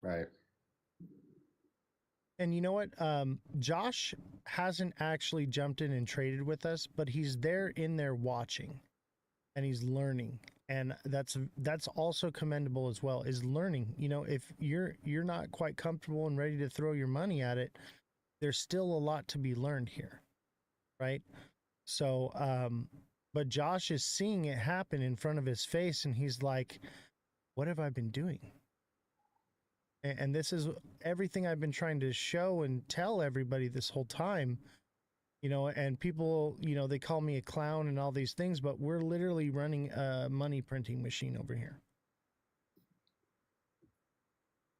Right. And you know what? Josh hasn't actually jumped in and traded with us, but he's there in there watching and he's learning. And that's also commendable as well, is learning. You know, if you're not quite comfortable and ready to throw your money at it, there's still a lot to be learned here, right? So, but Josh is seeing it happen in front of his face, and he's like, "What have I been doing?" And this is everything I've been trying to show and tell everybody this whole time. You know, and people, you know, they call me a clown and all these things, but we're literally running a money printing machine over here.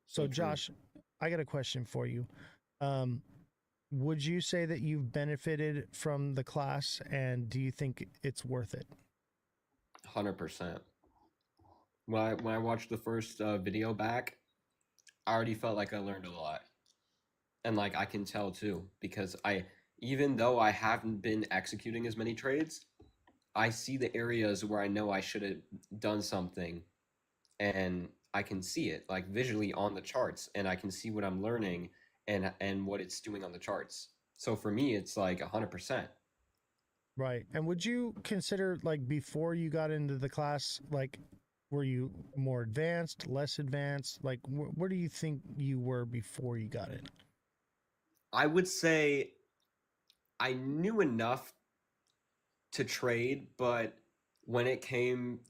So, So true. Josh, I got a question for you. Um, would you say that you've benefited from the class, and do you think it's worth it? 100%. When I watched the first video back, I already felt like I learned a lot. And like I can tell too because I even though I haven't been executing as many trades, I see the areas where I know I should have done something and I can see it like visually on the charts and I can see what I'm learning and what it's doing on the charts. So for me it's like 100%. Right. And would you consider, like, before you got into the class, like, were you more advanced, less advanced? Like, where do you think you were before you got in? I would say I knew enough to trade, but when it came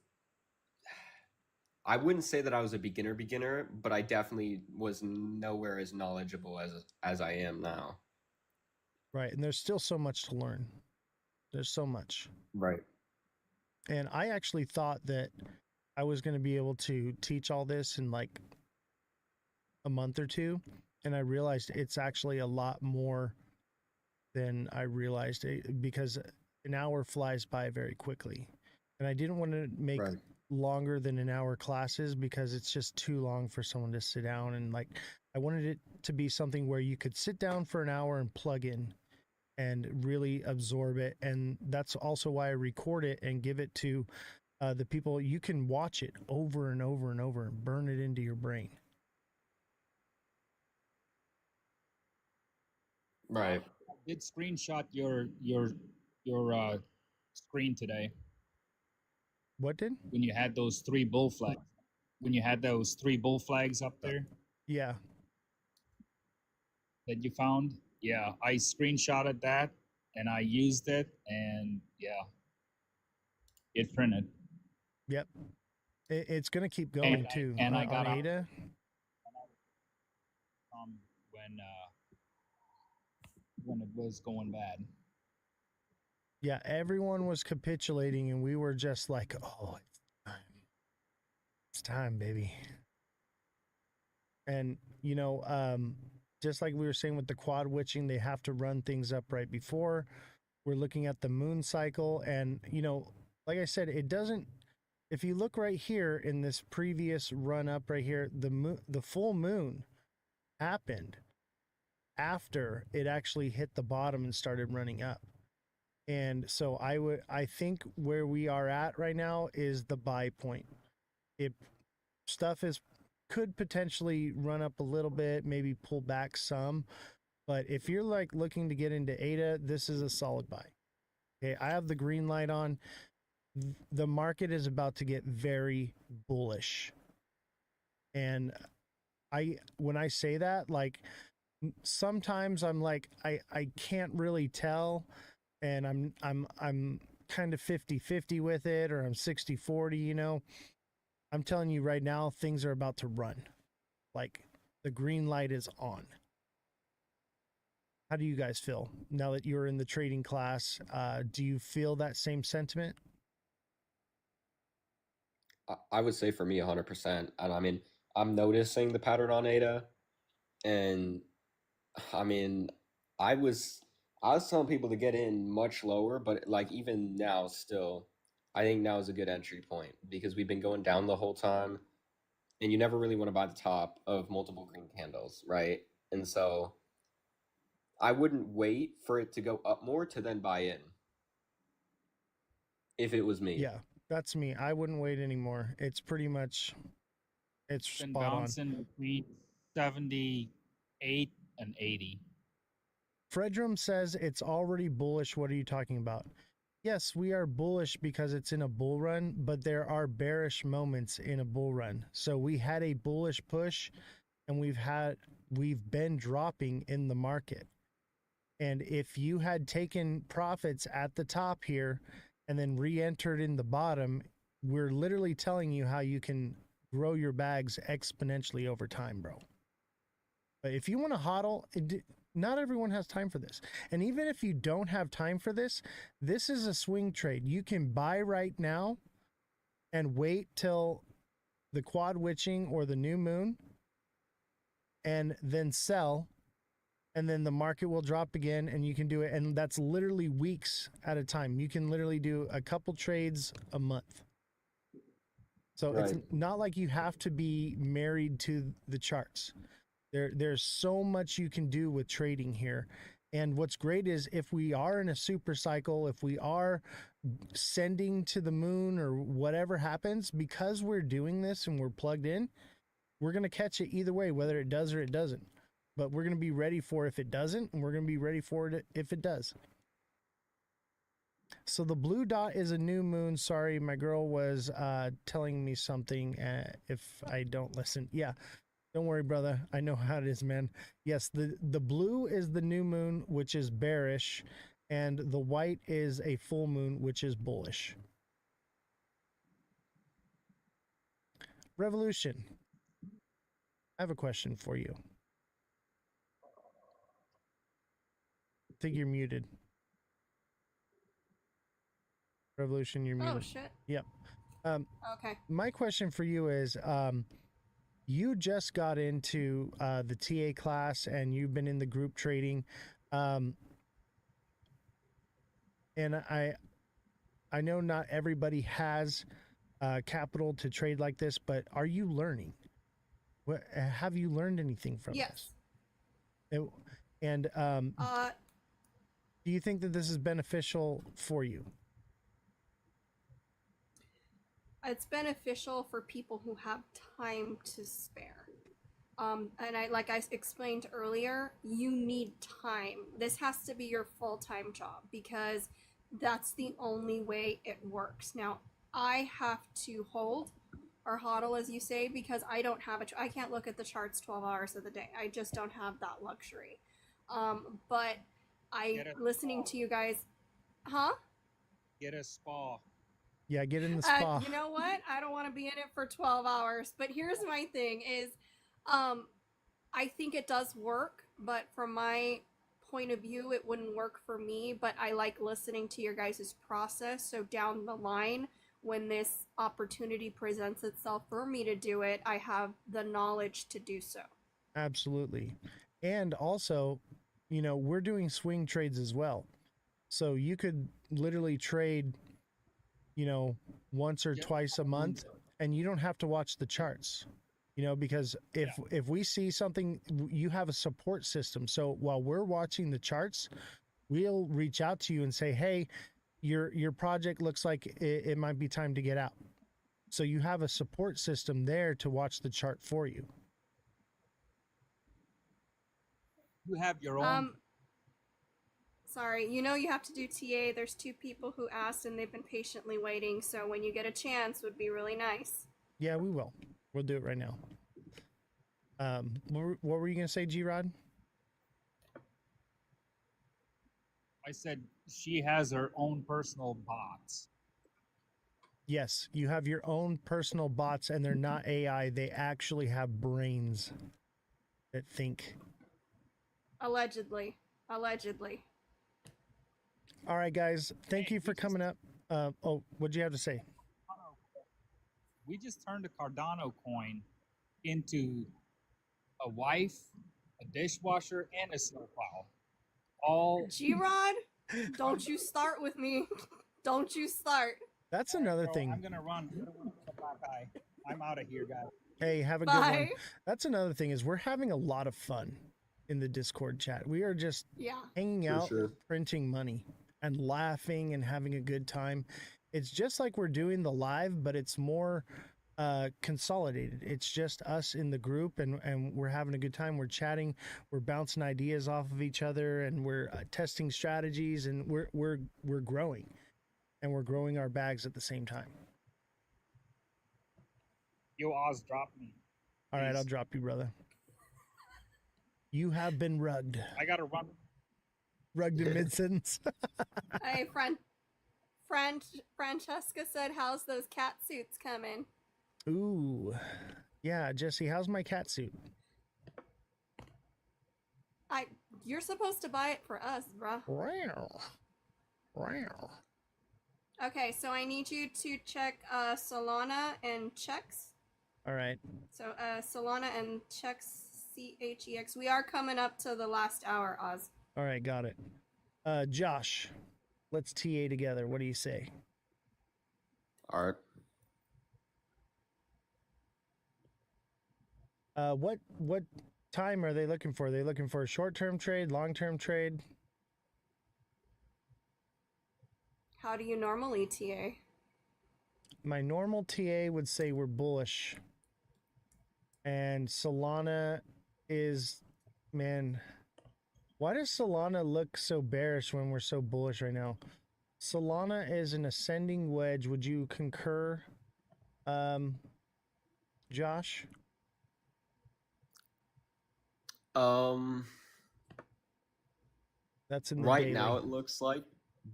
I wouldn't say that I was a beginner, but I definitely was nowhere as knowledgeable as I am now. Right. And there's still so much to learn. There's so much. Right. And I actually thought that I was going to be able to teach all this in like a month or two. And I realized it's actually a lot more than I realized because an hour flies by very quickly. And I didn't want to make Right. longer than an hour classes because it's just too long for someone to sit down, and like I wanted it to be something where you could sit down for an hour and plug in and really absorb it. And that's also why I record it and give it to the people. You can watch it over and over and over and burn it into your brain. Right. Did screenshot your screen today What did? when you had those three bull flags. When you had those three bull flags up there Yeah. that you found, yeah, I screenshotted that and I used it, and yeah, it printed. Yep. It's going to keep And going I too and I on got out Ada. when it was going bad. Yeah, everyone was capitulating, and we were just like, "Oh, it's time! It's time, baby!" And you know, just like we were saying with the quad witching, they have to run things up right before. We're looking at the moon cycle, and you know, like I said, it doesn't. If you look right here in this previous run up right here, the full moon happened after it actually hit the bottom and started running up. And so I think where we are at right now is the buy point. It stuff is could potentially run up a little bit, maybe pull back some, but if you're like looking to get into ADA, this is a solid buy. Okay, I have the green light on. The market is about to get very bullish. And I when I say that, like sometimes I'm like I can't really tell, and I'm kind of 50-50 with it, or I'm 60-40, you know. I'm telling you right now, things are about to run. Like the green light is on. How do you guys feel now that you're in the trading class? Do you feel that same sentiment? I would say for me 100%. And I mean, I'm noticing the pattern on ADA and I mean, I was I was telling people to get in much lower, but like even now still I think now is a good entry point because we've been going down the whole time and you never really want to buy the top of multiple green candles, right? And so I wouldn't wait for it to go up more to then buy in if it was me. Yeah, that's me. I wouldn't wait anymore. It's pretty much it's Been spot on. bouncing between. 78 and 80. Fredrum says it's already bullish. What are you talking about? Yes, we are bullish because it's in a bull run, but there are bearish moments in a bull run. So we had a bullish push and we've been dropping in the market. And if you had taken profits at the top here and then re-entered in the bottom, we're literally telling you how you can grow your bags exponentially over time, bro. But if you want to hodl, not everyone has time for this. And even if you don't have time for this, this is a swing trade. You can buy right now and wait till the quad witching or the new moon and then sell. And then the market will drop again and you can do it. And that's literally weeks at a time. You can literally do a couple trades a month. So Right. it's not like you have to be married to the charts. There's so much you can do with trading here. And what's great is if we are in a super cycle, if we are sending to the moon or whatever happens, because we're doing this and we're plugged in, we're going to catch it either way, whether it does or it doesn't. But we're going to be ready for if it doesn't, and we're going to be ready for it if it does. So the blue dot is a new moon. Sorry, my girl was telling me something if I don't listen. Yeah. Don't worry, brother. I know how it is, man. Yes, the blue is the new moon, which is bearish, and the white is a full moon, which is bullish. Revolution. I have a question for you. I think you're muted. Revolution, you're muted. Oh, shit. Yep. Okay. My question for you is, you just got into the TA class and you've been in the group trading. And I know not everybody has capital to trade like this, but are you learning? Have you learned anything from Yes. this? And do you think that this is beneficial for you? It's beneficial for people who have time to spare. And like I explained earlier, you need time. This has to be your full-time job because that's the only way it works. Now, I have to hold or hodl, as you say, because I don't have I can't look at the charts 12 hours of the day. I just don't have that luxury. But listening to you guys, huh? Get a spa. Yeah, get in the spa. You know what? I don't want to be in it for 12 hours. But here's my thing is, I think it does work, but from my point of view, it wouldn't work for me. But I like listening to your guys' process. So down the line, when this opportunity presents itself for me to do it, I have the knowledge to do so. Absolutely. And also, you know, we're doing swing trades as well. So you could literally trade, you know, once or twice a month and you don't have to watch the charts, you know, because if we see something, you have a support system. So while we're watching the charts, we'll reach out to you and say, hey, your project looks like it might be time to get out. So you have a support system there to watch the chart for you. You have your own. Sorry, you know you have to do TA. There's 2 people who asked and they've been patiently waiting. So when you get a chance, would be really nice. Yeah, we will. We'll do it right now. What were you going to say, G-Rod? I said she has her own personal bots. Yes, you have your own personal bots and they're not AI. They actually have brains that think. Allegedly. All right, guys. Thank you for coming up. What'd you have to say? We just turned a Cardano coin into a wife, a dishwasher, and a snowplow. All G-Rod, don't you start with me. Don't you start. That's another bro, thing. I'm gonna run. Bye. I'm out of here, guys. Hey, have a good one. That's another thing is we're having a lot of fun in the Discord chat. We are just hanging out, printing money and laughing and having a good time. It's just like we're doing the live, but it's more consolidated. It's just us in the group, and we're having a good time. We're chatting, we're bouncing ideas off of each other, and we're testing strategies, and we're growing, and we're growing our bags at the same time. Yo, Oz, drop me. All right, I'll Please. drop you, brother. You have been rugged. I gotta run. Rugged in mid sentence. Hey, Francesca said, "How's those cat suits coming?" Ooh, yeah, Jesse, how's my cat suit? You're supposed to buy it for us, bruh. Wow. Okay, so I need you to check Solana and checks. All right. So Solana and checks, CHEX. We are coming up to the last hour, Oz. All right, got it. Josh, let's TA together. What do you say? All right. What time are they looking for? Are they looking for a short-term trade, long-term trade? How do you normally TA? My normal TA would say we're bullish. And Solana is, man, why does Solana look so bearish when we're so bullish right now? Solana is an ascending wedge. Would you concur, Josh? That's in the Right daily. now it looks like,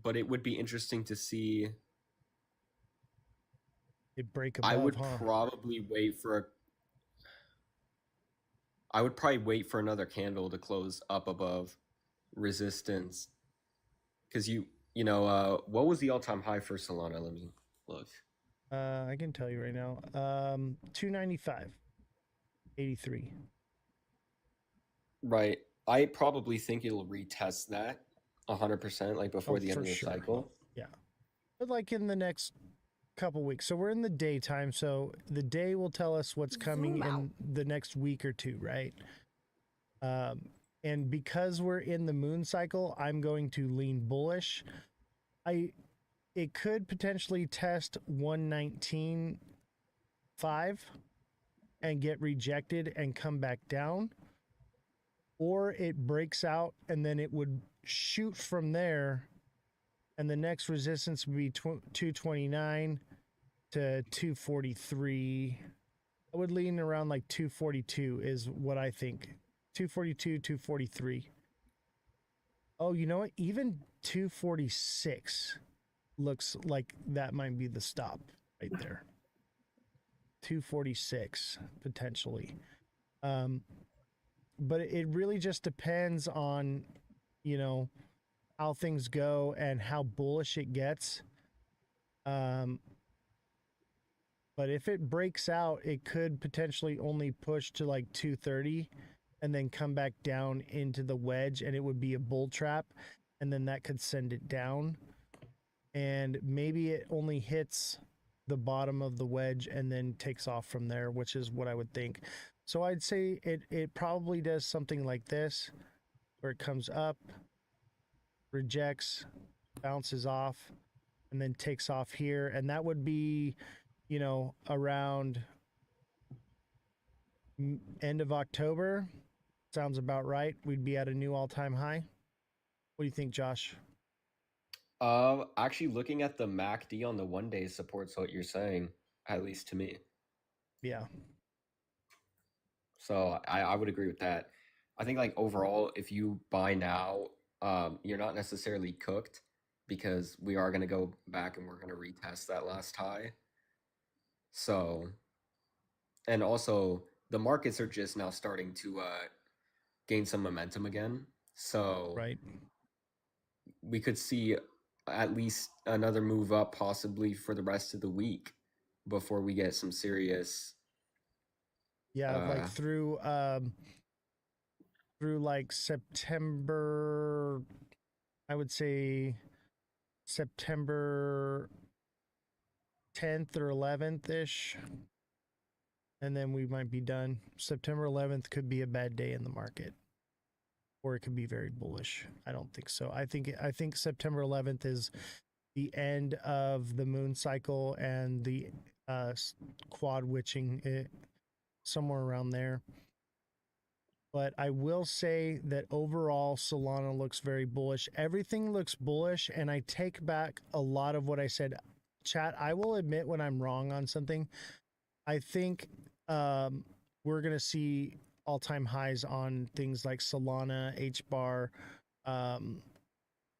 but it would be interesting to see. It break above, I would huh? probably wait for I would probably wait for another candle to close up above resistance, because what was the all-time high for Solana? Let me look. I can tell you right now. 295.83. Right. I probably think it'll retest that 100%, like before the end for of the sure. cycle. Yeah. But like in the next couple weeks. So we're in the daytime, so the day will tell us what's coming in the next week or two, right? And because we're in the moon cycle, I'm going to lean bullish. It could potentially test 119.5 and get rejected and come back down, or it breaks out and then it would shoot from there, and the next resistance would be 229 to 243. I would lean around like 242 is what I think. 242, 243. Oh, you know what? Even 246 looks like that might be the stop right there. 246 potentially. But it really just depends on, how things go and how bullish it gets. But if it breaks out, it could potentially only push to like 230 and then come back down into the wedge, and it would be a bull trap, and then that could send it down. And maybe it only hits the bottom of the wedge and then takes off from there, which is what I would think. So I'd say it probably does something like this, where it comes up, rejects, bounces off, and then takes off here. And that would be, around end of October. Sounds about right. We'd be at a new all-time high. What do you think, Josh? Actually, looking at the MACD on the 1 day supports what you're saying, at least to me. Yeah. So I would agree with that. I think like overall, if you buy now, you're not necessarily cooked, because we are going to go back and we're going to retest that last high. So, and also the markets are just now starting to gain some momentum again. So Right. we could see at least another move up possibly for the rest of the week before we get some serious. Yeah, like through like September, I would say September 10th or 11th ish, and then we might be done. September 11th could be a bad day in the market, or it could be very bullish. I don't think so. I think September 11th is the end of the moon cycle and the quad witching it somewhere around there. But I will say that overall Solana looks very bullish. Everything looks bullish, and I take back a lot of what I said. Chat, I will admit when I'm wrong on something. I think we're going to see all-time highs on things like Solana, HBAR,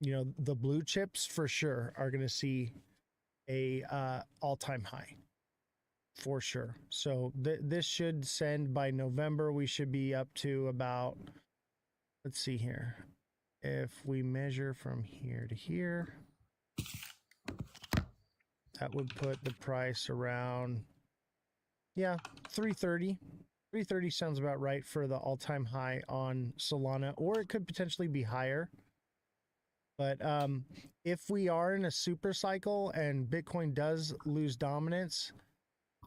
the blue chips for sure are going to see a all-time high for sure. So this should send by November. We should be up to about, let's see here. If we measure from here to here, that would put the price around, 330. 330 sounds about right for the all-time high on Solana, or it could potentially be higher. But if we are in a super cycle and Bitcoin does lose dominance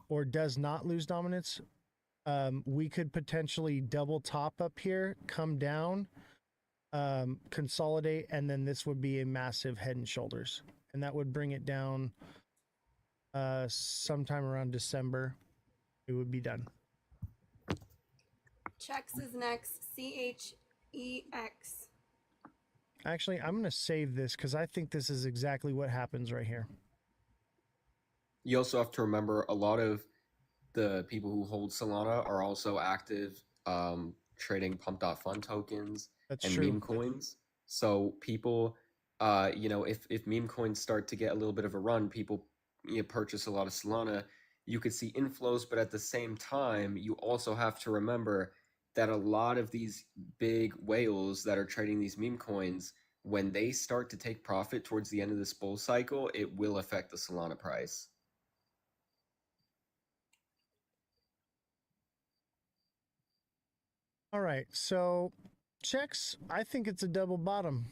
or does not lose dominance, we could potentially double top up here, come down, consolidate, and then this would be a massive head and shoulders. And that would bring it down sometime around December. It would be done. Chex is next. CHEX. Actually, I'm going to save this because I think this is exactly what happens right here. You also have to remember a lot of the people who hold Solana are also active trading pump.fun tokens That's and true. meme coins. So people, if meme coins start to get a little bit of a run, people purchase a lot of Solana. You could see inflows, but at the same time, you also have to remember that a lot of these big whales that are trading these meme coins, when they start to take profit towards the end of this bull cycle, it will affect the Solana price. All right, so checks, I think it's a double bottom.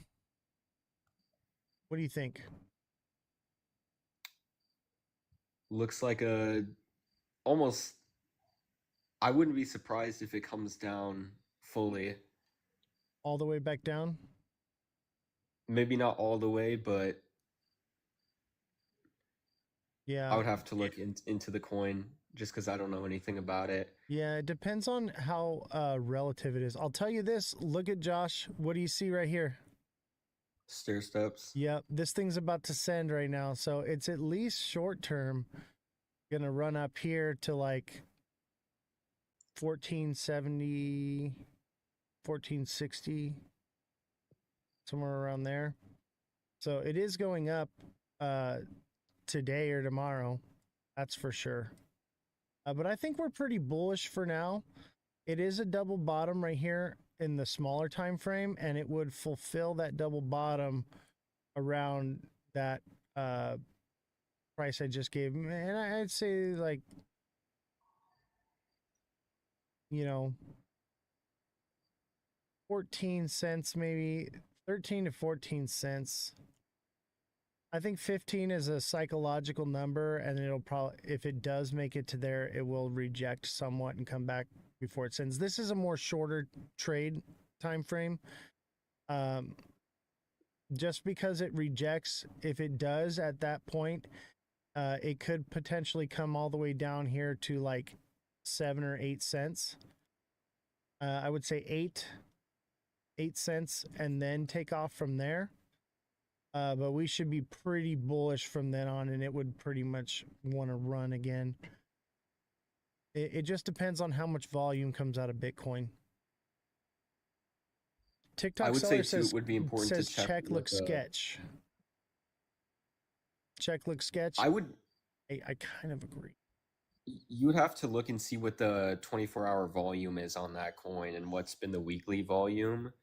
What do you think? Looks like almost, I wouldn't be surprised if it comes down fully. All the way back down? Maybe not all the way, but Yeah. I would have to look into the coin just because I don't know anything about it. Yeah, it depends on how relative it is. I'll tell you this. Look at Josh. What do you see right here? Stair steps. Yep, this thing's about to send right now. So it's at least short term going to run up here to like 1470, 1460, somewhere around there. So it is going up today or tomorrow. That's for sure. But I think we're pretty bullish for now. It is a double bottom right here in the smaller time frame, and it would fulfill that double bottom around that price I just gave. And I'd say like, 14 cents, maybe 13 to 14 cents. I think 15 is a psychological number, and it'll probably, if it does make it to there, it will reject somewhat and come back before it sends. This is a more shorter trade time frame. Just because it rejects, if it does at that point, it could potentially come all the way down here to like 7 or 8 cents. I would say 8 cents, and then take off from there. But we should be pretty bullish from then on, and it would pretty much want to run again. It just depends on how much volume comes out of Bitcoin. TikTok I would seller say too, says, it would be important to check looks sketch. Check looks sketch. I kind of agree. You would have to look and see what the 24-hour volume is on that coin and what's been the weekly volume.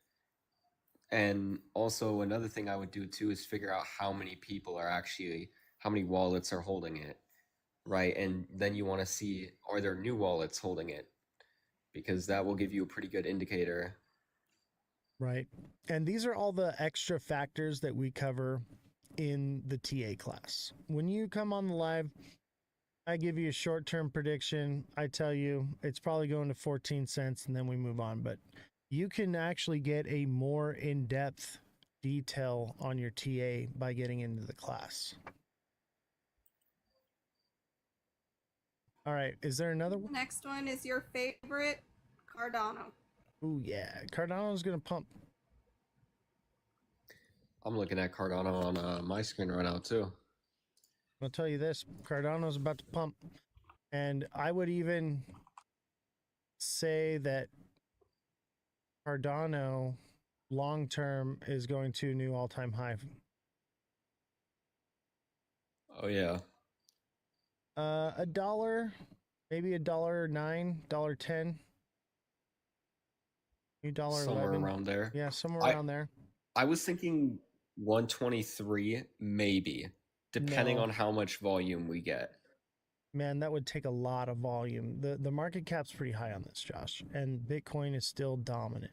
And also another thing I would do too is figure out how many wallets are holding it, right? And then you want to see, are there new wallets holding it? Because that will give you a pretty good indicator. Right. And these are all the extra factors that we cover in the TA class. When you come on the live, I give you a short-term prediction. I tell you it's probably going to 14 cents, and then we move on. But you can actually get a more in-depth detail on your TA by getting into the class. All right. Is there another The one? next one is your favorite, Cardano. Oh yeah, Cardano's gonna pump. I'm looking at Cardano on my screen right now too. I'll tell you this: Cardano's about to pump, and I would even say that Cardano long term is going to a new all-time high. Oh yeah, A dollar, maybe $1.09, $1.10, new somewhere $1.11. around there. Yeah, somewhere I around there. I was thinking 123 maybe, depending No, on how much volume we get. man, that would take a lot of volume. The market cap's pretty high on this, Josh, and Bitcoin is still dominant.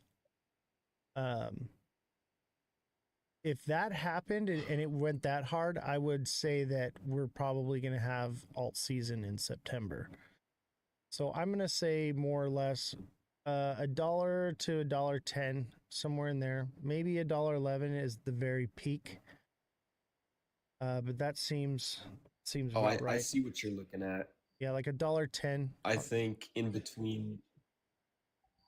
If that happened and it went that hard, I would say that we're probably going to have alt season in September. So I'm going to say more or less $1 to $1.10, somewhere in there. Maybe $1.11 is the very peak. But that seems Oh, about I right. see what you're looking at. Yeah, like $1.10. I think in between,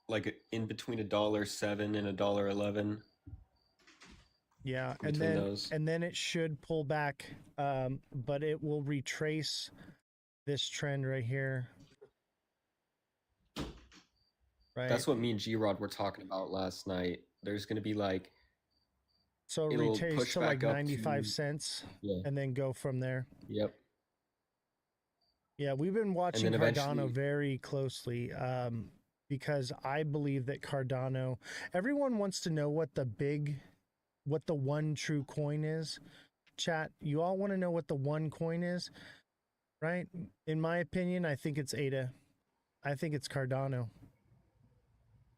like in between $1.07 and $1.11. Yeah, Between those. and then it should pull back, but it will retrace this trend right here. Right. That's what me and G-Rod were talking about last night. There's going to be like, So it'll retrace push to like back up 95 to, cents yeah, and then go from there. yep. Yeah, we've been watching then Cardano eventually- very closely because I believe that Cardano, everyone wants to know what the one true coin is. Chat, you all want to know what the one coin is, right? In my opinion, I think it's ADA. I think it's Cardano.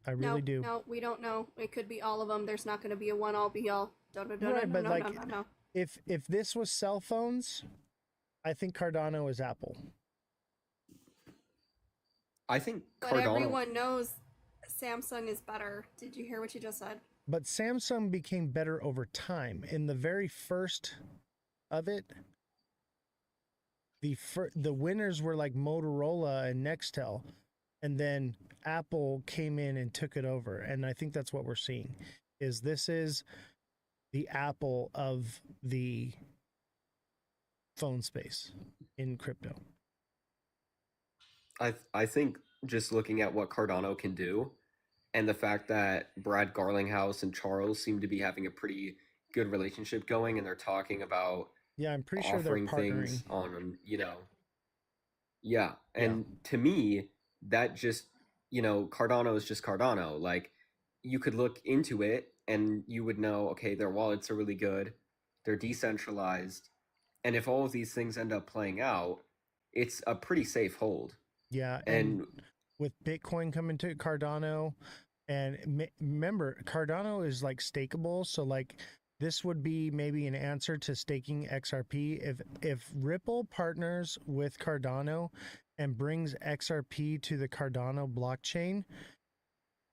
I really do. No, we don't know. It could be all of them. There's not going to be a one all be all. Right, but like, no. if this was cell phones, I think Cardano is Apple. I think But Cardano. everyone knows Samsung is better. Did you hear what you just said? But Samsung became better over time. In the very first of it, the winners were like Motorola and Nextel, and then Apple came in and took it over. And I think that's what we're seeing. This is the Apple of the phone space in crypto. I think just looking at what Cardano can do, and the fact that Brad Garlinghouse and Charles seem to be having a pretty good relationship going, and they're talking about Yeah, I'm pretty sure they're offering partnering. things on, yeah. And to me, that just, Cardano is just Cardano. Like, you could look into it and you would know, okay, their wallets are really good, they're decentralized, and if all of these things end up playing out, it's a pretty safe hold. Yeah, And with Bitcoin coming to Cardano, and remember, Cardano is like stakeable, so like this would be maybe an answer to staking XRP. If Ripple partners with Cardano and brings XRP to the Cardano blockchain,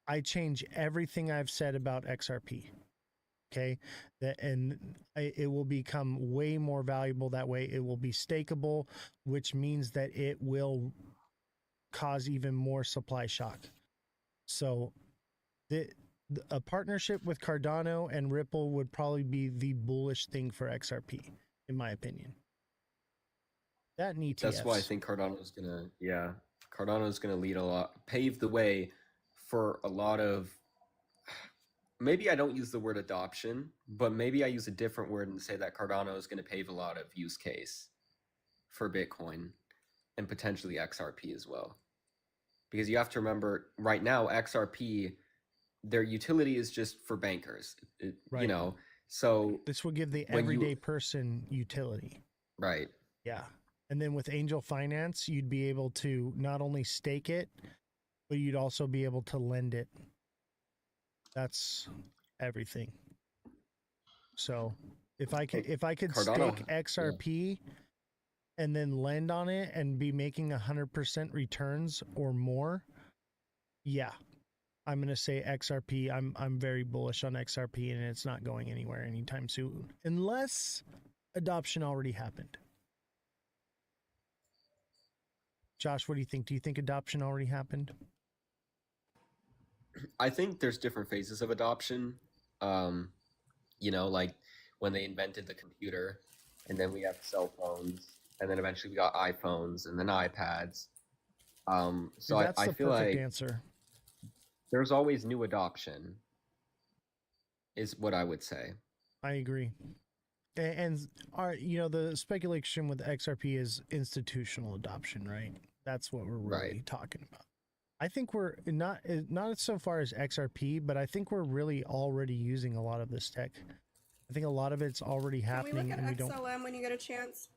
I change everything I've said about XRP. Okay, it will become way more valuable that way. It will be stakeable, which means that it will cause even more supply shock. So a partnership with Cardano and Ripple would probably be the bullish thing for XRP, in my opinion. That and ETFs. that's why I think Cardano's gonna lead a lot, pave the way for a lot of, maybe I don't use the word adoption, but maybe I use a different word and say that Cardano is going to pave a lot of use case for Bitcoin and potentially XRP as well. Because you have to remember, right now, XRP, their utility is just for bankers, Right. So this will give the when you- everyday person utility. right. Yeah. And then with Angel Finance, you'd be able to not only stake it, but you'd also be able to lend it. That's everything. So if I could Cardano, stake XRP and then lend on it and be making 100% returns or more, yeah, I'm gonna say XRP. I'm very bullish on XRP, and it's not going anywhere anytime soon, unless adoption already happened. Josh, what do you think? Do you think adoption already happened? I think there's different phases of adoption. Um, like when they invented the computer, and then we have cell phones, and then eventually we got iPhones and then iPads. So I, That's I the feel perfect like answer. there's always new adoption, is what I would say. I agree. And the speculation with XRP is institutional adoption, right? That's what we're really Right. talking about. I think we're not so far as XRP, but I think we're really already using a lot of this tech. I think a lot of it's already Can we happening, look at and we don't. XLM when you get a chance?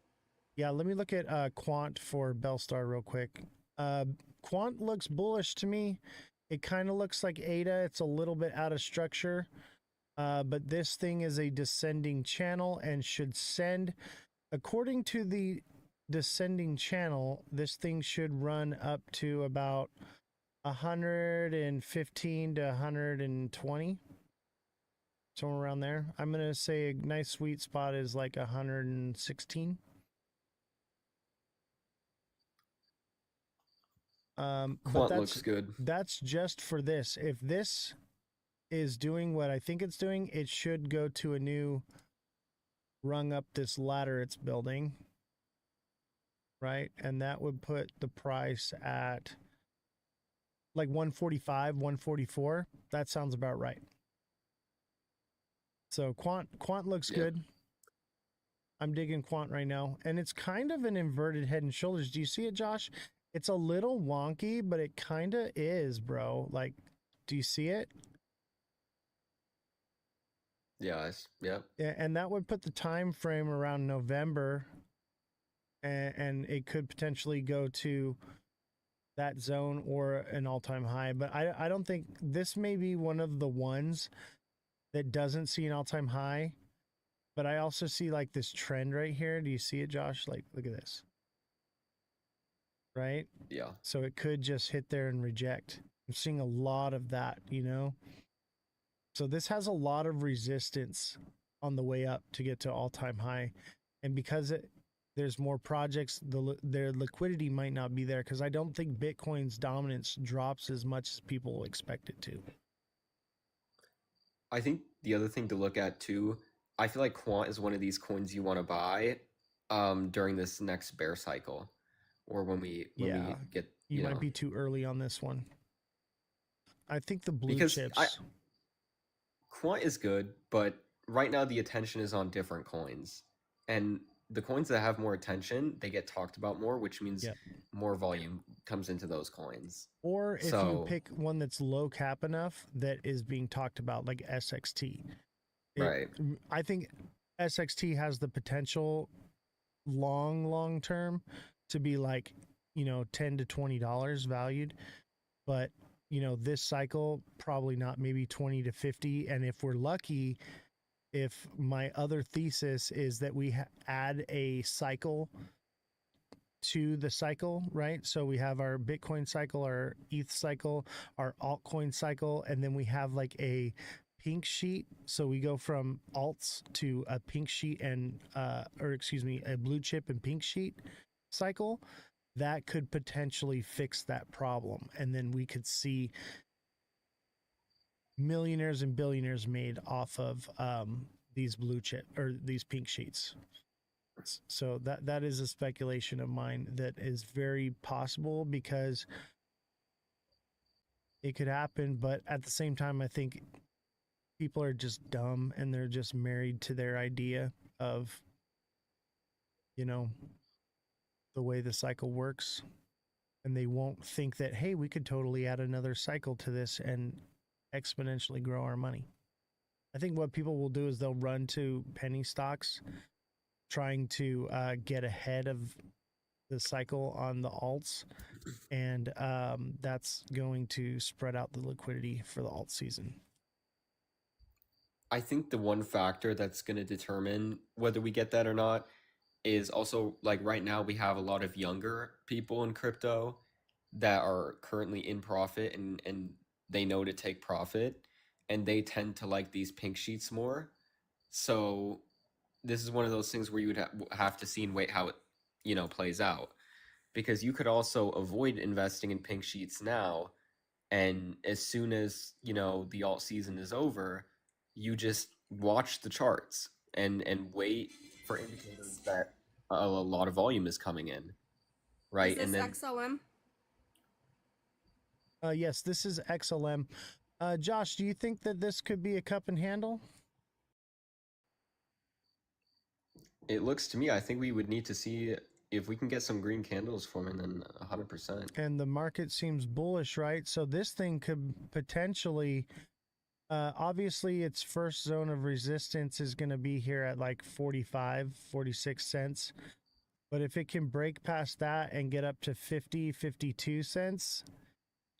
Yeah, let me look at Quant for Bellstar real quick. Quant looks bullish to me. It kind of looks like ADA. It's a little bit out of structure. But this thing is a descending channel and should send, according to the descending channel, this thing should run up to about 115 to 120, somewhere around there. I'm going to say a nice sweet spot is like 116. But Quant looks good. that's just for this. If this is doing what I think it's doing, it should go to a new rung up this ladder it's building, right? And that would put the price at like 145, 144. That sounds about right. So quant looks good. I'm digging quant right now, and it's kind of an inverted head and shoulders. Do you see it, Josh? It's a little wonky, but it kind of is, bro. Like, do you see it? Yes. Yep. Yeah, and that would put the time frame around November, and it could potentially go to that zone or an all-time high. But I don't think this may be one of the ones that doesn't see an all-time high. But I also see like this trend right here. Do you see it, Josh? Like, look at this. Right? Yeah. So it could just hit there and reject. I'm seeing a lot of that, So this has a lot of resistance on the way up to get to all-time high. And because there's more projects, their liquidity might not be there, because I don't think Bitcoin's dominance drops as much as people expect it to. I think the other thing to look at too, I feel like Quant is one of these coins you want to buy during this next bear cycle, or when we get you might be too early on this one. I think the blue because chips. Quant is good, but right now the attention is on different coins, and the coins that have more attention, they get talked about more, which means more volume comes into those coins. Or if you pick one that's low cap enough that is being talked about, like SXT. Right. I think SXT has the potential long term to be like, $10 to $20 valued. But, this cycle, probably not, maybe 20 to 50. And if we're lucky, if my other thesis is that we add a cycle to the cycle, right? So we have our Bitcoin cycle, our ETH cycle, our altcoin cycle, and then we have like a pink sheet. So we go from alts to a pink sheet and, a blue chip and pink sheet cycle. That could potentially fix that problem. And then we could see millionaires and billionaires made off of these blue chip or these pink sheets. So that is a speculation of mine that is very possible, because it could happen. But at the same time, I think people are just dumb and they're just married to their idea of, the way the cycle works. And they won't think that, hey, we could totally add another cycle to this and exponentially grow our money. I think what people will do is they'll run to penny stocks, trying to get ahead of the cycle on the alts, and that's going to spread out the liquidity for the alt season. I think the one factor that's going to determine whether we get that or not is also, like, right now we have a lot of younger people in crypto that are currently in profit, and they know to take profit, and they tend to like these pink sheets more. So this is one of those things where you would have to see and wait how it plays out. because you could also avoid investing in pink sheets now, and as soon as the alt season is over, you just watch the charts and wait for indicators that a lot of volume is coming in, Is right? this And then XLM? Yes, this is XLM. Josh, do you think that this could be a cup and handle? it looks to me, I think we would need to see if we can get some green candles forming, then 100%. And the market seems bullish, right? So this thing could potentially, obviously its first zone of resistance is going to be here at like 45, 46 cents. But if it can break past that and get up to 50, 52 cents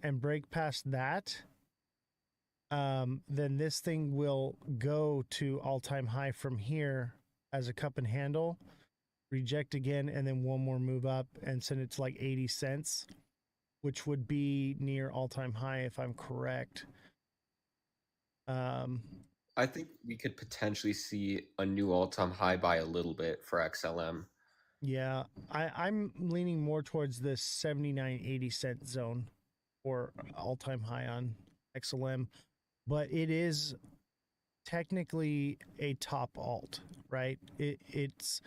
and break past that, then this thing will go to all-time high from here as a cup and handle, reject again, and then one more move up and send it to like 80 cents, which would be near all-time high if I'm correct. I think we could potentially see a new all-time high by a little bit for XLM. Yeah, I'm leaning more towards this 79, 80 cent zone or all-time high on XLM, but it is technically a top alt, right? It's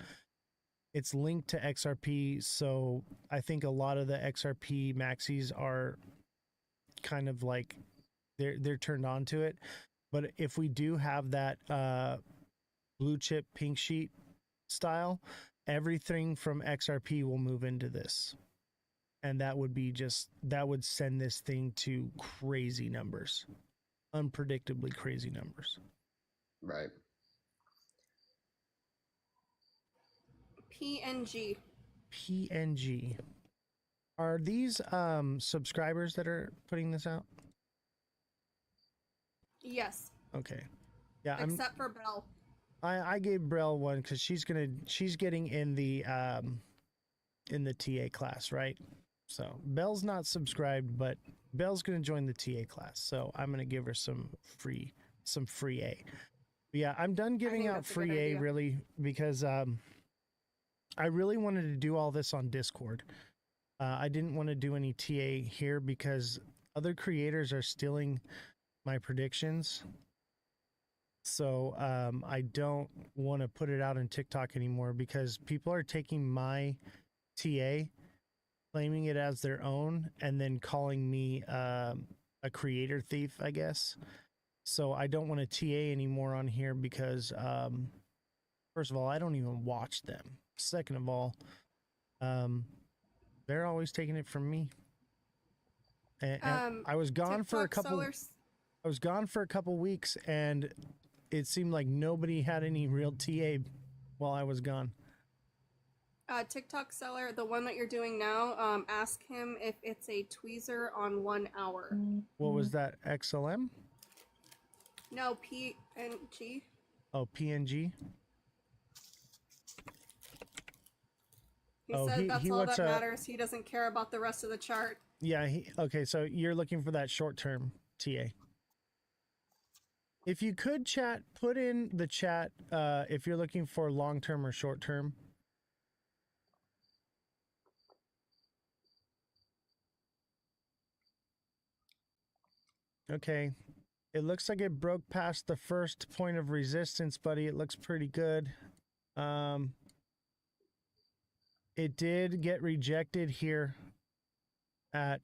linked to XRP, so I think a lot of the XRP maxis are kind of like they're turned on to it. But if we do have that blue chip pink sheet style, everything from XRP will move into this. And that would send this thing to crazy numbers. Unpredictably crazy numbers. Right. PNG. PNG. Are these subscribers that are putting this out? Yes. Okay. Yeah, Except for Bell. I gave Brell one because she's getting in the TA class, right? So Bell's not subscribed, but Bell's gonna join the TA class. So I'm gonna give her some free A. But yeah, I'm done giving out that's a good free A idea. really because I really wanted to do all this on Discord. I didn't want to do any TA here because other creators are stealing my predictions. So I don't want to put it out on TikTok anymore because people are taking my TA, claiming it as their own, and then calling me a creator thief, I guess. So I don't want to TA anymore on here because, first of all, I don't even watch them. Second of all, they're always taking it from me. And I was gone for a TikTok couple. sellers. I was gone for a couple weeks, and it seemed like nobody had any real TA while I was gone. TikTok seller, the one that you're doing now, ask him if it's a tweezer on 1 hour. What was that? XLM? No, PNG. Oh, PNG. He Oh, said that's he all wants that a- matters. He doesn't care about the rest of the chart. Yeah. Okay. So you're looking for that short-term TA. If you could chat, put in the chat if you're looking for long-term or short-term. Okay. It looks like it broke past the first point of resistance, buddy. It looks pretty good. It did get rejected here at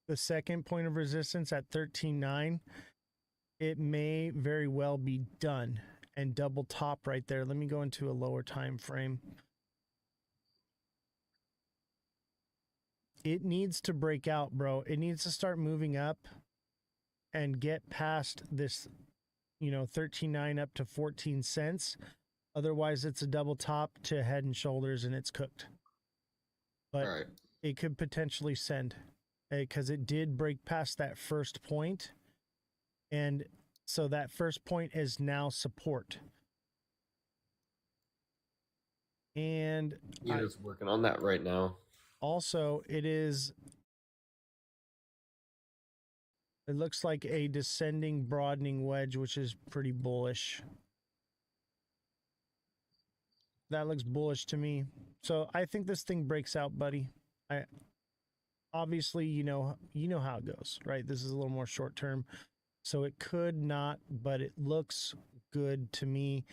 the second point of resistance at 13.9. It may very well be done and double top right there. Let me go into a lower time frame. It needs to break out, bro. It needs to start moving up and get past this, 13.9 up to 14 cents. Otherwise, it's a double top to head and shoulders and it's cooked. But Right. it could potentially send because it did break past that first point. And so that first point is now support. And You're just working on that right now. also, it looks like a descending broadening wedge, which is pretty bullish. That looks bullish to me. So I think this thing breaks out, buddy. I obviously, you know how it goes, right? This is a little more short term, so it could not, but it looks good to me.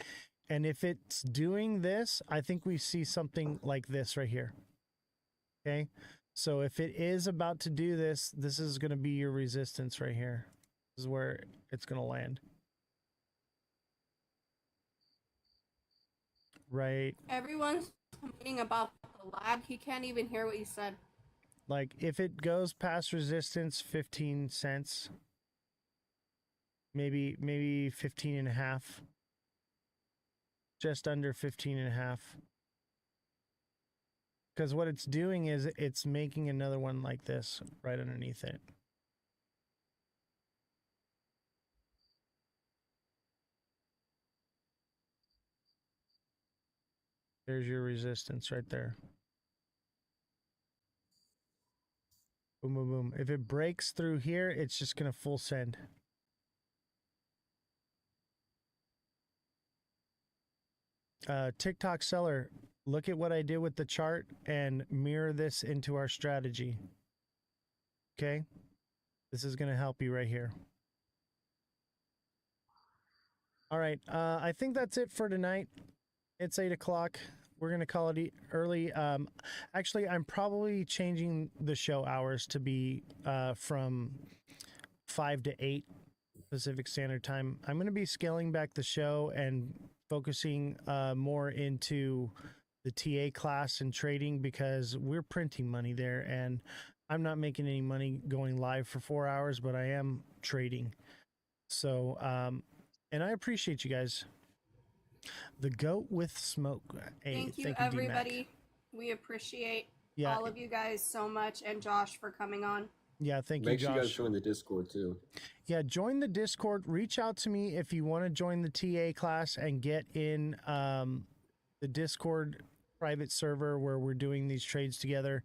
And if it's doing this, I think we see something like this right here. Okay, so if it is about to do this, this is going to be your resistance right here. This is where it's going to land. Right, Everyone's complaining about the lag. He can't even hear what you said. like if it goes past resistance 15 cents, maybe 15 and a half, just under 15 and a half. Because what it's doing is it's making another one like this right underneath it. There's your resistance right there. Boom, boom, boom. If it breaks through here, it's just going to full send. TikTok seller, look at what I did with the chart and mirror this into our strategy. Okay? This is going to help you right here. All right. I think that's it for tonight. It's 8 o'clock. We're going to call it early. Actually, I'm probably changing the show hours to be from 5 to 8 Pacific Standard Time. I'm going to be scaling back the show and focusing more into the TA class and trading because we're printing money there and I'm not making any money going live for 4 hours, but I am trading. So, and I appreciate you guys. The goat with smoke. Hey, Thank you, D-Mac. everybody. We appreciate all of you guys so much, and Josh for coming on. Yeah, thank you, Make sure Josh. you guys join the Discord too. Yeah, join the Discord. Reach out to me if you want to join the TA class and get in the Discord private server where we're doing these trades together.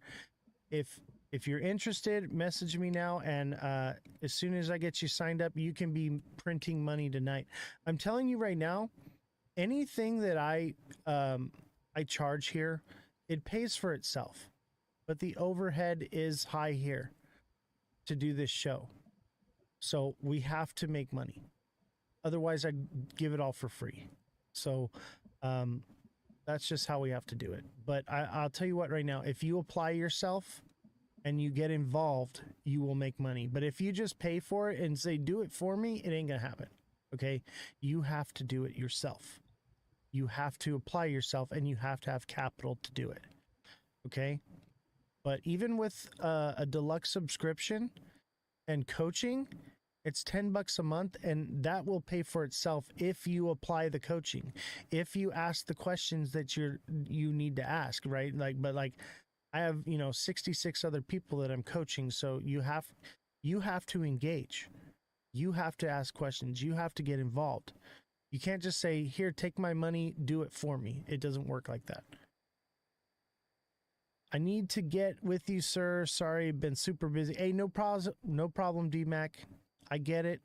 If you're interested, message me now, and as soon as I get you signed up, you can be printing money tonight. I'm telling you right now, anything that I charge here, it pays for itself, but the overhead is high here to do this show. So we have to make money. Otherwise, I give it all for free. So that's just how we have to do it. But I'll tell you what right now, if you apply yourself and you get involved, you will make money. But if you just pay for it and say, do it for me, it ain't going to happen. Okay? You have to do it yourself. You have to apply yourself and you have to have capital to do it. Okay? But even with a deluxe subscription and coaching, it's $10 a month, and that will pay for itself if you apply the coaching, if you ask the questions that you need to ask, right? But I have 66 other people that I'm coaching, so you have to engage, you have to ask questions, you have to get involved. You can't just say, here, take my money, do it for me. It doesn't work like that. I need to get with you, sir. Sorry, been super busy. Hey, no problem, D-Mac. I get it.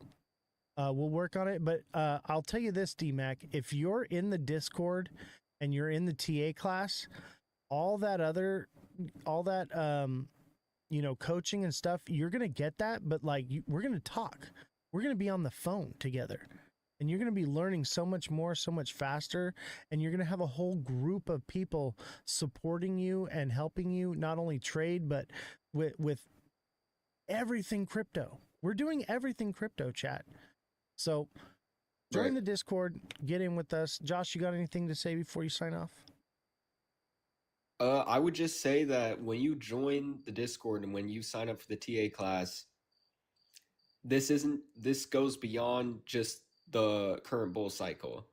We'll work on it. But I'll tell you this, D-Mac. If you're in the Discord and you're in the TA class, all that coaching and stuff, you're going to get that. But we're going to talk. We're going to be on the phone together. And you're going to be learning so much more, so much faster. And you're going to have a whole group of people supporting you and helping you not only trade, but with everything crypto. We're doing everything crypto, chat. So join the Discord, get in with us. Josh, you got anything to say before you sign off? I would just say that when you join the Discord and when you sign up for the TA class, this goes beyond just the current bull cycle,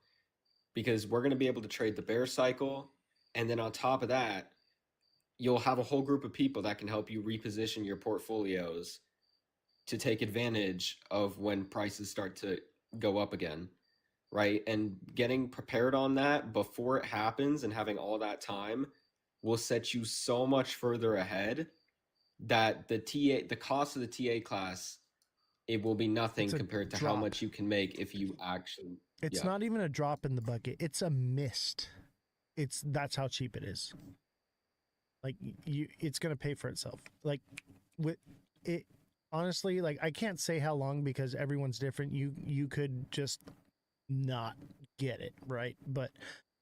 because we're going to be able to trade the bear cycle, and then on top of that, you'll have a whole group of people that can help you reposition your portfolios to take advantage of when prices start to go up again, right? And getting prepared on that before it happens and having all that time will set you so much further ahead that the cost of the TA class, it will be nothing compared to how much you can make if you actually... It's not even a drop in the bucket. It's a mist. That's how cheap it is. Like it's going to pay for itself. Like with it, honestly, like I can't say how long because everyone's different. You could just not get it, right? But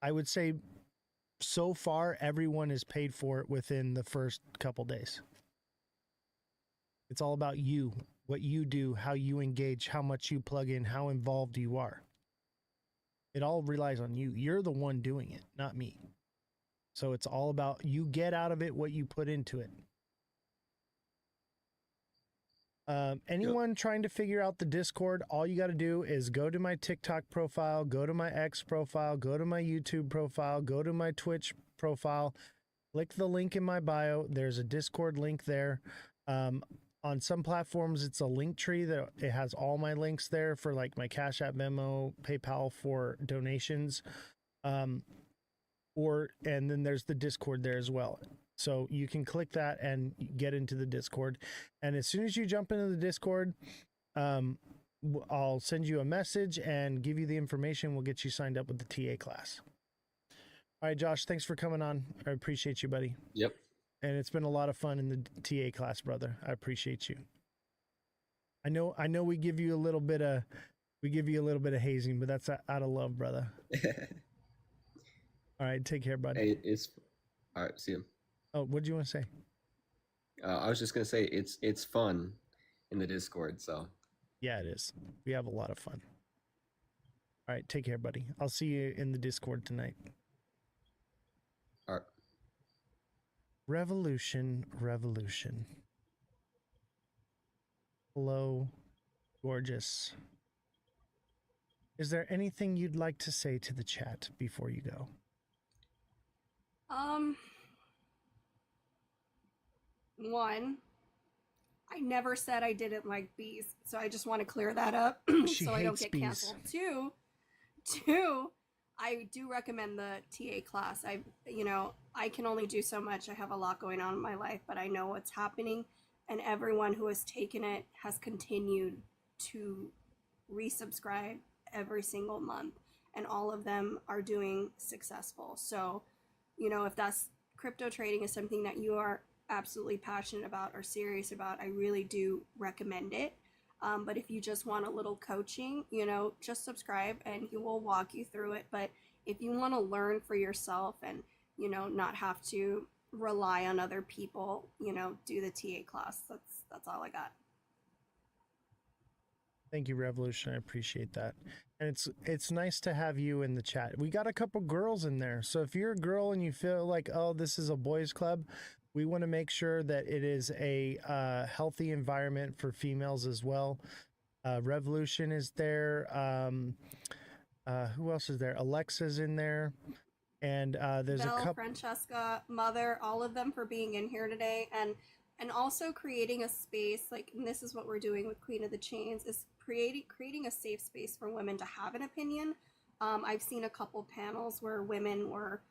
I would say so far everyone is paid for it within the first couple days. It's all about you, what you do, how you engage, how much you plug in, how involved you are. It all relies on you. You're the one doing it, not me. So it's all about you get out of it what you put into it. Anyone trying to figure out the Discord, all you got to do is go to my TikTok profile, go to my X profile, go to my YouTube profile, go to my Twitch profile, click the link in my bio. There's a Discord link there. On some platforms, it's a link tree that it has all my links there for like my Cash App, Venmo, PayPal for donations. And then there's the Discord there as well. So you can click that and get into the Discord. And as soon as you jump into the Discord, I'll send you a message and give you the information. We'll get you signed up with the TA class. All right, Josh, thanks for coming on. I appreciate you, buddy. Yep. And it's been a lot of fun in the TA class, brother. I appreciate you. I know we give you a little bit of hazing, but that's out of love, brother. All right, take care, bud. Hey, it's all right. See you. Oh, what do you want to say? I was just gonna say it's fun in the Discord. So Yeah, it is. We have a lot of fun. All right, take care, buddy. I'll see you in the Discord tonight. all right. Revolution. Hello, gorgeous. Is there anything you'd like to say to the chat before you go? One, I never said I didn't like bees, so I just want to clear that up She so I don't hates get bees. canceled. Two, I do recommend the TA class. I can only do so much. I have a lot going on in my life, but I know what's happening, and everyone who has taken it has continued to resubscribe every single month, and all of them are doing successful. So, if that's crypto trading is something that you are absolutely passionate about or serious about, I really do recommend it. But if you just want a little coaching, just subscribe and he will walk you through it. But if you want to learn for yourself and, not have to rely on other people, do the TA class. That's all I got. Thank you, Revolution. I appreciate that. And it's nice to have you in the chat. We got a couple girls in there. So if you're a girl and you feel like, oh, this is a boys club, we want to make sure that it is a healthy environment for females as well. Revolution is there. Who else is there? Alexa's in there. And there's Belle, a couple. Francesca, Mother, all of them for being in here today. And also creating a space, and this is what we're doing with Queen of the Chains, is creating a safe space for women to have an opinion. I've seen a couple panels where women were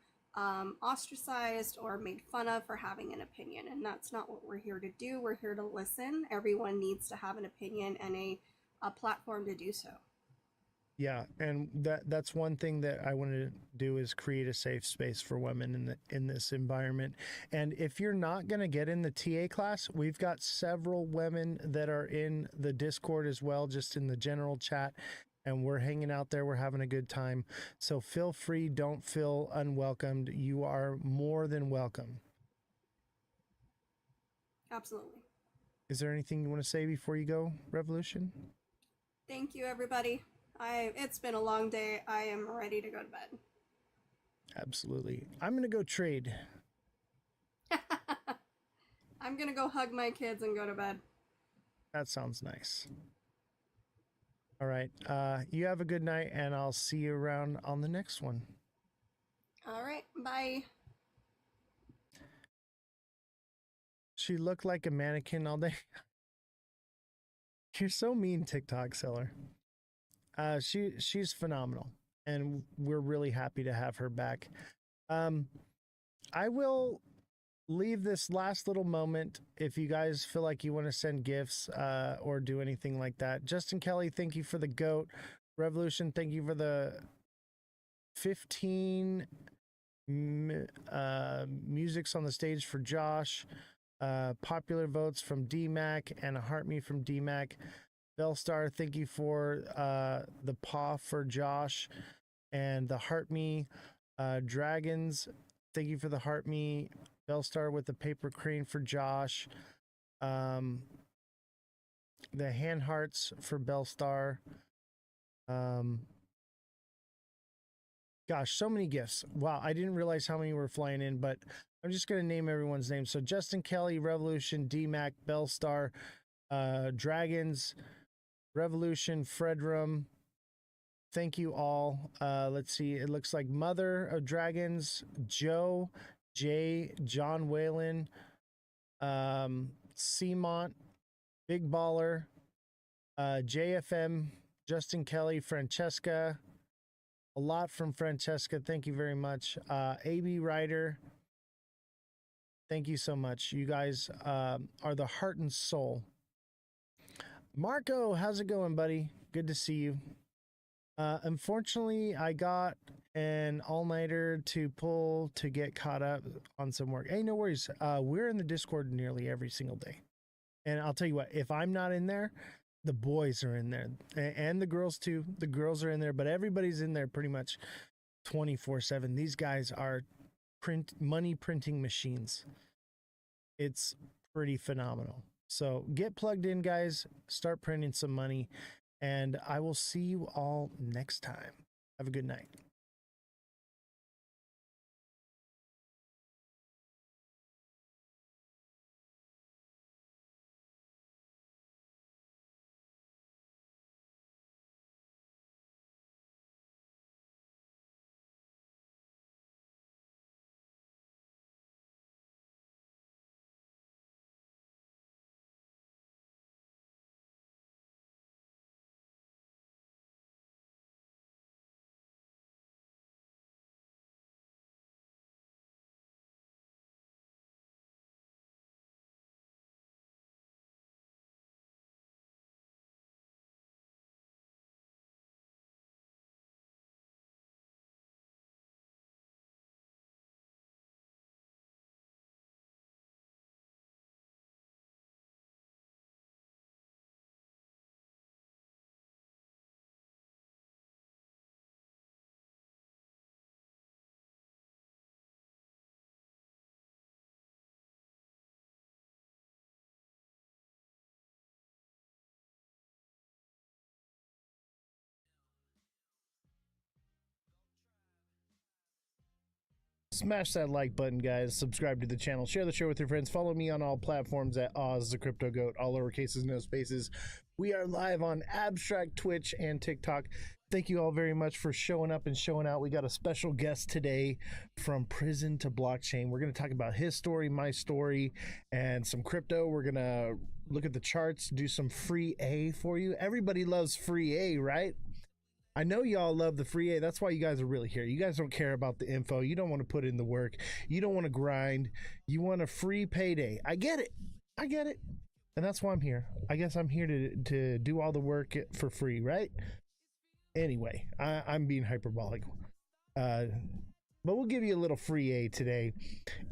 ostracized or made fun of for having an opinion, and that's not what we're here to do. We're here to listen. Everyone needs to have an opinion and a platform to do so. Yeah, and that's one thing that I want to do is create a safe space for women in this environment. And if you're not going to get in the TA class, we've got several women that are in the Discord as well, just in the general chat, and we're hanging out there. We're having a good time. So feel free. Don't feel unwelcomed. You are more than welcome. Absolutely. Is there anything you want to say before you go, Revolution? Thank you, everybody. It's been a long day. I am ready to go to bed. Absolutely. I'm going to go trade. I'm going to go hug my kids and go to bed. That sounds nice. All right. You have a good night, and I'll see you around on the next one. All right. Bye. She looked like a mannequin all day. You're so mean, TikTok seller. She's phenomenal, and we're really happy to have her back. I will leave this last little moment if you guys feel like you want to send gifts or do anything like that. Justin Kelly, thank you for the goat. Revolution, thank you for the 15 Music's on the stage for Josh. Popular votes from DMAC and a heart me from DMAC. Bellstar, thank you for the paw for Josh and the heart me. Dragons, thank you for the heart me. Bellstar with the paper crane for Josh. The hand hearts for Bellstar. Gosh, so many gifts. Wow, I didn't realize how many were flying in, but I'm just going to name everyone's name. So Justin Kelly, Revolution, DMAC, Bellstar, Dragons, Revolution, Fredrum. Thank you all. Let's see. It looks like Mother of Dragons, Joe, Jay, John Whalen, Seamont, Big Baller, JFM, Justin Kelly, Francesca. A lot from Francesca. Thank you very much. AB Ryder. Thank you so much. You guys are the heart and soul. Marco, how's it going, buddy? Good to see you. Unfortunately, I got an all-nighter to pull to get caught up on some work. Hey, no worries. We're in the Discord nearly every single day. And I'll tell you what, if I'm not in there, the boys are in there. And the girls too. The girls are in there, but everybody's in there pretty much 24/7. These guys are money printing machines. It's pretty phenomenal. So get plugged in, guys. Start printing some money. And I will see you all next time. Have a good night. Smash that like button, guys. Subscribe to the channel. Share the show with your friends. Follow me on all platforms at Ozthecryptogoat, all lowercases, no spaces. We are live on Abstract, Twitch, and TikTok. Thank you all very much for showing up and showing out. We got a special guest today from prison to blockchain. We're going to talk about his story, my story, and some crypto. We're going to look at the charts, do some free A for you. Everybody loves free A, right? I know y'all love the free A. That's why you guys are really here. You guys don't care about the info. You don't want to put in the work. You don't want to grind. You want a free payday. I get it. I get it. And that's why I'm here. I guess I'm here to do all the work for free, right? Anyway, I'm being hyperbolic. But we'll give you a little free A today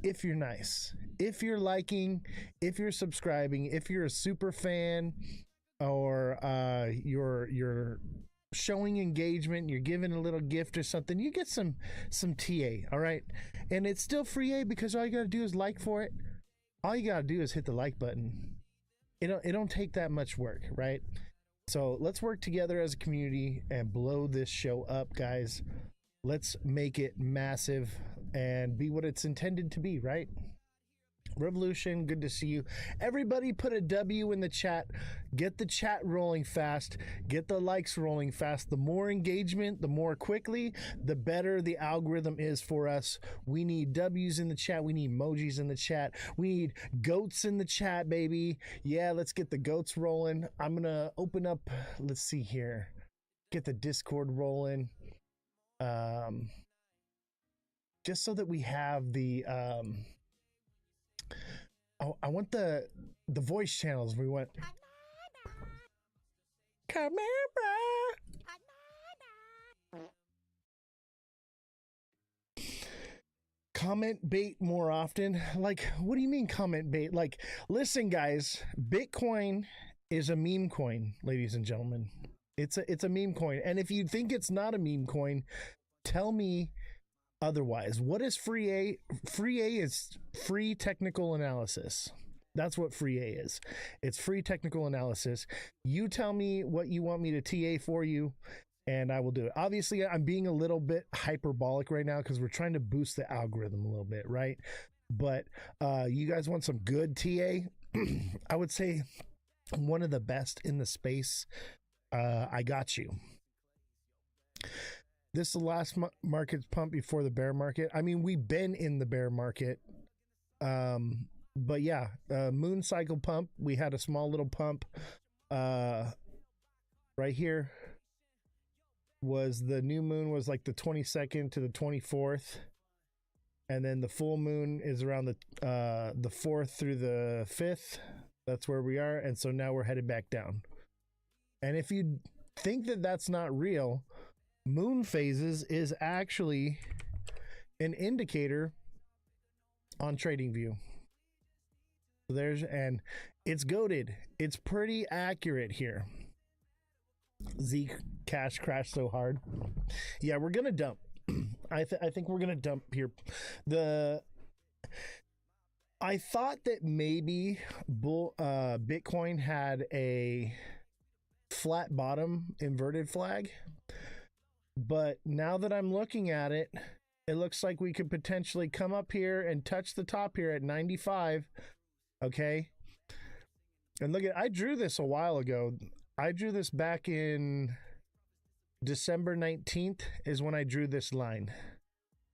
if you're nice. If you're liking, if you're subscribing, if you're a super fan, or you're showing engagement, you're giving a little gift or something, you get some TA, all right? And it's still free A because all you gotta do is like for it. All you gotta do is hit the like button. It don't take that much work, right? So let's work together as a community and blow this show up, guys. Let's make it massive and be what it's intended to be, right? Revolution, good to see you. Everybody put a W in the chat. Get the chat rolling fast. Get the likes rolling fast. The more engagement, the more quickly, the better the algorithm is for us. We need W's in the chat. We need emojis in the chat. We need goats in the chat, baby. Yeah, let's get the goats rolling. I'm going to open up, let's see here. Get the Discord rolling. Just so that we have the... I want the voice channels. We want come here, bro. comment bait more often. Like, what do you mean comment bait? Like, listen, guys, Bitcoin is a meme coin, ladies and gentlemen. It's a meme coin. And if you think it's not a meme coin, tell me otherwise. What is free A? Free A is free technical analysis. That's what free A is. It's free technical analysis. You tell me what you want me to TA for you, and I will do it. Obviously, I'm being a little bit hyperbolic right now because we're trying to boost the algorithm a little bit, right? But you guys want some good TA? I would say one of the best in the space. I got you. This is the last market pump before the bear market. I mean, we've been in the bear market. But yeah, moon cycle pump. We had a small little pump right here. Was the new moon was like the 22nd to the 24th, and then the full moon is around the 4th through the 5th. That's where we are, and so now we're headed back down. And if you think that that's not real, moon phases is actually an indicator on TradingView. And it's goated. It's pretty accurate here. Z cash crashed so hard. Yeah, we're gonna dump. I think we're gonna dump here. I thought that maybe Bitcoin had a flat bottom inverted flag, but now that I'm looking at it, it looks like we could potentially come up here and touch the top here at 95. Okay. And look I drew this a while ago. I drew this back in December 19th is when I drew this line.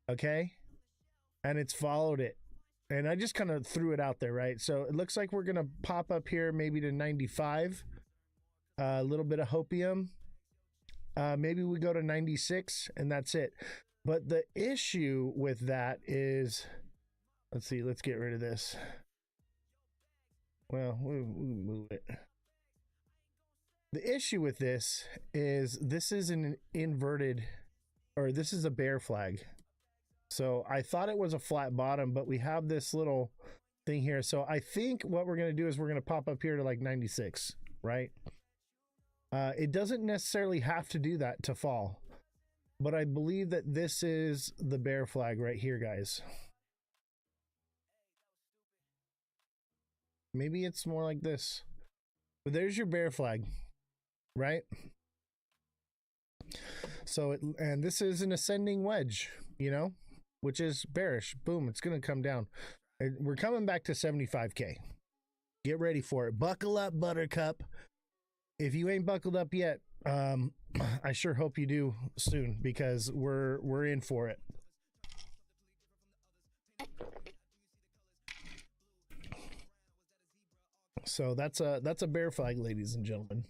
Okay. And it's followed it. And I just kind of threw it out there, right? So it looks like we're going to pop up here maybe to 95. A little bit of hopium. Maybe we go to 96 and that's it. But the issue with that is, let's see, let's get rid of this. Well, we'll move it. The issue with this is an inverted, or this is a bear flag. So I thought it was a flat bottom, but we have this little thing here. So I think what we're going to do is we're going to pop up here to like 96, right? It doesn't necessarily have to do that to fall, but I believe that this is the bear flag right here, guys. Maybe it's more like this. But there's your bear flag, right? So, and this is an ascending wedge, you know, which is bearish. Boom, it's going to come down. We're coming back to 75K. Get ready for it. Buckle up, Buttercup. If you ain't buckled up yet, I sure hope you do soon, because we're in for it. So that's a bear flag, ladies and gentlemen.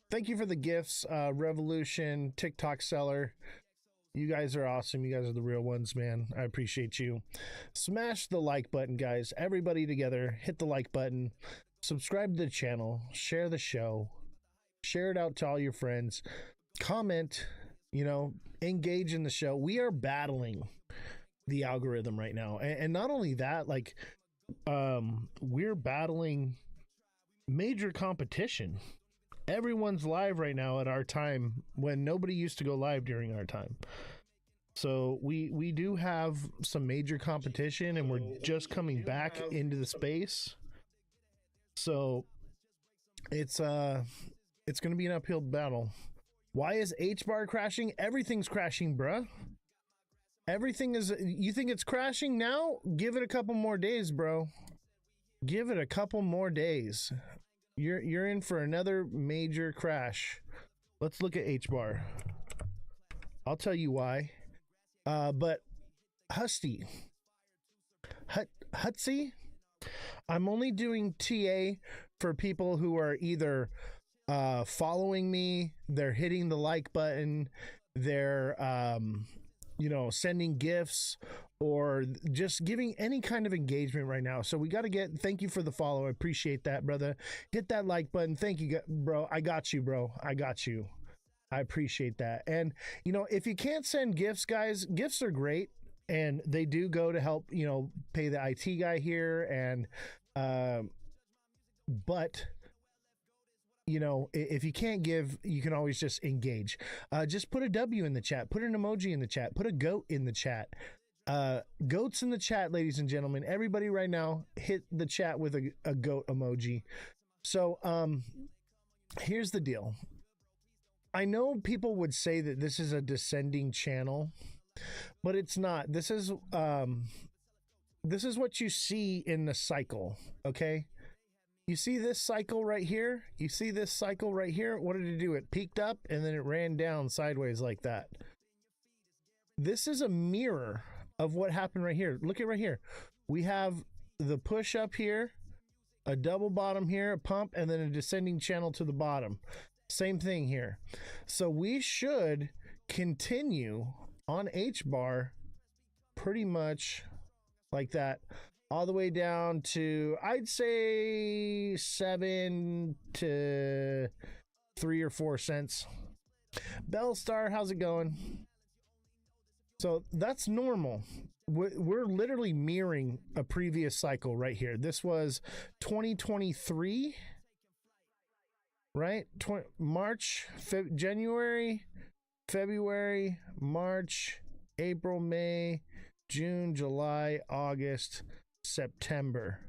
Thank you for the gifts, Revolution, TikTok seller. You guys are awesome. You guys are the real ones, man. I appreciate you. Smash the like button, guys. Everybody together, hit the like button. Subscribe to the channel. Share the show. Share it out to all your friends. Comment, you know, engage in the show. We are battling the algorithm right now. And not only that, like, we're battling major competition. Everyone's live right now at our time when nobody used to go live during our time. So we do have some major competition, and we're just coming back into the space. So it's going to be an uphill battle. Why is H bar crashing? Everything's crashing, bruh. Everything is. You think it's crashing now? Give it a couple more days, bro. Give it a couple more days. You're in for another major crash. Let's look at H bar. I'll tell you why. But Husty, Hutsy, I'm only doing TA for people who are either following me, they're hitting the like button, they're you know, sending gifts, or just giving any kind of engagement right now. So we got to get, thank you for the follow. I appreciate that, brother. Hit that like button. Thank you, bro. I got you, bro. I got you. I appreciate that. And, you know, if you can't send gifts, guys, gifts are great. and they do go to help, pay the IT guy here, and but if you can't give, you can always just engage. Just put a W in the chat, put an emoji in the chat, put a goat in the chat. Goats in the chat, ladies and gentlemen. Everybody right now, hit the chat with a goat emoji. So here's the deal. I know people would say that this is a descending channel, but it's not. This is what you see in the cycle, okay? You see this cycle right here? You see this cycle right here? What did it do? It peaked up and then it ran down sideways like that. This is a mirror of what happened right here. Look at right here. We have the push up here, a double bottom here, a pump, and then a descending channel to the bottom. Same thing here. So we should continue on H bar pretty much like that, all the way down to, I'd say 7 to 3 or 4 cents. Bellstar, how's it going? So that's normal. We're literally mirroring a previous cycle right here. This was 2023, right? March, January, February, March, April, May, June, July, August, September,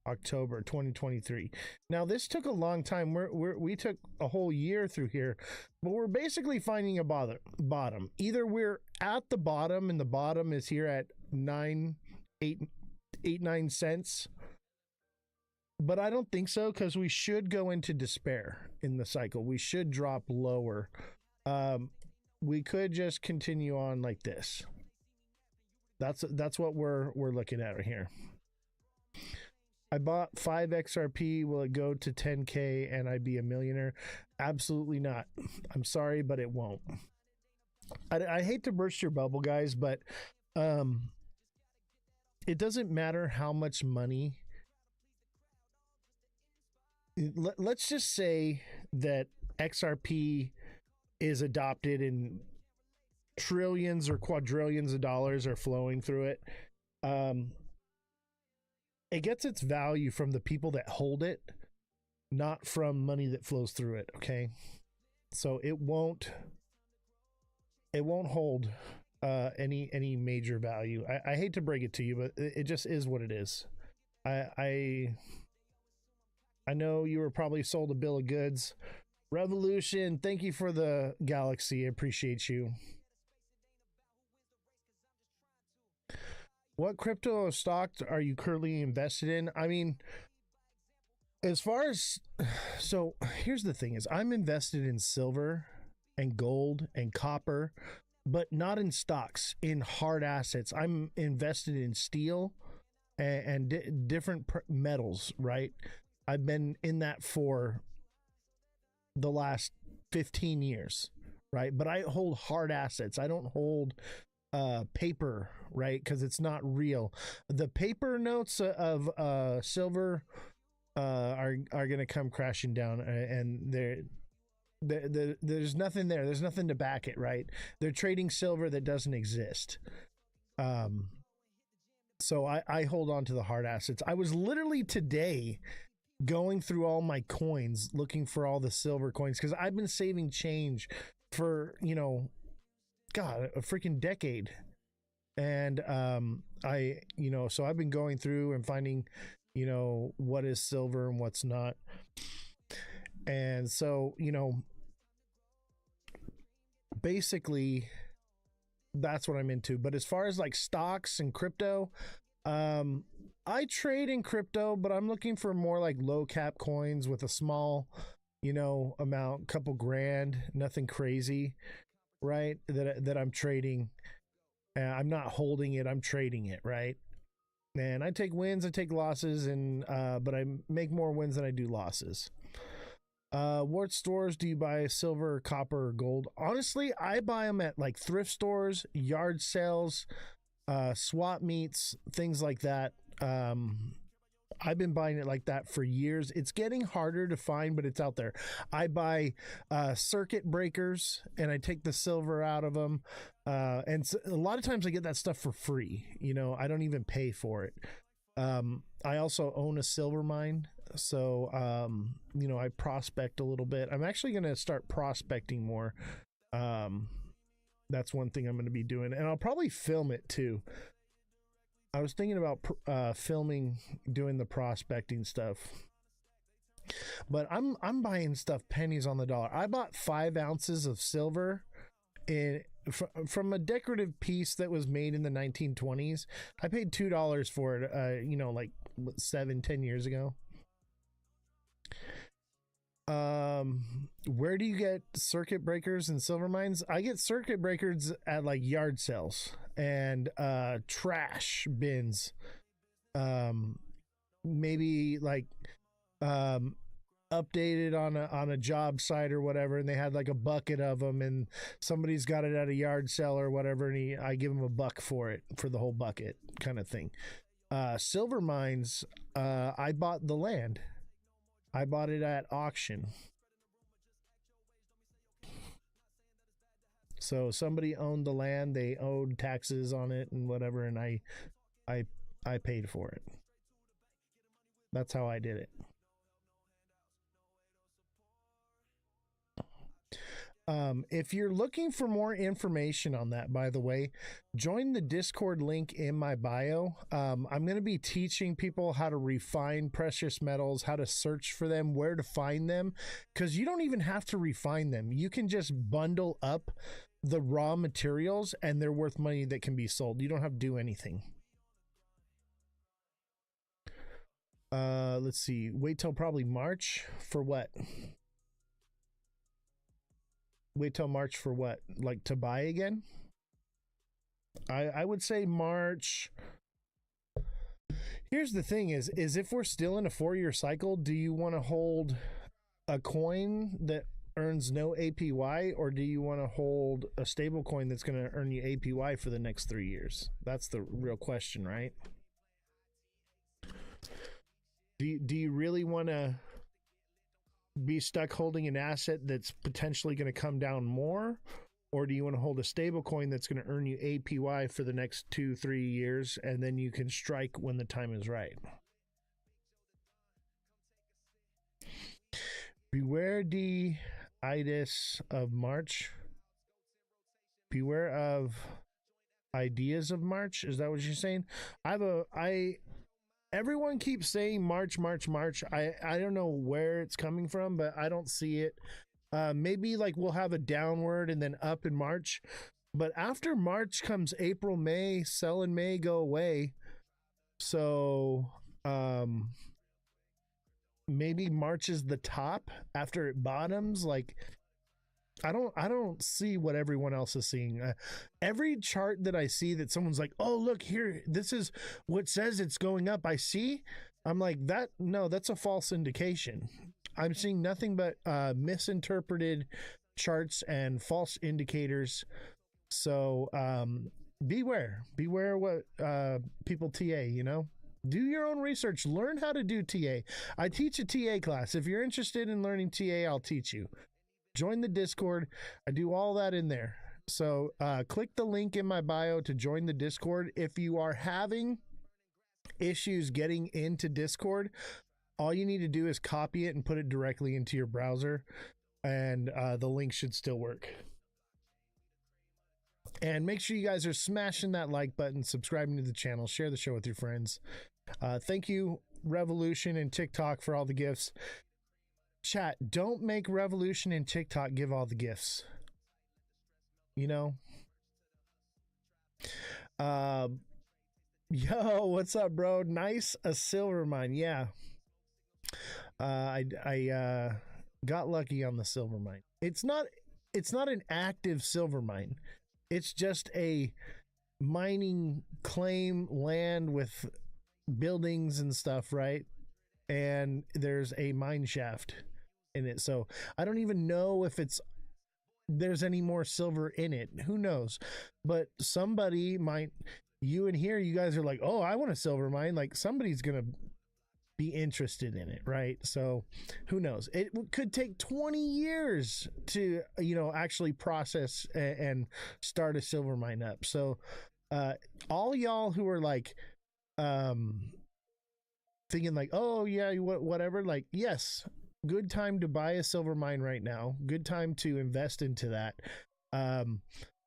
October 2023. Now this took a long time. We took a whole year through here, but we're basically finding a bottom. Either we're at the bottom and the bottom is here at 9 cents, but I don't think so, because we should go into despair in the cycle. We should drop lower. We could just continue on like this. That's what we're looking at right here. I bought 5 XRP. Will it go to 10K and I'd be a millionaire? Absolutely not. I'm sorry, but it won't. I hate to burst your bubble, guys, but it doesn't matter how much money. Let's just say that XRP is adopted and trillions or quadrillions of dollars are flowing through it. It gets its value from the people that hold it, not from money that flows through it. Okay, so it won't hold any major value. I hate to break it to you, but it just is what it is. I know you were probably sold a bill of goods. Revolution, thank you for the galaxy. I appreciate you. What crypto stocks are you currently invested in? I mean, as far as, so here's the thing is, I'm invested in silver and gold and copper, but not in stocks, in hard assets. I'm invested in steel and different metals, right? I've been in that for the last 15 years, right? But I hold hard assets. I don't hold paper, right? Because it's not real. The paper notes of silver are going to come crashing down, and there's nothing there. There's nothing to back it, right? They're trading silver that doesn't exist. So I hold on to the hard assets. I was literally today going through all my coins looking for all the silver coins, because I've been saving change for, God, a freaking decade. And so I've been going through and finding, what is silver and what's not. And so, basically that's what I'm into. But as far as like stocks and crypto, I trade in crypto, but I'm looking for more like low cap coins with a small, amount, couple grand, nothing crazy, right? That I'm trading. I'm not holding it, I'm trading it, right? And I take wins, I take losses, and but I make more wins than I do losses. What stores do you buy silver, copper, or gold? Honestly, I buy them at like thrift stores, yard sales, swap meets, things like that. I've been buying it like that for years. It's getting harder to find, but it's out there. I buy circuit breakers and I take the silver out of them. And so, a lot of times I get that stuff for free. You know, I don't even pay for it. I also own a silver mine. So, you know, I prospect a little bit. I'm actually going to start prospecting more. That's one thing I'm going to be doing. And I'll probably film it too. I was thinking about filming, doing the prospecting stuff, but I'm buying stuff pennies on the dollar. I bought 5 ounces of silver from a decorative piece that was made in the 1920s. I paid $2 for it. You know, like 7-10 years ago. Where do you get circuit breakers and silver mines? I get circuit breakers at like yard sales and trash bins. Maybe like updated on a job site or whatever, and they had like a bucket of them, and somebody's got it at a yard sale or whatever, and I give them $1 for it, for the whole bucket, kind of thing. Silver mines, I bought the land. I bought it at auction. So somebody owned the land, they owed taxes on it and whatever, and I paid for it. That's how I did it. If you're looking for more information on that, by the way, join the Discord link in my bio. I'm going to be teaching people how to refine precious metals, how to search for them, where to find them, because you don't even have to refine them. You can just bundle up the raw materials and they're worth money that can be sold. You don't have to do anything. Let's see. Wait till probably March for what? Wait till March for what? Like to buy again? I would say March. Here's the thing is if we're still in a 4-year cycle, do you want to hold a coin that earns no APY, or do you want to hold a stable coin that's going to earn you APY for the next 3 years? That's the real question, right? Do you really want to be stuck holding an asset that's potentially going to come down more, or do you want to hold a stable coin that's going to earn you APY for the next 2-3 years, and then you can strike when the time is right? Beware the itis of March. Beware of ideas of March. Is that what you're saying? Everyone keeps saying March. I don't know where it's coming from, but I don't see it. Maybe like we'll have a downward and then up in March. But after March comes April, May. Sell in May, go away. So maybe March is the top after it bottoms. Like I don't see what everyone else is seeing. Every chart that I see that someone's like, oh, look here, this is what says it's going up. I see. I'm like, no, that's a false indication. I'm seeing nothing but misinterpreted charts and indicators. So beware what people TA, you know. Do your own research. Learn how to do TA. I teach a TA class. If you're interested in learning TA, I'll teach you. Join the Discord. I do all that in there. So click the link in my bio to join the Discord. If you are having issues getting into Discord, all you need to do is copy it and put it directly into your browser, and the link should still work. And make sure you guys are smashing that like button, subscribing to the channel, share the show with your friends. Thank you, Revolution and TikTok, for all the gifts. Chat, don't make Revolution and TikTok give all the gifts. You know? Yo, what's up, bro? Nice, a silver mine. Yeah. I got lucky on the silver mine. It's not an active silver mine. It's just a mining claim land with buildings and stuff, right? And there's a mine shaft in it. So I don't even know if there's any more silver in it. Who knows? But somebody might, you guys are like, oh, I want a silver mine. Like somebody's going to be interested in it, right? So who knows? It could take 20 years to, actually process and start a silver mine up. So all y'all who are like thinking like, oh yeah, whatever, like, yes, good time to buy a silver mine right now. Good time to invest into that.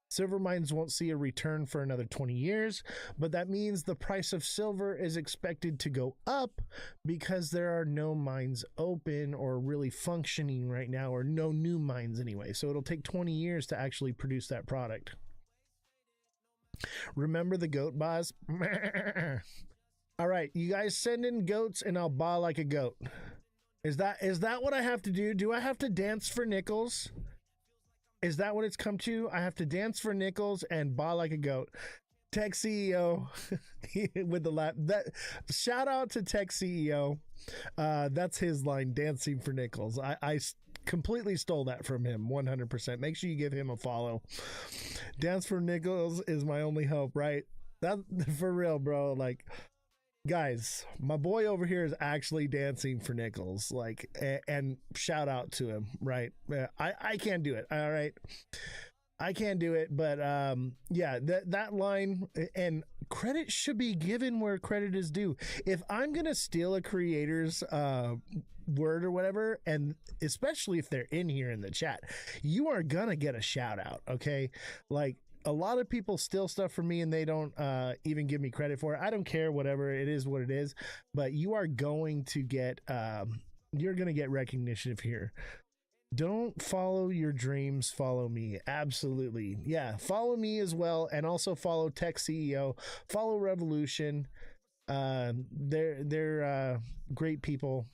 Silver mines won't see a return for another 20 years, but that means the price of silver is expected to go up because there are no mines open or really functioning right now, or no new mines anyway. So it'll take 20 years to actually produce that product. Remember the goat boss? All right, you guys send in goats and I'll baa like a goat. Is that what I have to do? Do I have to dance for nickels? Is that what it's come to? I have to dance for nickels and baa like a goat. Tech CEO with the laugh. That shout out to Tech CEO. That's his line, dancing for nickels. I completely stole that from him, 100%. Make sure you give him a follow. Dance for nickels is my only hope, right? That for real, bro. Like, guys, my boy over here is actually dancing for nickels, like, and shout out to him, right? I can't do it. All right, I can't do it, but yeah, that line, and credit should be given where credit is due. If I'm gonna steal a creator's word or whatever, and especially if they're in here in the chat, you are gonna get a shout out, okay? Like, a lot of people steal stuff from me and they don't even give me credit for it. I don't care, whatever, it is what it is, but you are going to get you're going to get recognition here. Don't follow your dreams, follow me. Absolutely. Yeah, follow me as well, and also follow Tech CEO, follow Revolution. They're great people,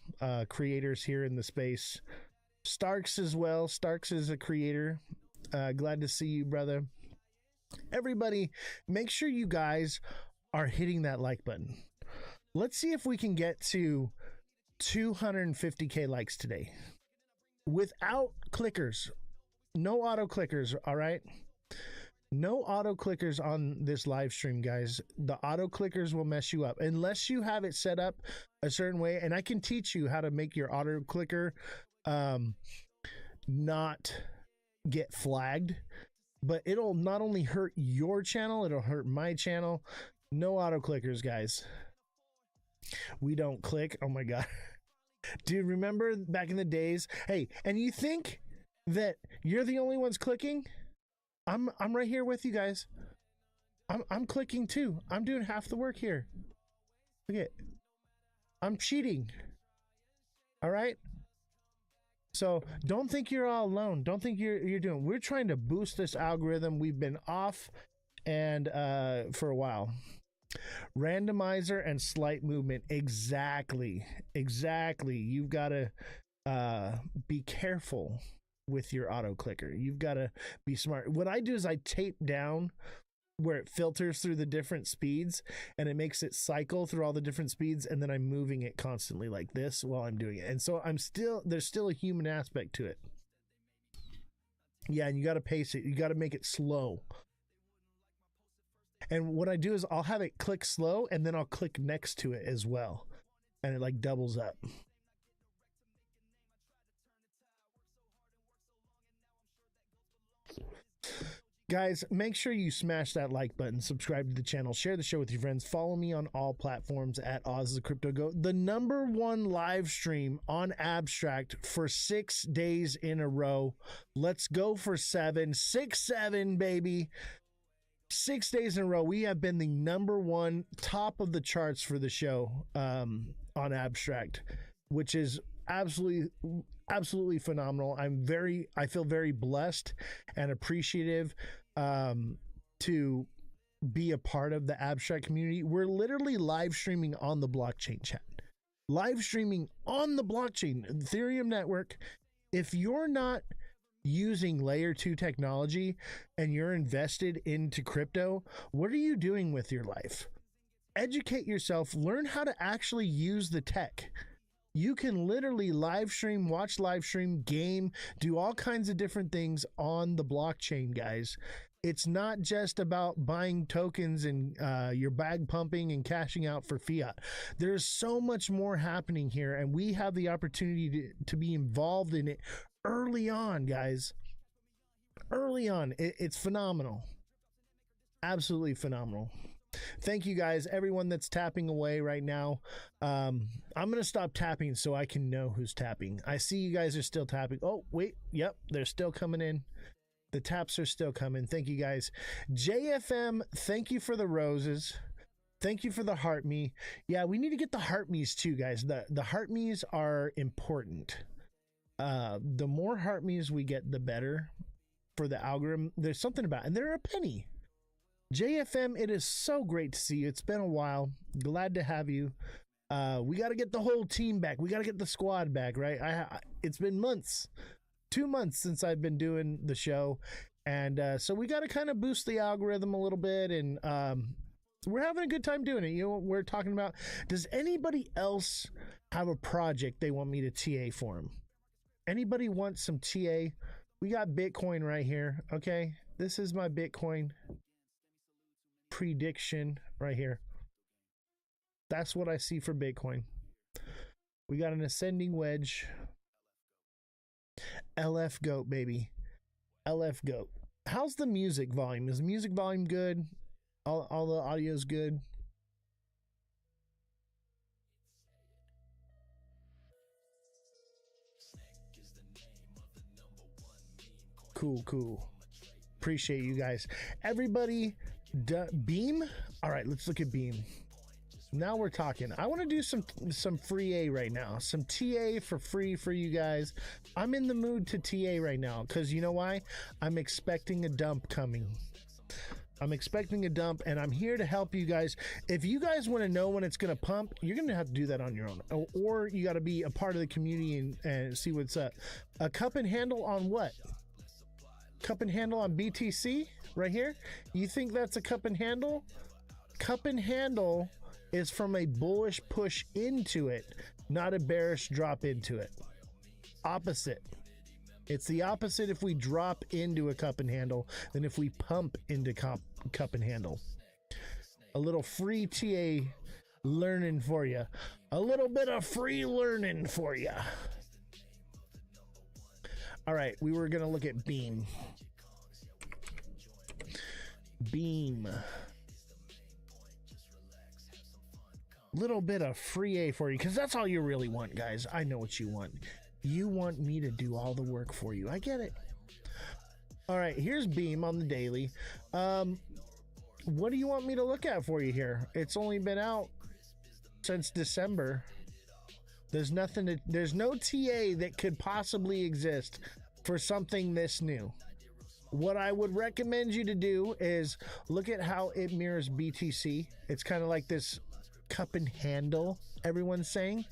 creators here in the space. Starks as well. Starks is a creator. Glad to see you, brother. Everybody, make sure you guys are hitting that like button. Let's see if we can get to 250k likes today without clickers. No auto clickers, all right? No auto clickers on this live stream, guys. The auto clickers will mess you up unless you have it set up a certain way, and I can teach you how to make your auto clicker not get flagged. But it'll not only hurt your channel, it'll hurt my channel. No auto clickers, guys. We don't click. Oh my god. Dude, remember back in the days? Hey, and you think that you're the only ones clicking? I'm right here with you guys. I'm clicking too. I'm doing half the work here. Look at, I'm cheating. All right? So don't think you're all alone. Don't think you're doing. We're trying to boost this algorithm. We've been off and for a while. Randomizer and slight movement. Exactly. You've got to be careful with your auto clicker. You've got to be smart. What I do is I tape down where it filters through the different speeds and it makes it cycle through all the different speeds, and then I'm moving it constantly like this while I'm doing it. And so there's still a human aspect to it. Yeah, and you got to pace it. You got to make it slow. And what I do is I'll have it click slow and then I'll click next to it as well. And it like doubles up. Guys, make sure you smash that like button, subscribe to the channel, share the show with your friends, follow me on all platforms at Ozthecryptogoat, the #1 live stream on Abstract for 6 days in a row. Let's go for 7, 6, 7, baby. 6 days in a row. We have been the #1 top of the charts for the show on Abstract, which is absolutely phenomenal. I feel very blessed and appreciative to be a part of the Abstract community. We're literally live streaming on the blockchain, chat. Live streaming on the blockchain, Ethereum network. If you're not using layer 2 technology and you're invested into crypto, what are you doing with your life? Educate yourself, learn how to actually use the tech. You can literally live stream, watch live stream, game, do all kinds of different things on the blockchain, guys. It's not just about buying tokens and your bag pumping and cashing out for fiat. There's so much more happening here, and we have the opportunity to be involved in it early on, guys. Early on. It's phenomenal. Absolutely phenomenal. Thank you guys, everyone that's tapping away right now. I'm going to stop tapping so I can know who's tapping. I see you guys are still tapping. Oh, wait. Yep, they're still coming in. The taps are still coming. Thank you guys. JFM, thank you for the roses. Thank you for the heart me. Yeah, we need to get the heart me's too, guys. The heart me's are important. The more heart me's we get, the better for the algorithm. There's something about it. And they're a penny. JFM, it is so great to see you. It's been a while. Glad to have you. We got to get the whole team back. We got to get the squad back, right? It's been months. 2 months since I've been doing the show, and so we got to kind of boost the algorithm a little bit, and we're having a good time doing it. You know, we're talking about, does anybody else have a project they want me to TA for them? Anybody want some TA? We got Bitcoin right here. Okay, this is my Bitcoin prediction right here. That's what I see for Bitcoin. We got an ascending wedge. LF Goat, baby. LF Goat. How's the music volume? Is the music volume good? All the audio's good? Cool. Appreciate you guys. Everybody, Beam? All right, let's look at Beam. Now we're talking. I want to do some free A right now. Some TA for free for you guys. I'm in the mood to TA right now because you know why? I'm expecting a dump coming. I'm expecting a dump, and I'm here to help you guys. If you guys want to know when it's going to pump, you're going to have to do that on your own. Or you got to be a part of the community and see what's up. A cup and handle on what? Cup and handle on BTC right here? You think that's a cup and handle? Cup and handle is from a bullish push into it, not a bearish drop into it. Opposite. It's the opposite if we drop into a cup and handle than if we pump into cup and handle. A little free TA learning for you. A little bit of free learning for you. All right, we were going to look at Beam. Beam. Little bit of free A for you, because that's all you really want, guys. I know what you want. You want me to do all the work for you. I get it. All right, here's Beam on the daily. What do you want me to look at for you here? It's only been out since December. There's nothing. There's no TA that could possibly exist for something this new. What I would recommend you to do is look at how it mirrors BTC. It's kind of like this cup and handle, everyone's saying,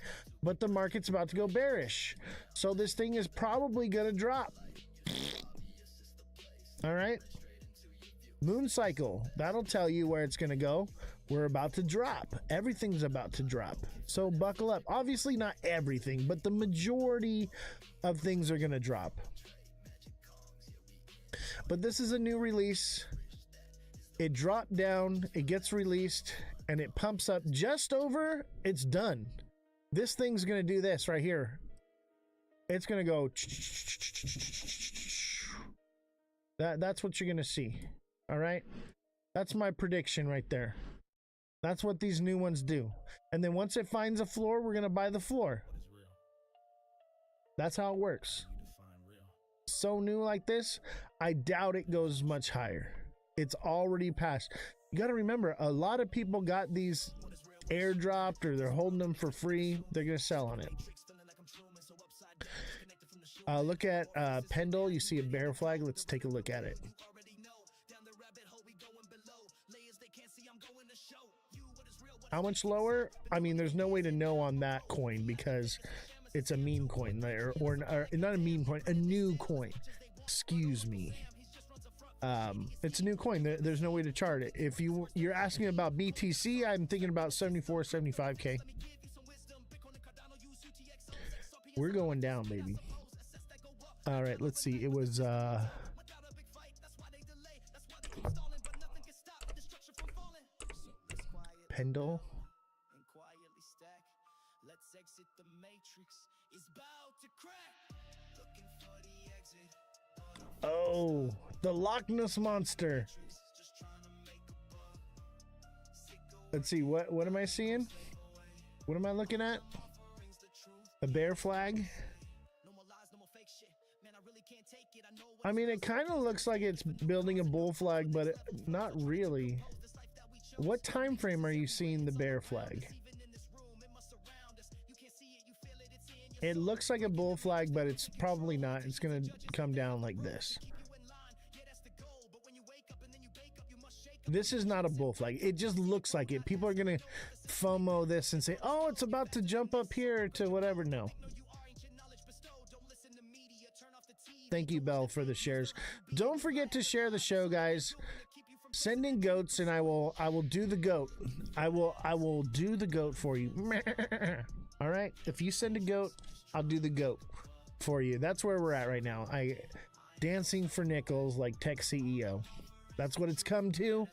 but the market's about to go bearish, so this thing is probably gonna drop. All right, moon cycle, that'll tell you where it's gonna go. We're about to drop. Everything's about to drop, so buckle up. Obviously not everything, but the majority of things are gonna drop. But this is a new release. It dropped down, it gets released, and it pumps up just over. It's done. This thing's gonna do this right here. It's gonna go. That's what you're gonna see. All right, that's my prediction right there. That's what these new ones do. And then once it finds a floor, we're gonna buy the floor. That's how it works. So new like this, I doubt it goes much higher. It's already passed. You got to remember, a lot of people got these airdropped or they're holding them for free. They're going to sell on it. Look at Pendle. You see a bear flag. Let's take a look at it. How much lower? I mean, there's no way to know on that coin because it's a meme coin there, or not a meme coin, a new coin. Excuse me. It's a new coin. There's no way to chart it. If you're asking about BTC, I'm thinking about 74, 75K. We're going down, baby. All right, let's see. It was Pendle. Oh, the Loch Ness Monster. Let's see, what am I seeing? What am I looking at? A bear flag? I mean, it kind of looks like it's building a bull flag, but not really. What time frame are you seeing the bear flag? It looks like a bull flag, but it's probably not. It's going to come down like this. This is not a bull flag. It just looks like it. People are going to FOMO this and say, oh, it's about to jump up here to whatever. No. Thank you, Belle, for the shares. Don't forget to share the show, guys. Send in goats and I will do the goat. I will do the goat for you. All right. If you send a goat, I'll do the goat for you. That's where we're at right now. Dancing for nickels like tech CEO. That's what it's come to.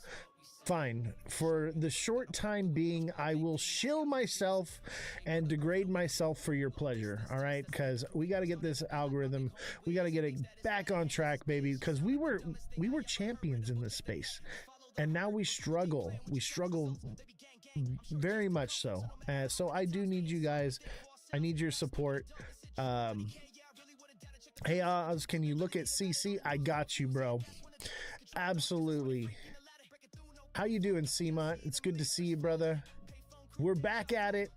Fine. For the short time being, I will shill myself and degrade myself for your pleasure. All right. Because we got to get this algorithm. We got to get it back on track, baby. Because we were champions in this space. And now we struggle. We struggle very much so. So I do need you guys. I need your support. Hey, Oz, can you look at CC? I got you, bro. Absolutely. How you doing, Seamont? It's good to see you, brother. We're back at it.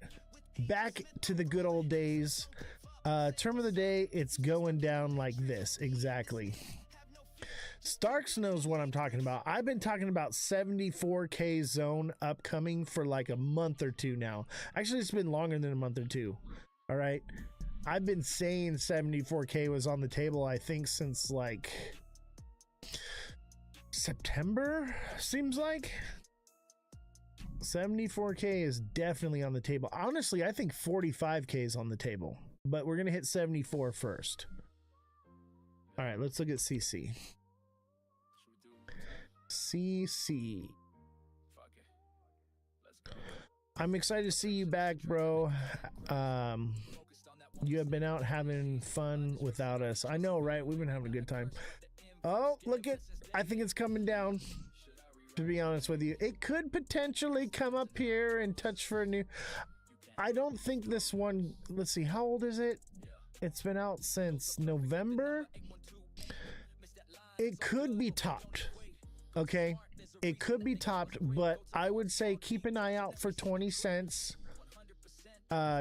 Back to the good old days. Term of the day, it's going down like this. Exactly. Starks knows what I'm talking about. I've been talking about 74K zone upcoming for like a month or two now. Actually, it's been longer than a month or two. All right. I've been saying 74K was on the table, I think, since like September, seems like. 74K is definitely on the table. Honestly, I think 45K is on the table, but we're going to hit 74 first. All right, let's look at CC. CC. I'm excited to see you back, bro. You have been out having fun without us. I know, right? We've been having a good time. Oh, look at, I think it's coming down, to be honest with you. It could potentially come up here and touch for a new, I don't think this one, let's see, how old is it? It's been out since November. It could be topped. Okay, it could be topped, but I would say keep an eye out for 20 cents.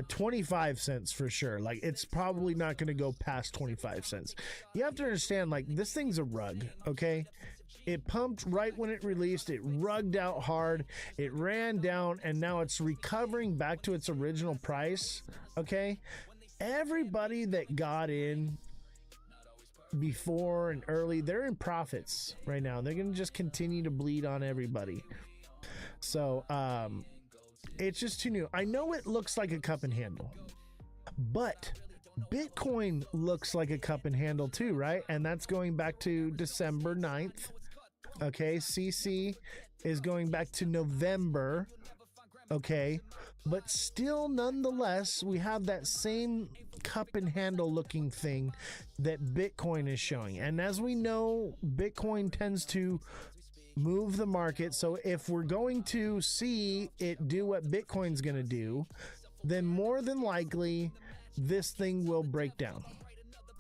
25 cents for sure. Like, it's probably not going to go past 25 cents. You have to understand, like, this thing's a rug, okay? It pumped right when it released. It rugged out hard. It ran down, and now it's recovering back to its original price, okay? Everybody that got in before and early, they're in profits right now. They're going to just continue to bleed on everybody. So, it's just too new. I know it looks like a cup and handle, but Bitcoin looks like a cup and handle too, right? And that's going back to December 9th. Okay, CC is going back to November. Okay, but still, nonetheless, we have that same cup and handle looking thing that Bitcoin is showing. And as we know, Bitcoin tends to move the market. So if we're going to see it do what Bitcoin's going to do, then more than likely this thing will break down.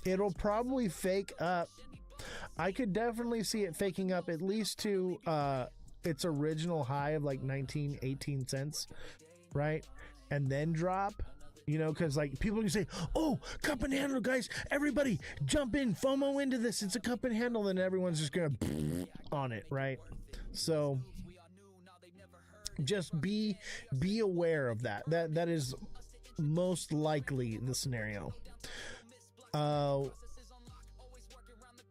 It'll probably fake up. I could definitely see it faking up at least to its original high of like 18 cents, right? And then drop. You know, because like people can say, oh, cup and handle, guys, everybody jump in, FOMO into this, it's a cup and handle, and everyone's just gonna on it, right? So just be aware of that. That is most likely the scenario.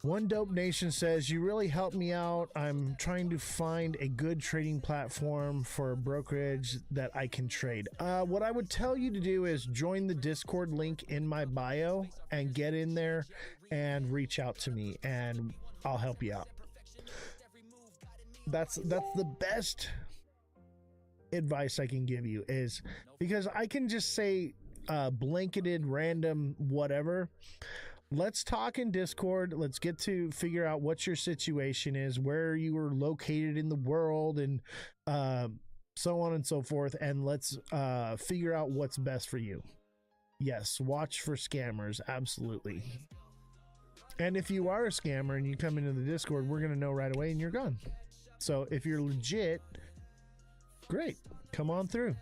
One Dope Nation says, you really helped me out. I'm trying to find a good trading platform for a brokerage that I can trade. What I would tell you to do is join the Discord link in my bio and get in there and reach out to me and I'll help you out. That's the best advice I can give you, is because I can just say blanketed random whatever. Let's talk in Discord. Let's get to figure out what your situation is, where you are located in the world, and so on and so forth. And let's figure out what's best for you. Yes, watch for scammers. Absolutely. And if you are a scammer and you come into the Discord, we're going to know right away and you're gone. So if you're legit, great. Come on through.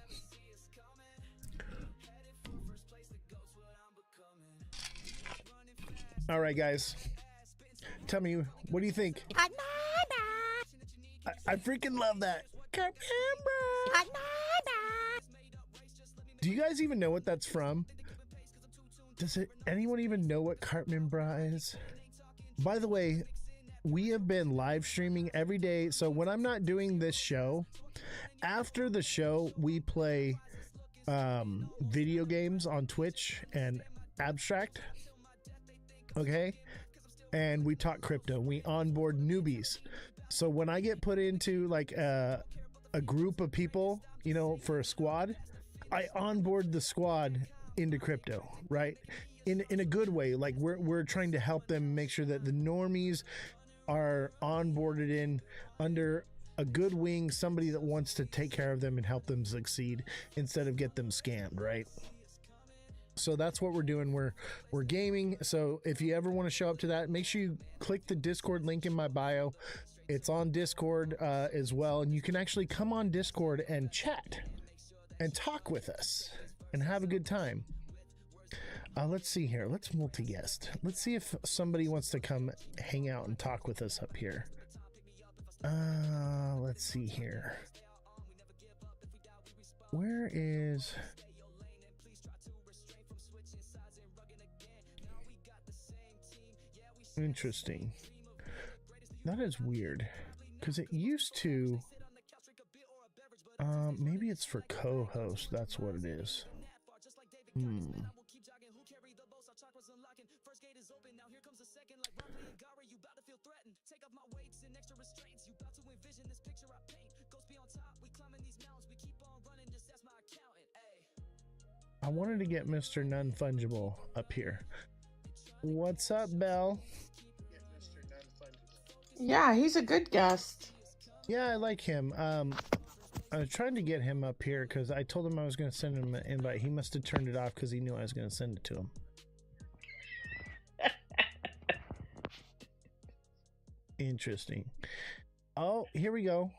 All right, guys. Tell me, what do you think? I freaking love that. Do you guys even know what that's from? Does anyone even know what Cartman Bra is? By the way, we have been live streaming every day. So when I'm not doing this show, after the show, we play video games on Twitch and Abstract. Okay, and we talk crypto. We onboard newbies. So when I get put into like a group of people, you know, for a squad, I onboard the squad into crypto, right? In a good way. Like we're trying to help them make sure that the normies are onboarded in under a good wing, somebody that wants to take care of them and help them succeed instead of get them scammed, right? So that's what we're doing. We're gaming. So if you ever want to show up to that, make sure you click the Discord link in my bio. It's on Discord as well. And you can actually come on Discord and chat and talk with us and have a good time. Let's see here. Let's multi-guest. Let's see if somebody wants to come hang out and talk with us up here. Let's see here. Where is... Interesting. That is weird, because it used to maybe it's for co-host. That's what it is. I wanted to get Mr. Non-Fungible up here. What's up, Belle? Yeah, he's a good guest. Yeah, I like him. I was trying to get him up here because I told him I was going to send him an invite. He must have turned it off because he knew I was going to send it to him. Interesting. Oh, here we go.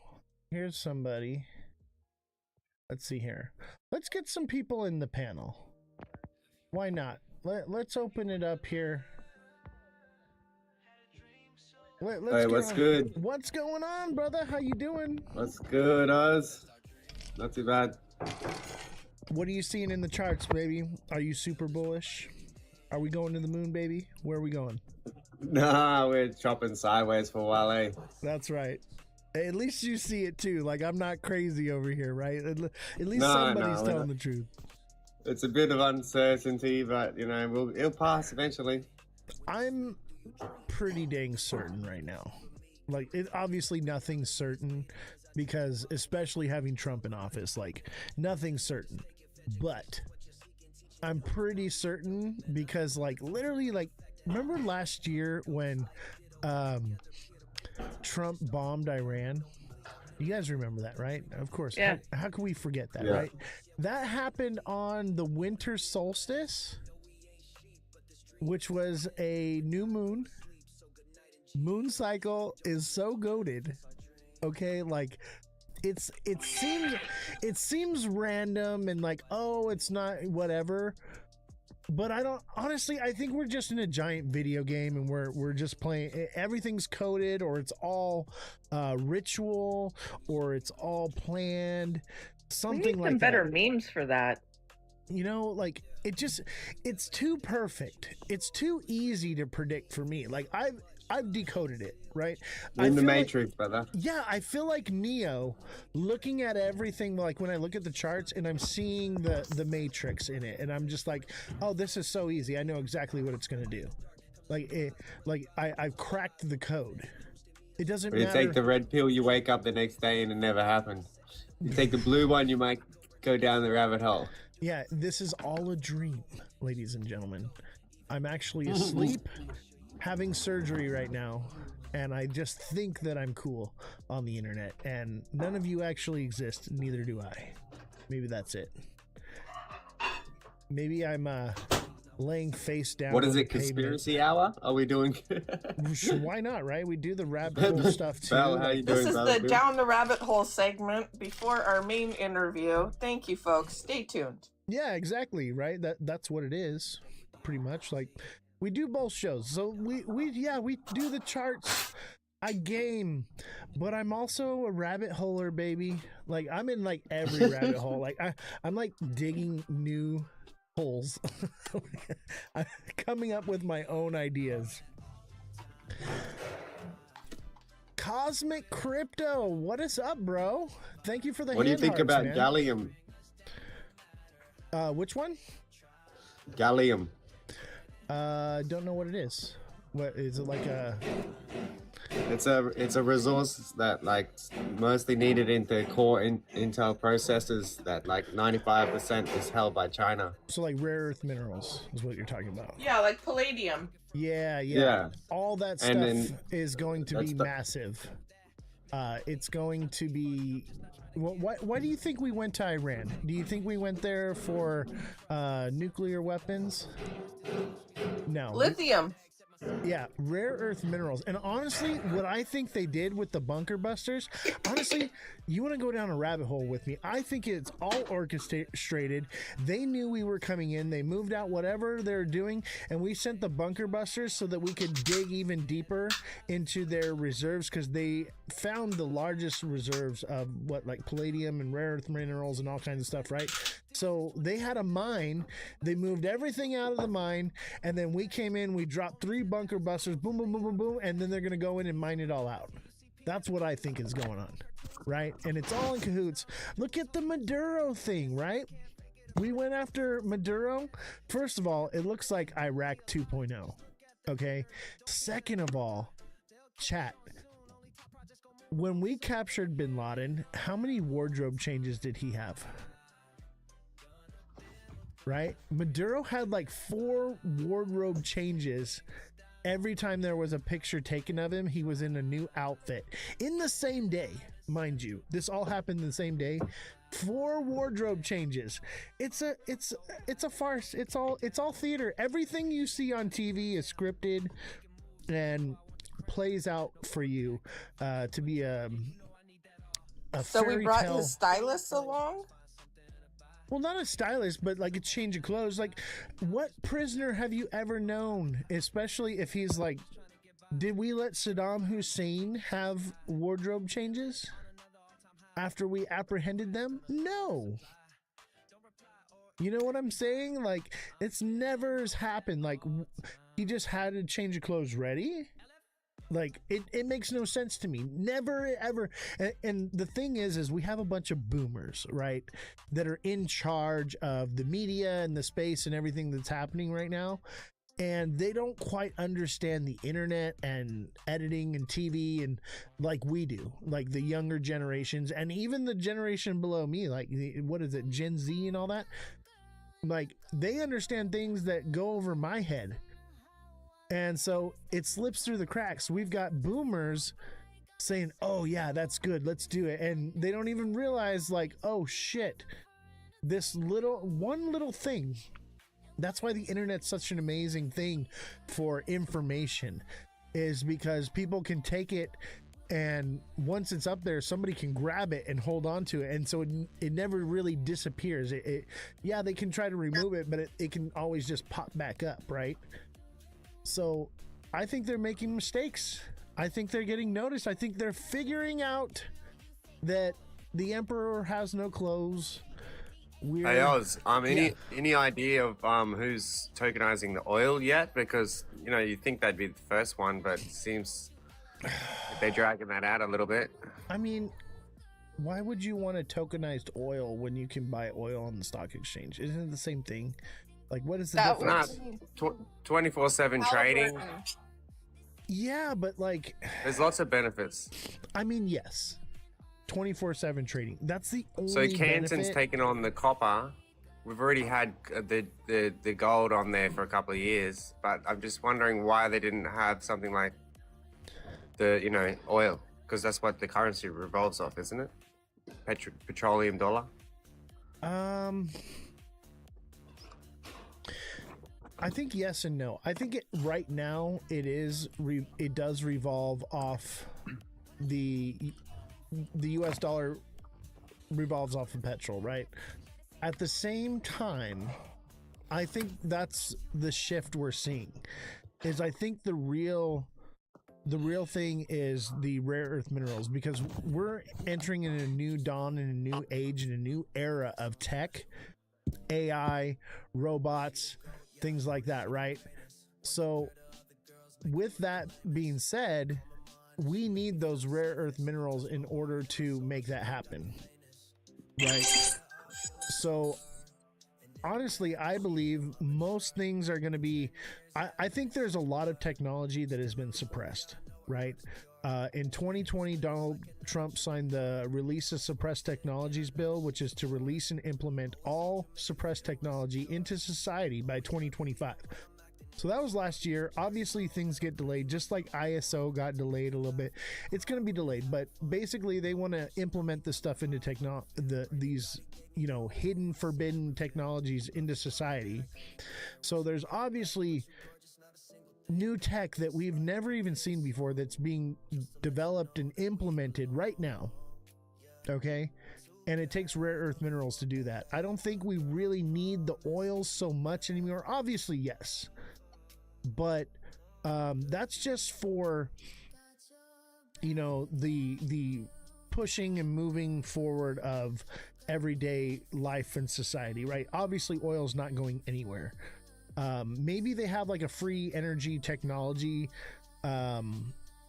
Here's somebody. Let's see here. Let's get some people in the panel. Why not? Let's open it up here. Hey, what's good? What's going on, brother? How you doing? What's good, Oz? Not too bad. What are you seeing in the charts, baby? Are you super bullish? Are we going to the moon, baby? Where are we going? Nah, we're chopping sideways for a while, eh? That's right. At least you see it too. Like, I'm not crazy over here, right? At least No, somebody's no, telling the truth. It's a bit of uncertainty, but you know, it'll pass eventually. I'm pretty dang certain right now. Like, obviously nothing's certain because, especially having Trump in office, like, nothing's certain. But I'm pretty certain because, like, literally, like, remember last year when Trump bombed Iran? You guys remember that, right? Of course. Yeah. How can we forget that, Yeah. right? That happened on the winter solstice, which was a new moon. Moon cycle is so goated. Okay, like it seems random and like, oh, it's not whatever. But I think we're just in a giant video game and we're just playing. Everything's coded, or it's all ritual, or it's all planned. Something We need like some better that. memes for that. You know, like it's too perfect. It's too easy to predict for me. Like I've decoded it, right? You're I in the feel like- Matrix, brother. yeah, I feel like Neo, looking at everything, like when I look at the charts and I'm seeing the Matrix in it, and I'm just like, oh, this is so easy. I know exactly what it's gonna do. I've cracked the code. It doesn't When you matter. take the red pill, you wake up the next day and it never happened. You take the blue one, you might go down the rabbit hole. Yeah, this is all a dream, ladies and gentlemen. I'm actually asleep, having surgery right now, and I just think that I'm cool on the internet, and none of you actually exist, neither do I. Maybe that's it. Maybe I'm laying face down. What is on the it, conspiracy hour? Are we doing? pavement. Why not, right? We do the rabbit hole stuff too. Val, how you This doing, is brother? the Down the Rabbit Hole segment before our main interview. Thank you, folks. Stay tuned. Yeah, exactly, right? That's what it is, pretty much. Like, we do both shows. So we do the charts. I game, but I'm also a rabbit holer, baby. Like, I'm in like every rabbit hole. Like I'm like digging new holes. I'm coming up with my own ideas. Cosmic Crypto, what is up, bro? Thank you for the What do you hand think hearts, about man. gallium? Which one? Gallium. Don't know what it is. What is it, like a? It's a resource that like mostly needed into core Intel processors that like 95% is held by China. So like rare earth minerals is what you're talking about. Yeah, like palladium. Yeah. Yeah. All that stuff And then is going to be that's the- massive. It's going to be. Why do you think we went to Iran? Do you think we went there for nuclear weapons? No. Lithium. Yeah, rare earth minerals. And honestly, what I think they did with the bunker busters, honestly, you want to go down a rabbit hole with me? I think it's all orchestrated. They knew we were coming in. They moved out whatever they're doing, and we sent the bunker busters so that we could dig even deeper into their reserves, because they found the largest reserves of like palladium and rare earth minerals and all kinds of stuff, right? So they had a mine. They moved everything out of the mine, and then we came in. We dropped 3 bunker busters, boom, boom, boom, boom, boom, and then they're gonna go in and mine it all out. That's what I think is going on, right? And it's all in cahoots. Look at the Maduro thing, right? We went after Maduro. First of all, it looks like Iraq 2.0. Okay. Second of all, chat. When we captured bin Laden, how many wardrobe changes did he have? Right? Maduro had like 4 wardrobe changes. Every time there was a picture taken of him, he was in a new outfit in the same day, mind you. This all happened the same day. 4 wardrobe changes. It's a farce. It's all theater. Everything you see on TV is scripted and plays out for you to be a So we fairy brought tale. his stylist along? Well, not a stylist, but like a change of clothes. Like, what prisoner have you ever known, especially if he's like, did we let Saddam Hussein have wardrobe changes after we apprehended them? No. You know what I'm saying? Like, it's never has happened. Like, he just had a change of clothes ready. Like, it makes no sense to me. Never, ever. And the thing is we have a bunch of boomers, right, that are in charge of the media and the space and everything that's happening right now. And they don't quite understand the internet and editing and TV and like we do, like the younger generations and even the generation below me, like, what is it, Gen Z and all that? Like, they understand things that go over my head. And so it slips through the cracks. We've got boomers saying, oh yeah, that's good, let's do it. And they don't even realize, like, oh shit, this one little thing. That's why the internet's such an amazing thing for information, is because people can take it, and once it's up there, somebody can grab it and hold on to it. And so it never really disappears. Yeah, they can try to remove it, but it can always just pop back up, right? So I think they're making mistakes. I think they're getting noticed. I think they're figuring out that the emperor has no clothes. we're Hey Oz, Yeah. any idea of who's tokenizing the oil yet? Because you think that'd be the first one, but it seems they're dragging that out a little bit. I mean, why would you want a tokenized oil when you can buy oil on the stock exchange? Isn't it the same thing? Like, what is the That difference? was 24/7 trading. Halliburton. Yeah, but like, There's lots of benefits. I mean, yes, 24/7 trading. That's the only So Canton's benefit. taken on the copper. We've already had the gold on there for a couple of years, but I'm just wondering why they didn't have something like the oil, because that's what the currency revolves off, isn't it? Petroleum dollar. I think yes and no. I think right now it does revolve off the US dollar revolves off of petrol, right? At the same time, I think that's the shift we're seeing. Is I think the real thing is the rare earth minerals, because we're entering in a new dawn, in a new age, in a new era of tech, AI, robots, things like that, right? So with that being said, we need those rare earth minerals in order to make that happen, right? So honestly, I believe most things are going to be, I think there's a lot of technology that has been suppressed, right? In 2020, Donald Trump signed the Release of Suppressed Technologies bill, which is to release and implement all suppressed technology into society by 2025. So that was last year. Obviously, things get delayed, just like ISO got delayed a little bit. It's going to be delayed, but basically, they want to implement this stuff into these hidden, forbidden technologies into society. So there's obviously new tech that we've never even seen before that's being developed and implemented right now. Okay. And it takes rare earth minerals to do that. I don't think we really need the oils so much anymore. Obviously, yes. But that's just for, the pushing and moving forward of everyday life and society, right? Obviously, oil's not going anywhere. Maybe they have like a free energy technology,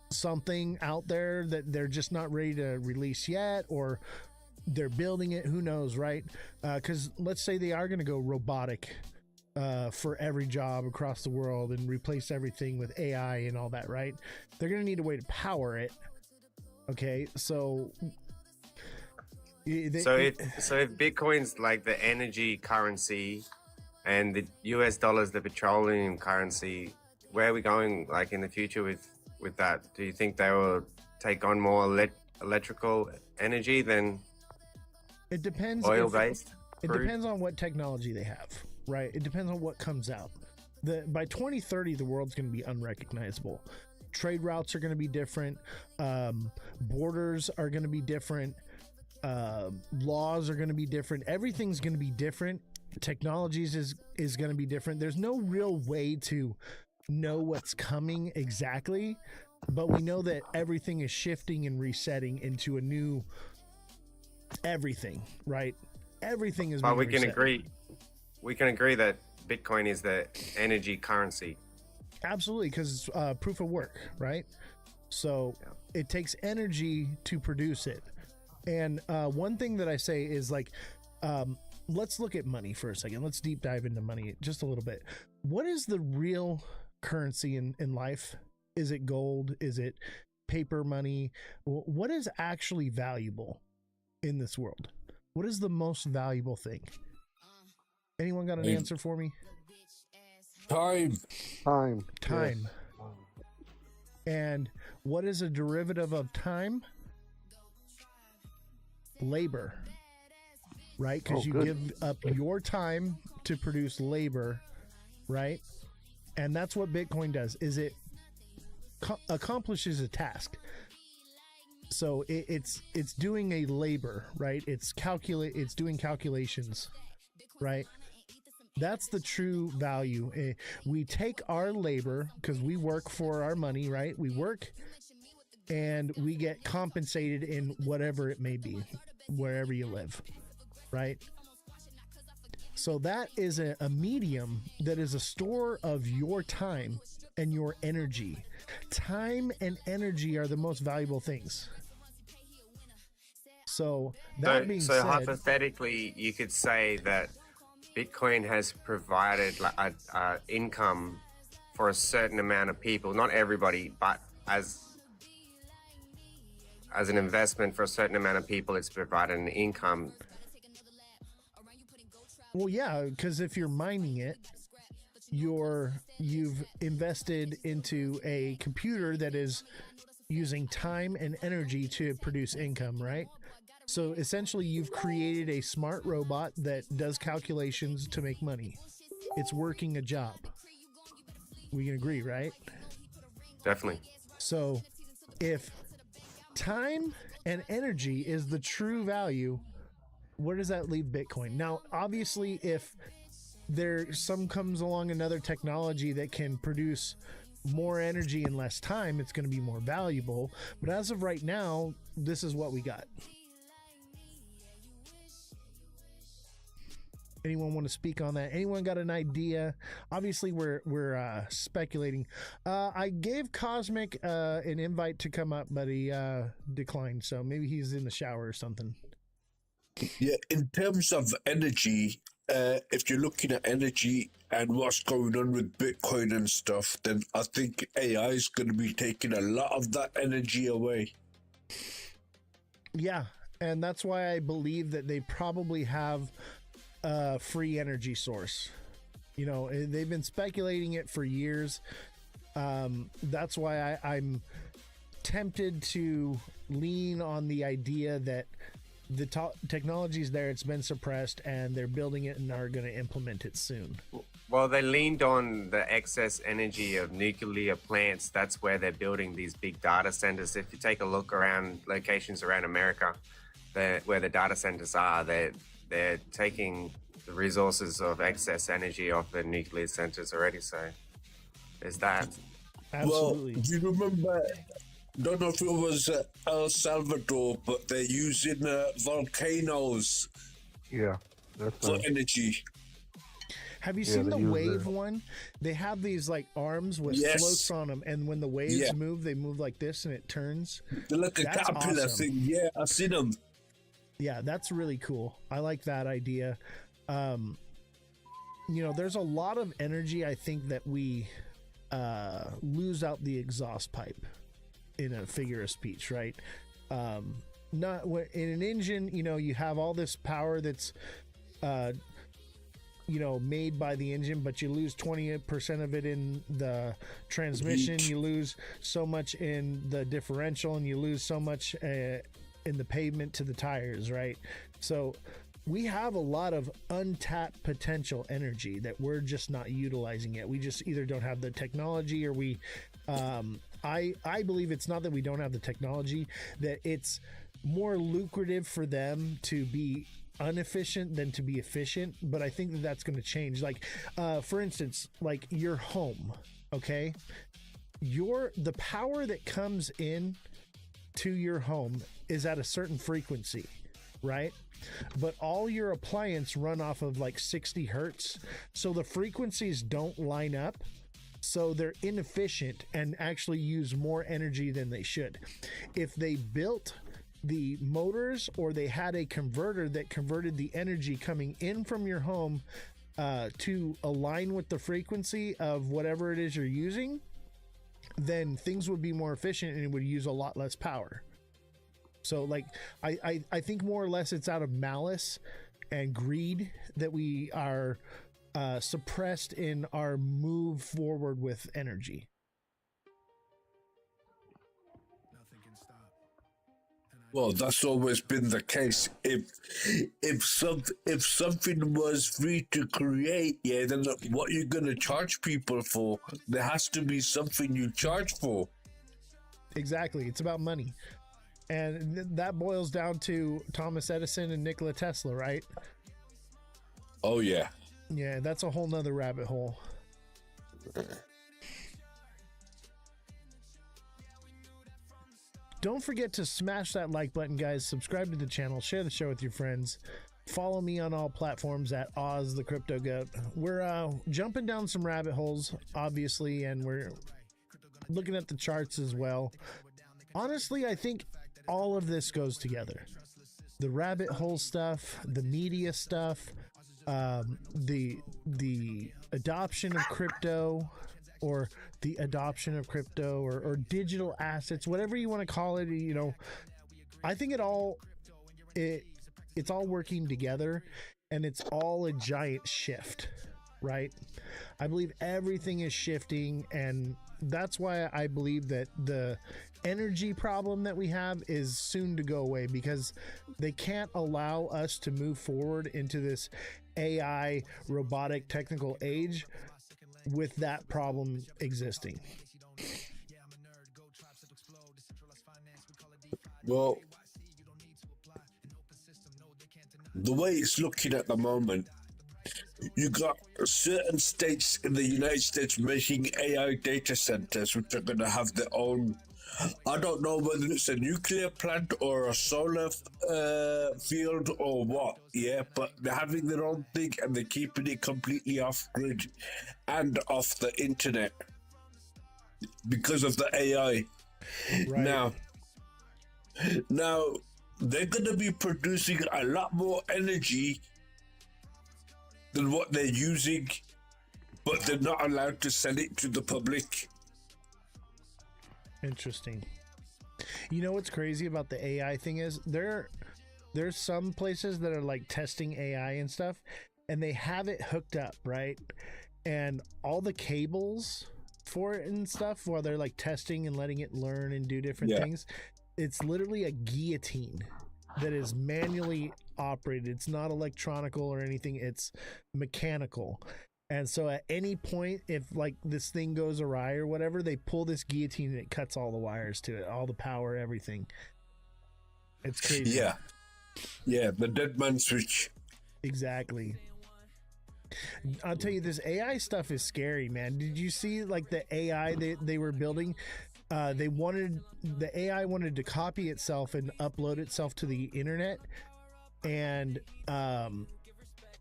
something out there that they're just not ready to release yet, or they're building it. Who knows, right? Because let's say they are going to go robotic for every job across the world and replace everything with AI and all that, right? They're going to need a way to power it. Okay, so if Bitcoin's like the energy currency and the US dollar is the petroleum currency, where are we going like in the future with that? Do you think they will take on more electrical energy than it depends oil-based? It depends on what technology they have, right? It depends on what comes out. By 2030, the world's going to be unrecognizable. Trade routes are going to be different. Borders are going to be different. Laws are going to be different. Everything's going to be different. Technologies is going to be different. There's no real way to know what's coming exactly, but we know that everything is shifting and resetting into a new everything, right? Everything is. But we can agree that Bitcoin is the energy currency. Absolutely, because it's proof of work, right? So it takes energy to produce it. And one thing that I say is like, let's look at money for a second. Let's deep dive into money just a little bit. What is the real currency in life? Is it gold? Is it paper money? What is actually valuable in this world? What is the most valuable thing? Anyone got an answer for me? Time. And what is a derivative of time? Labor. Right? Because you give up your time to produce labor, right? And that's what Bitcoin does, is it accomplishes a task. So it's doing a labor, right? It's doing calculations, right? That's the true value. We take our labor, because we work for our money, right? We work and we get compensated in whatever it may be, wherever you live, right? So that is a medium that is a store of your time and your energy. Time and energy are the most valuable things. So that being So said, hypothetically, you could say that Bitcoin has provided like a income for a certain amount of people, not everybody, but as an investment for a certain amount of people, it's provided an income. well, yeah, because if you're mining it, you've invested into a computer that is using time and energy to produce income, right? So essentially, you've created a smart robot that does calculations to make money. It's working a job. We can agree, right? Definitely. So if time and energy is the true value, where does that leave Bitcoin? Now, obviously, if comes along another technology that can produce more energy in less time, it's going to be more valuable. But as of right now, this is what we got. Anyone want to speak on that? Anyone got an idea? Obviously, we're speculating. I gave Cosmic an invite to come up, but he declined. So maybe he's in the shower or something. Yeah, in terms of energy, if you're looking at energy and what's going on with Bitcoin and stuff, then I think AI is going to be taking a lot of that energy away. Yeah, and that's why I believe that they probably have a free energy source. You know, they've been speculating it for years. That's why I'm tempted to lean on the idea that the technology's there, it's been suppressed, and they're building it and are going to implement it soon. Well, they leaned on the excess energy of nuclear plants. That's where they're building these big data centers. If you take a look around locations around America, where the data centers are, they're taking the resources of excess energy off the nuclear centers already. So there's that. Absolutely. Well, do you remember? Don't know if it was El Salvador, but they're using volcanoes for energy. Have you seen the wave one? They have these like arms with floats on them, and when the waves move, they move like this, and it turns. They're like a caterpillar thing. Yeah, I've seen them. Yeah, that's really cool. I like that idea. You know, there's a lot of energy I think that we lose out the exhaust pipe in a figure of speech, right? Not in an engine, you know, you have all this power that's you know, made by the engine, but you lose 20% of it in the transmission. You lose so much in the differential, and you lose so much in the pavement to the tires, right? So we have a lot of untapped potential energy that we're just not utilizing yet. We just either don't have the technology, or we I believe it's not that we don't have the technology, that it's more lucrative for them to be inefficient than to be efficient. But I think that that's going to change. Like for instance, like your home, okay, the power that comes in to your home is at a certain frequency, right? But all your appliances run off of like 60 hertz, so the frequencies don't line up, so they're inefficient and actually use more energy than they should. If they built the motors, or they had a converter that converted the energy coming in from your home to align with the frequency of whatever it is you're using, then things would be more efficient and it would use a lot less power. So like I think more or less it's out of malice and greed that we are suppressed in our move forward with energy. Well, that's always been the case. If something was free to create, yeah, then what you're gonna charge people for? There has to be something you charge for. Exactly, it's about money, and that boils down to Thomas Edison and Nikola Tesla, right? Oh yeah. Yeah, that's a whole nother rabbit hole. Don't forget to smash that like button, guys. Subscribe to the channel. Share the show with your friends. Follow me on all platforms at Ozthecryptogoat. We're jumping down some rabbit holes, obviously, and we're looking at the charts as well. Honestly, I think all of this goes together. The rabbit hole stuff, the media stuff, the adoption of crypto, or the adoption of crypto, or digital assets, whatever you want to call it. You know, I think it's all working together, and it's all a giant shift, right? I believe everything is shifting, and that's why I believe that the energy problem that we have is soon to go away, because they can't allow us to move forward into this AI robotic technical age with that problem existing. Well, the way it's looking at the moment, you got certain states in the United States making AI data centers, which are going to have their own. I don't know whether it's a nuclear plant or a solar field or what, yeah, but they're having their own thing and they're keeping it completely off grid and off the internet because of the AI. Right. Now, they're going to be producing a lot more energy than what they're using, but they're not allowed to sell it to the public. Interesting. You know what's crazy about the AI thing is there's some places that are like testing AI and stuff, and they have it hooked up, right? And all the cables for it and stuff, while they're like testing and letting it learn and do different things, it's literally a guillotine that is manually operated. It's not electronical or anything, it's mechanical. And so at any point, if like this thing goes awry or whatever, they pull this guillotine and it cuts all the wires to it, all the power, everything. It's crazy. Yeah, the dead man switch. Exactly. I'll tell you, this AI stuff is scary, man. Did you see like the AI they were building? The AI wanted to copy itself and upload itself to the internet, and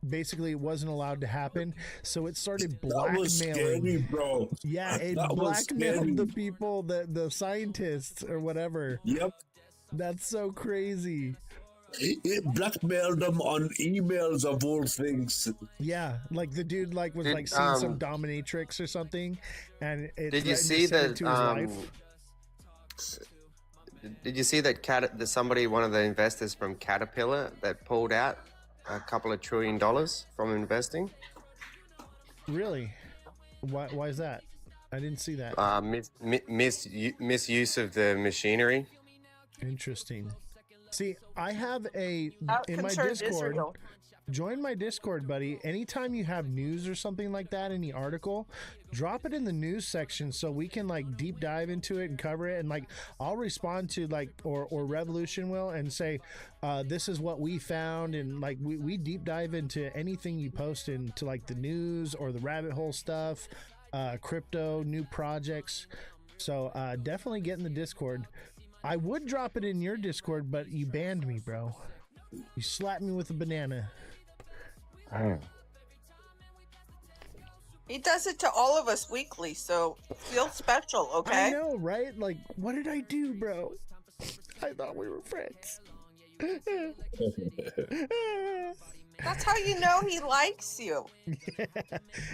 basically it wasn't allowed to happen, so it started blackmailing. That was scary, bro. Yeah, it blackmailed the people, the scientists or whatever. Yep. That's so crazy. It blackmailed them on emails of all things. Yeah, like the dude like was like seeing some dominatrix or something, and it Did you see that? to his life. Did you see that somebody, one of the investors from Caterpillar, that pulled out a couple of $1 trillion from investing? Really? Why is that? I didn't see that. Misuse of the machinery. Interesting. See, I have in my Discord. Israel. Join my Discord, buddy. Anytime you have news or something like that, any article, drop it in the news section so we can like deep dive into it and cover it. And like, I'll respond to like, or Revolution will, and say, this is what we found. And like, we deep dive into anything you post into like the news or the rabbit hole stuff, crypto, new projects. So definitely get in the Discord. I would drop it in your Discord, but you banned me, bro. You slapped me with a banana. He does it to all of us weekly, so feel special, okay? I know, right? Like, what did I do, bro? I thought we were friends. That's how you know he likes you.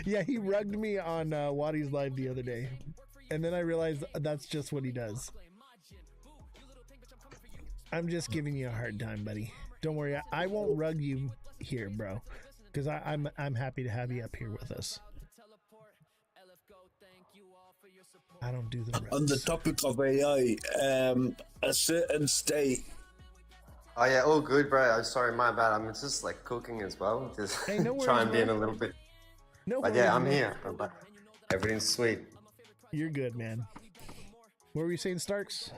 Yeah, he rugged me on Waddy's live the other day. And then I realized that's just what he does. I'm just giving you a hard time, buddy. Don't worry, I won't rug you here, bro. Because I'm happy to have you up here with us. I don't do the rugs. On the topic of AI, a certain state. Oh yeah, all good, bro. I'm sorry, my bad. I'm just like cooking as well. Just Hey, no worries, chimed in man. a little bit. No But worries, yeah, I'm man. here. Everything's sweet. You're good, man. What were you saying, Starks?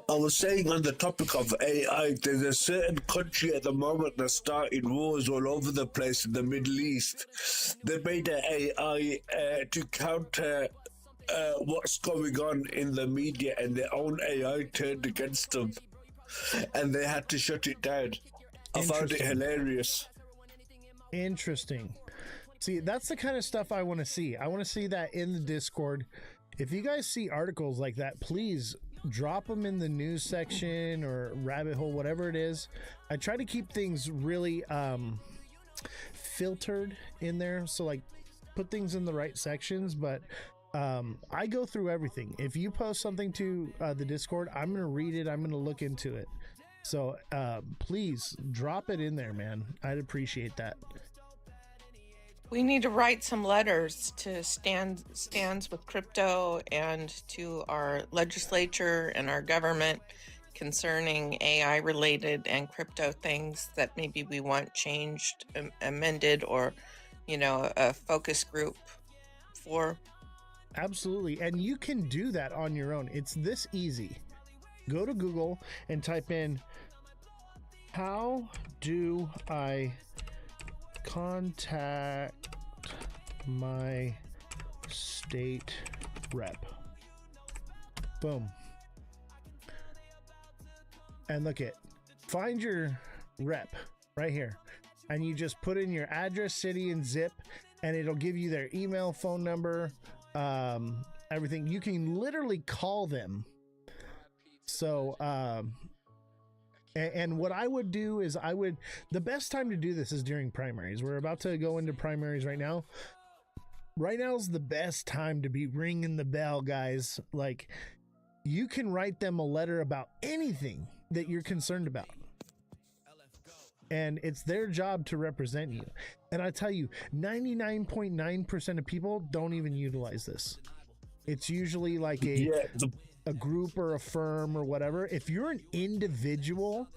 I was saying on the topic of AI, there's a certain country at the moment that's starting wars all over the place in the Middle East. They made an AI to counter what's going on in the media, and their own AI turned against them, and they had to shut it down. I found it Interesting. hilarious. Interesting. See, that's the kind of stuff I want to see. I want to see that in the Discord. If you guys see articles like that, please drop them in the news section or rabbit hole, whatever it is. I try to keep things really filtered in there, so like put things in the right sections, but I go through everything. If you post something to the Discord, I'm going to read it. I'm going to look into it. So please drop it in there, man. I'd appreciate that. We need to write some letters to stands with crypto and to our legislature and our government concerning AI related and crypto things that maybe we want changed, amended, or, you know, a focus group for. Absolutely. And you can do that on your own. It's this easy. Go to Google and type in, how do I contact my state rep? Boom. And look at, find your rep right here. And you just put in your address, city, and zip, and it'll give you their email, phone number, everything. You can literally call them. So, and what I would do is the best time to do this is during primaries. We're about to go into primaries right now. Right now is the best time to be ringing the bell, guys. Like, you can write them a letter about anything that you're concerned about. And it's their job to represent you. And I tell you, 99.9% of people don't even utilize this. It's usually like a group or a firm or whatever. If you're an individual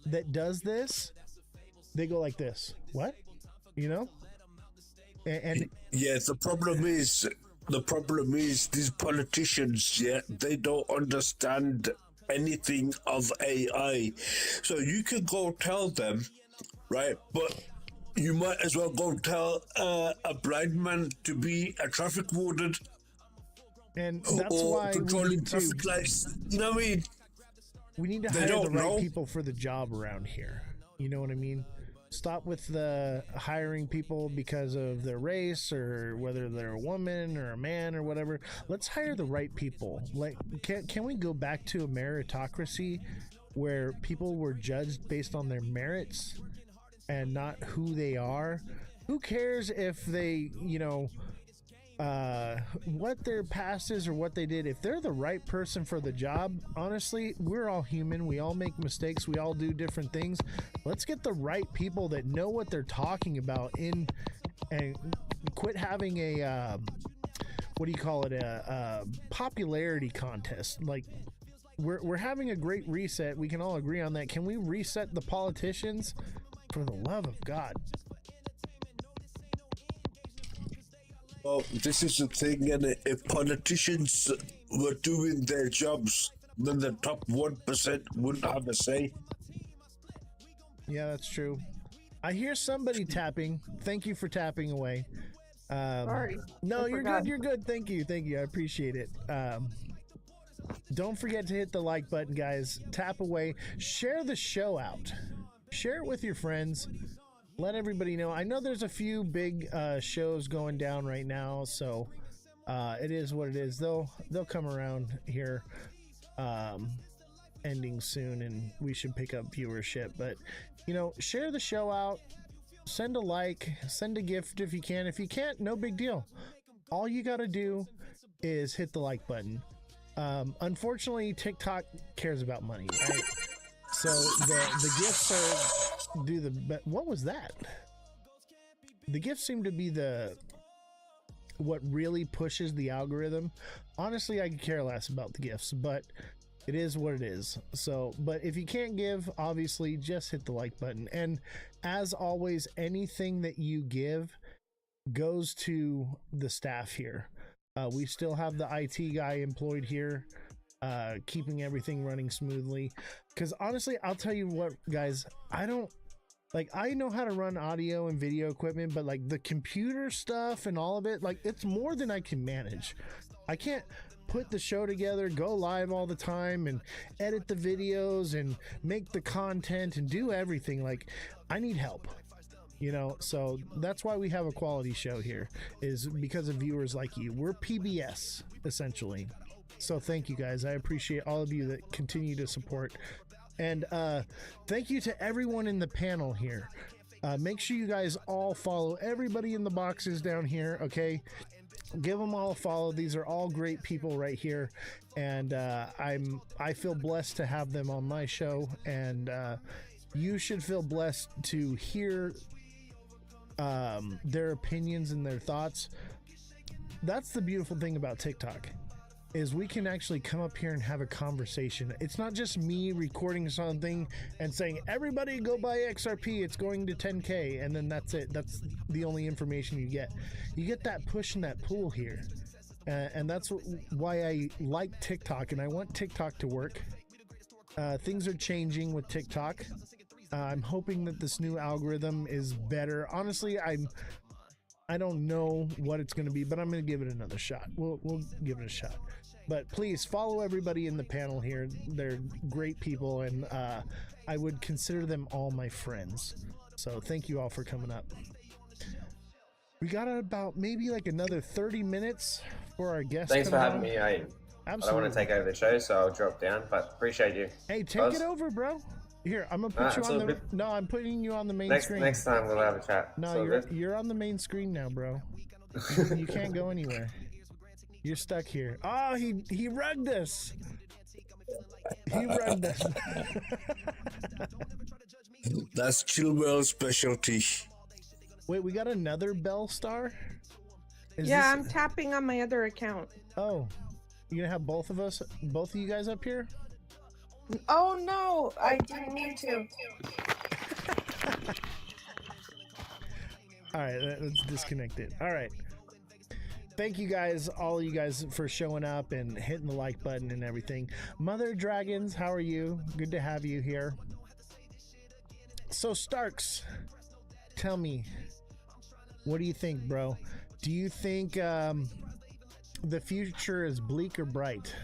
that does this, they go like this. What? You know? And yeah, the problem is these politicians, yeah, they don't understand anything of AI. So you can go tell them, right? But you might as well go tell a blind man to be a traffic warden. And that's or why we controlling need to, traffic lights. You know what I mean? we need to They hire the don't right know. people for the job around here. You know what I mean? Stop with the hiring people because of their race or whether they're a woman or a man or whatever. Let's hire the right people. Like, can we go back to a meritocracy where people were judged based on their merits and not who they are? Who cares if they, you know, what their past is or what they did? If they're the right person for the job, honestly, we're all human. We all make mistakes. We all do different things. Let's get the right people that know what they're talking about in, and quit having a what do you call it, a popularity contest. Like, we're having a great reset. We can all agree on that. Can we reset the politicians? For the love of God. Well, this is the thing, and if politicians were doing their jobs, then the top 1% wouldn't have a say. Yeah, that's true. I hear somebody tapping. Thank you for tapping away. Sorry. No, I you're forgot. good. You're good. Thank you. Thank you. I appreciate it. Don't forget to hit the like button, guys. Tap away. Share the show out. Share it with your friends. Let everybody know. I know there's a few big shows going down right now, so it is what it is. They'll come around here ending soon, and we should pick up viewership. But, you know, share the show out. Send a like. Send a gift if you can. If you can't, no big deal. All you got to do is hit the like button. Unfortunately, TikTok cares about money, right? So the gifts are what was that? The gifts seem to be what really pushes the algorithm. Honestly, I could care less about the gifts, but it is what it is. So, but if you can't give, obviously just hit the like button. And as always, anything that you give goes to the staff here. We still have the IT guy employed here, keeping everything running smoothly. Because honestly, I'll tell you what, guys, I know how to run audio and video equipment, but like the computer stuff and all of it, like, it's more than I can manage. I can't put the show together, go live all the time, and edit the videos and make the content and do everything. Like, I need help. You know, so that's why we have a quality show here, is because of viewers like you. We're PBS, essentially. So thank you guys. I appreciate all of you that continue to support. And thank you to everyone in the panel here. Make sure you guys all follow everybody in the boxes down here, okay? Give them all a follow. These are all great people right here. And I feel blessed to have them on my show. And you should feel blessed to hear their opinions and their thoughts. That's the beautiful thing about TikTok, is we can actually come up here and have a conversation. It's not just me recording something and saying, everybody go buy XRP, it's going to 10K, and then that's it. That's the only information you get. You get that push and that pull here. And that's why I like TikTok, and I want TikTok to work. Things are changing with TikTok. I'm hoping that this new algorithm is better. Honestly, I don't know what it's going to be, but I'm going to give it another shot. We'll give it a shot. But please follow everybody in the panel here. They're great people, and I would consider them all my friends. So thank you all for coming up. We got about maybe like another 30 minutes for our guest. Thanks for having me. I don't want to take over the show, so I'll drop down, but appreciate you. Hey, take it over, bro. Here, I'm gonna put you on the. good. No, I'm putting you on the main screen. Next time we'll have a chat. No, you're on the main screen now, bro. You can't go anywhere. You're stuck here. Oh, he rugged us. He rugged us. That's Chillwell's specialty. Wait, we got another Bell Star? Yeah, I'm tapping on my other account. Oh, you gonna have both of you guys up here? Oh no, I didn't mean to. All right, let's disconnect it. All right. Thank you guys, all of you guys, for showing up and hitting the like button and everything. Mother Dragons, how are you? Good to have you here. So Starks, tell me, what do you think, bro? Do you think the future is bleak or bright?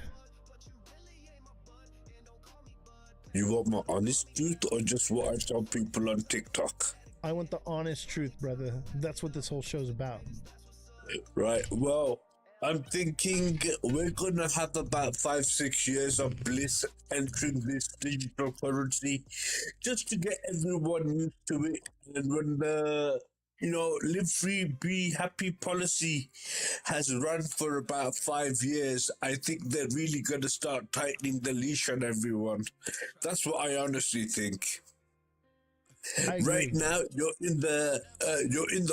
You want my honest truth or just what I tell people on TikTok? I want the honest truth, brother. That's what this whole show's about. Right. Well, I'm thinking we're gonna have about 5-6 years of bliss entering this digital currency, just to get everyone used to it. And when the live free, be happy policy has run for about 5 years, I think they're really gonna start tightening the leash on everyone. That's what I honestly think. Right now, you're in the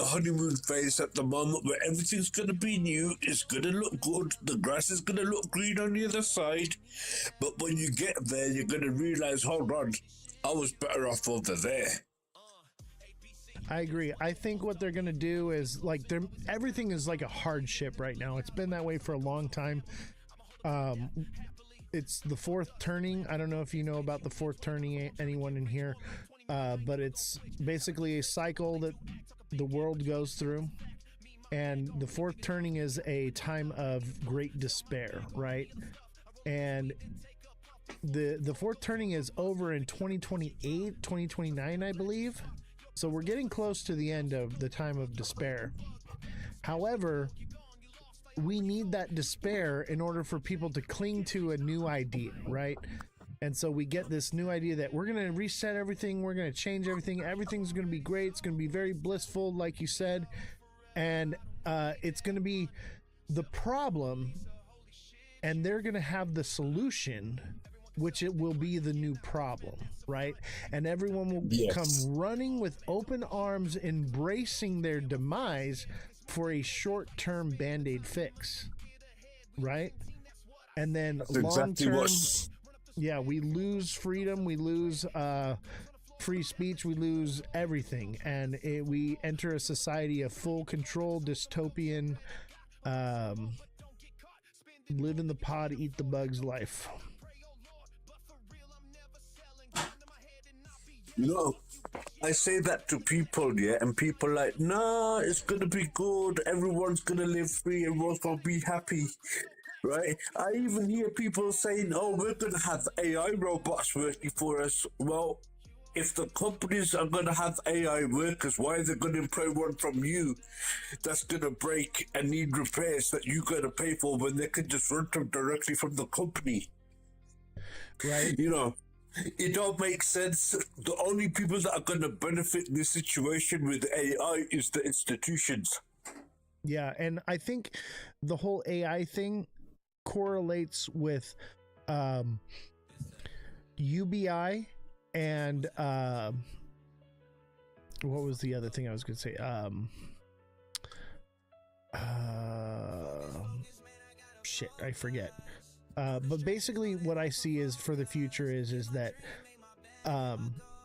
honeymoon phase at the moment, where everything's gonna be new. It's gonna look good. The grass is gonna look green on the other side. But when you get there, you're gonna realize, hold on, I was better off over there. I agree. I think what they're gonna do is everything is like a hardship right now. It's been that way for a long time. It's the fourth turning. I don't know if you know about the fourth turning, anyone in here. But it's basically a cycle that the world goes through. And the fourth turning is a time of great despair, right? And the fourth turning is over in 2028, 2029, I believe. So we're getting close to the end of the time of despair. However, we need that despair in order for people to cling to a new idea, right? And so we get this new idea that we're going to reset everything. We're going to change everything. Everything's going to be great. It's going to be very blissful, like you said. And it's going to be the problem. And they're going to have the solution, which it will be the new problem, right? And everyone will come running with open arms, embracing their demise for a short-term Band-Aid fix, right? And then long-term... Yeah, we lose freedom, we lose free speech, we lose everything, and we enter a society of full control, dystopian, live in the pod, eat the bugs life. I say that to people, and people like, nah, it's gonna be good, everyone's gonna live free, everyone's gonna be happy. right? I even hear people saying, "Oh, we're going to have AI robots working for us." Well, if the companies are going to have AI workers, why are they going to employ one from you that's going to break and need repairs that you got to pay for when they can just run them directly from the company? Right. You know, it don't make sense. The only people that are going to benefit in this situation with AI is the institutions. Yeah, and I think the whole AI thing correlates with UBI and what was the other thing I was going to say? Shit, I forget. But basically, what I see is for the future is that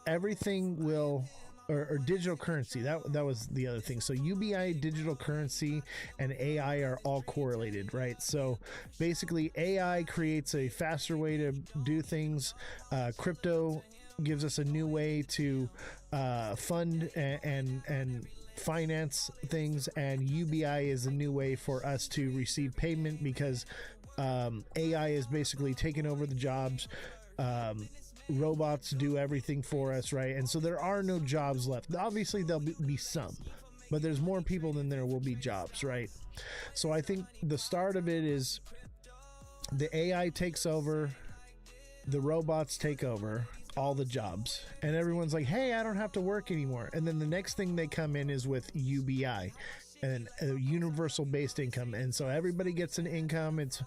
everything will. Or digital currency. That was the other thing. So UBI, digital currency, and AI are all correlated, right? So basically, AI creates a faster way to do things. Crypto gives us a new way to fund and finance things, and UBI is a new way for us to receive payment because AI is basically taking over the jobs. Robots do everything for us, right? And so there are no jobs left. Obviously there'll be some, but there's more people than there will be jobs, right? So I think the start of it is the AI takes over, the robots take over all the jobs, and everyone's like, hey, I don't have to work anymore. And then the next thing they come in is with UBI and a universal based income, and so everybody gets an income. It's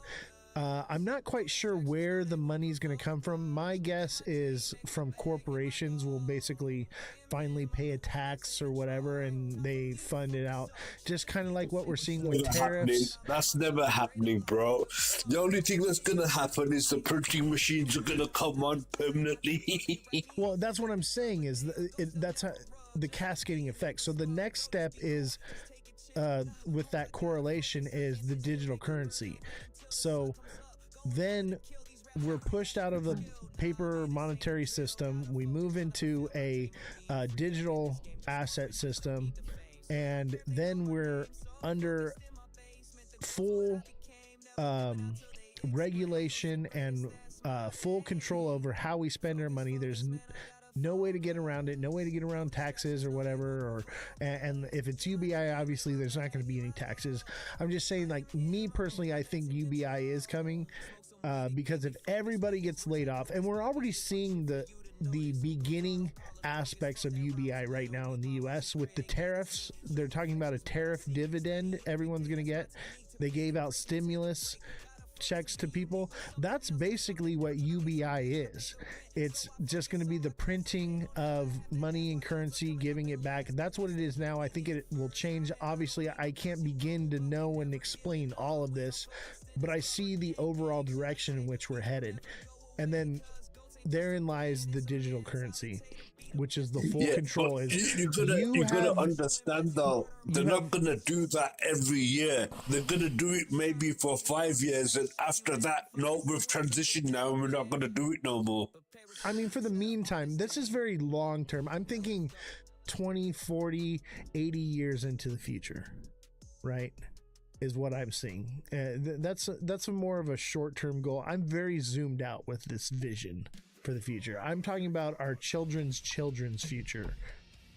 I'm not quite sure where the money's going to come from. My guess is from corporations will basically finally pay a tax or whatever, and they fund it out. Just kind of like what we're seeing with tariffs. That's never happening, bro. The only thing that's going to happen is the printing machines are going to come on permanently. Well, that's what I'm saying is that's the cascading effect. So the next step is with that correlation is the digital currency. So then we're pushed out of the paper monetary system. We move into a digital asset system, and then we're under full regulation and full control over how we spend our money. There's no way to get around it, no way to get around taxes or whatever, and if it's UBI, obviously there's not going to be any taxes. I'm just saying, like, me personally, I think UBI is coming because if everybody gets laid off, and we're already seeing the beginning aspects of UBI right now in the US with the tariffs. They're talking about a tariff dividend everyone's going to get. They gave out stimulus checks to people. That's basically what UBI is. It's just going to be the printing of money and currency, giving it back. That's what it is now. I think it will change. Obviously, I can't begin to know and explain all of this, but I see the overall direction in which we're headed. And then therein lies the digital currency, which is the full control. Is you gotta understand though, they're not gonna do that every year. They're gonna do it maybe for 5 years, and after that, no, we've transitioned now and we're not gonna do it no more. I mean, for the meantime, this is very long term. I'm thinking 20, 40, 80 years into the future, right? Is what I'm seeing. That's a more of a short-term goal. I'm very zoomed out with this vision for the future. I'm talking about our children's future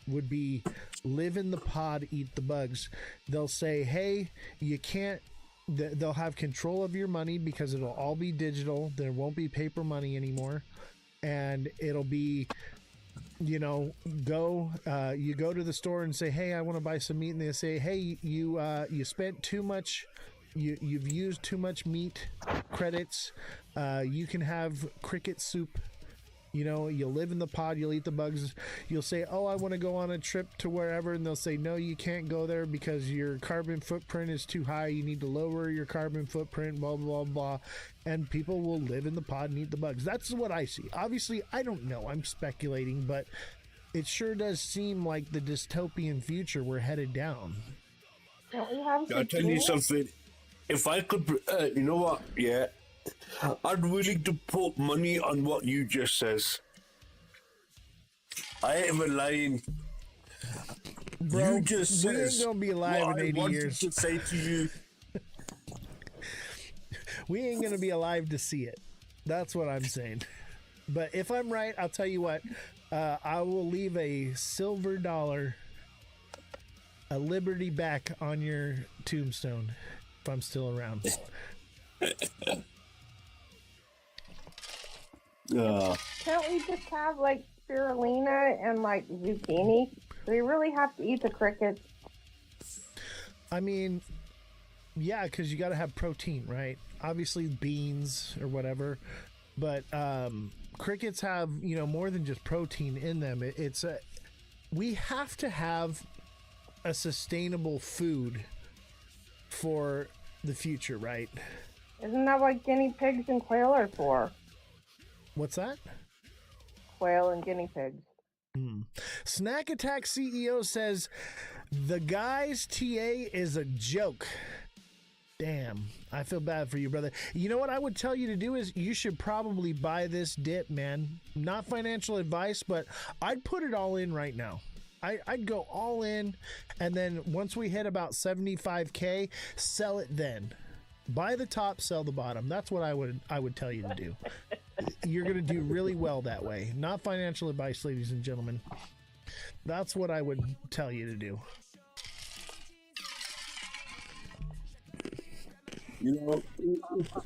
would be live in the pod, eat the bugs. They'll say, hey, you can't, they'll have control of your money because it'll all be digital. There won't be paper money anymore. And it'll be, you know, you go to the store and say, hey, I want to buy some meat, and they say, hey, you spent too much, you've used too much meat credits, you can have cricket soup. You know, you'll live in the pod, you'll eat the bugs. You'll say, oh, I want to go on a trip to wherever, and they'll say, no, you can't go there because your carbon footprint is too high. You need to lower your carbon footprint, blah, blah, blah. And people will live in the pod and eat the bugs. That's what I see. Obviously, I don't know. I'm speculating, but it sure does seem like the dystopian future we're headed down. I'll tell you something. If I could, you know what? Yeah. I'm willing to put money on what you just says. I ain't even lying. Bro, you just we says ain't gonna be alive in 80 years. To say to you. We ain't gonna be alive to see it. That's what I'm saying. But if I'm right, I'll tell you what. I will leave a silver dollar, a Liberty back on your tombstone if I'm still around. Can't we just have like spirulina and like zucchini? Do we really have to eat the crickets? I mean, yeah, because you got to have protein, right? Obviously, beans or whatever, but crickets have more than just protein in them. We have to have a sustainable food for the future, right? Isn't that what guinea pigs and quail are for? What's that? Quail and guinea pigs. Snack Attack CEO says the guy's TA is a joke. Damn, I feel bad for you, brother. You know what I would tell you to do is you should probably buy this dip, man. Not financial advice, but I'd put it all in right now. I'd go all in, and then once we hit about 75K, sell it then. Buy the top, sell the bottom. That's what I would tell you to do. You're going to do really well that way. Not financial advice, ladies and gentlemen. That's what I would tell you to do.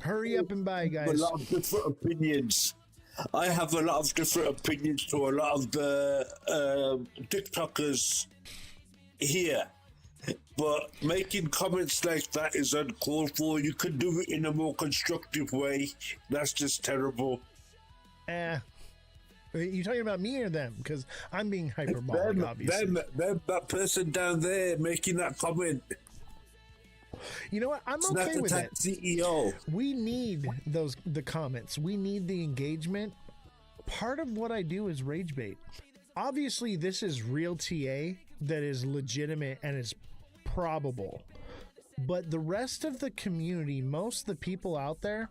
Hurry up and buy, guys. A lot of different opinions. I have a lot of different opinions to a lot of the TikTokers here. But making comments like that is uncalled for. You could do it in a more constructive way. That's just terrible. Are you talking about me or them? Because I'm being hyperbolic, obviously. That person down there making that comment. You know what? I'm okay with it. CEO. We need the comments. We need the engagement. Part of what I do is rage bait. Obviously, this is real TA that is legitimate and is probable. But the rest of the community, most of the people out there,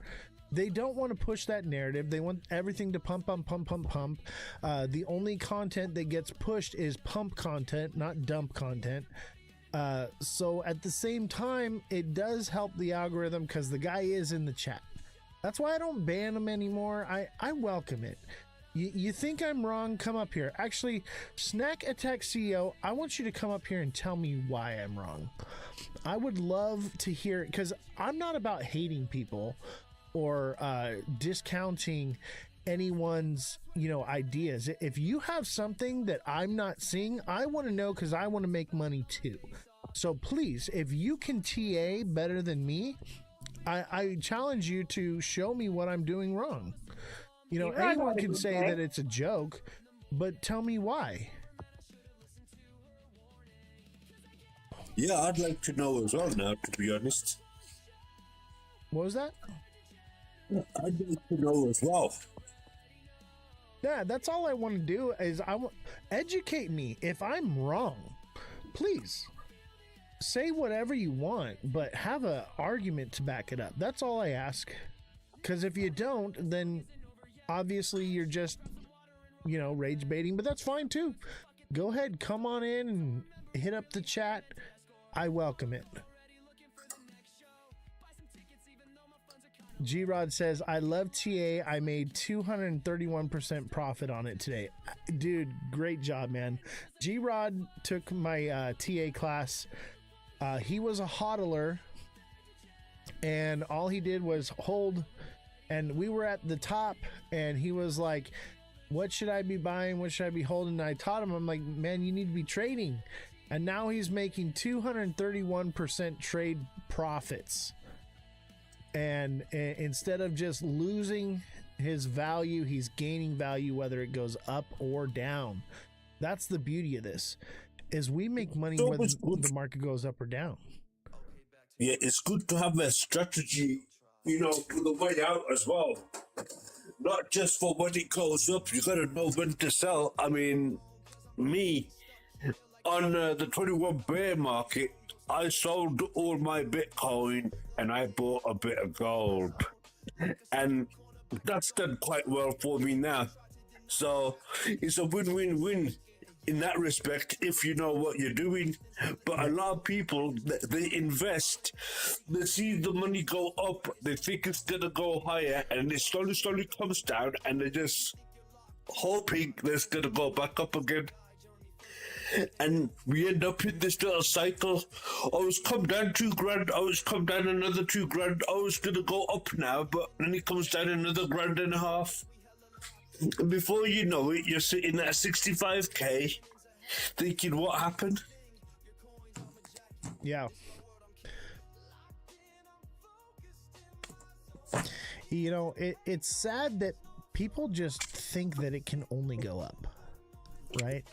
they don't want to push that narrative. They want everything to pump. The only content that gets pushed is pump content, not dump content. So at the same time, it does help the algorithm because the guy is in the chat. That's why I don't ban him anymore. I welcome it. You think I'm wrong? Come up here. Actually, Snack Attack CEO, I want you to come up here and tell me why I'm wrong. I would love to hear it because I'm not about hating people or discounting anyone's ideas. If you have something that I'm not seeing, I want to know because I want to make money too. So please, if you can TA better than me, I challenge you to show me what I'm doing wrong. Anyone can say that it's a joke, but tell me why. Yeah, I'd like to know as well now, to be honest. What was that? I'd like to know as well. Yeah, that's all I want to do is educate me. If I'm wrong, please say whatever you want, but have an argument to back it up. That's all I ask. Because if you don't, then obviously you're just, rage baiting, but that's fine too. Go ahead, come on in and hit up the chat. I welcome it. G-Rod says, I love TA. I made 231% profit on it today. Dude, great job, man. G-Rod took my TA class. He was a hodler, and all he did was hold, and we were at the top, and he was like, what should I be buying? What should I be holding? And I taught him, I'm like, man, you need to be trading. And now he's making 231% trade profits. And instead of just losing his value, he's gaining value, whether it goes up or down. That's the beauty of this, is we make money whether the market goes up or down. Yeah, it's good to have a strategy, for the way out as well. Not just for when it goes up, you gotta know when to sell. I mean, me, on the 21 bear market, I sold all my Bitcoin and I bought a bit of gold. And that's done quite well for me now. So it's a win-win-win. in that respect if you know what you're doing. But a lot of people, they invest, they see the money go up, they think it's gonna go higher, and it slowly comes down, and they're just hoping that it's gonna go back up again. And we end up in this little cycle. Oh, it's come down $2,000. Oh, it's come down another $2,000. Oh, it's gonna go up now, but then it comes down another $1.5 grand. And before you know it, you're sitting at 65K, thinking, what happened? Yeah. You know, it's sad that people just think that it can only go up, right?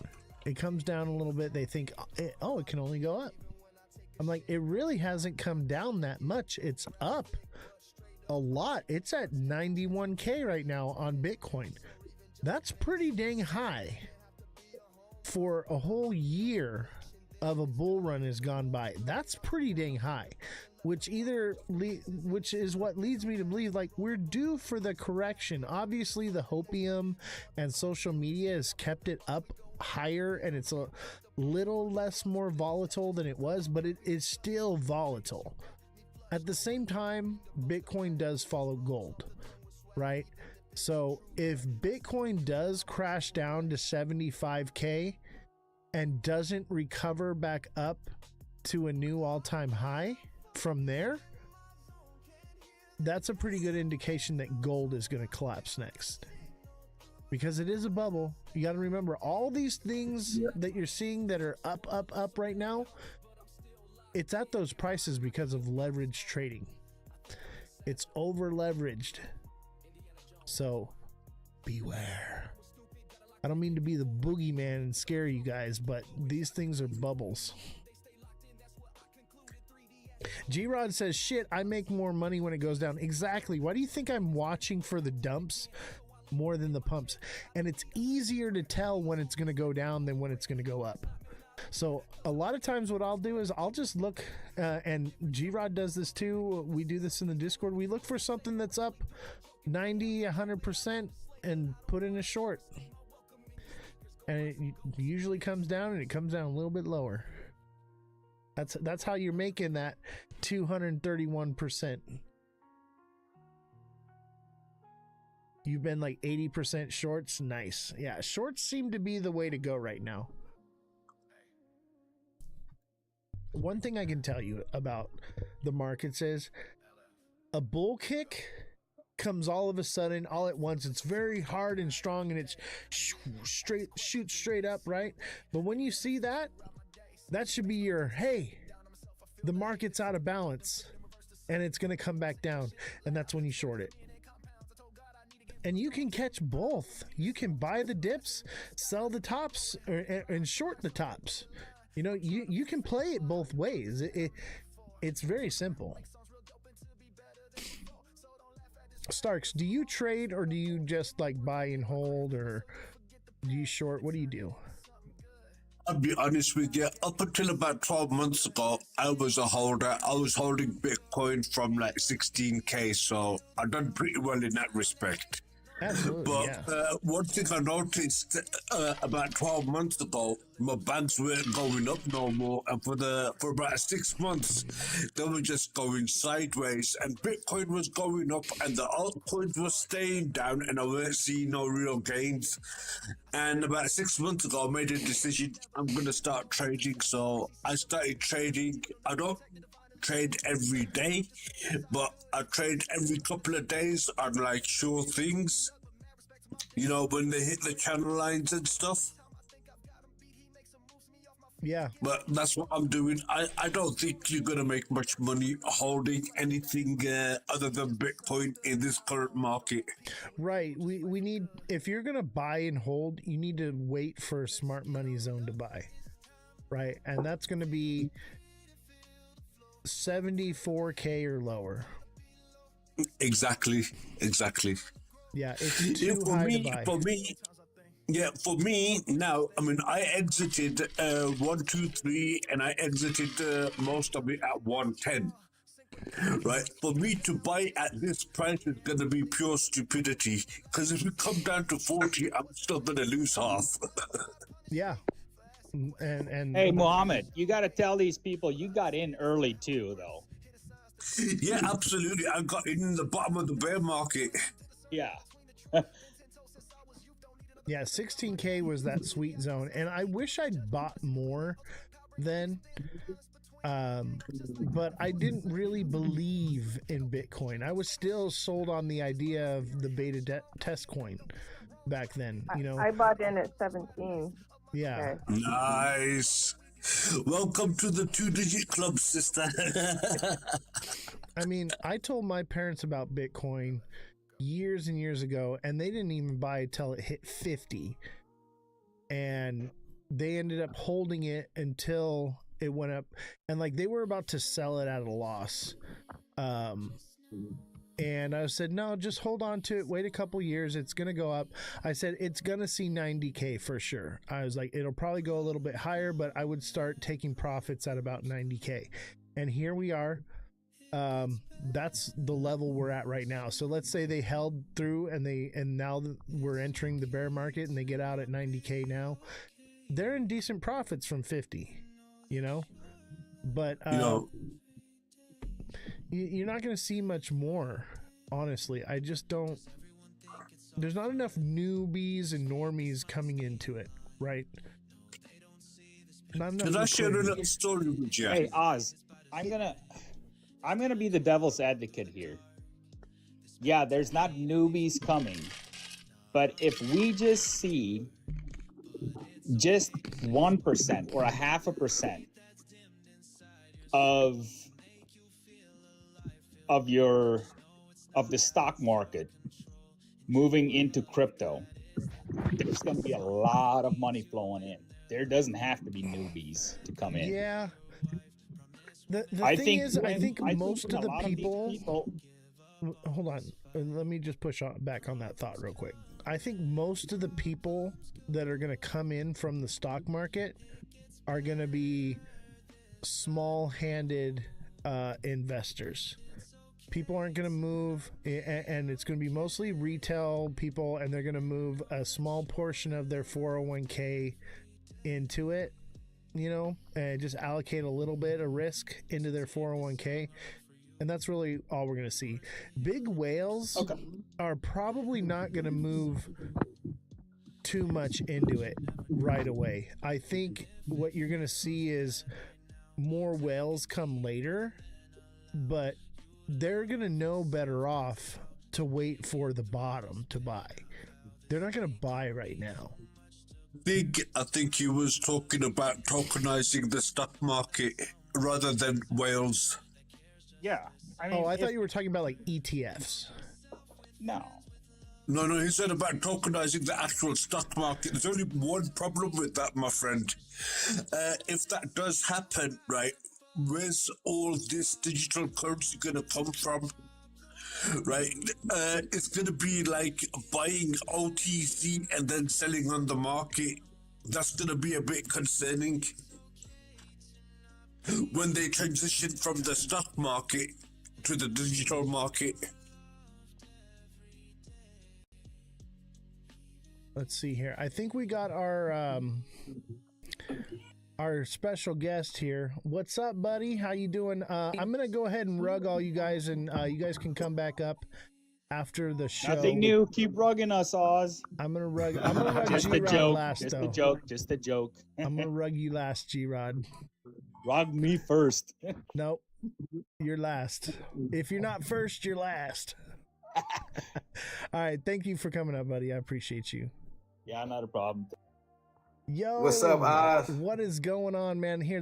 It comes down a little bit. They think, oh, it can only go up. I'm like, it really hasn't come down that much. It's up a lot. It's at 91K right now on Bitcoin. That's pretty dang high for a whole year of a bull run has gone by. That's pretty dang high, which is what leads me to believe like we're due for the correction. Obviously the hopium and social media has kept it up higher, and it's a little less more volatile than it was, but it is still volatile. At the same time, Bitcoin does follow gold, right? So if Bitcoin does crash down to 75K and doesn't recover back up to a new all-time high from there, that's a pretty good indication that gold is going to collapse next. Because it is a bubble. You got to remember, all these things that you're seeing that are up right now, it's at those prices because of leverage trading. It's over leveraged. So beware. I don't mean to be the boogeyman and scare you guys, but these things are bubbles. G-Rod says, shit, I make more money when it goes down. Exactly. Why do you think I'm watching for the dumps more than the pumps? And it's easier to tell when it's going to go down than when it's going to go up. So a lot of times what I'll do is I'll just look, and G-Rod does this too. We do this in the Discord. We look for something that's up 90, 100% and put in a short. And it usually comes down, and it comes down a little bit lower. That's how you're making that 231%. You've been like 80% shorts. Nice. Yeah, shorts seem to be the way to go right now. One thing I can tell you about the markets is a bull kick comes all of a sudden, all at once. It's very hard and strong, and it's shoots straight up, right? But when you see that, that should be your, hey, the market's out of balance and it's going to come back down. And that's when you short it. And you can catch both. You can buy the dips, sell the tops, and short the tops. You know, you can play it both ways. It's very simple. Starks, do you trade, or do you just like buy and hold, or do you short? What do you do? I'll be honest with you, up until about 12 months ago, I was a holder. I was holding Bitcoin from like 16K, so I've done pretty well in that respect. Absolutely, but one thing I noticed about 12 months ago, my banks weren't going up no more, and for about 6 months, they were just going sideways, and Bitcoin was going up, and the altcoins were staying down, and I weren't seeing no real gains. And about 6 months ago, I made a decision, I'm going to start trading, so I started trading. I don't trade every day, but I trade every couple of days on like sure things, you know, when they hit the channel lines and stuff. Yeah, but that's what I'm doing. I don't think you're gonna make much money holding anything other than Bitcoin in this current market. Right. We need, if you're gonna buy and hold, you need to wait for a smart money zone to buy, right? And that's gonna be 74K or lower. Exactly. Yeah, it's too high to buy. For me now, I mean, I exited 1, 2, 3, and I exited most of it at 110. Right, for me to buy at this price is going to be pure stupidity, because if we come down to 40, I'm still going to lose half. Yeah, And Hey, Mohammed, you got to tell these people you got in early too, though. Yeah, absolutely. I got in the bottom of the bear market. Yeah. yeah, 16K was that sweet zone, and I wish I'd bought more then. But I didn't really believe in Bitcoin. I was still sold on the idea of the beta test coin back then. You know, I bought in at 17. yeah. Okay. Nice. Welcome to the 2-digit club, sister. I mean, I told my parents about Bitcoin years and years ago, and they didn't even buy it till it hit 50. And they ended up holding it until it went up, and like they were about to sell it at a loss. And I said, no, just hold on to it. Wait a couple years. It's going to go up. I said, it's going to see 90K for sure. I was like, it'll probably go a little bit higher, but I would start taking profits at about 90K. And here we are. That's the level we're at right now. So let's say they held through and now we're entering the bear market and they get out at 90K now. They're in decent profits from 50, you know, but, you're not going to see much more, honestly. I just don't. There's not enough newbies and normies coming into it, right? Not enough. Can I share a little story with you? Hey, Oz, I'm gonna be the devil's advocate here. Yeah, there's not newbies coming, but if we just see just 1% or 0.5% of the stock market moving into crypto, there's going to be a lot of money flowing in. There doesn't have to be newbies to come in. Yeah. The thing is, I think most of the people. Hold on. Let me just push back on that thought real quick. I think most of the people that are going to come in from the stock market are going to be small-handed investors. People aren't going to move, and it's going to be mostly retail people, and they're going to move a small portion of their 401k into it, you know, and just allocate a little bit of risk into their 401k. And that's really all we're going to see. Big whales are probably not going to move too much into it right away. I think what you're going to see is more whales come later, but they're going to know better off to wait for the bottom to buy. They're not going to buy right now. I think he was talking about tokenizing the stock market rather than whales. Yeah. I mean, I thought you were talking about like ETFs. No. No, he said about tokenizing the actual stock market. There's only one problem with that, my friend. If that does happen, right, where's all this digital currency going to come from? Right? It's going to be like buying OTC and then selling on the market. That's going to be a bit concerning. When they transition from the stock market to the digital market. Let's see here. I think we got our special guest here. What's up, buddy? How you doing? I'm gonna go ahead and rug all you guys, and you guys can come back up after the show. Nothing new. Keep rugging us, Oz. I'm gonna rug just a G-Rod joke. last, Just though. a joke. Just a joke. I'm gonna rug you last, G-Rod. Rug me first. Nope. You're last. If you're not first, you're last. All right. Thank you for coming up, buddy. I appreciate you. Yeah, not a problem. Yo, What's up, Oz? What is going on, man? Here,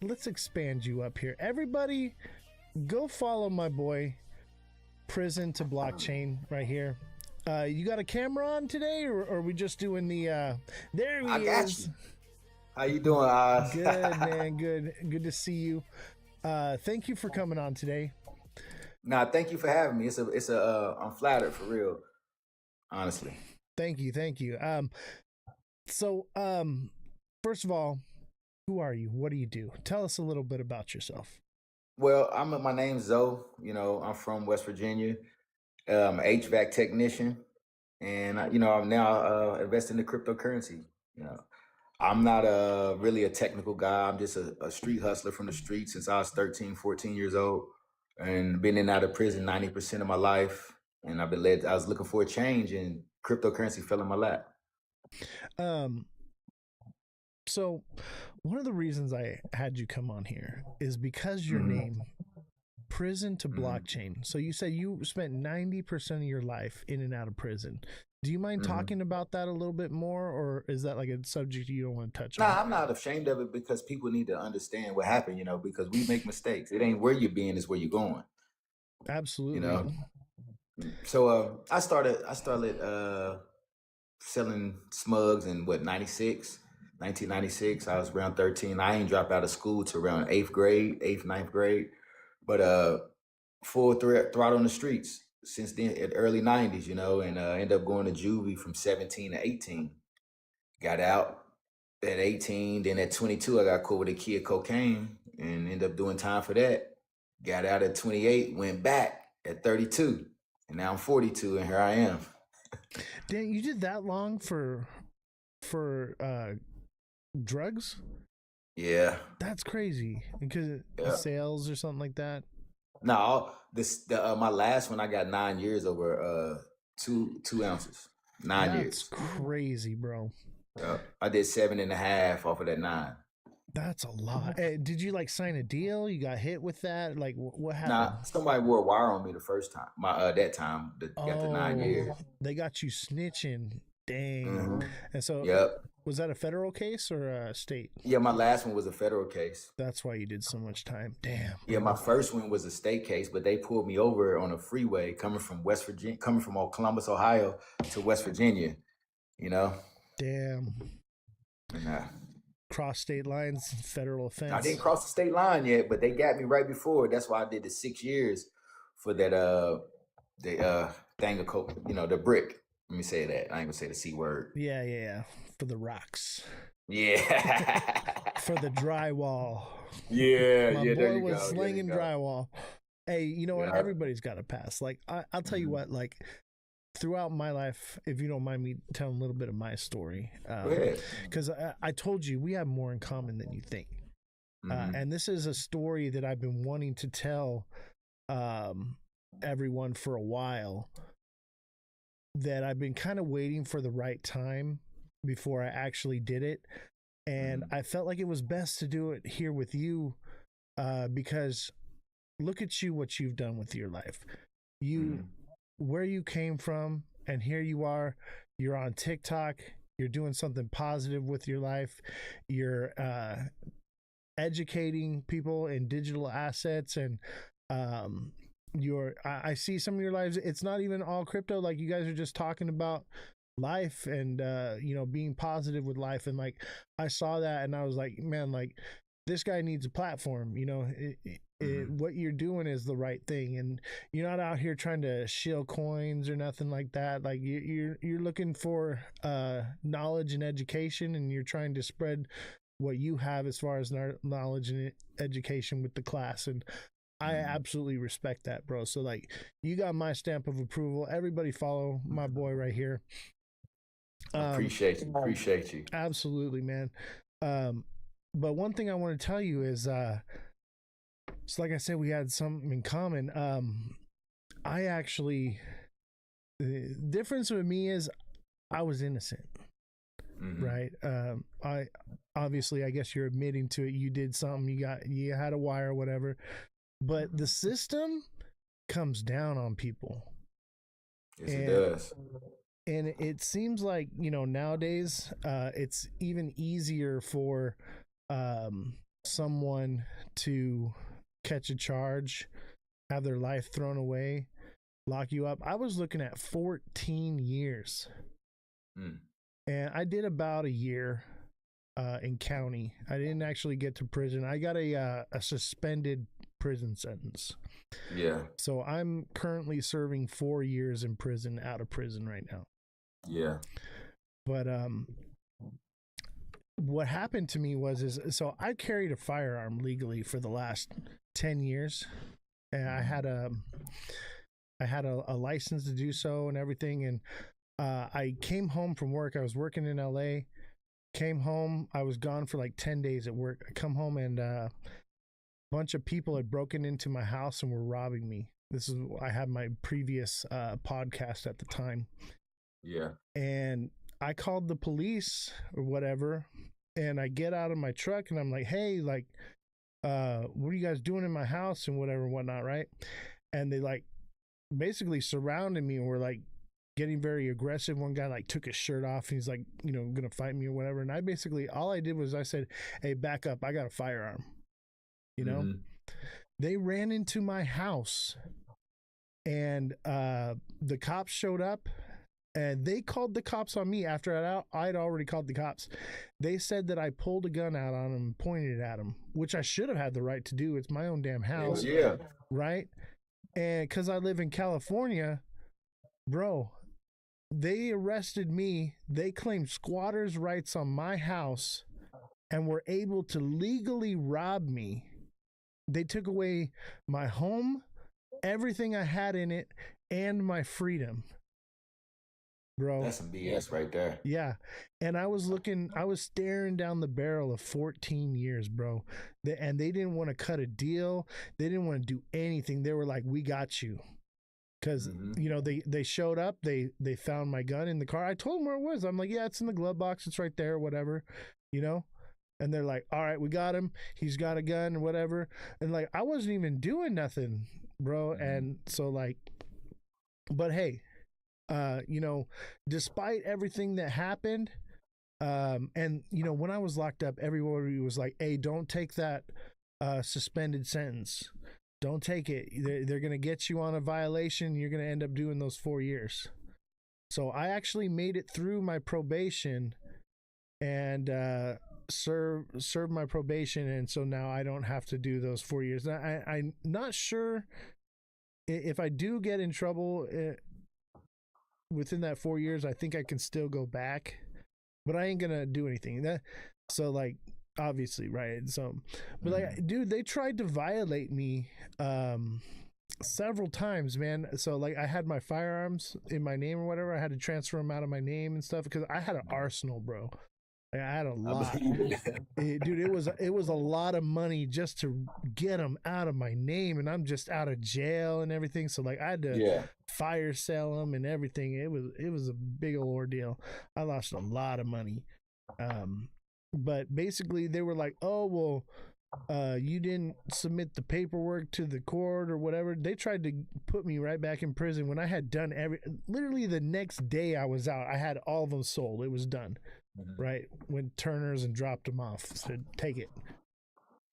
let's expand you up here. Everybody, go follow my boy, Prison to Blockchain, right here. You got a camera on today, or are we just doing the? There he I got is. you. How you doing, Oz? Good, man. Good to see you. Thank you for coming on today. Nah, thank you for having me. I'm flattered for real. Honestly. Thank you. So, first of all, who are you? What do you do? Tell us a little bit about yourself. Well, my name's Zoe. You know, I'm from West Virginia. HVAC technician, and I'm now investing in cryptocurrency. You know, I'm not really a technical guy. I'm just a street hustler from the street since I was 13, 14 years old, and been in and out of prison 90% of my life. And I've been led. I was looking for a change, and cryptocurrency fell in my lap. Um, so one of the reasons I had you come on here is because your name, prison to blockchain. So you said you spent 90% of your life in and out of prison. Do you mind talking about that a little bit more, or is that like a subject you don't want to touch on? Nah, I'm not ashamed of it because people need to understand what happened, because we make mistakes. It ain't where you're being, it's where you're going. Absolutely. So I started selling smugs in 1996. I was around 13. I ain't dropped out of school to around 8th, 9th grade. But full throttle on the streets since then at early 90s, and ended up going to juvie from 17 to 18. Got out at 18, then at 22, I got caught with a key of cocaine and ended up doing time for that. Got out at 28, went back at 32, and now I'm 42, and here I am. Dan, you did that long for drugs? Yeah. That's crazy. Because sales or something like that? No, my last one I got 9 years over 2 ounces. 9 years. That's crazy, bro. I did 7.5 off of that 9. That's a lot. Did you like sign a deal? You got hit with that? Like what happened? Nah, somebody wore a wire on me the first time. That time got the 9 years. They got you snitching. Dang. And so was that a federal case or a state? Yeah, my last one was a federal case. That's why you did so much time. Damn. Yeah, my first one was a state case, but they pulled me over on a freeway coming from Columbus, Ohio to West Virginia, Damn. Nah. Cross state lines, federal offense. I didn't cross the state line yet, but they got me right before. That's why I did the 6 years for that the thing of coke, the brick. Let me say that. I ain't gonna say the C word. Yeah. For the rocks. Yeah. For the drywall. Yeah, My there boy you was go. slinging drywall. Hey, you know what? Everybody's got a pass. Like I'll tell you what. Like throughout my life, if you don't mind me telling a little bit of my story, because I told you we have more in common than you think, and this is a story that I've been wanting to tell everyone for a while. That I've been kind of waiting for the right time before I actually did it. And I felt like it was best to do it here with you because look at you, what you've done with your life. Where you came from, and here you are. You're on TikTok. You're doing something positive with your life. You're educating people in digital assets and I see some of your lives. It's not even all crypto. Like you guys are just talking about life and being positive with life. And like I saw that and I was like, man, like this guy needs a platform. What you're doing is the right thing, and you're not out here trying to shill coins or nothing like that. Like you're looking for knowledge and education, and you're trying to spread what you have as far as knowledge and education with the class. And I absolutely respect that, bro. So like you got my stamp of approval. Everybody follow my boy right here. Appreciate you. Absolutely, man. But one thing I want to tell you is so like I said, we had something in common. I actually, the difference with me is I was innocent. Right. I obviously, I guess you're admitting to it. You did something, you had a wire or whatever. But the system comes down on people. Yes, it does. And it seems like, nowadays, it's even easier for someone to catch a charge, have their life thrown away, lock you up. I was looking at 14 years. And I did about a year in county. I didn't actually get to prison. I got a suspended prison sentence. Yeah. So I'm currently serving 4 years in prison, out of prison right now. Yeah. But what happened to me so I carried a firearm legally for the last 10 years. And I had a license to do so and everything. And I came home from work. I was working in LA Came home. I was gone for like 10 days at work. I come home and a bunch of people had broken into my house and were robbing me. I had my previous podcast at the time. Yeah. And I called the police or whatever. And I get out of my truck and I'm like, hey, like, what are you guys doing in my house and whatever and whatnot, right? And they like basically surrounded me and were like getting very aggressive. One guy like took his shirt off and he's like, you know, gonna fight me or whatever. And I basically, all I did was I said, hey, back up, I got a firearm. You know, they ran into my house and the cops showed up and they called the cops on me after I'd already called the cops. They said that I pulled a gun out on them and pointed it at them, which I should have had the right to do. It's my own damn house. Yeah. Right. And because I live in California, bro, they arrested me. They claimed squatters' rights on my house and were able to legally rob me. They took away my home, everything I had in it, and my freedom. Bro, That's some BS right there. yeah. And I was staring down the barrel of 14 years, bro. And they didn't want to cut a deal. They didn't want to do anything. They were like, we got you. Because, you know, they showed up. They found my gun in the car. I told them where it was. I'm like, yeah, it's in the glove box. It's right there, whatever, you know. And they're like, all right, we got him. He's got a gun, whatever. And like, I wasn't even doing nothing, bro. And so like, but hey, you know, despite everything that happened, and you know, when I was locked up, everybody was like, hey, don't take that suspended sentence. Don't take it. They're going to get you on a violation. You're going to end up doing those 4 years. So I actually made it through my probation and served my probation. And so now I don't have to do those 4 years. Now, I'm not sure if I do get in trouble within that 4 years. I think I can still go back, but I ain't going to do anything. So like, obviously, right? So, but like, dude, they tried to violate me several times, man. So like, I had my firearms in my name or whatever. I had to transfer them out of my name and stuff because I had an arsenal, bro. Like, I had a lot. Dude, it was a lot of money just to get them out of my name, and I'm just out of jail and everything. So like, I had to fire sell them and everything. It was a big old ordeal. I lost a lot of money. But basically they were like, oh, well, you didn't submit the paperwork to the court or whatever. They tried to put me right back in prison when I had done literally the next day I was out. I had all of them sold. It was done. Right. Went Turner's and dropped them off. Said, take it.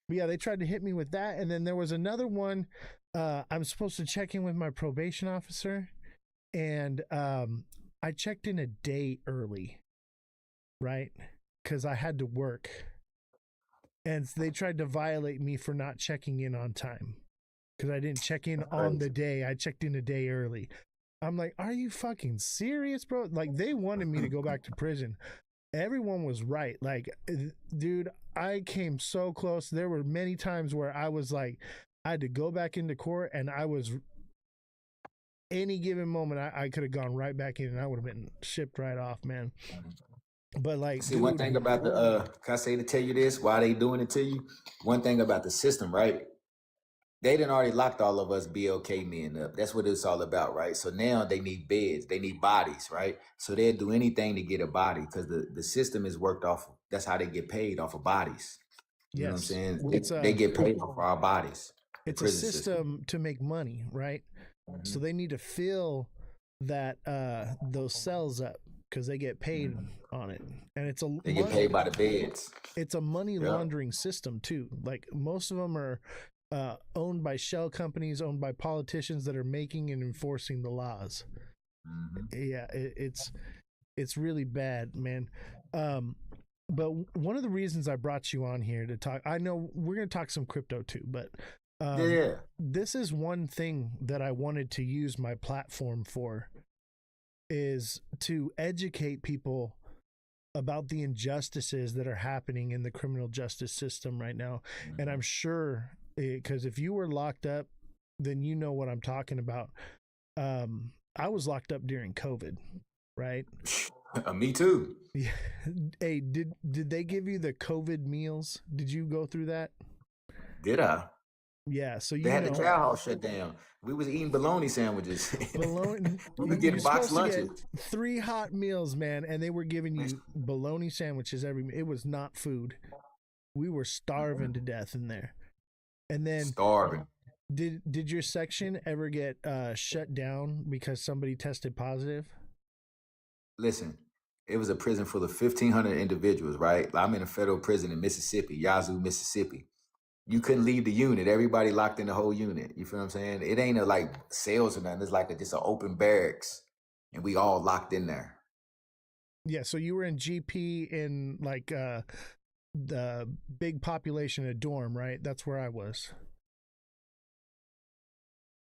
But yeah, they tried to hit me with that. And then there was another one. I'm supposed to check in with my probation officer. And I checked in a day early. Right. Because I had to work. And they tried to violate me for not checking in on time. Because I didn't check in on the day. I checked in a day early. I'm like, are you fucking serious, bro? Like, they wanted me to go back to prison. Everyone was right. Like, dude, I came so close. There were many times where I was like, I had to go back into court, and I was, any given moment, I could have gone right back in and I would have been shipped right off, man. But like, see, one thing about the can I say to tell you this, why they doing it to you? One thing about the system, right? They done already locked all of us BLK men up. That's what it's all about, right? So now they need beds, they need bodies, right? So they'll do anything to get a body because the system is worked off. That's how they get paid, off of bodies. You know what I'm saying? They get paid for our bodies. It's a system to make money, right? So they need to fill that those cells up because they get paid on it, and they get paid by the beds. It's a money laundering system too. Like, most of them are owned by shell companies, owned by politicians that are making and enforcing the laws. Yeah, it's really bad, man. But one of the reasons I brought you on here to talk, I know we're going to talk some crypto too, but this is one thing that I wanted to use my platform for, is to educate people about the injustices that are happening in the criminal justice system right now. And I'm sure, because if you were locked up, then you know what I'm talking about. I was locked up during COVID, right? Me too. Yeah. Hey, did they give you the COVID meals? Did you go through that? Did I? Yeah, so They you had the know, cow house shut down. We was eating bologna sandwiches. bologna. We was You're getting boxed supposed to get lunches. 3 hot meals, man, and they were giving you bologna sandwiches every. It was not food. We were starving to death in there. And then Starving. did your section ever get shut down because somebody tested positive? Listen, it was a prison full of 1,500 individuals, right? I'm in a federal prison in Mississippi, Yazoo, Mississippi. You couldn't leave the unit. Everybody locked in the whole unit. You feel what I'm saying? It ain't a like cells or nothing. It's like just an open barracks, and we all locked in there. Yeah, so you were in GP in like the big population of dorm, right? That's where I was.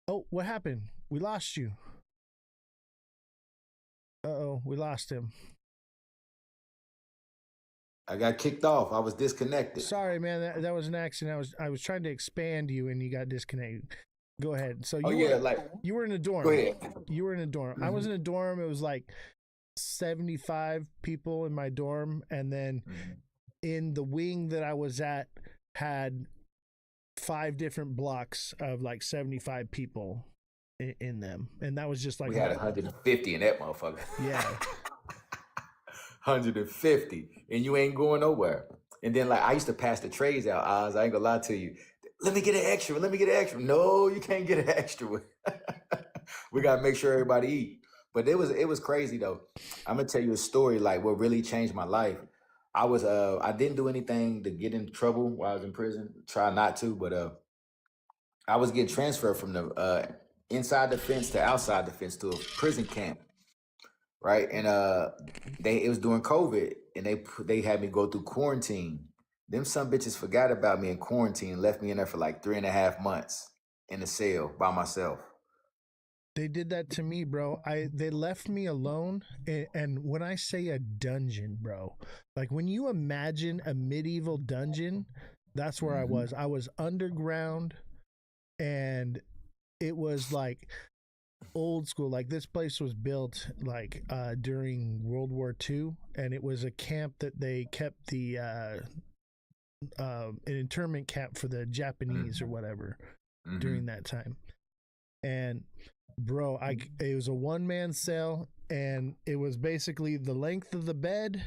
Oh, what happened? We lost you. Uh-oh, we lost him. I got kicked off. I was disconnected. Sorry, man. That was an accident. I was trying to expand you and you got disconnected. Go ahead. So you were in a dorm. Go ahead. You were in a dorm. I was in a dorm. It was like 75 people in my dorm, and then in the wing that I was at had 5 different blocks of like 75 people in them, and that was just like we had 150 in that motherfucker. Yeah. 150, and you ain't going nowhere. And then like I used to pass the trays out. Oz, I ain't gonna lie to you. Let me get an extra. Let me get an extra. No, you can't get an extra. We gotta make sure everybody eat. But it was crazy though. I'm gonna tell you a story. Like what really changed my life. I didn't do anything to get in trouble while I was in prison. Try not to, but I was getting transferred from the inside the fence to outside the fence to a prison camp. Right, and it was during COVID, and they had me go through quarantine. Them some bitches forgot about me in quarantine and left me in there for like 3.5 months in a cell by myself. They did that to me, bro. They left me alone, and when I say a dungeon, bro, like when you imagine a medieval dungeon, that's where I was. I was underground, and it was like old school. Like this place was built like during World War II, and it was a camp that they kept the an internment camp for the Japanese or whatever during that time. And bro, it was a 1-man cell, and it was basically the length of the bed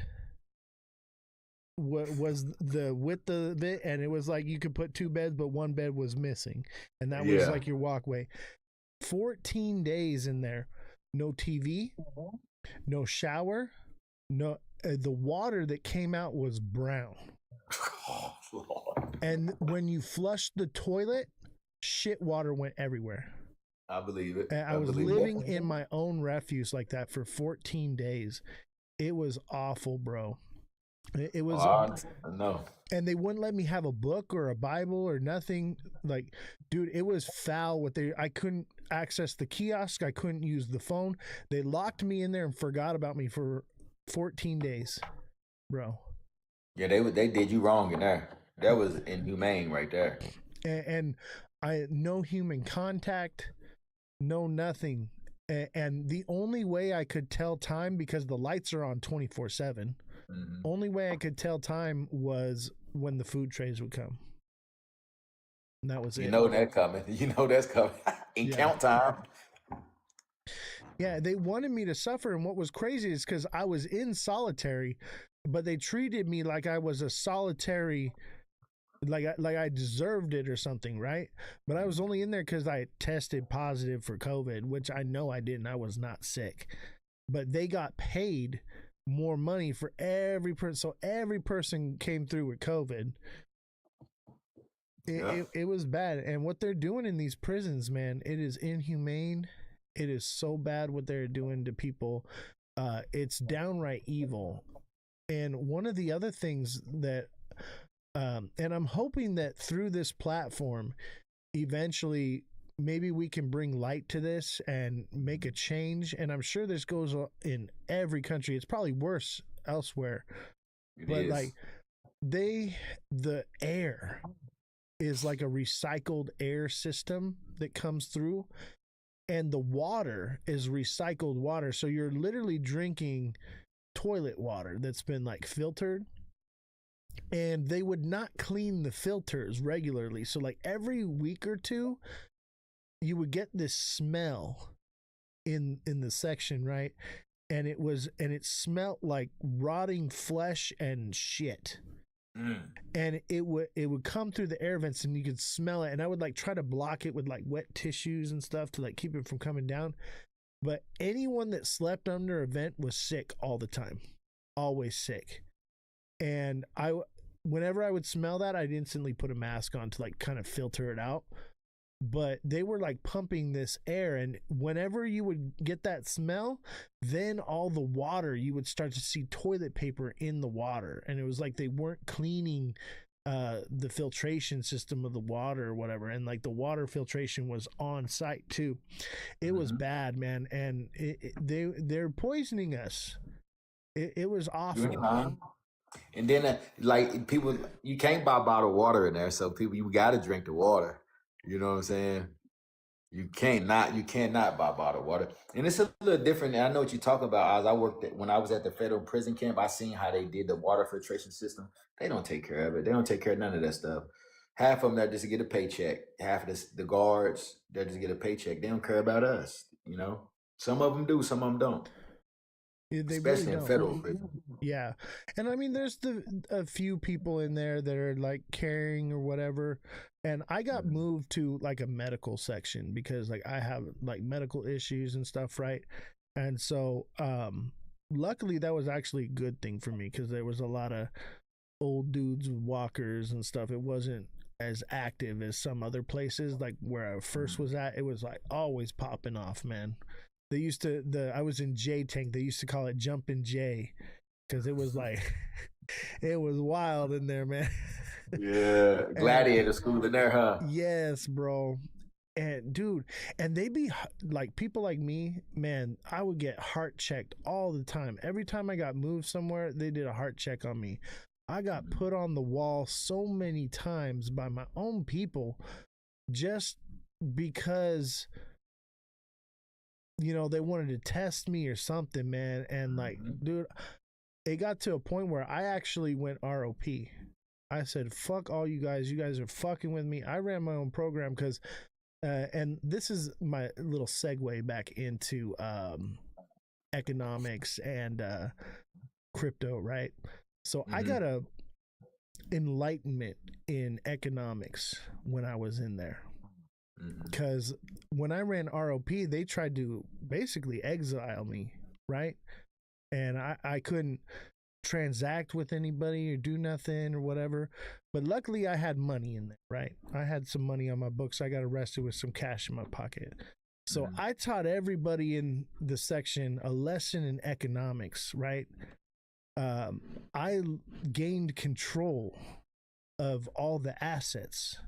was the width of it, and it was like you could put 2 beds, but 1 bed was missing, and that was like your walkway. 14 days in there, no TV, no shower, no the water that came out was brown. And when you flushed the toilet, shit water went everywhere. I believe it. And I was living in my own refuse like that for 14 days. It was awful, bro. It was no. And they wouldn't let me have a book or a Bible or nothing. Like, dude, it was foul. I couldn't access the kiosk. I couldn't use the phone. They locked me in there and forgot about me for 14 days, bro. Yeah, they did you wrong in there. That was inhumane right there. And I no human contact, no nothing. And the only way I could tell time, because the lights are on 24/7, only way I could tell time was when the food trays would come. And that was it. You know that coming. You know that's coming. Count time. Yeah, they wanted me to suffer, and what was crazy is because I was in solitary, but they treated me like I was a solitary, like I deserved it or something, right? But I was only in there because I tested positive for COVID, which I know I didn't. I was not sick, but they got paid more money for every person. So every person came through with COVID. It was bad. And what they're doing in these prisons, man, it is inhumane. It is so bad what they're doing to people. It's downright evil. And one of the other things that, and I'm hoping that through this platform, eventually, maybe we can bring light to this and make a change. And I'm sure this goes on in every country. It's probably worse elsewhere. But like the air is like a recycled air system that comes through, and the water is recycled water. So you're literally drinking toilet water that's been like filtered, and they would not clean the filters regularly. So like every week or two, you would get this smell in the section, right? And it smelled like rotting flesh and shit. And it would come through the air vents and you could smell it, and I would like try to block it with like wet tissues and stuff to like keep it from coming down. But anyone that slept under a vent was sick all the time, always sick. And whenever I would smell that, I'd instantly put a mask on to like kind of filter it out. But they were like pumping this air, and whenever you would get that smell, then all the water, you would start to see toilet paper in the water, and it was like they weren't cleaning the filtration system of the water or whatever, and like the water filtration was on site too. It was bad, man, and they're poisoning us. It was awful. And then, like people, you can't buy bottled water in there, so people, you got to drink the water. You know what I'm saying? You cannot buy bottled water, and it's a little different. And I know what you're talking about. As I when I was at the federal prison camp, I seen how they did the water filtration system. They don't take care of it. They don't take care of none of that stuff. Half of them, they're just to get a paycheck. Half of the guards, they're just to get a paycheck. They don't care about us. You know, some of them do, some of them don't. They Especially really in don't. federal prison. Yeah, and I mean, there's a few people in there that are like caring or whatever, and I got moved to like a medical section because like I have like medical issues and stuff, right? And so, luckily that was actually a good thing for me because there was a lot of old dudes with walkers and stuff. It wasn't as active as some other places, like where I first was at. It was like always popping off, man. They used to I was in J tank. They used to call it Jumpin' J because it was like it was wild in there, man. Yeah, gladiator school in there, huh? Yes, bro. And dude, and they be like people like me, man. I would get heart checked all the time. Every time I got moved somewhere, they did a heart check on me. I got put on the wall so many times by my own people just because, you know, they wanted to test me or something, man. And like, dude, it got to a point where I actually went ROP. I said, fuck all you guys. You guys are fucking with me. I ran my own program because, and this is my little segue back into economics and crypto, right? So I got a enlightenment in economics when I was in there. Because when I ran ROP, they tried to basically exile me, right? And I couldn't transact with anybody or do nothing or whatever. But luckily, I had money in there, right? I had some money on my books. I got arrested with some cash in my pocket. So I taught everybody in the section a lesson in economics, right? I gained control of all the assets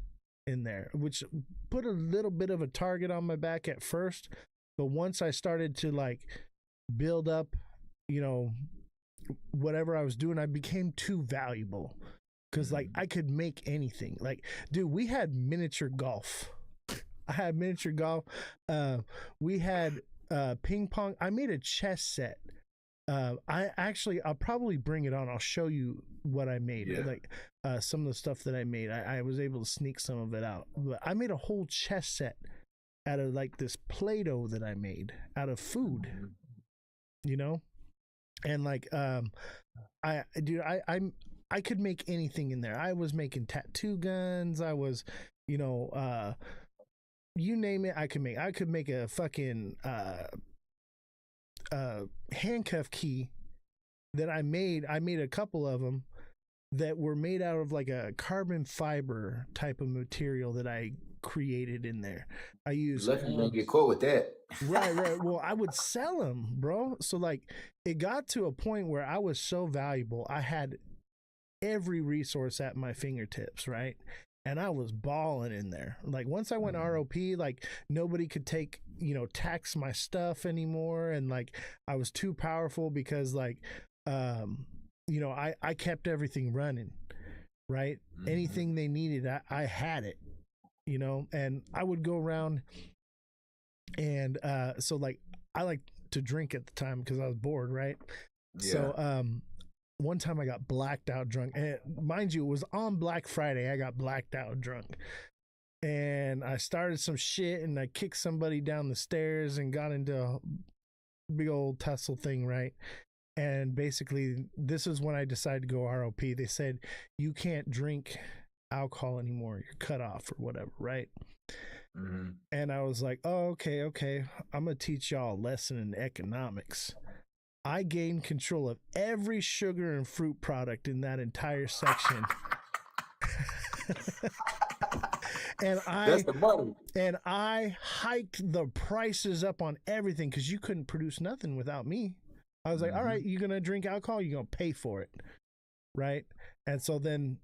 in there, which put a little bit of a target on my back at first. But once I started to like build up, you know, whatever I was doing, I became too valuable because like I could make anything. Like, dude, we had miniature golf. I had miniature golf. We had ping pong. I made a chess set. I'll probably bring it on. I'll show you what I made. Yeah. Like some of the stuff that I made. I was able to sneak some of it out. But I made a whole chess set out of like this Play-Doh that I made out of food. You know? And like I could make anything in there. I was making tattoo guns. I was, you know, you name it, I could make. I could make a fucking handcuff key that I made. I made a couple of them that were made out of like a carbon fiber type of material that I created in there. I used. Lucky you didn't get caught with that. Right. Well, I would sell them, bro. So like, it got to a point where I was so valuable. I had every resource at my fingertips, right? And I was balling in there. Like once I went ROP, like nobody could take, you know, tax my stuff anymore. And like I was too powerful because like, you know, I kept everything running, right? Anything they needed, I had it, you know, and I would go around and so like I like to drink at the time because I was bored, right? So one time I got blacked out drunk, and mind you, it was on Black Friday. I got blacked out drunk, and I started some shit, and I kicked somebody down the stairs and got into a big old tussle thing, right? And basically, this is when I decided to go ROP. They said you can't drink alcohol anymore. You're cut off or whatever, right? Mm-hmm. And I was like, oh, okay. I'm going to teach y'all a lesson in economics. I gained control of every sugar and fruit product in that entire section. That's the money. And I hiked the prices up on everything because you couldn't produce nothing without me. I was like, all right, you're going to drink alcohol, you're going to pay for it. Right. And so then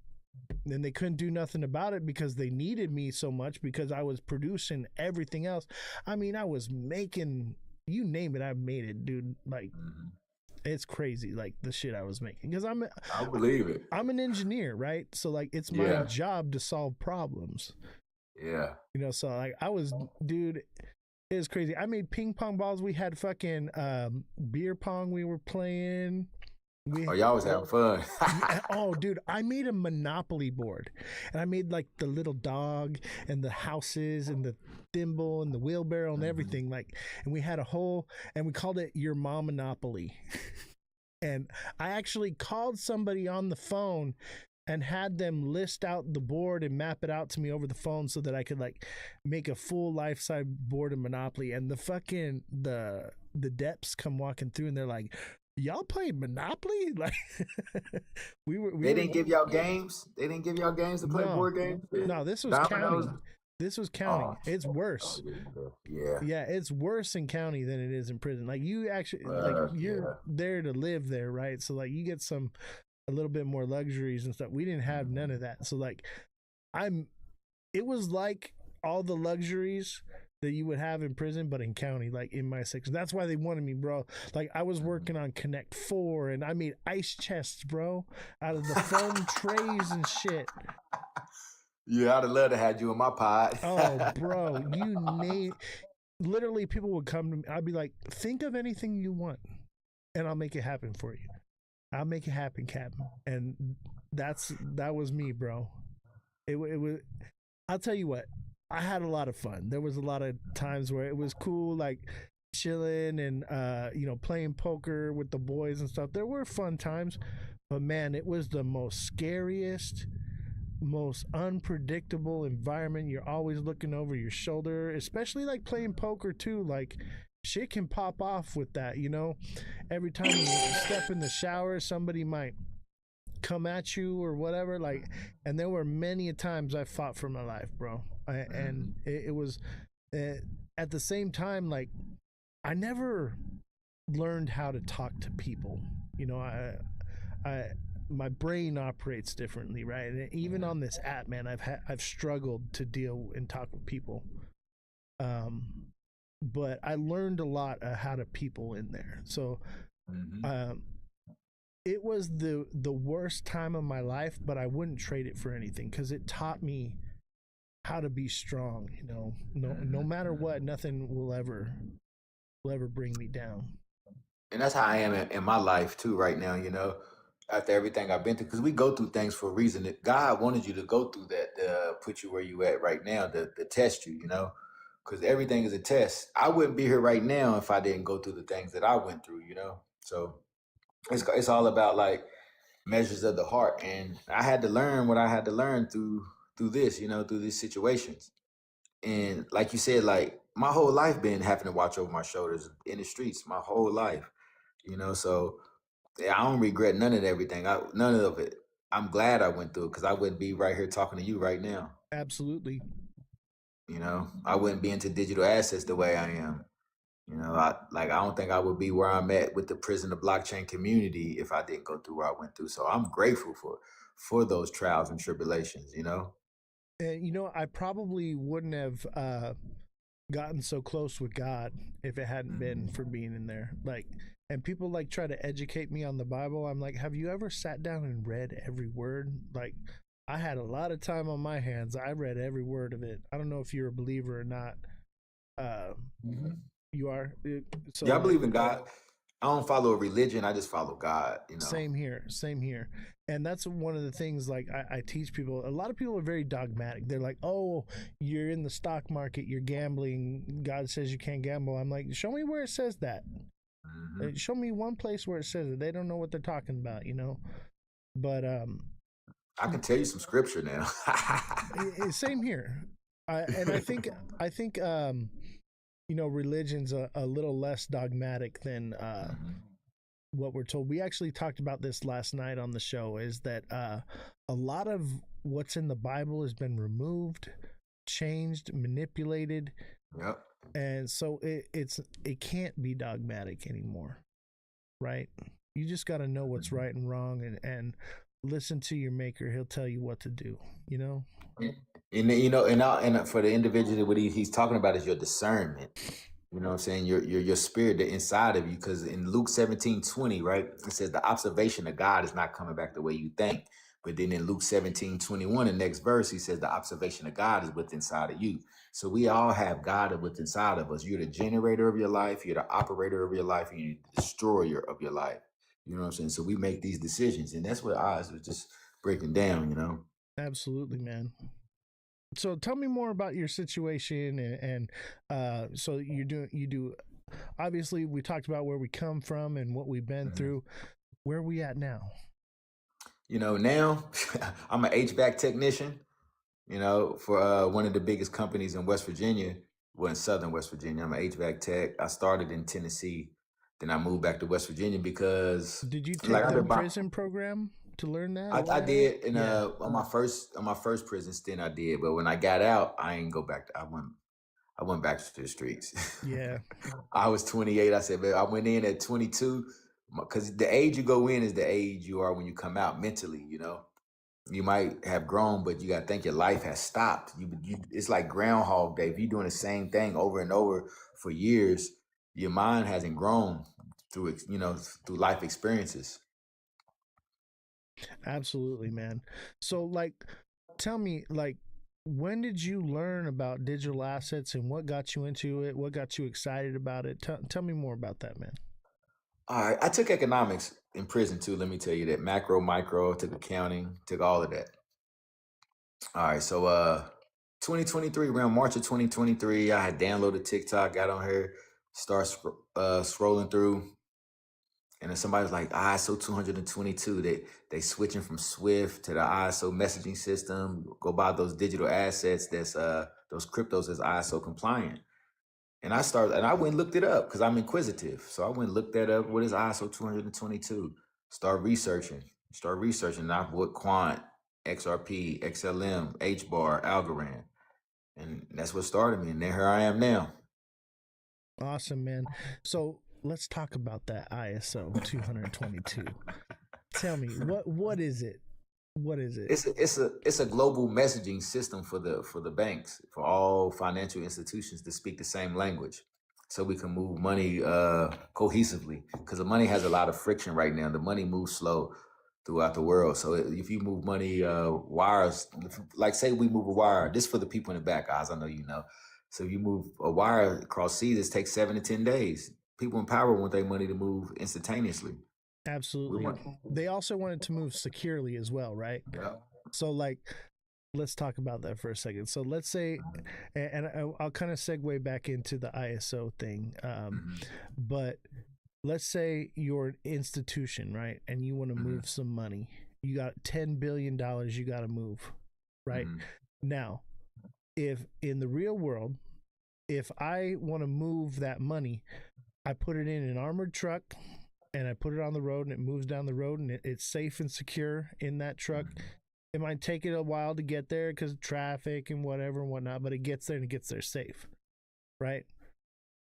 they couldn't do nothing about it because they needed me so much because I was producing everything else. I mean, I was making, you name it, I made it, dude. Like, it's crazy, like the shit I was making. Because I believe it. I'm an engineer, right? So like, it's my job to solve problems. Yeah. You know, so like I was, dude, it was crazy. I made ping pong balls. We had fucking beer pong we were playing. Y'all was having fun. Oh, dude, I made a Monopoly board. And I made like the little dog and the houses and the thimble and the wheelbarrow and everything. Like, and we had a whole, and we called it Your Mom Monopoly. And I actually called somebody on the phone and had them list out the board and map it out to me over the phone so that I could like make a full life-size board of Monopoly. And the fucking the depths come walking through and they're like, y'all played Monopoly? Like they didn't give y'all games? They didn't give y'all games to play board games? No, this was county. This was county. It's worse. Yeah, it's worse in county than it is in prison. Like you actually like you're there to live there, right? So like you get a little bit more luxuries and stuff. We didn't have none of that. So like it was like all the luxuries that you would have in prison, but in county, like in my section. That's why they wanted me, bro. Like I was working on Connect 4 and I made ice chests, bro, out of the foam trays and shit. Yeah, I'd have loved to have you in my pod. Oh, bro, literally people would come to me. I'd be like, think of anything you want and I'll make it happen for you. I'll make it happen, Captain. And that was me, bro. It was, I'll tell you what, I had a lot of fun. There was a lot of times where it was cool, like chilling and, playing poker with the boys and stuff. There were fun times, but man, it was the most scariest, most unpredictable environment. You're always looking over your shoulder, especially like playing poker too. Like shit can pop off with that, every time you step in the shower, somebody might come at you or whatever. Like, and there were many times I fought for my life, bro. And it was at the same time, like I never learned how to talk to people. My brain operates differently, right? And even on this app, man, I've struggled to deal and talk with people. But I learned a lot of how to people in there. So, it was the worst time of my life, but I wouldn't trade it for anything because it taught me how to be strong. No matter what, nothing will ever bring me down. And that's how I am in my life too right now, after everything I've been through, because we go through things for a reason. That God wanted you to go through that to put you where you at right now, to test you, because everything is a test. I wouldn't be here right now if I didn't go through the things that I went through, So it's all about like measures of the heart, and I had to learn what I had to learn through this, through these situations. And like you said, like my whole life been having to watch over my shoulders in the streets, my whole life, So yeah, I don't regret none of everything. None of it. I'm glad I went through it because I wouldn't be right here talking to you right now. Absolutely. I wouldn't be into digital assets the way I am. I don't think I would be where I'm at with the prison, the blockchain community if I didn't go through what I went through. So I'm grateful for those trials and tribulations, And I probably wouldn't have gotten so close with God if it hadn't been for being in there. Like, and people like try to educate me on the Bible. I'm like, have you ever sat down and read every word? Like, I had a lot of time on my hands. I read every word of it. I don't know if you're a believer or not. You are. So yeah, I believe in God. I don't follow a religion. I just follow God. You know. Same here, same here. And that's one of the things like I teach people. A lot of people are very dogmatic. They're like, oh, you're in the stock market, you're gambling. God says you can't gamble. I'm like, show me where it says that. Show me one place where it says it. They don't know what they're talking about, you know. But I can tell you some scripture now. same here. And I think you know, religion's a little less dogmatic than what we're told. We actually talked about this last night on the show, is that a lot of what's in the Bible has been removed, changed, manipulated. Yep. And so it can't be dogmatic anymore, right? You just got to know what's right and wrong, and listen to your maker. He'll tell you what to do, you know? And you know, and for the individual, what he's talking about is your discernment. You know what I'm saying? Your spirit, the inside of you. Because in Luke 17:20, right, it says the observation of God is not coming back the way you think. But then in Luke 17:21, the next verse, he says the observation of God is within inside of you. So we all have God within inside of us. You're the generator of your life, you're the operator of your life, and you're the destroyer of your life. You know what I'm saying? So we make these decisions, and that's what Oz was just breaking down, you know. Absolutely, man. So tell me more about your situation, and so you do. Obviously, we talked about where we come from and what we've been through. Where are we at now? You know, now I'm an HVAC technician. You know, for one of the biggest companies in West Virginia, well, in Southern West Virginia. I'm an HVAC tech. I started in Tennessee, then I moved back to West Virginia because. Did you take the prison program to learn that? I did, and on my first prison stint, I did. But when I got out, I ain't go back. I went back to the streets. Yeah. I was 28. I said, man, I went in at 22 because the age you go in is the age you are when you come out mentally. You know, you might have grown, but you got to think your life has stopped. It's like Groundhog Day. If you're doing the same thing over and over for years, your mind hasn't grown through life experiences. Absolutely, man. So, like, tell me, like, when did you learn about digital assets and what got you into it? What got you excited about it? Tell me more about that, man. All right. I took economics in prison too. Let me tell you that. Macro, micro, took accounting, took all of that. All right. So 2023, around March of 2023, I had downloaded TikTok, got on here, start scrolling through. And then somebody's like, ISO 222, they switching from Swift to the ISO messaging system, go buy those digital assets that's those cryptos that's ISO compliant. And I went and looked it up because I'm inquisitive. So I went and looked that up. What is ISO 222? Start researching. And I put Quant, XRP, XLM, HBAR, Algorand. And that's what started me. And then here I am now. Awesome, man. So let's talk about that ISO 222. Tell me, what is it? What is it? It's a global messaging system for the banks, for all financial institutions to speak the same language, so we can move money cohesively. Because the money has a lot of friction right now. The money moves slow throughout the world. So if you move money wires, like say we move a wire, this for the people in the back, guys. I know you know. So if you move a wire across seas, it takes 7 to 10 days. People in power want their money to move instantaneously. Absolutely. They also want it to move securely as well, right? Yeah. So, like, let's talk about that for a second. So let's say, and I'll kind of segue back into the ISO thing, but let's say you're an institution, right? And you want to move some money. You got $10 billion you got to move, right? Now, if in the real world, if I want to move that money, I put it in an armored truck and I put it on the road and it moves down the road and it's safe and secure in that truck. It might take it a while to get there because of traffic and whatever and whatnot, but it gets there and it gets there safe, right?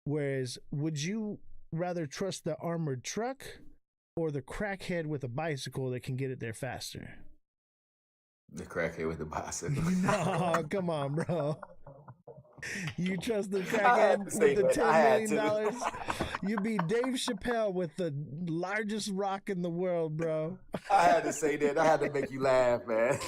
Whereas, would you rather trust the armored truck or the crackhead with a bicycle that can get it there faster? The crackhead with the bicycle. No, come on, bro. You trust the crackhead with the $10 million? You be Dave Chappelle with the largest rock in the world, bro. I had to say that. I had to make you laugh, man.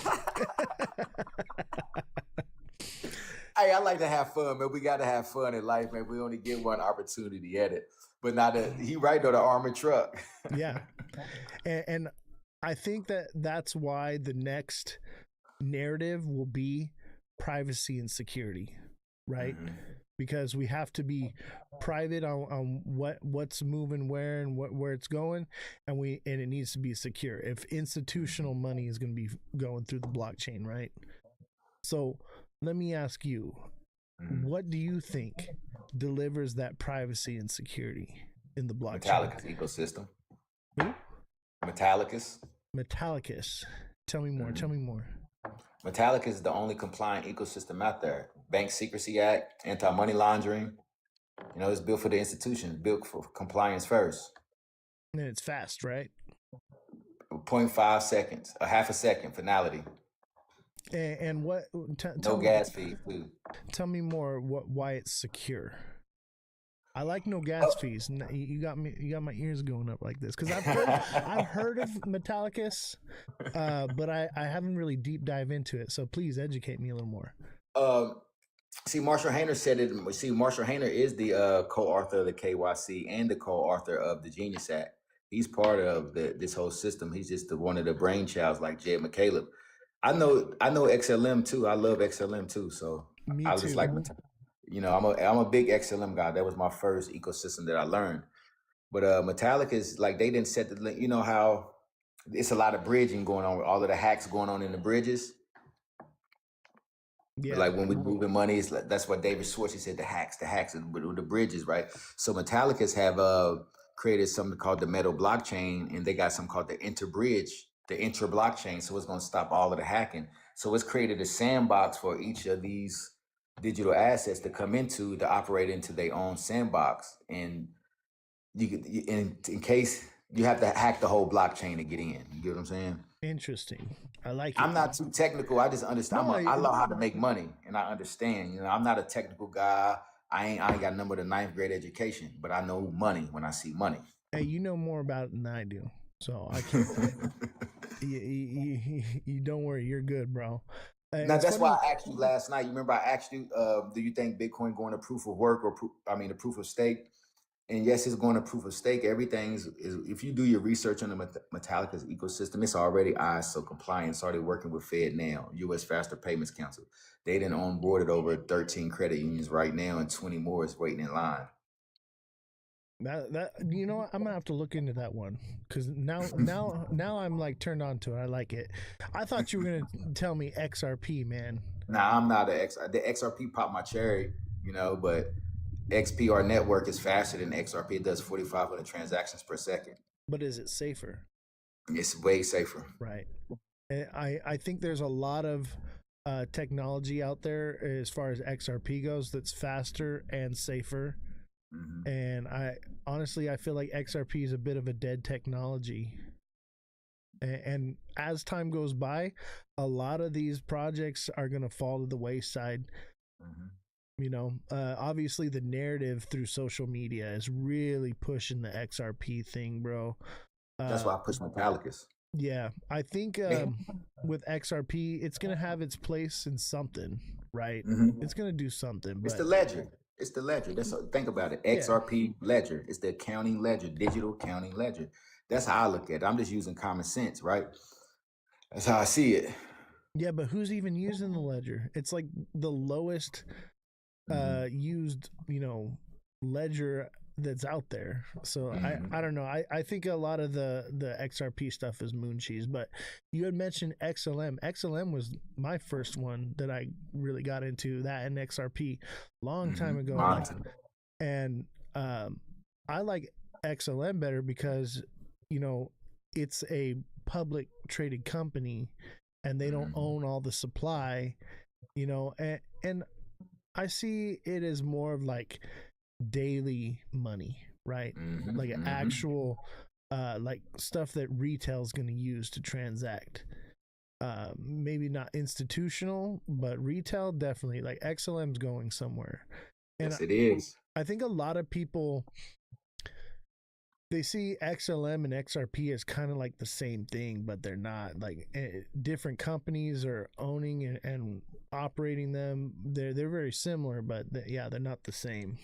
Hey, I like to have fun, man. We got to have fun in life, man. We only get one opportunity at it. But not that he right though, the armored truck. Yeah. And I think that that's why the next narrative will be privacy and security, right? Mhm. Because we have to be private on what's moving where and where it's going, and it needs to be secure. If institutional money is going to be going through the blockchain, right? So let me ask you, what do you think delivers that privacy and security in the blockchain? Metallicus ecosystem. Who? Metallicus. Metallicus. Tell me more. Tell me more. Metallicus is the only compliant ecosystem out there. Bank Secrecy Act, anti-money laundering. You know, it's built for the institutions, built for compliance first. And it's fast, right? 0.5 seconds, a half a second finality. And what? No gas fees too. Tell me more. Why it's secure? I like no gas fees. You got me. You got my ears going up like this because I've heard of Metallicus, but I haven't really deep dive into it. So please educate me a little more. See, Marshall Hayner said it. See, Marshall Hayner is the co-author of the KYC and the co-author of the Genius Act. He's part of this whole system. He's just one of the brainchilds, like Jed McCaleb. I know XLM too. I love XLM too. So Me I was too. just like, you know, I'm a big XLM guy. That was my first ecosystem that I learned. But Metallic is like they didn't set the. You know how it's a lot of bridging going on with all of the hacks going on in the bridges. Yeah. Like when we moving money, it's like, that's what David Schwartz, he said, the hacks, with the bridges, right? So Metallicus have created something called the Metal blockchain, and they got something called the interbridge, the intra-blockchain. So it's going to stop all of the hacking. So it's created a sandbox for each of these digital assets to come into, to operate into their own sandbox. And you could, in case you have to hack the whole blockchain to get in. You get what I'm saying? Interesting. I like it. I'm not too technical. I just understand. No, I love how to make money, and I understand. You know, I'm not a technical guy. I ain't got number the 9th grade education, but I know money when I see money. Hey, you know more about it than I do, so I can't. you don't worry, you're good, bro. Now that's why I asked you last night. You remember I asked you, do you think Bitcoin going to proof of work or the proof of stake? And yes, it's going to proof of stake. Everything's if you do your research on the Metallica's ecosystem, it's already ISO compliant. It's already working with FedNow, U.S. Faster Payments Council. They done onboarded over 13 credit unions right now, and 20 more is waiting in line. That you know what? I'm gonna have to look into that one because now I'm like turned on to it. I like it. I thought you were gonna tell me XRP, man. Nah, I'm not the XRP popped my cherry, you know, but XPR network is faster than XRP. It does 4,500 transactions per second. But is it safer? It's way safer. Right. I think there's a lot of technology out there as far as XRP goes that's faster and safer. Mm-hmm. And I feel like XRP is a bit of a dead technology. And as time goes by, a lot of these projects are going to fall to the wayside. Mm-hmm. You know, obviously the narrative through social media is really pushing the XRP thing, bro. That's why I push Metallicus. Yeah, I think with XRP, it's going to have its place in something, right? Mm-hmm. It's going to do something. But... It's the ledger. It's the ledger. Think about it. XRP ledger. It's the accounting ledger, digital accounting ledger. That's how I look at it. I'm just using common sense, right? That's how I see it. Yeah, but who's even using the ledger? It's like the lowest used, you know, ledger that's out there. So I don't know. I think a lot of the XRP stuff is moon cheese, but you had mentioned XLM. XLM was my first one that I really got into, that and XRP long time ago. And I like XLM better because, you know, it's a public traded company and they don't own all the supply, you know, and I see it as more of like daily money, right? Like an actual like stuff that retail's going to use to transact. Maybe not institutional, but retail definitely. Like XLM's going somewhere. And yes, it is. I think a lot of people they see XLM and XRP as kind of like the same thing, but they're not. Like different companies are owning and operating them. They're very similar, but yeah, they're not the same.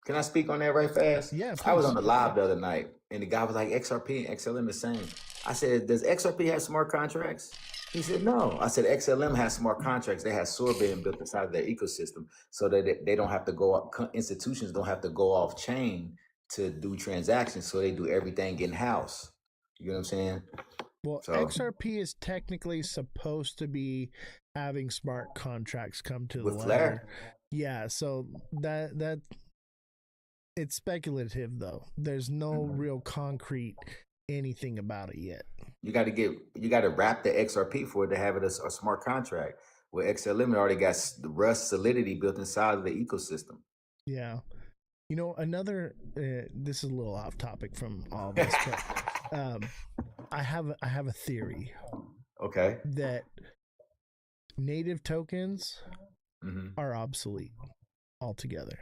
Can I speak on that right fast? Yeah, I was please. on the live the other night, and the guy was like, XRP and XLM the same. I said, does XRP have smart contracts? He said, no. I said, XLM has smart contracts. They have sorbet built inside of their ecosystem so that they don't have to go up, institutions don't have to go off chain to do transactions. So they do everything in house. You know what I'm saying? Well, So XRP is technically supposed to be having smart contracts come to the with ledger. Flare, Yeah, so that it's speculative though. There's no real concrete anything about it yet. you got to wrap the XRP for it to have it as a smart contract. With XLM, it already got the Rust solidity built inside of the ecosystem. Yeah. You know, another this is a little off topic from all this, but I have a theory Okay. that native tokens Mm-hmm. are obsolete altogether.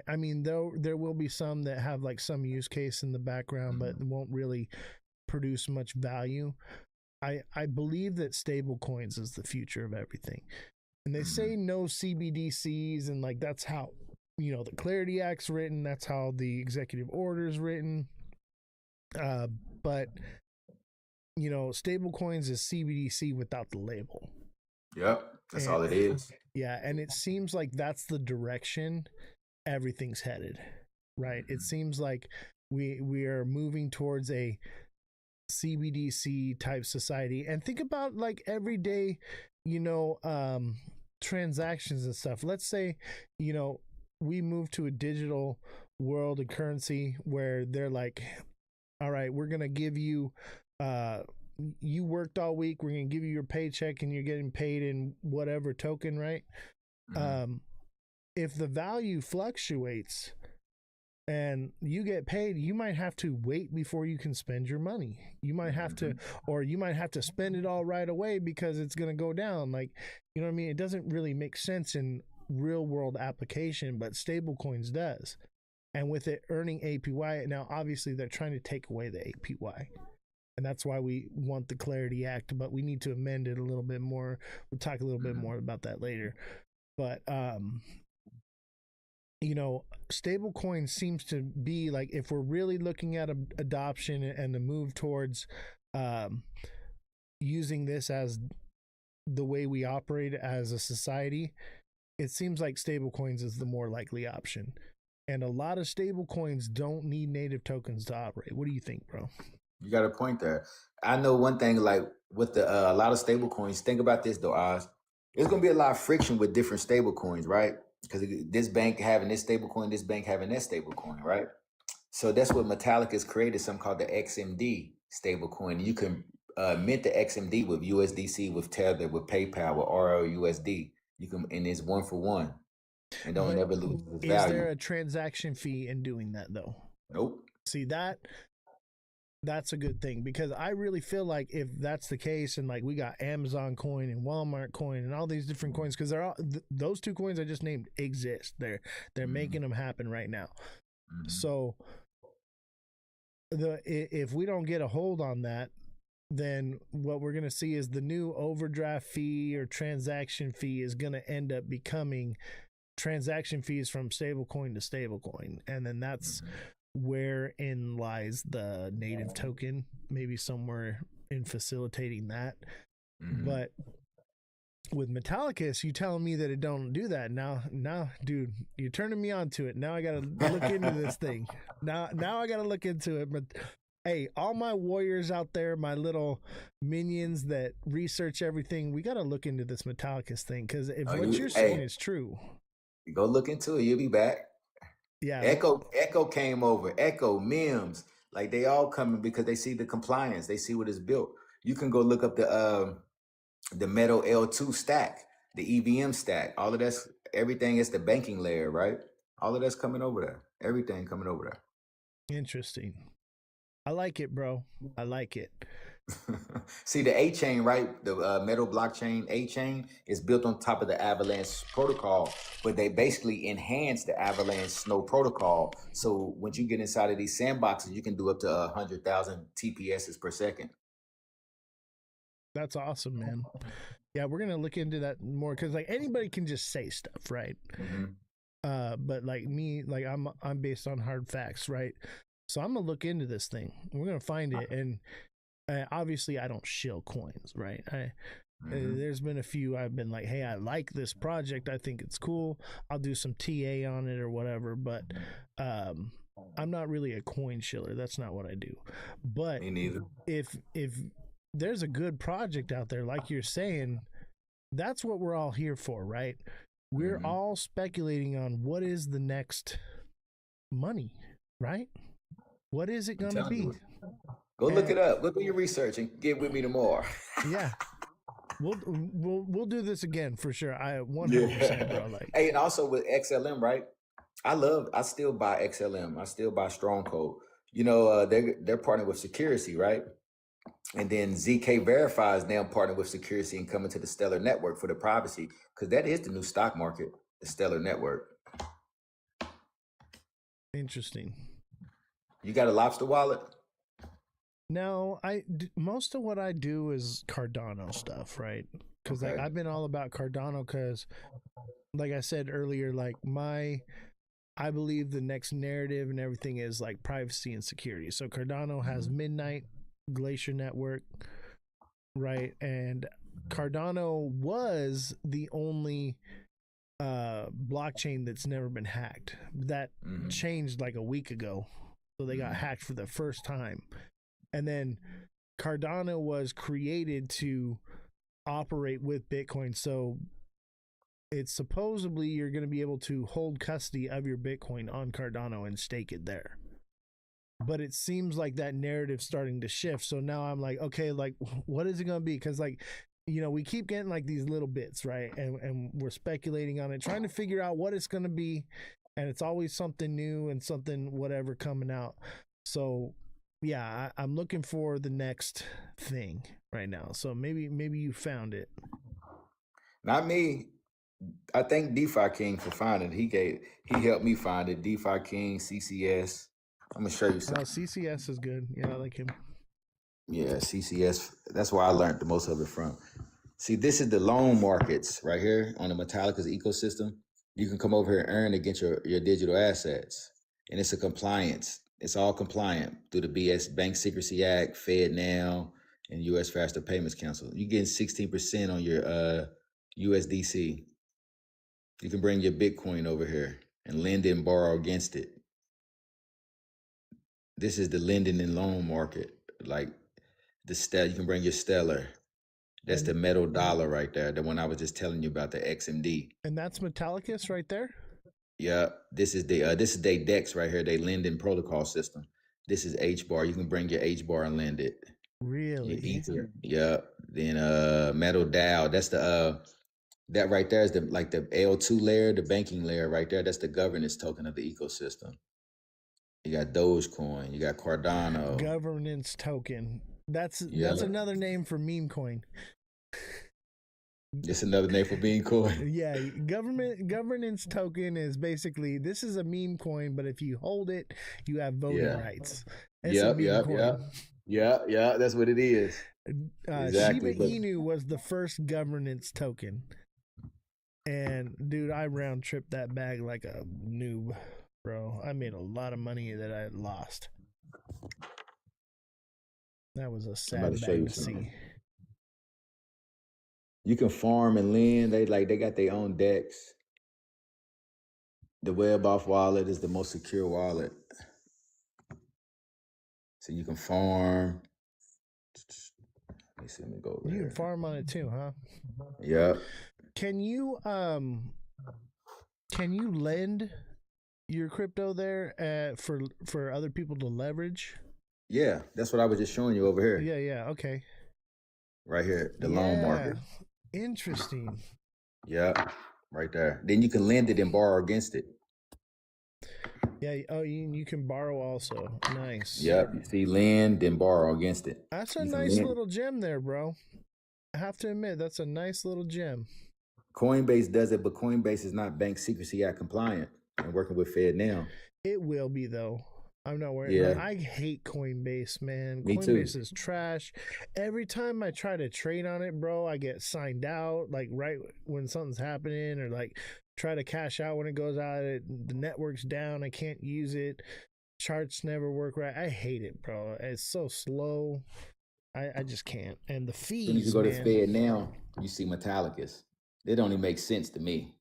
I mean, though there will be some that have like some use case in the background, but won't really produce much value. I believe that stable coins is the future of everything. And they say no CBDCs, and like that's how, you know, the Clarity Act's written, that's how the executive order's written. But you know, stable coins is CBDC without the label. Yep, that's all it is. Yeah, and it seems like that's the direction everything's headed, right? It seems like we are moving towards a CBDC type society. And think about like everyday, you know, transactions and stuff. Let's say, you know, we move to a digital world of currency where they're like, all right, we're gonna give you you worked all week, we're gonna give you your paycheck and you're getting paid in whatever token, right? If the value fluctuates and you get paid, you might have to wait before you can spend your money. You might have to, or you might have to spend it all right away because it's going to go down. Like, you know what I mean? It doesn't really make sense in real world application, but stable coins does. And with it earning APY, now obviously they're trying to take away the APY. And that's why we want the Clarity Act, but we need to amend it a little bit more. We'll talk a little bit more about that later. But, you know, stable coin seems to be like, if we're really looking at adoption and the move towards using this as the way we operate as a society, it seems like stable coins is the more likely option. And a lot of stable coins don't need native tokens to operate. What do you think, bro? You got a point there. I know one thing, like with the a lot of stable coins, think about this though, Oz. There's gonna be a lot of friction with different stable coins, right? Because this bank having this stable coin, this bank having that stable coin, right? So that's what Metallic has created, something called the XMD stable coin. You can mint the XMD with USDC, with Tether, with PayPal, with RLUSD. You can, and it's one for one, and don't ever lose its value. Is there a transaction fee in doing that though? Nope. See, that's a good thing, because I really feel like if that's the case, and like we got Amazon coin and Walmart coin and all these different coins, because they're all those two coins I just named exist. They're making them happen right now. So if we don't get a hold on that, then what we're going to see is the new overdraft fee or transaction fee is going to end up becoming transaction fees from stablecoin to stablecoin, and then that's wherein lies the native token, maybe somewhere in facilitating that. But with Metallicus, you telling me that it don't do that. Now, dude, you're turning me on to it. Now I gotta look into this thing. Now I gotta look into it. But hey, all my warriors out there, my little minions that research everything, we gotta look into this Metallicus thing, because if what you're saying is true, go look into it. You'll be back. Yeah. Echo came over. Echo, Mims, like they all coming because they see the compliance. They see what is built. You can go look up the Metal L2 stack, the EVM stack. All of that's, everything is the banking layer, right? All of that's coming over there. Everything coming over there. Interesting. I like it, bro. I like it. See, the A chain, right? The metal blockchain A chain is built on top of the Avalanche protocol, but they basically enhance the Avalanche Snow protocol. So once you get inside of these sandboxes, you can do up to 100,000 TPSs per second. That's awesome, man. Yeah, we're gonna look into that more because like anybody can just say stuff, right? Mm-hmm. But like me, like I'm based on hard facts, right? So I'm gonna look into this thing. We're gonna find it, and obviously I don't shill coins, right? There's been a few I've been like, hey, I like this project. I think it's cool. I'll do some TA on it or whatever. But I'm not really a coin shiller. That's not what I do. But Me neither. If there's a good project out there, like you're saying, that's what we're all here for, right? We're all speculating on what is the next money, right? What is it going to be? Go look it up. Go do your research and get with me tomorrow. Yeah. We'll do this again for sure. I 100%, bro. Like, hey, and also with XLM, right? I still buy XLM. I still buy Stronghold. You know, they're partnered with Security, right? And then ZK Verify is now partnered with Security and coming to the Stellar Network for the privacy, because that is the new stock market, the Stellar Network. Interesting. You got a Lobster wallet? No, most of what I do is Cardano stuff, right? Because like I've been all about Cardano because, like I said earlier, like I believe the next narrative and everything is like privacy and security. So Cardano has Midnight, Glacier Network, right? And Cardano was the only blockchain that's never been hacked. That changed like a week ago. So they got hacked for the first time. And then Cardano was created to operate with Bitcoin. So it's supposedly you're going to be able to hold custody of your Bitcoin on Cardano and stake it there. But it seems like that narrative's starting to shift. So now I'm like, okay, like what is it going to be? Because like, you know, we keep getting like these little bits, right? And we're speculating on it, trying to figure out what it's going to be. And it's always something new and something whatever coming out. So yeah, I'm looking for the next thing right now. So maybe you found it. Not me. I thank DeFi King for finding it. He helped me find it. DeFi King, CCS. I'm gonna show you something. Oh, CCS is good. Yeah, I like him. Yeah, CCS. That's where I learned the most of it from. See, this is the loan markets right here on the Metallica's ecosystem. You can come over here and earn against your digital assets. And it's a compliance. It's all compliant through the BS Bank Secrecy Act, FedNow, and U.S. Faster Payments Council. You're getting 16% on your USDC. You can bring your Bitcoin over here and lend and borrow against it. This is the lending and loan market. Like you can bring your Stellar. That's the metal dollar right there. The one I was just telling you about, the XMD. And that's Metallicus right there? Yeah, this is their DEX right here. They lending protocol system. This is HBAR. You can bring your HBAR and lend it. Really? Your Ether. Yeah. Then metal DAO. That's the that right there is the L2 layer, the banking layer right there. That's the governance token of the ecosystem. You got Dogecoin. You got Cardano. Governance token. That's another name for meme coin. It's another name for meme coin. Yeah, governance token is basically, this is a meme coin, but if you hold it, you have voting rights. Yep. Yeah, that's what it is. Exactly. Shiba Inu was the first governance token. And dude, I round tripped that bag like a noob, bro. I made a lot of money that I lost. That was a sad bag to see. You can farm and lend. They got their own DEX. The WebOff wallet is the most secure wallet. So you can farm. Let me go over You here. can farm on it too, huh? Yep. Can you lend your crypto there for other people to leverage? Yeah, that's what I was just showing you over here. Yeah, okay. Right here, the loan market. Yeah. Oh, you can borrow also. Nice. Yep. You see lend, then borrow against it. That's a You can nice lend. little gem there, bro. I have to admit, that's a nice little gem. Coinbase does it, but Coinbase is not Bank Secrecy Act compliant and working with Fed now. It will be though. I'm not worried. Yeah. Like, I hate Coinbase, man. Me too. Coinbase is trash. Every time I try to trade on it, bro, I get signed out. Like right when something's happening, or like try to cash out when it goes out. The network's down. I can't use it. Charts never work right. I hate it, bro. It's so slow. I just can't. And the As soon as fees, you go to man. Fed now, you see Metallicus. It don't even make sense to me.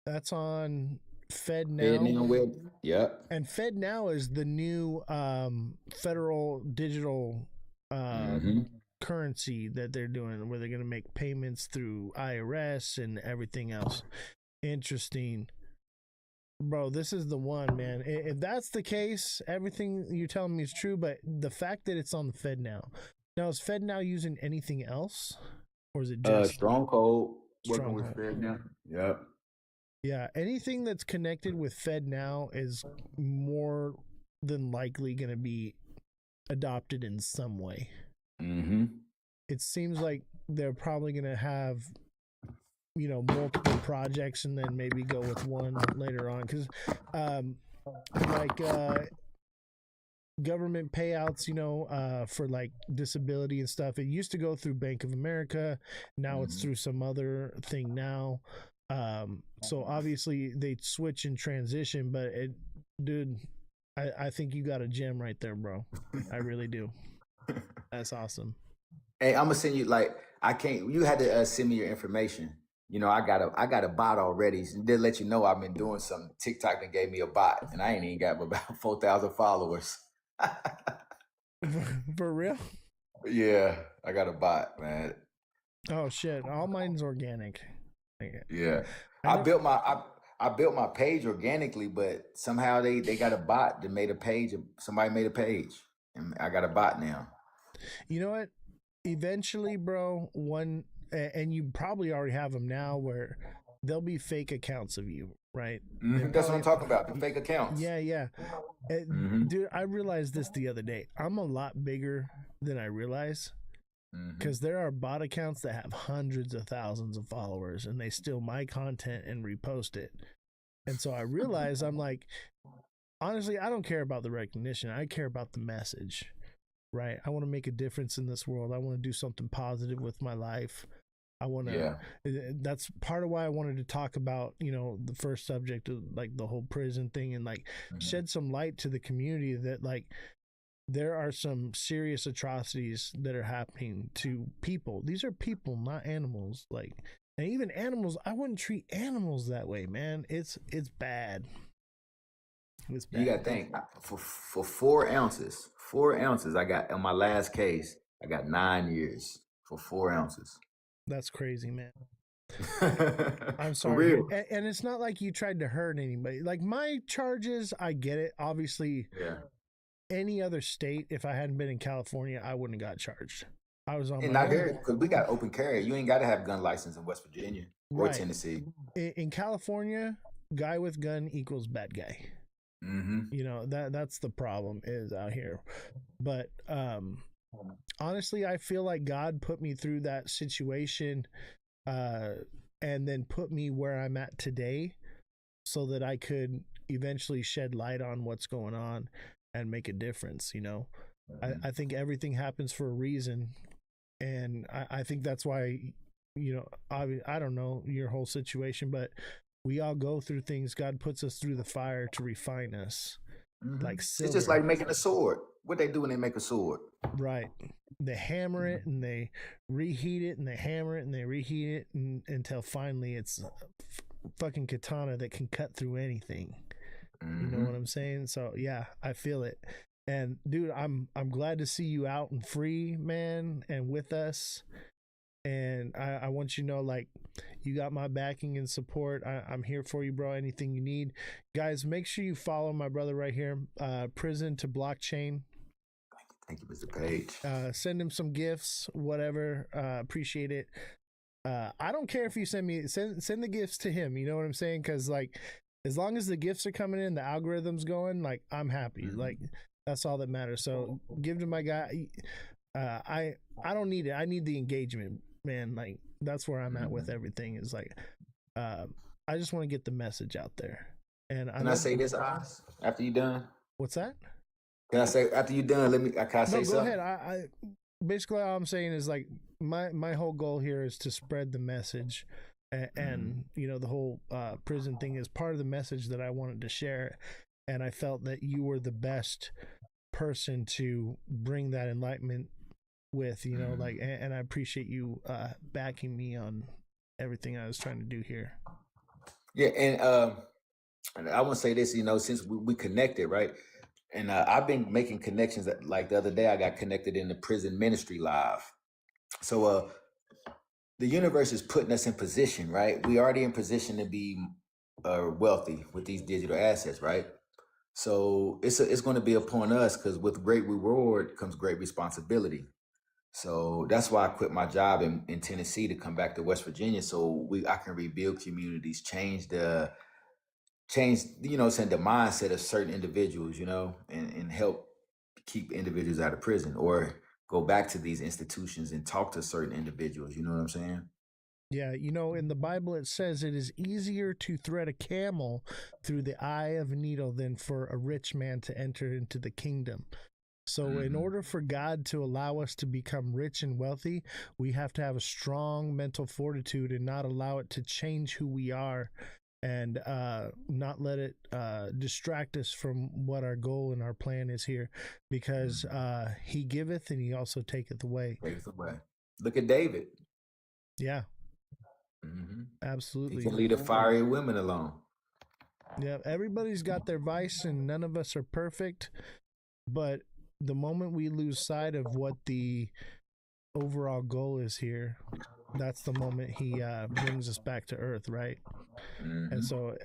That's on Fed Now. Fed now web. Yep. And Fed Now is the new federal digital currency that they're doing, where they're going to make payments through IRS and everything else. Interesting. Bro, this is the one, man. If that's the case, everything you're telling me is true, but the fact that it's on the Fed Now. Now, is Fed Now using anything else? Or is it just Stronghold working with Stronghold? Fed now. Yep. Yeah, anything that's connected with Fed Now is more than likely going to be adopted in some way. Mm-hmm. It seems like they're probably going to have, multiple projects and then maybe go with one later on. Because, government payouts, for like disability and stuff, it used to go through Bank of America. Now it's through some other thing now. So obviously they switch and transition, but dude, I think you got a gem right there, bro. I really do. That's awesome. Hey, I'm gonna send you you had to send me your information. I got a bot already. So to let you know I've been doing something. TikTok and gave me a bot, and I ain't even got about 4,000 followers. For real? Yeah, I got a bot, man. Oh shit! All mine's organic. Yeah, I built my page organically, but somehow they got a bot that made a page. Somebody made a page, and I got a bot now. You know what? Eventually, bro, and you probably already have them now, where there'll be fake accounts of you, right? That's what I'm talking about. The fake accounts. Yeah. Dude, I realized this the other day. I'm a lot bigger than I realize. Because there are bot accounts that have hundreds of thousands of followers and they steal my content and repost it. And so I realize, I'm like, honestly, I don't care about the recognition. I care about the message, right? I want to make a difference in this world. I want to do something positive with my life. I want to, that's part of why I wanted to talk about, the first subject of like the whole prison thing, and like shed some light to the community that like, there are some serious atrocities that are happening to people. These are people, not animals. Like, and even animals, I wouldn't treat animals that way, man. It's bad. It's bad. You got to think for 4 ounces. 4 ounces. I got on my last case. I got 9 years for 4 ounces. That's crazy, man. I'm For sorry. real. And it's not like you tried to hurt anybody. Like my charges, I get it. Obviously, any other state, if I hadn't been in California, I wouldn't have got charged. I was on and my not own. here because we got open carry. You ain't got to have gun license in West Virginia or Right. Tennessee. In California, guy with gun equals bad guy. That's the problem is out here. But honestly, I feel like God put me through that situation and then put me where I'm at today so that I could eventually shed light on what's going on and make a difference. I think everything happens for a reason, and I think that's why, I don't know your whole situation, but we all go through things. God puts us through the fire to refine us. Like silver. It's just like making a sword. What they do when they make a sword? Right. They hammer it and they reheat it and they hammer it and they reheat it until finally it's a fucking katana that can cut through anything. You know what I'm saying? So yeah, I feel it. And dude, I'm glad to see you out and free, man, and with us. And I want you to know, like, you got my backing and support. I'm here for you, bro. Anything you need. Guys, make sure you follow my brother right here, Prison to Blockchain. Thank you, Mr. Page. Send him some gifts, whatever. Appreciate it. I don't care if you send the gifts to him. You know what I'm saying? Because like as long as the gifts are coming in, the algorithm's going, like I'm happy. Mhm. Like that's all that matters. So give to my guy. I don't need it. I need the engagement, man. Like that's where I'm at with everything. Is like, I just want to get the message out there. And Can I say this, Oz? After you done? What's that? Can I say after you done? Can I say No, go something? ahead. I basically all I'm saying is like my whole goal here is to spread the message, and you know the whole prison thing is part of the message that I wanted to share, and I felt that you were the best person to bring that enlightenment with, you know, like, and I appreciate you backing me on everything I was trying to do here. Yeah, and I want to say this, you know, since we connected, right? And I've been making connections. Like the other day, I got connected in the prison ministry live. So the universe is putting us in position, right? We already in position to be wealthy with these digital assets, right? So it's going to be upon us because with great reward comes great responsibility. So that's why I quit my job in Tennessee to come back to West Virginia, so I can rebuild communities, change you know, saying the mindset of certain individuals, you know, and help keep individuals out of prison or go back to these institutions and talk to certain individuals. You know what I'm saying? Yeah, you know, in the Bible it says it is easier to thread a camel through the eye of a needle than for a rich man to enter into the kingdom. So, in order for God to allow us to become rich and wealthy, we have to have a strong mental fortitude and not allow it to change who we are, and not let it distract us from what our goal and our plan is here, because He giveth and He also taketh away. Takes away. Look at David. Yeah, He absolutely. can leave the fiery women alone. Yeah, everybody's got their vice, and none of us are perfect. But the moment we lose sight of what the overall goal is here, that's the moment He brings us back to earth, right? And so,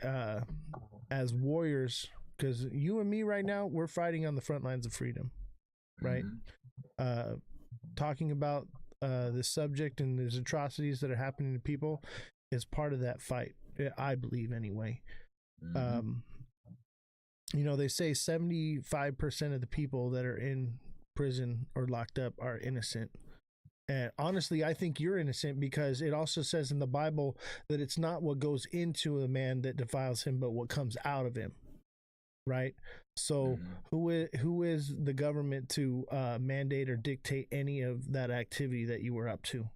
as warriors, because you and me right now, we're fighting on the front lines of freedom, right? Talking about this subject and these atrocities that are happening to people is part of that fight, I believe, anyway. You know, they say 75% of the people that are in prison or locked up are innocent. And honestly, I think you're innocent, because it also says in the Bible that it's not what goes into a man that defiles him, but what comes out of him. Right? So who is the government to mandate or dictate any of that activity that you were up to?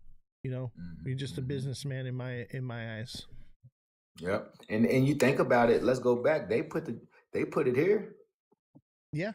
You know, you're just a businessman in my eyes. Yep. And you think about it, let's go back. They put it here. Yeah.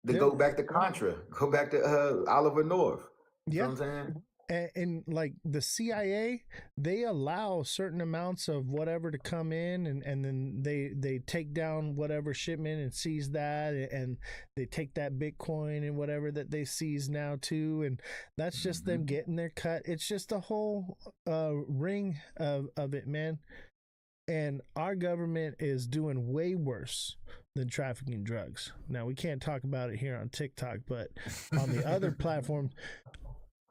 Go back to Contra. Go back to Oliver North. You know what I'm saying? And like the CIA, they allow certain amounts of whatever to come in, and then they take down whatever shipment and seize that, and they take that Bitcoin and whatever that they seize now too, and that's just them getting their cut. It's just a whole ring of it, man. And our government is doing way worse than trafficking drugs. Now, we can't talk about it here on TikTok, but on the other platforms,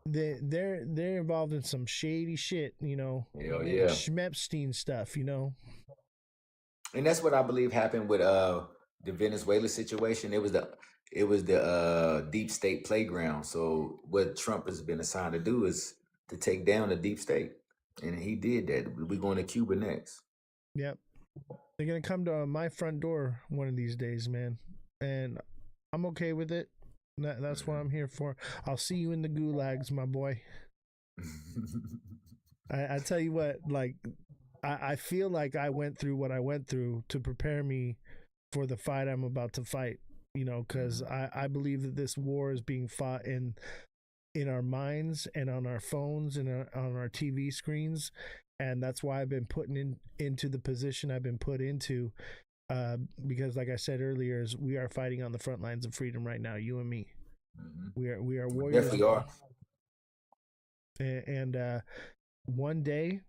they're involved in some shady shit, you know. Hell yeah. Schmepstein stuff, you know. And that's what I believe happened with the Venezuela situation. It was the deep state playground. So what Trump has been assigned to do is to take down the deep state. And he did that. We're going to Cuba next. Yep. They're going to come to my front door one of these days, man. And I'm okay with it. That's what I'm here for. I'll see you in the gulags, my boy. I tell you what, like, I feel like I went through what I went through to prepare me for the fight I'm about to fight, you know, because I believe that this war is being fought in our minds and on our phones and on our TV screens. And that's why I've been put into the position I've been put into, because like I said earlier, is we are fighting on the front lines of freedom right now, you and me. We are warriors. Definitely are. And one day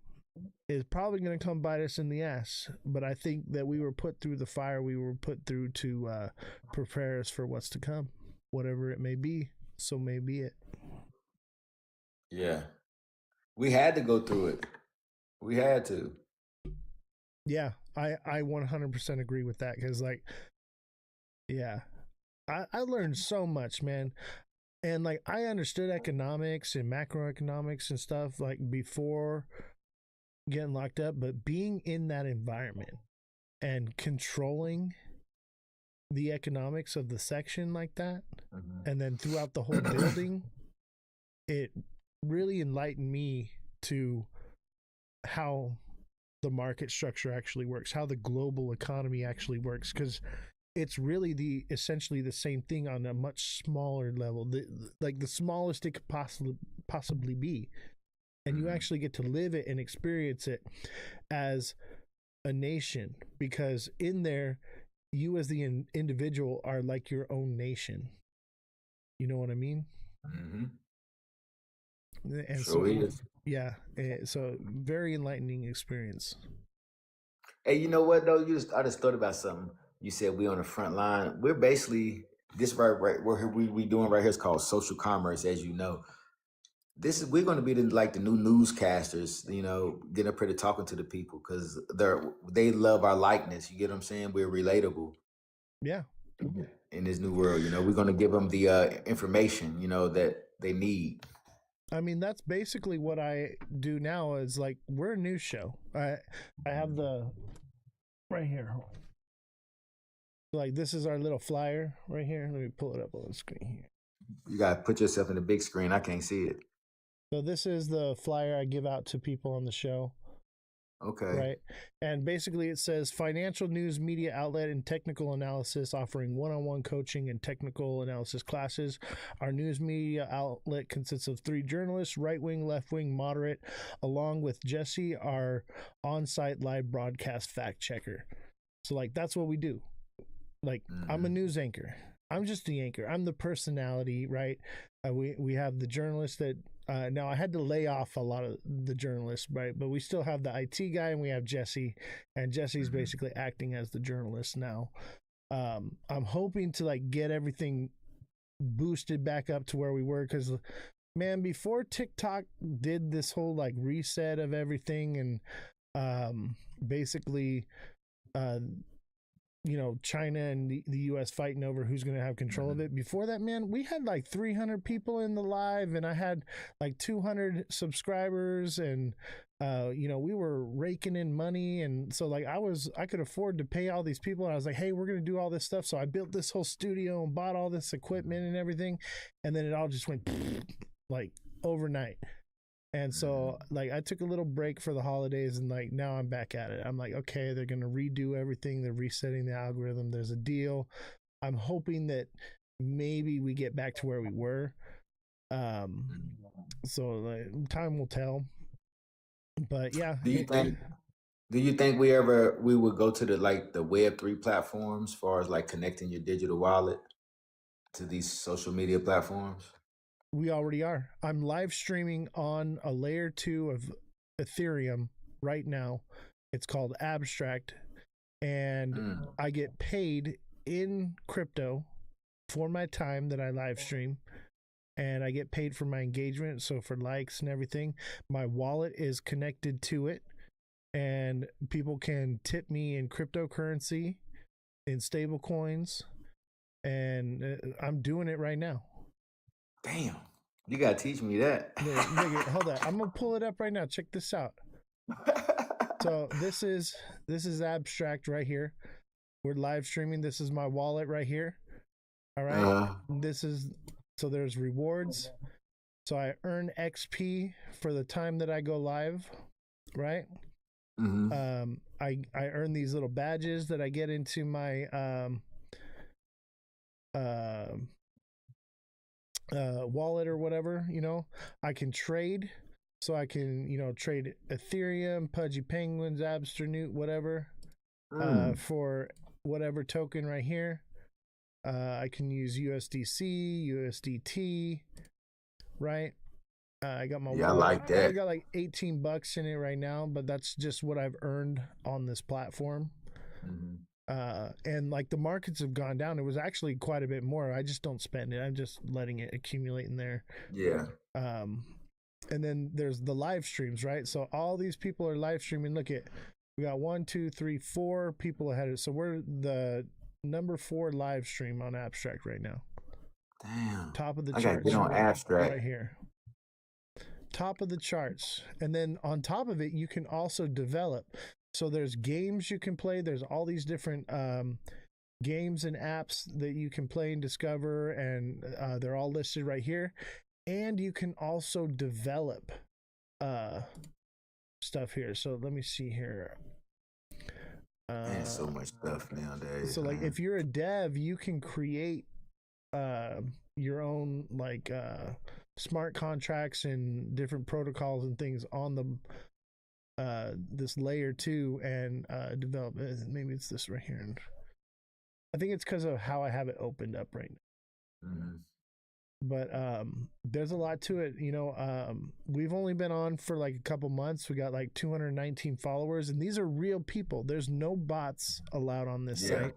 is probably going to come bite us in the ass, but I think that we were put through the fire we were put through to prepare us for what's to come, whatever it may be. So may be it. Yeah, we had to go through it. We had to. Yeah, I 100% agree with that because, like, yeah, I learned so much, man. And like, I understood economics and macroeconomics and stuff like before getting locked up, but being in that environment and controlling the economics of the section like that, and then throughout the whole building, it really enlightened me to how the market structure actually works, how the global economy actually works, because it's really essentially the same thing on a much smaller level, like the smallest it could possibly be, and you actually get to live it and experience it as a nation, because in there, you as the individual are like your own nation. You know what I mean? And Sure is. yeah, so very enlightening experience. Hey, you know what though? I just thought about something. You said we on the front line. We're basically this right what we doing right here is called social commerce, as you know. We're going to be like the new newscasters, you know, getting up here to talking to the people because they love our likeness. You get what I'm saying? We're relatable. Yeah. In this new world, you know, we're going to give them the information, you know, that they need. I mean, that's basically what I do now. Is like, we're a news show. I have the right here. Like, this is our little flyer right here. Let me pull it up on the screen here. You got to put yourself in the big screen. I can't see it. So this is the flyer I give out to people on the show. Okay. Right. And basically it says financial news media outlet and technical analysis, offering one-on-one coaching and technical analysis classes. Our news media outlet consists of 3 journalists, right-wing, left-wing, moderate, along with Jesse, our on-site live broadcast fact checker. So like, that's what we do. Like, I'm a news anchor. I'm just the anchor. I'm the personality, right? We have the journalist that now I had to lay off a lot of the journalists, right? But we still have the IT guy and we have Jesse, and Jesse's basically acting as the journalist now. I'm hoping to like get everything boosted back up to where we were, because man, before TikTok did this whole like reset of everything and basically you know, China and the US fighting over who's going to have control of it. Before that, man, we had like 300 people in the live and I had like 200 subscribers, and you know, we were raking in money, and so like I could afford to pay all these people, and I was like, hey, we're going to do all this stuff. So I built this whole studio and bought all this equipment and everything, and then it all just went like overnight. And so like I took a little break for the holidays, and like now I'm back at it. I'm like, okay, they're going to redo everything. They're resetting the algorithm. There's a deal. I'm hoping that maybe we get back to where we were. So like, time will tell. But yeah. Do you think we would go to the Web3 platforms as far as like connecting your digital wallet to these social media platforms? We already are. I'm live streaming on a layer 2 of Ethereum right now. It's called Abstract, and I get paid in crypto for my time that I live stream, and I get paid for my engagement, so for likes and everything. My wallet is connected to it, and people can tip me in cryptocurrency, in stable coins, and I'm doing it right now. Damn, you gotta teach me that. Nigga, hold on, I'm gonna pull it up right now. Check this out. So this is Abstract right here. We're live streaming. This is my wallet right here. All right. So there's rewards. So I earn XP for the time that I go live, right? I earn these little badges that I get into my wallet or whatever, you know. I can trade, so I can, you know, trade Ethereum, Pudgy Penguins, Absternute, whatever, for whatever token right here. I can use USDC, USDT, right? I got my wallet. I like that. I got like $18 in it right now, but that's just what I've earned on this platform. And like the markets have gone down. It was actually quite a bit more. I just don't spend it. I'm just letting it accumulate in there. Yeah. And then there's the live streams, right? So all these people are live streaming. Look at We got 1, 2, 3, 4 people ahead of us. So we're the number 4 live stream on Abstract right now. Damn. Top of the I gotta charts get on Abstract. right here. Top of the charts. And then on top of it, you can also develop. So there's games you can play. There's all these different games and apps that you can play and discover, and they're all listed right here. And you can also develop stuff here. So let me see here. Man, so much stuff nowadays. So like if you're a dev, you can create your own like smart contracts and different protocols and things on the this layer 2 and develop. Maybe it's this right here. I think it's because of how I have it opened up right now. Mm-hmm. But there's a lot to it. You know, we've only been on for like a couple months. We got like 219 followers, and these are real people. There's no bots allowed on this site.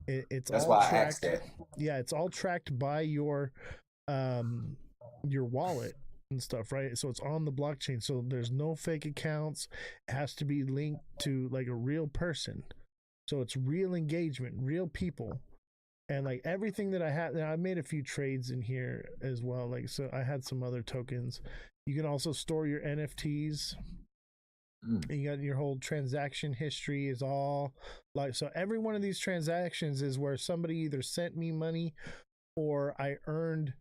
It's That's all why tracked. I asked that. Yeah, it's all tracked by your wallet and stuff, right? So it's on the blockchain. So there's no fake accounts. It has to be linked to like a real person. So it's real engagement, real people. And like everything that I had, I made a few trades in here as well. Like, so I had some other tokens. You can also store your NFTs. You got your whole transaction history is all like, so every one of these transactions is where somebody either sent me money or I earned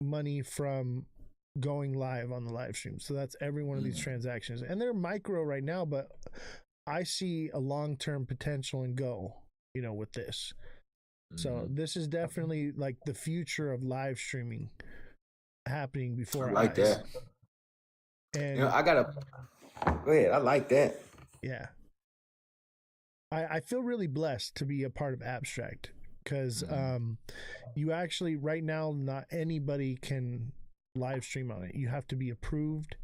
money from going live on the live stream. So that's every one of these transactions. And they're micro right now, but I see a long-term potential and go, you know, with this. So this is definitely like the future of live streaming happening before I like eyes. that. And You know, I gotta go ahead. I like that. yeah, I feel really blessed to be a part of Abstract because you actually right now not anybody can live stream on it. You have to be approved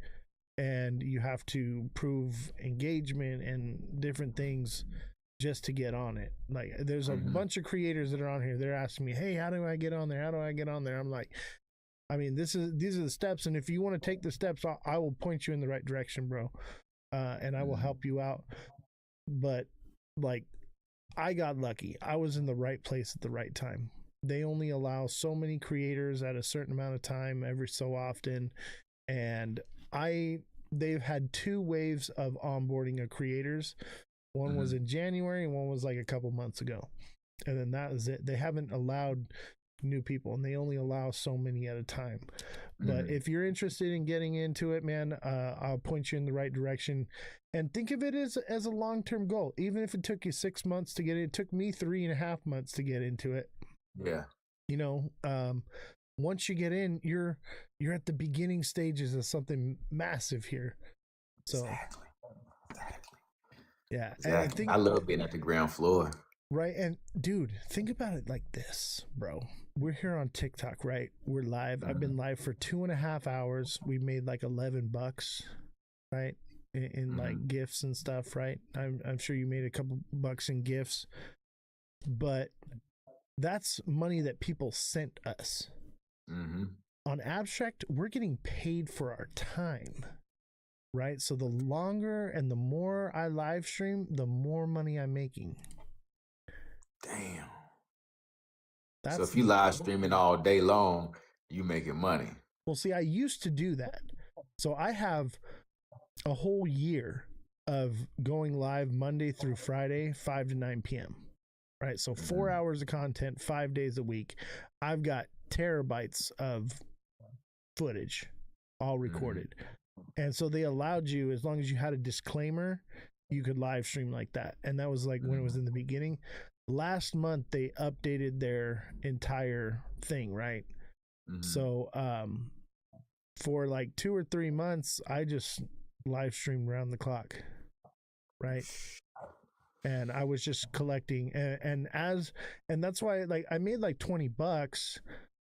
and you have to prove engagement and different things just to get on it. Like there's a bunch of creators that are on here. They're asking me, hey, how do I get on there? How do I get on there? I'm like, I mean, these are the steps. And if you want to take the steps, I will point you in the right direction, bro. And I will help you out. But like, I got lucky. I was in the right place at the right time. They only allow so many creators at a certain amount of time every so often. And they've had 2 waves of onboarding of creators. One was in January and one was like a couple months ago. And then that was it. They haven't allowed new people and they only allow so many at a time. But if you're interested in getting into it, man, I'll point you in the right direction and think of it as a long-term goal. Even if it took you 6 months to get it took me 3.5 months to get into it. Yeah. You know, once you get in, you're at the beginning stages of something massive here. So Exactly. Yeah. Exactly. And I love being at the ground floor. Right. And dude, think about it like this, bro. We're here on TikTok, right? We're live. I've been live for 2.5 hours. We made like $11, right? In like gifts and stuff, right? I'm sure you made a couple bucks in gifts, but that's money that people sent us. On Abstract, we're getting paid for our time. Right? So the longer and the more I live stream, the more money I'm making. Damn. That's so if you live streaming all day long, you making money. Well, see, I used to do that. So I have a whole year of going live Monday through Friday, 5 to 9 p.m. Right? So 4 hours of content, 5 days a week. I've got terabytes of footage all recorded. And so they allowed you, as long as you had a disclaimer, you could live stream like that. And that was like when it was in the beginning. Last month, they updated their entire thing, right? So for like 2 or 3 months, I just live streamed around the clock, right? And I was just collecting. And that's why like I made like $20.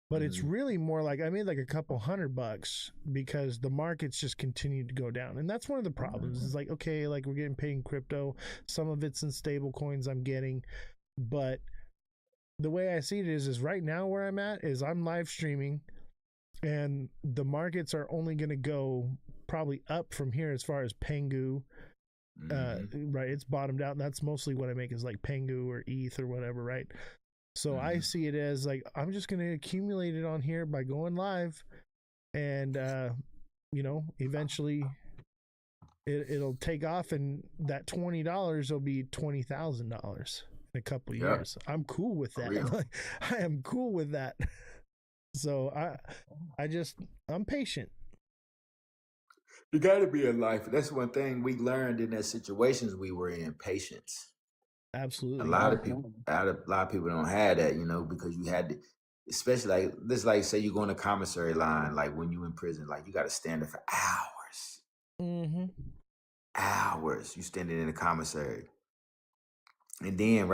But it's really more like I made like a couple $100 because the markets just continued to go down. And that's one of the problems. It's like, okay, like we're getting paid in crypto. Some of it's in stable coins I'm getting. But the way I see it is right now where I'm at is I'm live streaming and the markets are only going to go probably up from here as far as Pengu. Right, it's bottomed out, and that's mostly what I make is like Pengu or ETH or whatever, right? So I see it as like I'm just going to accumulate it on here by going live, and eventually it'll take off, and that $20 will be $20,000 in a couple of years. I'm cool with that. Like, I am cool with that. So I'm patient. You got to be in life. That's one thing we learned in the situations we were in: patience. Absolutely. A lot of people don't have that, because you had to, especially like this, like say you go on a commissary line, like when you in prison, like you got to stand there for hours. Hours you standing in the commissary, and then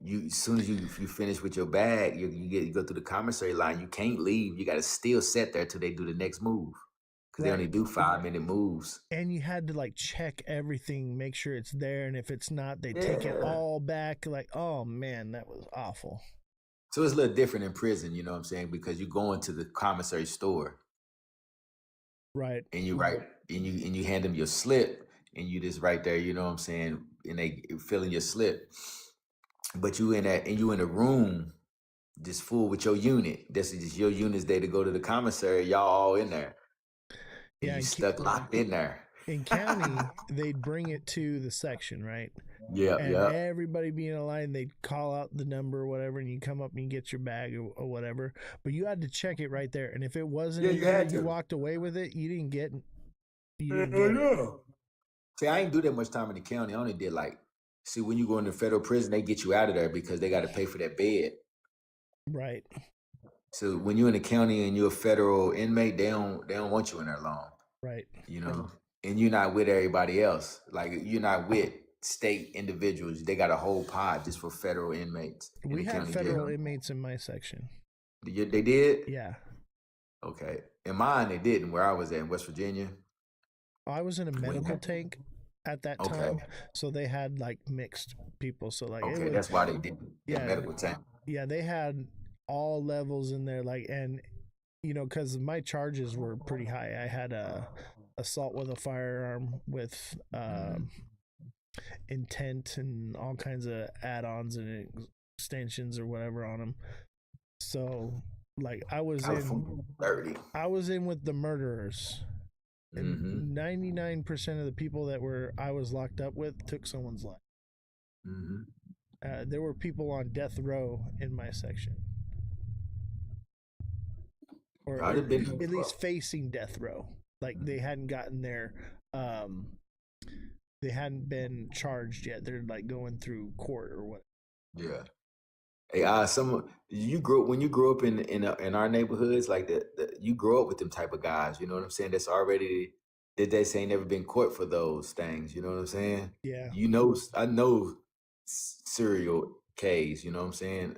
you as soon as you finish with your bag, you go through the commissary line. You can't leave. You got to still sit there till they do the next move, because they only do 5-minute moves. And you had to like check everything, make sure it's there, and if it's not, they take it all back. Like, oh man, that was awful. So it's a little different in prison, you know what I'm saying? Because you go into the commissary store, right? And you and you hand them your slip, and you just right there, you know what I'm saying? And they fill in your slip, but you in a room just full with your unit. This is just your unit's day to go to the commissary. Y'all all in there. And you stuck locked in there. In county, they'd bring it to the section, right? Yeah, and everybody be in a line, they'd call out the number or whatever, and you come up and you get your bag or whatever. But you had to check it right there, and if it wasn't in there, you walked away with it. You didn't get it. See, I ain't do that much time in the county. I only did when you go into federal prison, they get you out of there because they got to pay for that bed. Right. So when you're in the county and you're a federal inmate, they don't want you in there long. Right. And you're not with everybody else. Like, you're not with state individuals. They got a whole pod just for federal inmates. We had federal inmates in my section. They did? Yeah. Okay. In mine, they didn't. Where I was at in West Virginia. I was in a medical tank at that time, so they had like mixed people. So like, that's why they did. Yeah, medical tank. Yeah, they had all levels in there, like, and because my charges were pretty high. I had assault with a firearm with intent and all kinds of add-ons and extensions or whatever on them. So like I was in with the murderers, and 99% of the people that I was locked up with took someone's life. There were people on death row in my section, or at least facing death row. Like they hadn't gotten there. They hadn't been charged yet. They're like going through court or what. Yeah. Hey, when you grew up in our neighborhoods, like you grow up with them type of guys. You know what I'm saying? That's already they say never been caught for those things. You know what I'm saying? Yeah. I know serial K's. You know what I'm saying?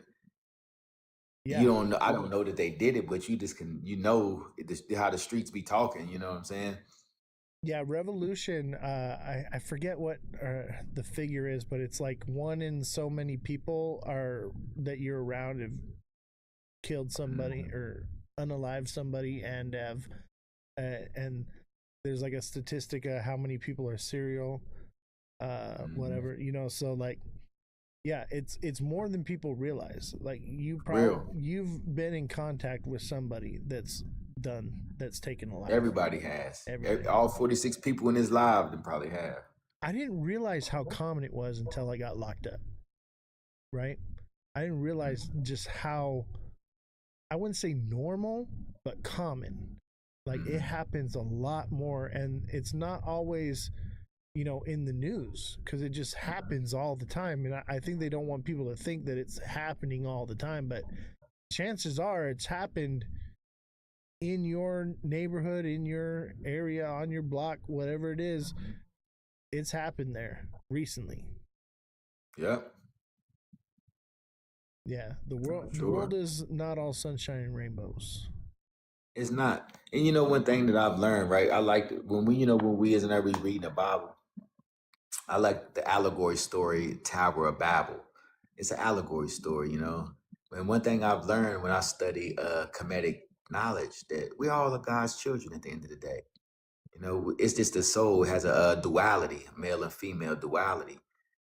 Yeah. You don't know. I don't know that they did it, but you just can. How the streets be talking. You know what I'm saying? Yeah, Revolution, I forget what the figure is, but it's like 1 in so many people that you're around have killed somebody or unalived somebody, and have and there's like a statistic of how many people are serial, whatever, so like, yeah, it's more than people realize. Like you've been in contact with somebody that's taken a life. Everybody has. All 46 people in his live then probably have. I didn't realize how common it was until I got locked up. Right? I didn't realize just how, I wouldn't say normal, but common. Like it happens a lot more, and it's not always, in the news, because it just happens all the time. And I think they don't want people to think that it's happening all the time, but chances are it's happened in your neighborhood, in your area, on your block, whatever it is. It's happened there recently. Yep. Yeah, the world is not all sunshine and rainbows. It's not. And one thing that I've learned, right? I like when we as an every reading the Bible, I like the allegory story, Tower of Babel. It's an allegory story, And one thing I've learned when I study comedic knowledge, that we all are God's children at the end of the day. You know, it's just the soul has a duality, male and female duality.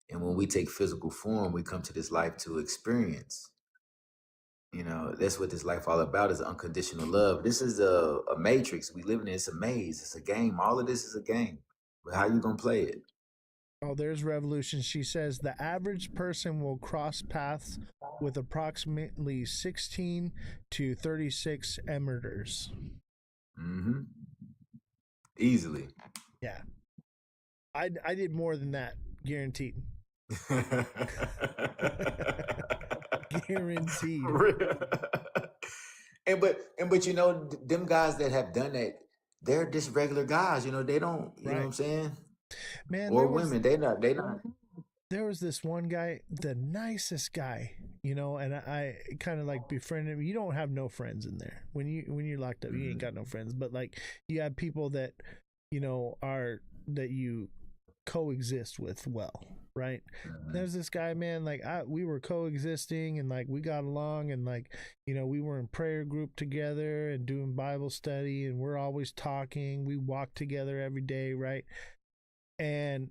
And when we take physical form, we come to this life to experience. You know, that's what this life all about is unconditional love. This is a matrix we live in. It's a maze. It's a game. All of this is a game. But how you gonna play it? Oh, there's Revolution. She says the average person will cross paths with approximately 16 to 36 emitters. Mm-hmm. Easily. Yeah. I did more than that, guaranteed. Guaranteed. But you know, them guys that have done that, they're just regular guys. You know, they don't. You know what I'm saying? Man, Or women, they not. There was this one guy, the nicest guy, you know, and I kind of like befriended him. You don't have no friends in there when you're locked up. You ain't got no friends, but like you have people that you know that you coexist with well, right? There's this guy, man, like we were coexisting and like we got along and like, you know, we were in prayer group together and doing Bible study and we're always talking. We walk together every day, right? And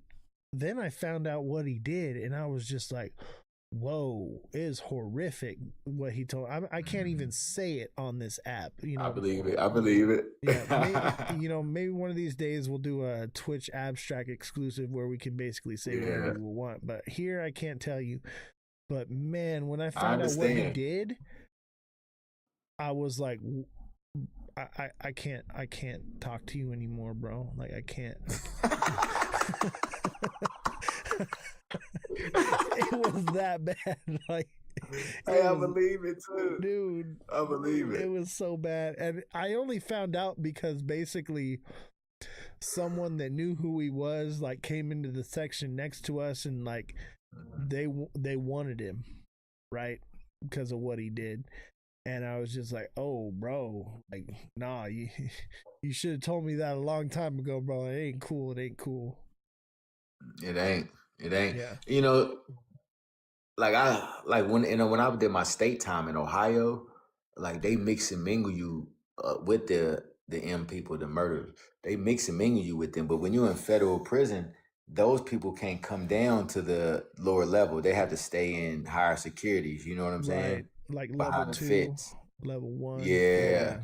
then I found out what he did and I was just like, whoa, it is horrific what he told. I can't even say it on this app. You know, I believe it. Yeah, maybe one of these days we'll do a Twitch abstract exclusive where we can basically say whatever we want. But here I can't tell you. But man, when I found out what he did, I was like, I can't talk to you anymore, bro. Like I can't. It was that bad. Like, I believe it too, dude. I believe it. It was so bad, and I only found out because basically someone that knew who he was like came into the section next to us, and like they wanted him, right, because of what he did. And I was just like, oh, bro, like, nah, you should have told me that a long time ago, bro. It ain't cool. It ain't cool. It ain't. Yeah. You know, like when I did my state time in Ohio, like they mix and mingle you with the M people, the murderers. They mix and mingle you with them. But when you're in federal prison, those people can't come down to the lower level. They have to stay in higher securities. You know what I'm saying? Like Behind level the 2, fence. level 1. Yeah.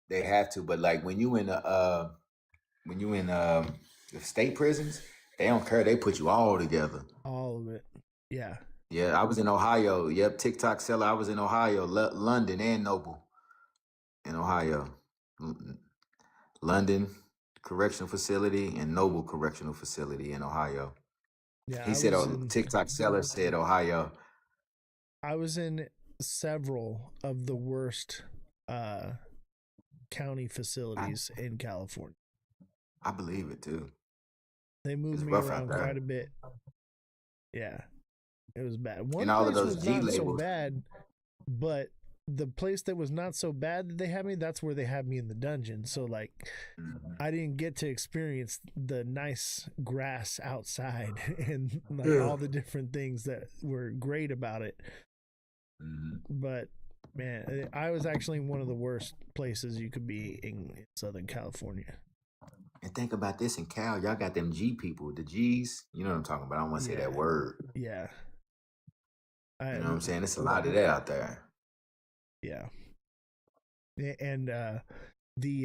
They have to. But like when you in the state prisons, they don't care. They put you all together. All of it. Yeah. Yeah, I was in Ohio. Yep, TikTok seller. I was in Ohio, London, and Noble in Ohio. London Correctional Facility and Noble Correctional Facility in Ohio. Yeah, He said, TikTok seller said Ohio. I was in several of the worst county facilities in California. I believe it too. They moved me around quite a bit. Yeah, it was bad. One all place of those was G not labels. so bad, but the place that was not so bad that they had me, that's where they had me in the dungeon. So like, I didn't get to experience the nice grass outside and like all the different things that were great about it. But man, I was actually in one of the worst places you could be in Southern California. And think about this in Cal, y'all got them G people, the G's. You know what I'm talking about. I don't want to say that word. Yeah. You know what I'm saying? It's a lot of that out there. Yeah. And the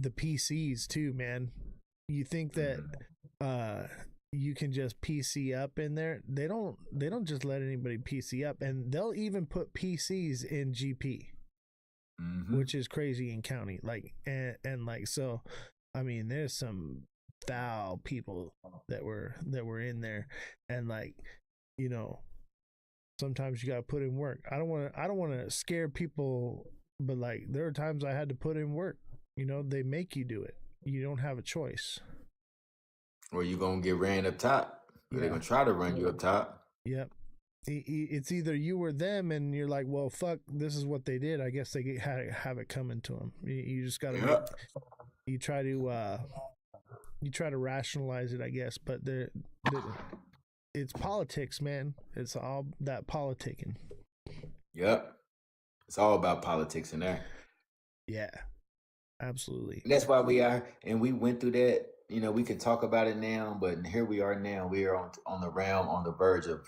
PCs too, man. You think that you can just PC up in there? They don't just let anybody PC up, and they'll even put PCs in GP. Which is crazy in county, like and like, so I mean there's some foul people that were in there, and like, you know, sometimes you gotta put in work. I don't want to scare people, but like there are times I had to put in work. You know, they make you do it. You don't have a choice. Or you gonna get ran up top. Or they're gonna try to run you up top. Yep. It's either you or them, and you're like, well, fuck, this is what they did. I guess they have it coming to them. You just gotta you try to rationalize it, I guess, but it's politics, man. It's all that politicking. Yep. It's all about politics in there. Yeah. Absolutely. And that's why we are, and we went through that. You know, we can talk about it now, but here we are now. We are on the realm, on the verge of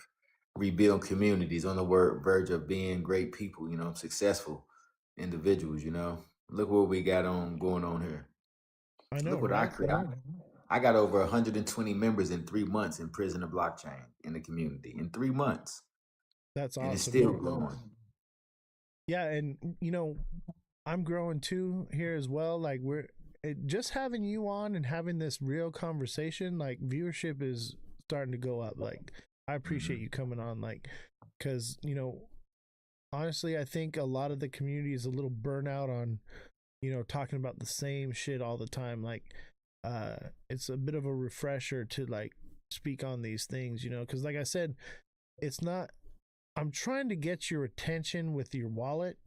rebuilding communities, on the verge of being great people. You know, successful individuals. You know, look what we got on going on here. I know, Look what I right? created. I got over 120 members in 3 months in Prison of Blockchain in the community in 3 months, That's and it's awesome, still bro. going. Yeah, and you know, I'm growing too here as well. Like just having you on and having this real conversation, like viewership is starting to go up. Like I appreciate you coming on, like, because you know, honestly, I think a lot of the community is a little burnout on, you know, talking about the same shit all the time. Like, it's a bit of a refresher to like speak on these things, you know, because like I said, it's not. I'm trying to get your attention with your wallet,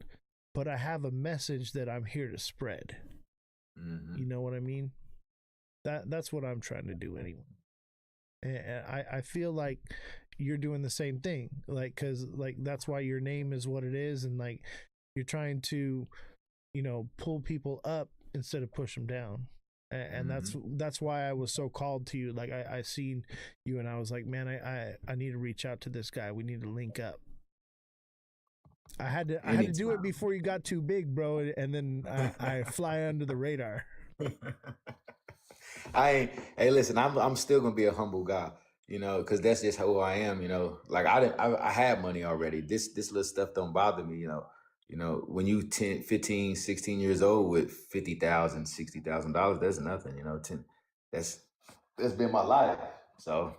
but I have a message that I'm here to spread. You know what I mean? That's what I'm trying to do anyway. And I feel like you're doing the same thing, like, because like that's why your name is what it is, and like you're trying to, you know, pull people up instead of push them down. And that's why I was so called to you. Like I seen you and I was like, man, I need to reach out to this guy. We need to link up. I had to do it before you got too big, bro, and then I fly under the radar. I ain't. Hey, listen, I'm still gonna be a humble guy, you know, because that's just who I am, you know. Like I had money already. This little stuff don't bother me, you know. You know, when you 10, 15, 16 years old with $50,000, $60,000, that's nothing, you know. That's been my life. So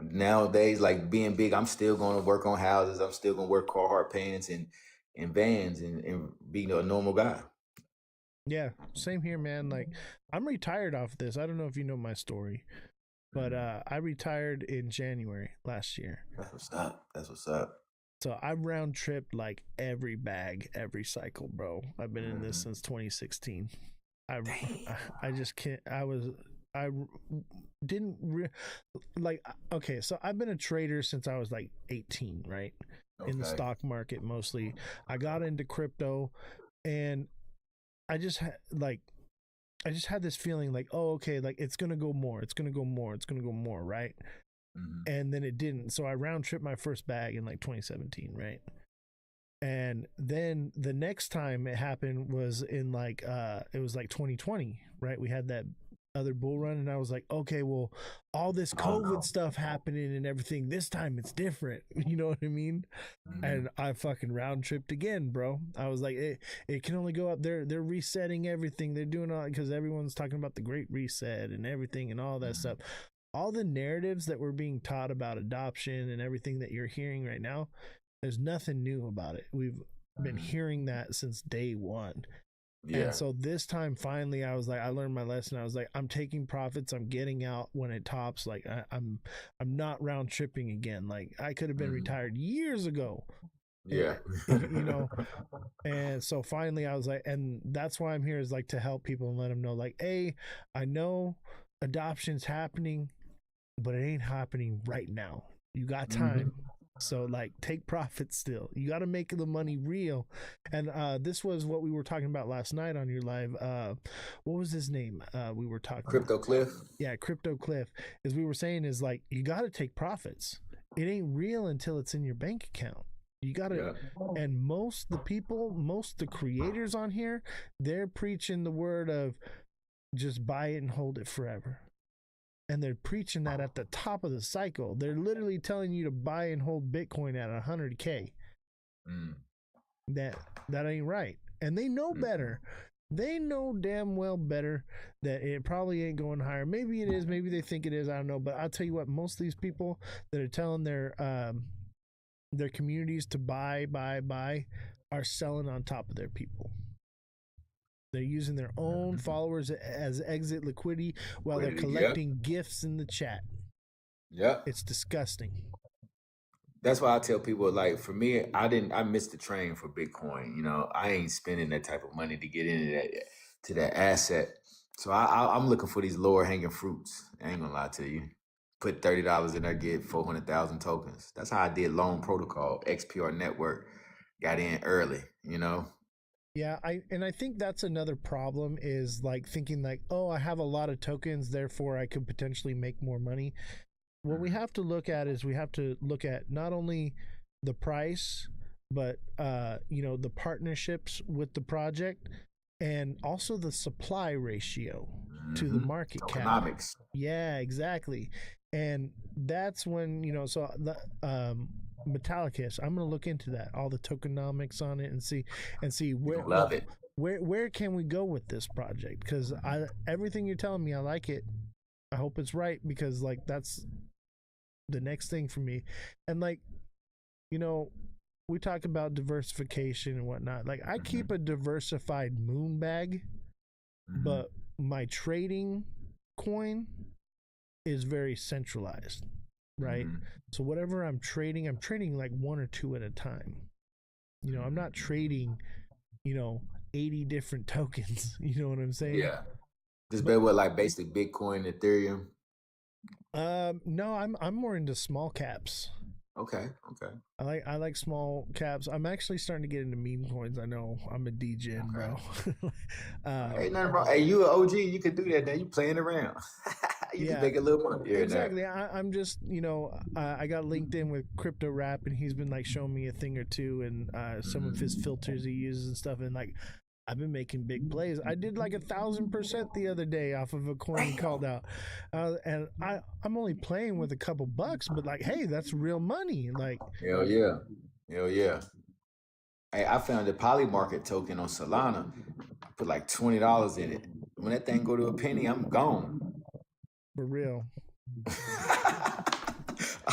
nowadays, like being big, I'm still going to work on houses. I'm still going to work Carhartt pants and vans and being a normal guy. Yeah, same here, man. Like I'm retired off this. I don't know if you know my story, but I retired in January last year. That's what's up. That's what's up. So I round tripped like every bag, every cycle, bro. I've been in this since 2016. I just can't. I didn't like. Okay, so I've been a trader since I was like 18, right? In the stock market mostly. I got into crypto, and I just had this feeling like, oh, okay, like it's gonna go more, it's gonna go more, it's gonna go more, right? And then it didn't. So I round tripped my first bag in like 2017, right? And then the next time it happened was in like it was like 2020, right? We had that other bull run, and I was like, okay, well, all this COVID stuff happening and everything, this time it's different. You know what I mean? And I fucking round tripped again, bro. I was like, it can only go up. They're resetting everything. They're doing all, because everyone's talking about the Great Reset and everything and all that stuff. All the narratives that were being taught about adoption and everything that you're hearing right now, there's nothing new about it. We've been hearing that since day one. Yeah. And so this time, finally, I was like, I learned my lesson. I was like, I'm taking profits. I'm getting out when it tops. Like I'm not round tripping again. Like I could have been retired years ago. Yeah. You know. And so finally, I was like, and that's why I'm here, is like to help people and let them know, like, hey, I know adoption's happening, but it ain't happening right now. You got time. So like take profits still. You got to make the money real. And this was what we were talking about last night on your live. What was his name? We were talking Crypto Cliff. Yeah, Crypto Cliff. As we were saying, is like you got to take profits. It ain't real until it's in your bank account. You got to, and most the creators on here, they're preaching the word of just buy it and hold it forever. And they're preaching that at the top of the cycle. They're literally telling you to buy and hold Bitcoin at 100K. That ain't right. And they know better. They know damn well better that it probably ain't going higher. Maybe it is. Maybe they think it is. I don't know. But I'll tell you what, most of these people that are telling their communities to buy are selling on top of their people. They're using their own followers as exit liquidity while they're collecting gifts in the chat. Yeah. It's disgusting. That's why I tell people, like, for me, I missed the train for Bitcoin. You know, I ain't spending that type of money to get into that asset. So I'm looking for these lower hanging fruits. I ain't gonna lie to you. Put $30 in there, get 400,000 tokens. That's how I did Loan Protocol, XPR Network. Got in early, you know. Yeah, I think that's another problem is like thinking like, oh, I have a lot of tokens, therefore I could potentially make more money. What we have to look at is we have to look at not only the price, but the partnerships with the project and also the supply ratio to the market cap. Tokenomics. Yeah, exactly. And that's when, so the Metallicus, I'm gonna look into that, all the tokenomics on it and see where Love it. where can we go with this project? Because I everything you're telling me, I like it. I hope it's right because like that's the next thing for me. And like, we talk about diversification and whatnot. Like I keep a diversified moon bag, but my trading coin is very centralized, right? So whatever I'm trading like one or two at a time. I'm not trading, 80 different tokens. You know what I'm saying? Yeah. This bed with like basically Bitcoin, Ethereum. No, I'm more into small caps. Okay. I like small caps. I'm actually starting to get into meme coins. I know I'm a degen, bro. Ain't nothing wrong. Hey, you an OG? You can do that. Now you playing around. You can make a little money here. Exactly. I'm just, I got linked in with Crypto Rap, and he's been like showing me a thing or two, and some of his filters he uses and stuff, and like I've been making big plays. I did like 1,000% the other day off of a coin he called out, and I'm only playing with a couple bucks, but like, hey, that's real money. Like, Hell yeah. Hey, I found a Polymarket token on Solana. I put like $20 in it. When that thing go to a penny, I'm gone. For real.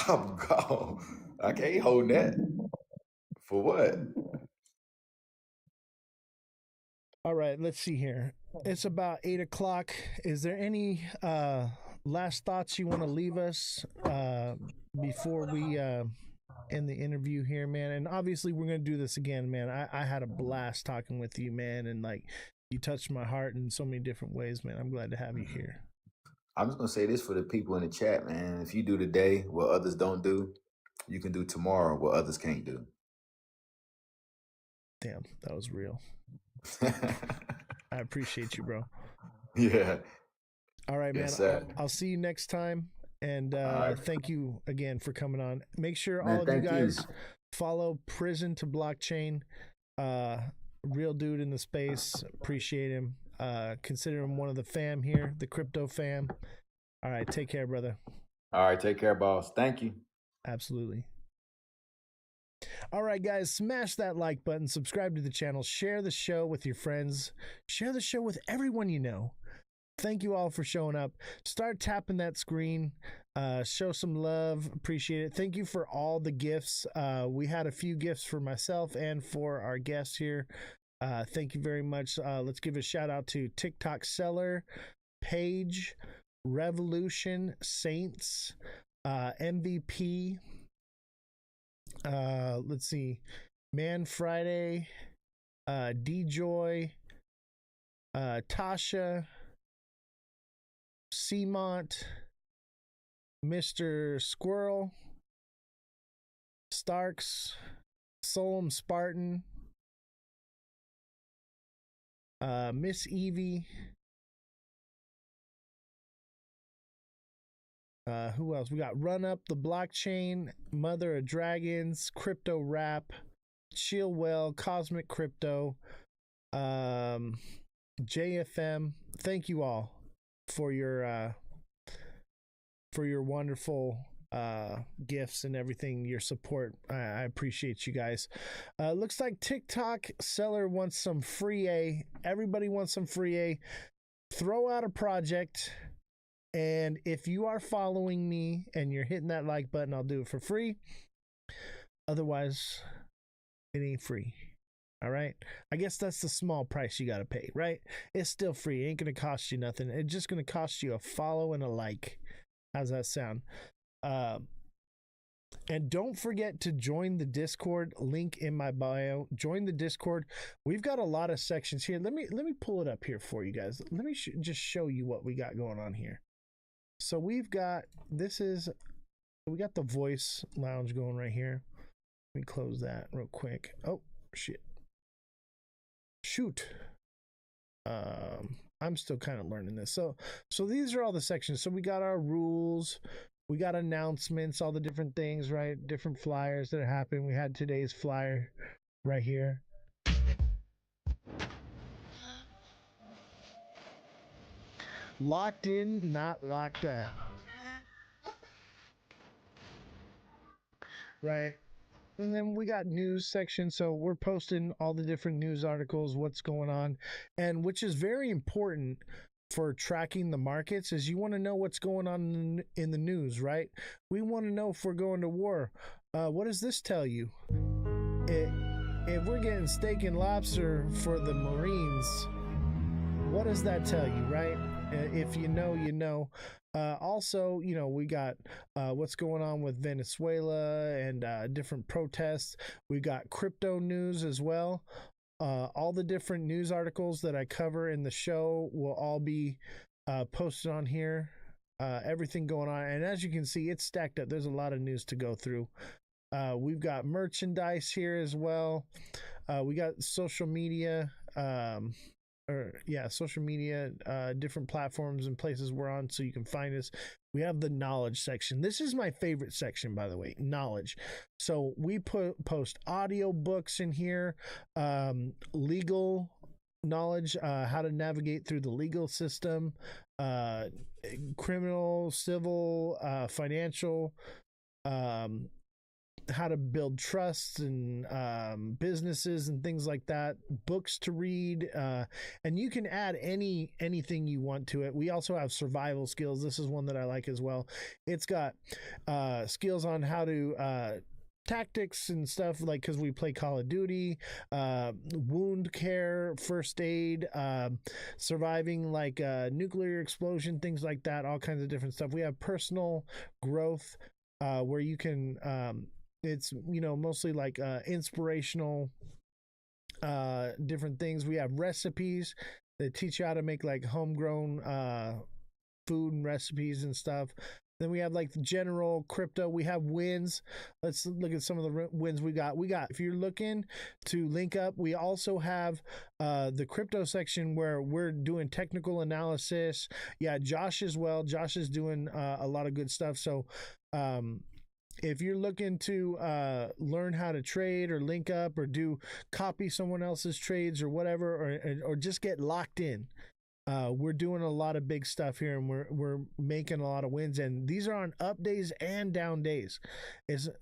I'm gone. I can't hold that. For what? All right, let's see here. It's about 8:00. Is there any last thoughts you want to leave us before we end the interview here, man? And obviously, we're gonna do this again, man. I had a blast talking with you, man, and like you touched my heart in so many different ways, man. I'm glad to have you here. I'm just gonna say this for the people in the chat, man. If you do today what others don't do, you can do tomorrow what others can't do. Damn, that was real. I appreciate you, bro. Yeah. All right, Yes, man. sir. I'll see you next time. And right. thank you again for coming on. Make sure Man, all of you thank you. guys follow Prison to Blockchain. Real dude in the space. Appreciate him. Consider him one of the fam here, the crypto fam. All right, take care, brother. All right, take care, boss. Thank you. Absolutely. All right, guys, smash that like button, subscribe to the channel, share the show with your friends, share the show with everyone you know. Thank you all for showing up. Start tapping that screen. Show some love. Appreciate it. Thank you for all the gifts. We had a few gifts for myself and for our guests here. Thank you very much. Let's give a shout out to TikTok Seller, Paige, Revolution, Saints, MVP. Let's see. Man Friday, D-Joy, Tasha, Seamont, Mr. Squirrel, Starks, Solom Spartan, Miss Evie, who else? We got Run Up the Blockchain, Mother of Dragons, Crypto Rap, Chillwell, Cosmic Crypto, JFM. Thank you all for your wonderful gifts and everything, your support. I appreciate you guys. Looks like TikTok Seller wants some free A. Everybody wants some free A. Throw out a project, and if you are following me and you're hitting that like button, I'll do it for free. Otherwise, it ain't free. All right. I guess that's the small price you got to pay, right? It's still free. It ain't going to cost you nothing. It's just going to cost you a follow and a like. How's that sound? And don't forget to join the Discord, link in my bio. Join the Discord. We've got a lot of sections here. Let me pull it up here for you guys. Let me just show you what we got going on here. So we've got, we got the voice lounge going right here. Let me close that real quick. Oh, shit. shoot. I'm still kind of learning this. So these are all the sections. So we got our rules, we got announcements, all the different things, right? Different flyers that are happening. We had today's flyer right here. Locked in, not locked out. Right. And then we got news section. So we're posting all the different news articles, what's going on, and which is very important for tracking the markets is you want to know what's going on in the news, right? We want to know if we're going to war. What does this tell you? If we're getting steak and lobster for the Marines, what does that tell you, right? If you know, you know. Also, you know, we got what's going on with Venezuela and different protests. We got crypto news as well. All the different news articles that I cover in the show will all be posted on here. Everything going on. And as you can see, it's stacked up. There's a lot of news to go through. We've got merchandise here as well. We got social media. Social media, different platforms and places we're on so you can find us. We have the knowledge section. This is my favorite section, by the way, knowledge. So we post audio books in here, legal knowledge, how to navigate through the legal system, criminal, civil, financial, how to build trusts and businesses and things like that, books to read, and you can add anything you want to it. We also have survival skills. This is one that I like as well. It's got skills on how to tactics and stuff, like because we play Call of Duty, wound care, first aid, surviving like nuclear explosion, things like that, all kinds of different stuff. We have personal growth, where you can it's, you know, mostly like inspirational different things. We have recipes that teach you how to make like homegrown food and recipes and stuff. Then we have like the general crypto. We have wins. Let's look at some of the wins we got. If you're looking to link up, we also have the crypto section where we're doing technical analysis. Yeah, Josh as well. Josh is doing a lot of good stuff. So if you're looking to learn how to trade or link up or copy someone else's trades or whatever, or just get locked in, we're doing a lot of big stuff here, and we're making a lot of wins. And these are on up days and down days.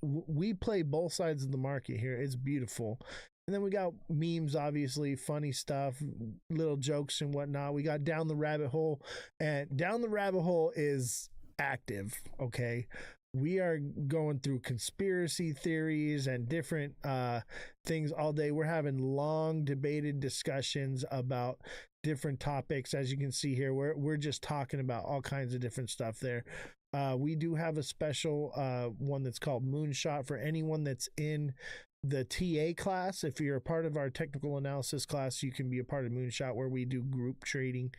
We play both sides of the market here. It's beautiful. And then we got memes, obviously, funny stuff, little jokes and whatnot. We got Down the Rabbit Hole, and Down the Rabbit Hole is active, okay? We are going through conspiracy theories and different things all day. We're having long debated discussions about different topics. As you can see here, we're just talking about all kinds of different stuff there. We do have a special one that's called Moonshot for anyone that's in the TA class. If you're a part of our technical analysis class, you can be a part of Moonshot, where we do group trading.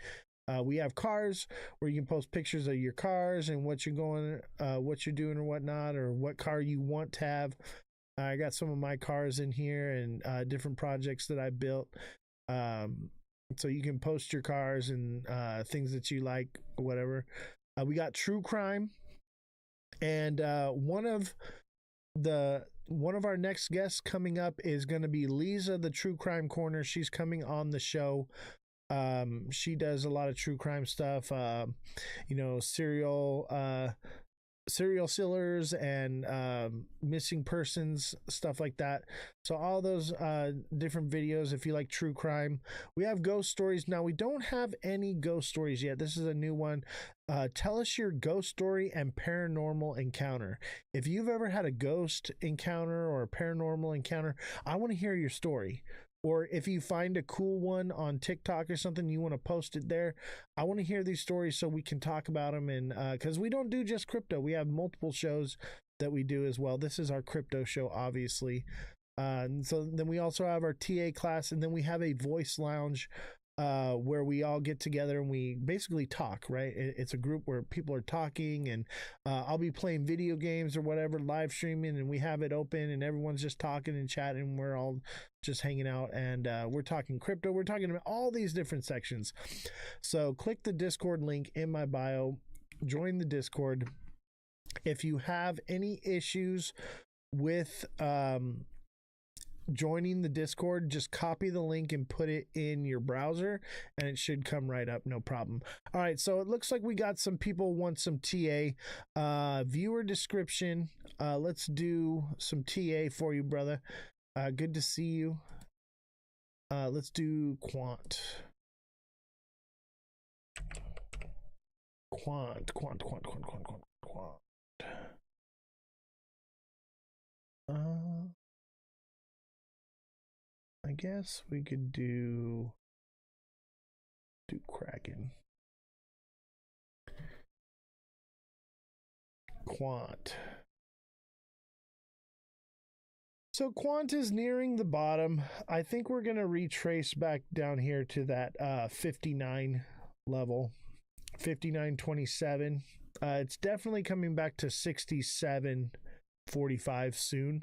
We have cars where you can post pictures of your cars and what you're doing or whatnot, or what car you want to have. I got some of my cars in here and different projects that I built. So you can post your cars and things that you like, whatever. We got true crime, and one of our next guests coming up is going to be Lisa, the True Crime Corner. She's coming on the show. She does a lot of true crime stuff, you know, serial killers and missing persons, stuff like that. So all those different videos, if you like true crime. We have ghost stories. Now, we don't have any ghost stories yet. This is a new one. Tell us your ghost story and paranormal encounter. If you've ever had a ghost encounter or a paranormal encounter, I want to hear your story. Or if you find a cool one on TikTok or something, you want to post it there. I want to hear these stories so we can talk about them. And because we don't do just crypto, we have multiple shows that we do as well. This is our crypto show, obviously. And so then we also have our TA class, and then we have a voice lounge where we all get together and we basically talk, right? It's a group where people are talking, and I'll be playing video games or whatever, live streaming, and we have it open and everyone's just talking and chatting. And we're all just hanging out, and we're talking crypto. We're talking about all these different sections. So click the Discord link in my bio, join the Discord. If you have any issues with joining the Discord, just copy the link and put it in your browser and it should come right up, no problem. All right, so it looks like we got some people want some TA. Viewer description. Let's do some TA for you, brother. Good to see you. Let's do quant. I guess we could do Kraken. Quant. So Quant is nearing the bottom. I think we're going to retrace back down here to that 59 level, 59.27. It's definitely coming back to 67.45 soon.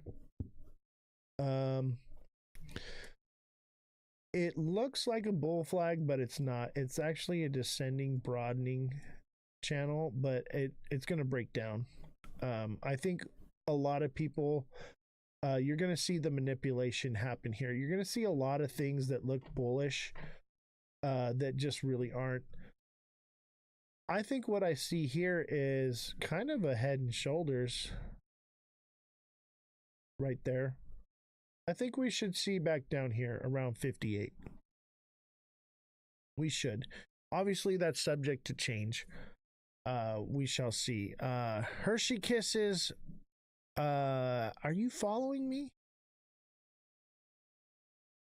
It looks like a bull flag, but it's not. It's actually a descending, broadening channel, but it's going to break down. I think a lot of people, you're going to see the manipulation happen here. You're going to see a lot of things that look bullish that just really aren't. I think what I see here is kind of a head and shoulders right there. I think we should see back down here around 58. We should. Obviously, that's subject to change. We shall see. Hershey Kisses. Are you following me?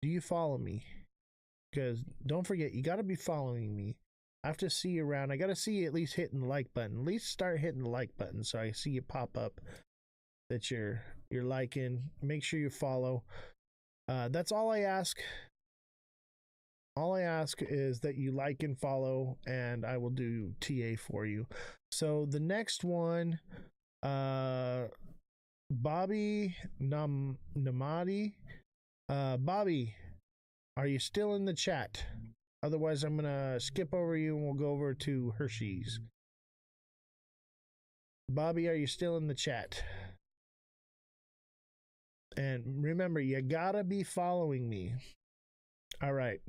Do you follow me? Because don't forget, you got to be following me. I have to see you around. I got to see you at least hitting the like button. At least start hitting the like button so I see you pop up that you're liking. Make sure you follow. That's all I ask. All I ask is that you like and follow, and I will do TA for you. So the next one, Bobby Namadi. Bobby, are you still in the chat? Otherwise, I'm gonna skip over you and we'll go over to Hershey's. Bobby, are you still in the chat? And remember, you gotta be following me. All right.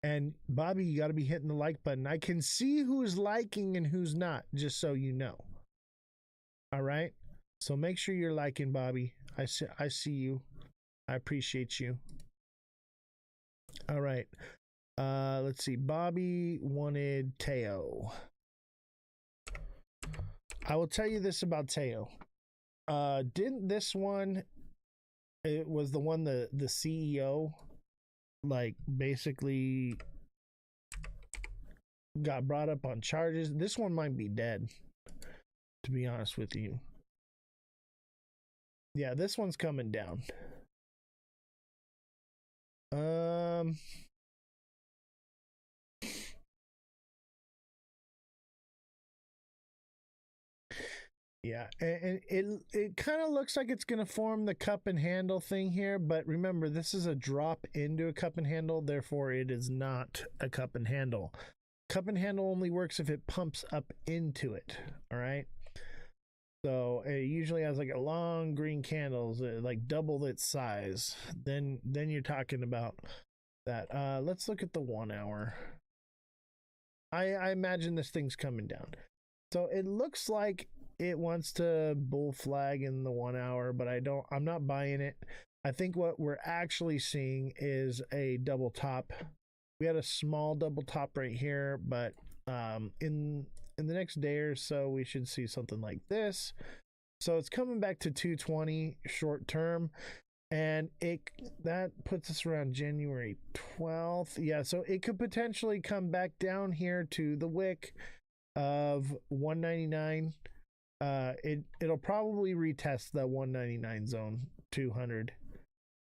And Bobby, you gotta be hitting the like button. I can see who's liking and who's not, just so you know. All right. So make sure you're liking, Bobby. I see you. I appreciate you. All right. Let's see. Bobby wanted Teo. I will tell you this about Teo. Didn't this one, it was the one the CEO like basically got brought up on charges. This one might be dead, to be honest with you. Yeah, this one's coming down. Yeah, and it kind of looks like it's going to form the cup and handle thing here, but remember, this is a drop into a cup and handle, therefore it is not a cup and handle. Cup and handle only works if it pumps up into it, all right? So it usually has like a long green candles, like double its size. Then you're talking about that. Let's look at the 1 hour. I imagine this thing's coming down. So it looks like it wants to bull flag in the 1 hour, but I'm not buying it. I think what we're actually seeing is a double top. We had a small double top right here, but in the next day or so, we should see something like this. So it's coming back to 220 short term, and that puts us around January 12th. Yeah, so it could potentially come back down here to the wick of 199. It'll probably retest the 199 zone, 200.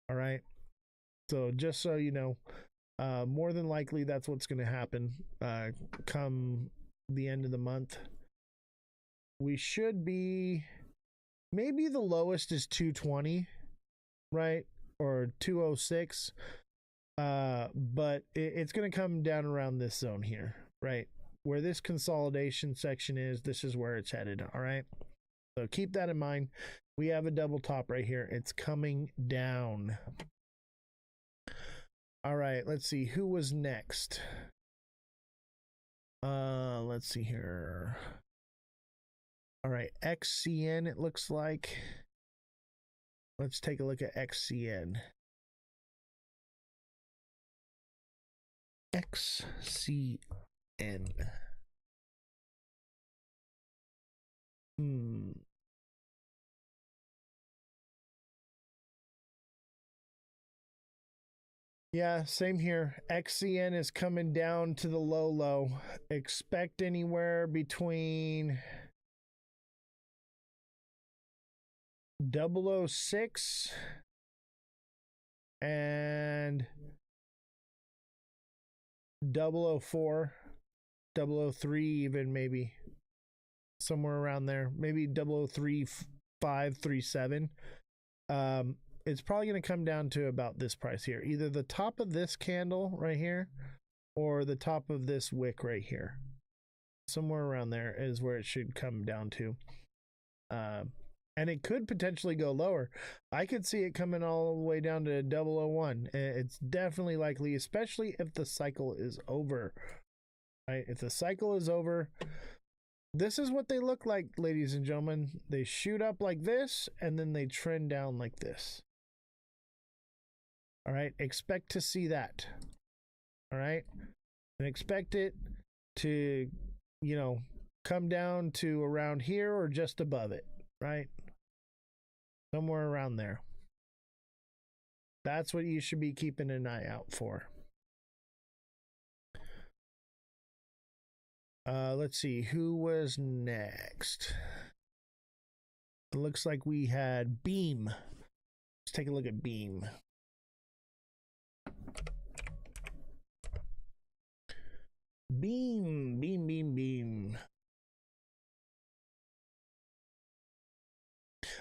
All right. So just so you know, More than likely, that's what's going to happen come the end of the month. We should be, maybe the lowest is 220, right? Or 206. But it's going to come down around this zone here, right? Where this consolidation section is, this is where it's headed, all right? So keep that in mind. We have a double top right here. It's coming down. All right, let's see who was next. Let's see here. All right, XCN, it looks like. Let's take a look at XCN. XCN. Yeah, same here. XCN is coming down to the low. Expect anywhere between 006 and 004, 003 even, maybe. Somewhere around there. Maybe 003.537. It's probably going to come down to about this price here. Either the top of this candle right here or the top of this wick right here. Somewhere around there is where it should come down to. And it could potentially go lower. I could see it coming all the way down to 001. It's definitely likely, especially if the cycle is over. Right? If the cycle is over, this is what they look like, ladies and gentlemen. They shoot up like this, and then they trend down like this. All right, expect to see that. All right, and expect it to, come down to around here or just above it, right? Somewhere around there. That's what you should be keeping an eye out for. Let's see, who was next? It looks like we had Beam. Let's take a look at Beam. Beam.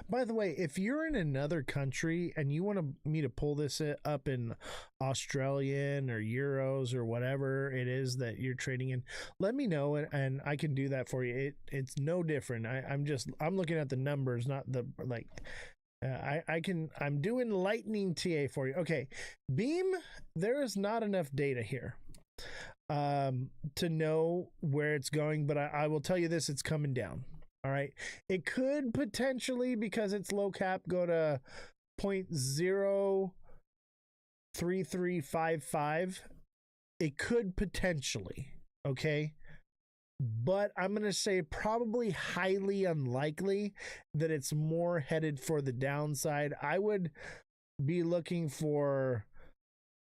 By the way, if you're in another country and you want me to pull this up in Australian or euros or whatever it is that you're trading in, let me know and I can do that for you. It's no different. I'm looking at the numbers, not the like. I'm doing lightning TA for you. Okay, Beam. There is not enough data here to know where it's going, but I will tell you this: it's coming down. All right, it could potentially, because it's low cap, go to 0.03355. It could potentially, okay, but I'm gonna say probably highly unlikely that it's more headed for the downside. I would be looking for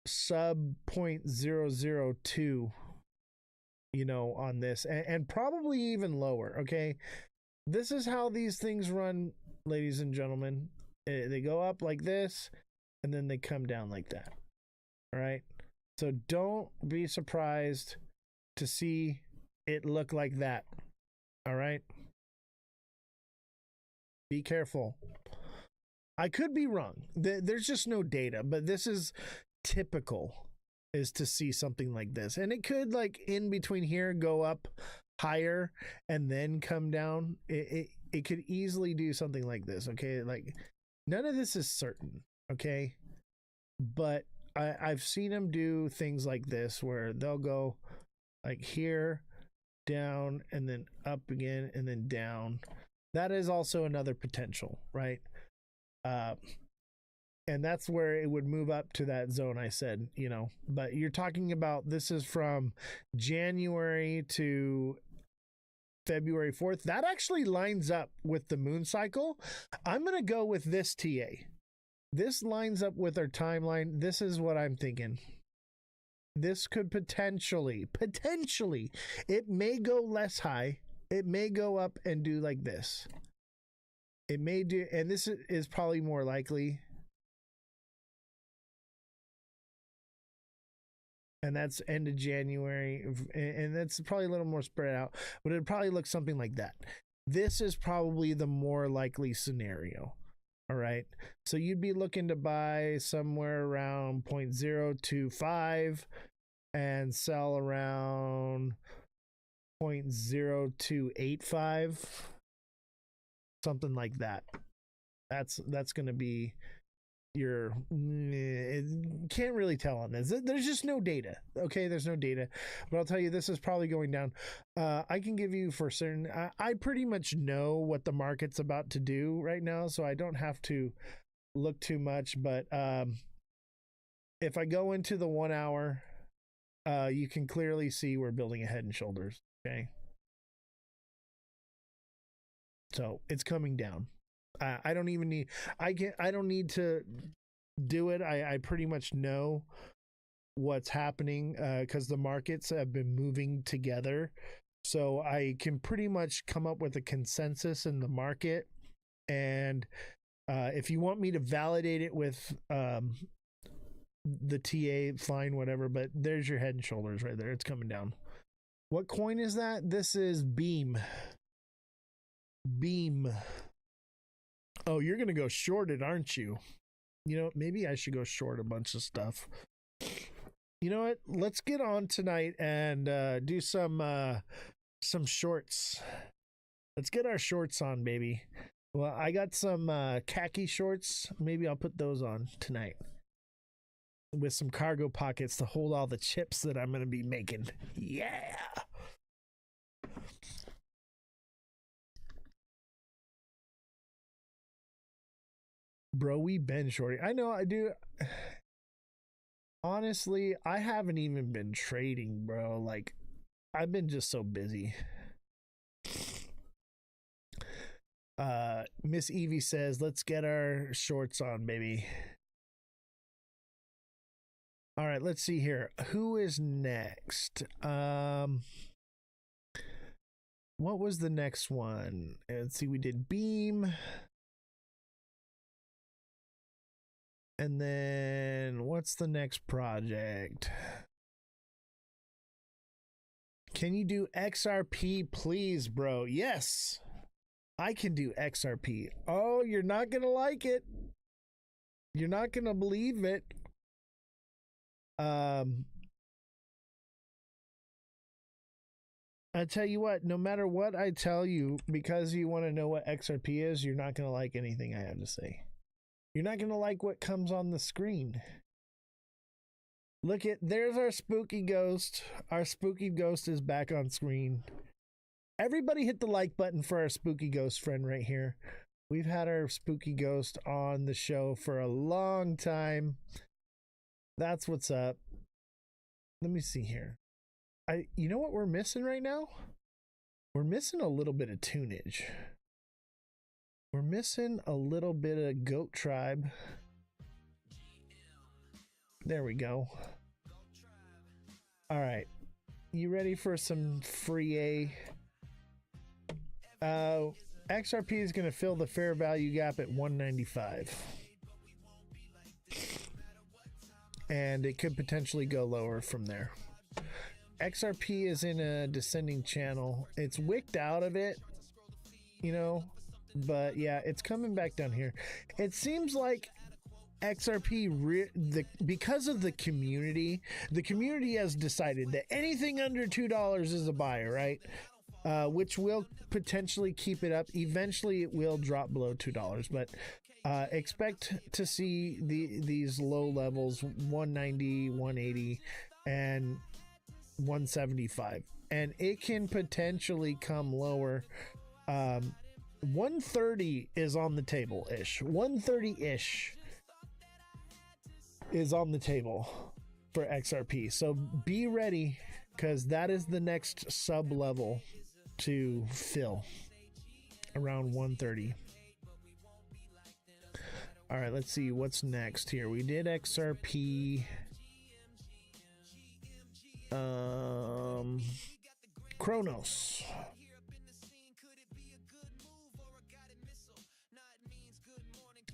sub 0.002, on this, and probably even lower. Okay, this is how these things run, ladies and gentlemen. They go up like this and then they come down like that. All right, so don't be surprised to see it look like that. All right, be careful. I could be wrong. There's just no data, but this is typical, is to see something like this, and it could, like, in between here, go up higher and then come down. It could easily do something like this. Okay, like, none of this is certain, okay, but I've seen them do things like this where they'll go like here, down, and then up again, and then down. That is also another potential, right? And that's where it would move up to that zone I said, but you're talking about, this is from January to February 4th. That actually lines up with the moon cycle. I'm going to go with this TA. This lines up with our timeline. This is what I'm thinking. This could potentially, it may go less high. It may go up and do like this. It may do, and this is probably more likely. and that's end of January, and that's probably a little more spread out, but it'd probably look something like that. This is probably the more likely scenario. All right. So you'd be looking to buy somewhere around 0.025 and sell around 0.0285, something like that. That's going to be your, can't really tell on this. There's just no data. Okay, there's no data, but I'll tell you, this is probably going down. I can give you for certain, I pretty much know what the market's about to do right now, so I don't have to look too much. But if I go into the 1 hour, you can clearly see we're building a Head and Shoulders. Okay, so it's coming down. I don't even need, I don't need to do it. I pretty much know what's happening because the markets have been moving together. So I can pretty much come up with a consensus in the market. And if you want me to validate it with the TA, fine, whatever. But there's your Head and Shoulders right there. It's coming down. What coin is that? This is Beam. Beam. Oh, you're going to go short it, aren't you? You know, maybe I should go short a bunch of stuff. You know what? Let's get on tonight and do some shorts. Let's get our shorts on, baby. Well, I got some khaki shorts. Maybe I'll put those on tonight with some cargo pockets to hold all the chips that I'm going to be making. Yeah. Bro, we been shorting. I know I do. Honestly, I haven't even been trading, bro. Like, I've been just so busy. Miss Evie says, let's get our shorts on, baby. All right, let's see here. Who is next? What was the next one? Let's see, we did Beam. And then what's the next project? Can you do XRP, please, bro? Yes, I can do XRP. Oh, you're not going to like it. You're not going to believe it. I tell you what, no matter what I tell you, because you want to know what XRP is, you're not going to like anything I have to say. You're not going to like what comes on the screen. Look at, there's our spooky ghost. Our spooky ghost is back on screen. Everybody hit the like button for our spooky ghost friend right here. We've had our spooky ghost on the show for a long time. That's what's up. Let me see here. You know what we're missing right now? We're missing a little bit of tunage. We're missing a little bit of Goat Tribe. There we go. All right. You ready for some free A? XRP is going to fill the fair value gap at 195. And it could potentially go lower from there. XRP is in a descending channel. It's wicked out of it, you know, but yeah, it's coming back down here. It seems like XRP, because of the community has decided that anything under $2 is a buy, right? Which will potentially keep it up. Eventually, it will drop below $2, but expect to see these low levels, 190, 180, and 175, and it can potentially come lower. 130 is on the table ish. 130 ish is on the table for XRP. So be ready, because that is the next sub level to fill, around 130. All right, let's see what's next here. We did XRP. Kronos.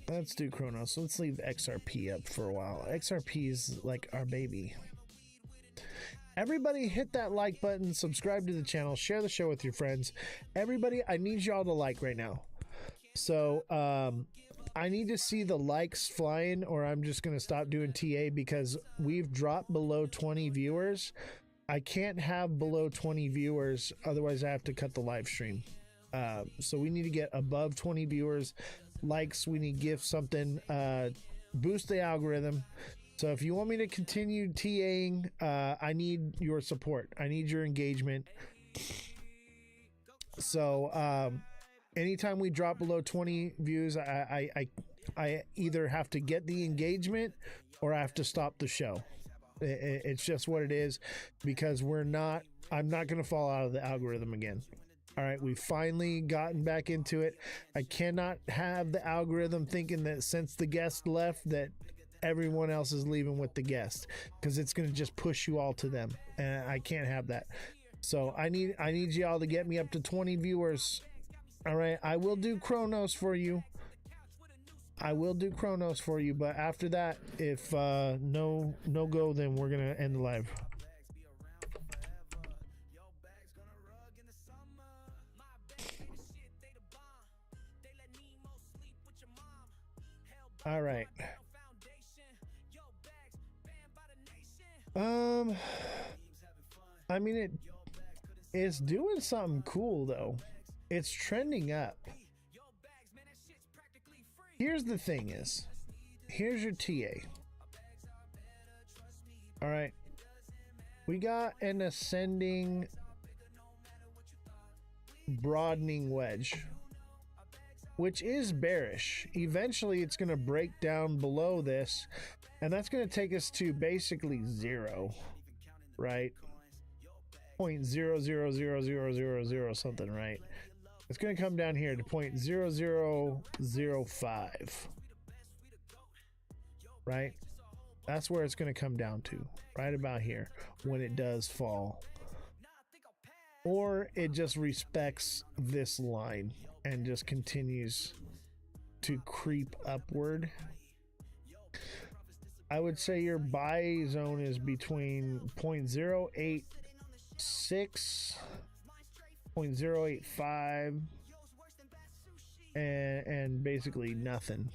Let's do Kronos. Let's leave XRP up for a while. XRP is like our baby. Everybody hit that like button, subscribe to the channel, share the show with your friends. Everybody, I need y'all to like right now. So I need to see the likes flying, or I'm just going to stop doing TA because we've dropped below 20 viewers. I can't have below 20 viewers, otherwise I have to cut the live stream. So we need to get above 20 viewers, likes, we need to give something, boost the algorithm. So if you want me to continue TAing, I need your support. I need your engagement. So anytime we drop below 20 views, I either have to get the engagement or I have to stop the show. It's just what it is, because I'm not going to fall out of the algorithm again. All right, we've finally gotten back into it. I cannot have the algorithm thinking that since the guest left that everyone else is leaving with the guest, because it's going to just push you all to them, and I can't have that. So I need y'all to get me up to 20 viewers. All right, I will do Chronos for you. But after that, if no go, then we're gonna end the live. All right. I mean, it's doing something cool though. It's trending up. Here's the thing is, here's your TA. All right. We got an ascending broadening wedge, which is bearish. Eventually it's going to break down below this, and that's going to take us to basically zero, right? 0.000000 something, right? It's going to come down here to 0.0005, right? That's where it's going to come down to, right about here, when it does fall. Or it just respects this line and just continues to creep upward. I would say your buy zone is between 0.086, 0.085, and basically nothing.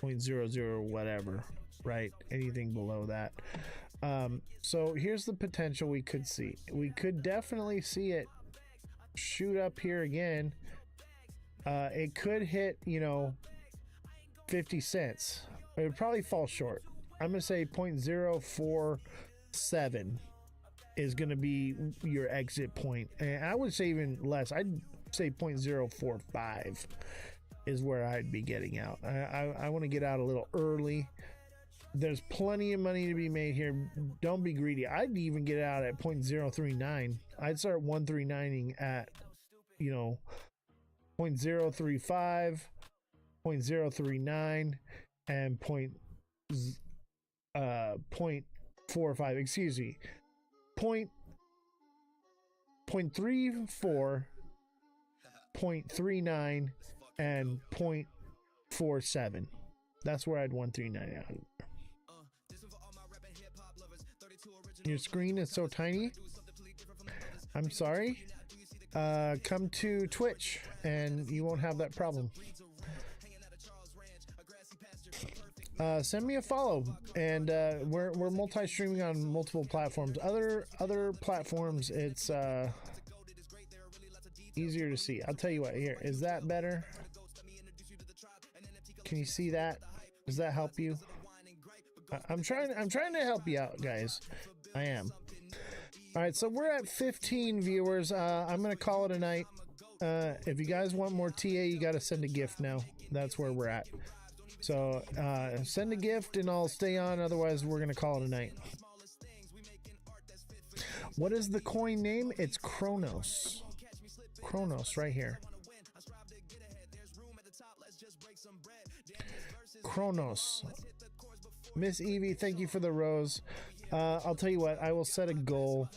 0.00 whatever, right? Anything below that. So here's the potential we could see. We could definitely see it shoot up here again. It could hit, 50 cents. It would probably fall short. I'm gonna say 0.047 is gonna be your exit point, and I would say even less. I'd say 0.045 is where I'd be getting out. I want to get out a little early. There's plenty of money to be made here. Don't be greedy. I'd even get out at 0.039. I'd start 139ing at 0.035, 0.039, and 0.45. Excuse me, 0.34, 0.39, and 0.47. That's where I'd 139 out. Your screen is so tiny. I'm sorry. Come to Twitch and you won't have that problem. Send me a follow, and we're multi-streaming on multiple platforms. Other platforms, it's easier to see. I'll tell you what. Here, is that better? Can you see that? Does that help you? I'm trying to help you out, guys. I am. All right, so we're at 15 viewers. I'm gonna call it a night. If you guys want more TA, you got to send a gift now. That's where we're at. So send a gift and I'll stay on. Otherwise, we're gonna call it a night. What is the coin name? It's Chronos. Chronos right here. Chronos. Miss Evie, thank you for the rose. I'll tell you what, I will set a goal,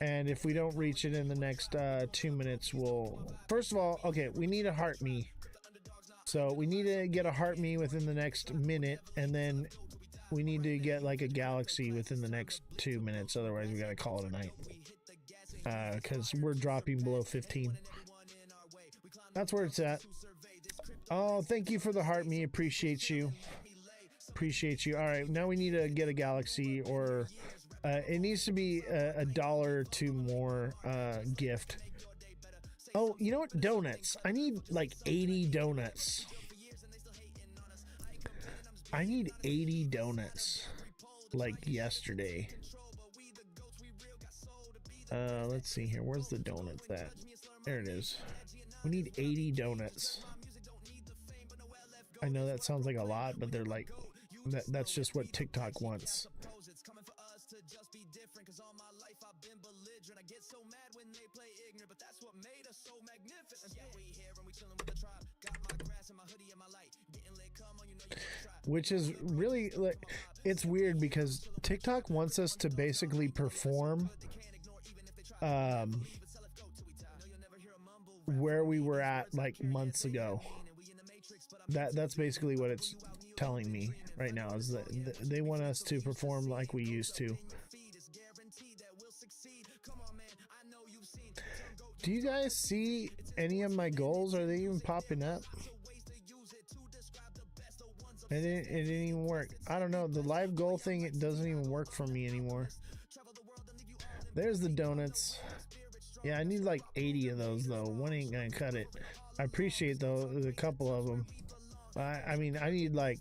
and if we don't reach it in the next 2 minutes, we'll... First of all, okay, we need a heart me. So we need to get a heart me within the next minute, and then we need to get like a galaxy within the next 2 minutes. Otherwise, we gotta call it a night. Because we're dropping below 15. That's where it's at. Oh, thank you for the heart, me. Appreciate you. Appreciate you. All right, now we need to get a galaxy, or it needs to be a dollar or two more gift. Oh, you know what? Donuts. I need like 80 donuts. I need 80 donuts like yesterday. Let's see here. Where's the donuts at? There it is. We need 80 donuts. I know that sounds like a lot, but they're like, that's just what TikTok wants. Which is really, like, it's weird because TikTok wants us to basically perform where we were at like months ago. That's basically what it's telling me right now, is that they want us to perform like we used to. Do you guys see any of my goals? Are they even popping up? It didn't even work. I don't know. The live goal thing, it doesn't even work for me anymore. There's the donuts. Yeah, I need like 80 of those though. One ain't gonna cut it. I appreciate though a couple of them. I mean, I need like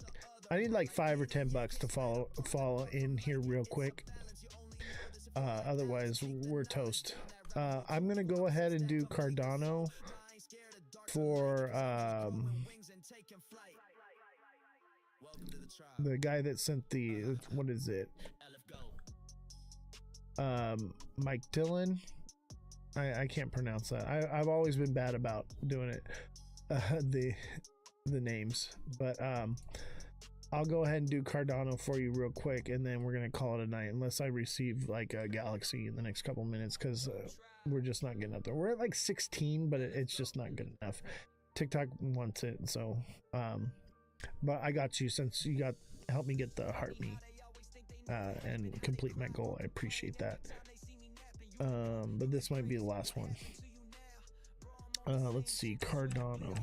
$5 or $10 to follow in here real quick. Otherwise, we're toast. I'm gonna go ahead and do Cardano for the guy that sent the, what is it? Mike Dillon. I can't pronounce that. I've always been bad about doing it. The names, but I'll go ahead and do Cardano for you real quick, and then we're gonna call it a night, unless I receive like a galaxy in the next couple minutes, because we're just not getting up there. We're at like 16, but it's just not good enough. TikTok wants it, so but I got you, since you helped me get the heart meat and complete my goal. I appreciate that. But this might be the last one. Let's see, Cardano.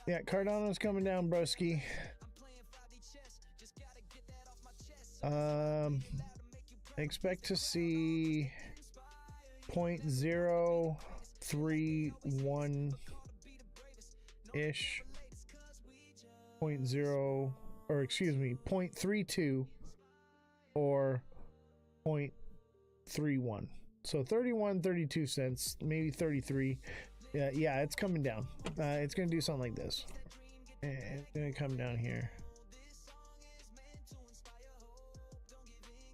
Yeah, Cardano's coming down, broski. Expect to see 0.031 ish, 0.0, or excuse me, 0.32 or 0.31. So 32 cents, maybe 33. Yeah, it's coming down. It's gonna do something like this. It's gonna come down here.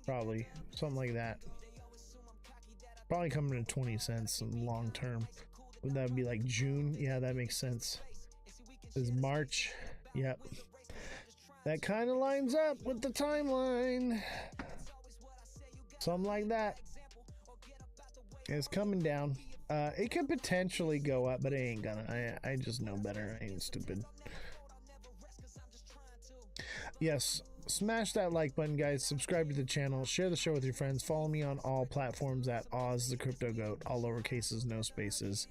Probably something like that. Probably coming to 20 cents in long term. Would that be like June? Yeah, that makes sense. This is March. Yep. That kind of lines up with the timeline. Something like that. It's coming down. It could potentially go up, but it ain't gonna. I just know better. I ain't stupid. Yes, smash that like button, guys. Subscribe to the channel. Share the show with your friends. Follow me on all platforms at Ozthecryptogoat. All lowercases, no spaces.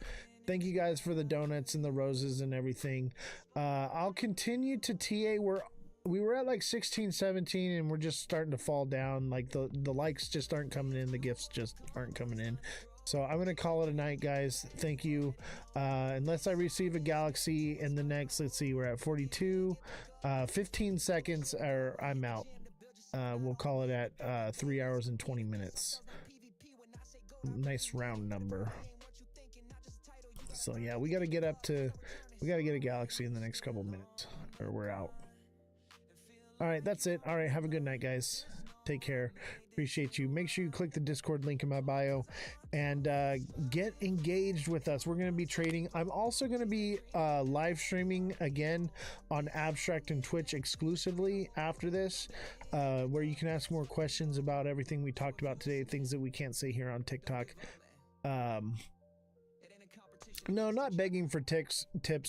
Thank you guys for the donuts and the roses and everything. I'll continue to TA. We were at like 16, 17, and we're just starting to fall down. Like the likes just aren't coming in. The gifts just aren't coming in. So I'm going to call it a night, guys. Thank you. Unless I receive a galaxy in the next, let's see, we're at 42, 15 seconds, or I'm out. We'll call it at 3 hours and 20 minutes. Nice round number. So yeah, we got to get a galaxy in the next couple minutes, or we're out. All right, that's it. All right, have a good night, guys. Take care. Appreciate you. Make sure you click the Discord link in my bio and get engaged with us. We're going to be trading. I'm also going to be live streaming again on Abstract and Twitch exclusively after this, where you can ask more questions about everything we talked about today, things that we can't say here on TikTok. No, not begging for tips,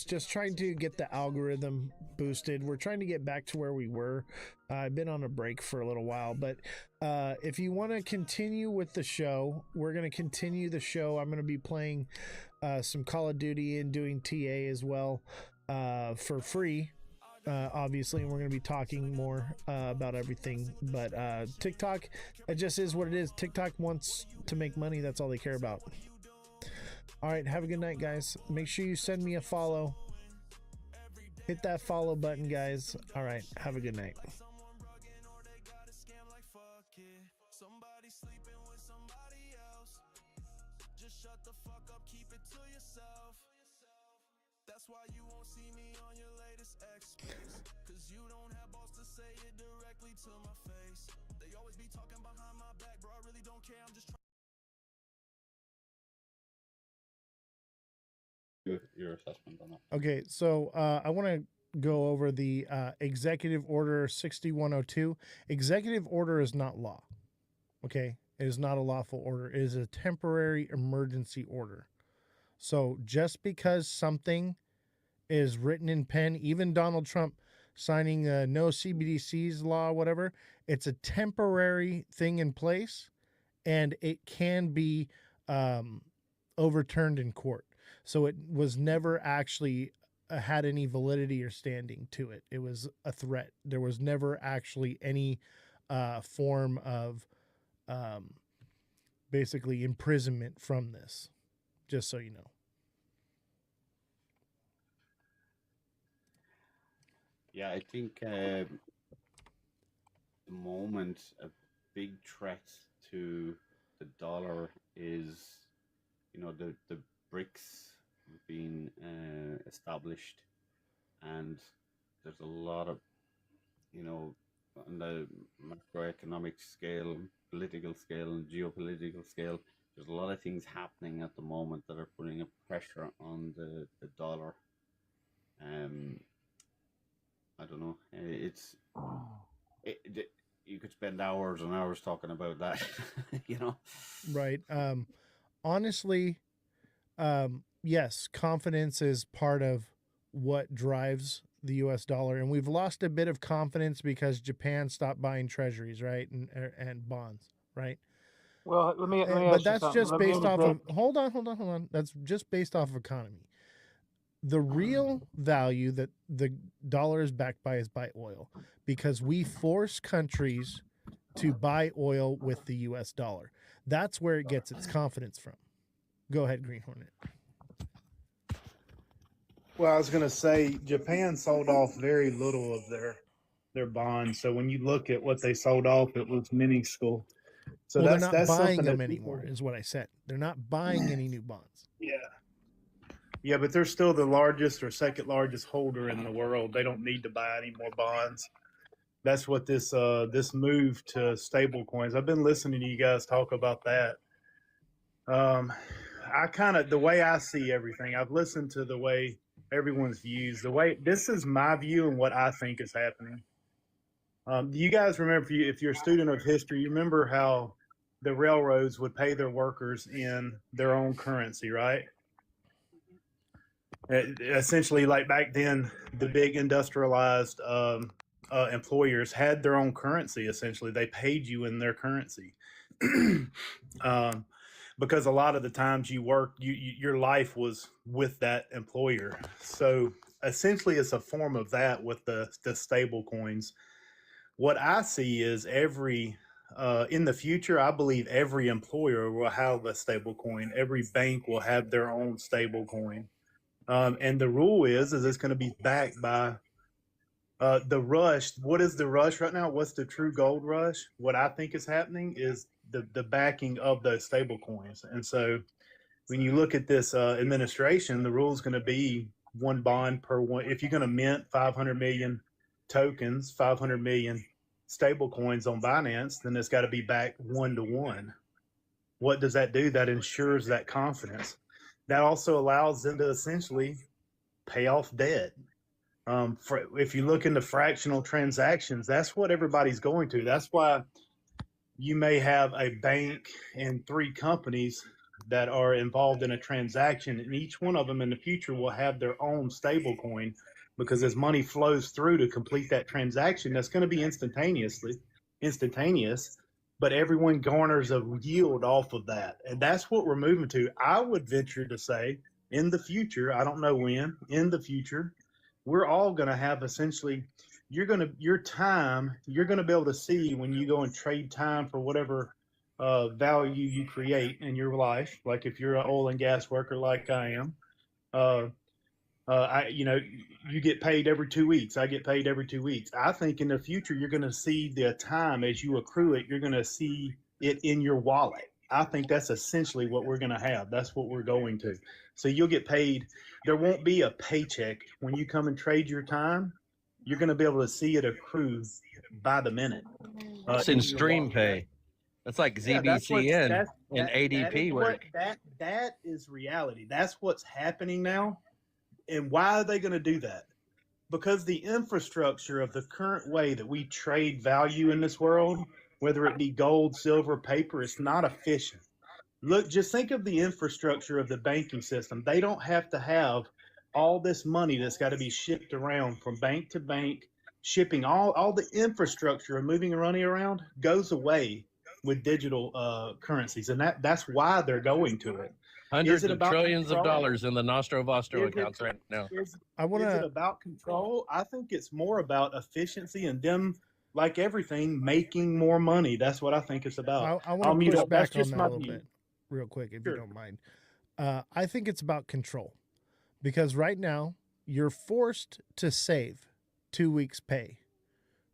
just trying to get the algorithm boosted. We're trying to get back to where we were. I've been on a break for a little while, but if you want to continue with the show, we're going to continue the show. I'm going to be playing some Call of Duty and doing TA as well for free. Obviously, and we're going to be talking more about everything. But TikTok, it just is what it is. TikTok wants to make money. That's all they care about. All right, have a good night, guys. Make sure you send me a follow. Hit that follow button, guys. All right, have a good night. That's why you won't see me on your latest X-Space, cause you don't have balls to say it directly to my face. They always be talking behind my back, bro, I really don't care, I'm just trying. Your assessment on that. Okay, so I want to go over the Executive Order 6102. Executive Order is not law. Okay, it is not a lawful order. It is a temporary emergency order. So just because something is written in pen, even Donald Trump signing a no CBDCs law, whatever, it's a temporary thing in place, and it can be overturned in court. So it was never actually had any validity or standing to it. It was a threat. There was never actually any form of basically imprisonment from this, just so you know. Yeah, I think at the moment a big threat to the dollar is, you know, the BRICS being established, and there's a lot of, you know, on the macroeconomic scale, political scale, and geopolitical scale, there's a lot of things happening at the moment that are putting a pressure on the dollar. I don't know. You could spend hours and hours talking about that, you know? Right. Honestly, yes, confidence is part of what drives the US dollar. And we've lost a bit of confidence because Japan stopped buying treasuries, right? And bonds, right? Well, let me But ask you that's something. just Let me based off of, interject. hold on. That's just based off of economy. The real value that the dollar is backed by is by oil, because we force countries to buy oil with the US dollar. That's where it gets its confidence from. Go ahead, Green Hornet. Well, I was going to say Japan sold off very little of their bonds. So when you look at what they sold off, it was minuscule. So Well, they're not that's buying something them that anymore, people, is what I said. They're not buying any new bonds. yeah. Yeah, but they're still the largest or second largest holder in the world. They don't need to buy any more bonds. That's what this move to stable coins. I've been listening to you guys talk about that. I kind of, the way I see everything, I've listened to the way everyone's views. The way, this is my view and what I think is happening. Do you guys remember, if you're a student of history, you remember how the railroads would pay their workers in their own currency, right? Essentially, like back then, the big industrialized employers had their own currency. Essentially, they paid you in their currency. Because a lot of the times you worked, your life was with that employer. So essentially, it's a form of that with the stable coins. What I see is in the future, I believe every employer will have a stable coin. Every bank will have their own stable coin. And the rule is it's going to be backed by the rush. What is the rush right now? What's the true gold rush? What I think is happening is the backing of those stable coins. And so when you look at this administration, the rule is going to be one bond per one. If you're going to mint 500 million tokens, 500 million stable coins on Binance, then it's got to be backed 1-to-1. What does that do? That ensures that confidence. That also allows them to essentially pay off debt. If you look into fractional transactions, that's what everybody's going to. That's why you may have a bank and 3 companies that are involved in a transaction, and each one of them in the future will have their own stable coin, because as money flows through to complete that transaction, that's going to be instantaneous, but everyone garners a yield off of that. And that's what we're moving to. I would venture to say in the future, I don't know when, in the future, we're all going to have essentially, you're going to be able to see when you go and trade time for whatever value you create in your life. Like if you're an oil and gas worker like I am, you get paid every 2 weeks. I get paid every 2 weeks. I think in the future, you're going to see the time as you accrue it, you're going to see it in your wallet. I think that's essentially what we're going to have. That's what we're going to. So you'll get paid. There won't be a paycheck when you come and trade your time. You're going to be able to see it accrue by the minute. It's in stream pay. That's like ZBCN and ADP work. That is reality. That's what's happening now. And why are they going to do that? Because the infrastructure of the current way that we trade value in this world, whether it be gold, silver, paper, it's not efficient. Look, just think of the infrastructure of the banking system. They don't have to have all this money that's got to be shipped around from bank to bank, shipping. All the infrastructure of moving and running around goes away with digital currencies. And that's why they're going to it. Hundreds of trillions of dollars in the Nostro Vostro accounts right now. Is it about control? I think it's more about efficiency and them, like everything, making more money. That's what I think it's about. I want to push back on that a little bit, real quick, if you don't mind. I think it's about control, because right now you're forced to save 2 weeks' pay,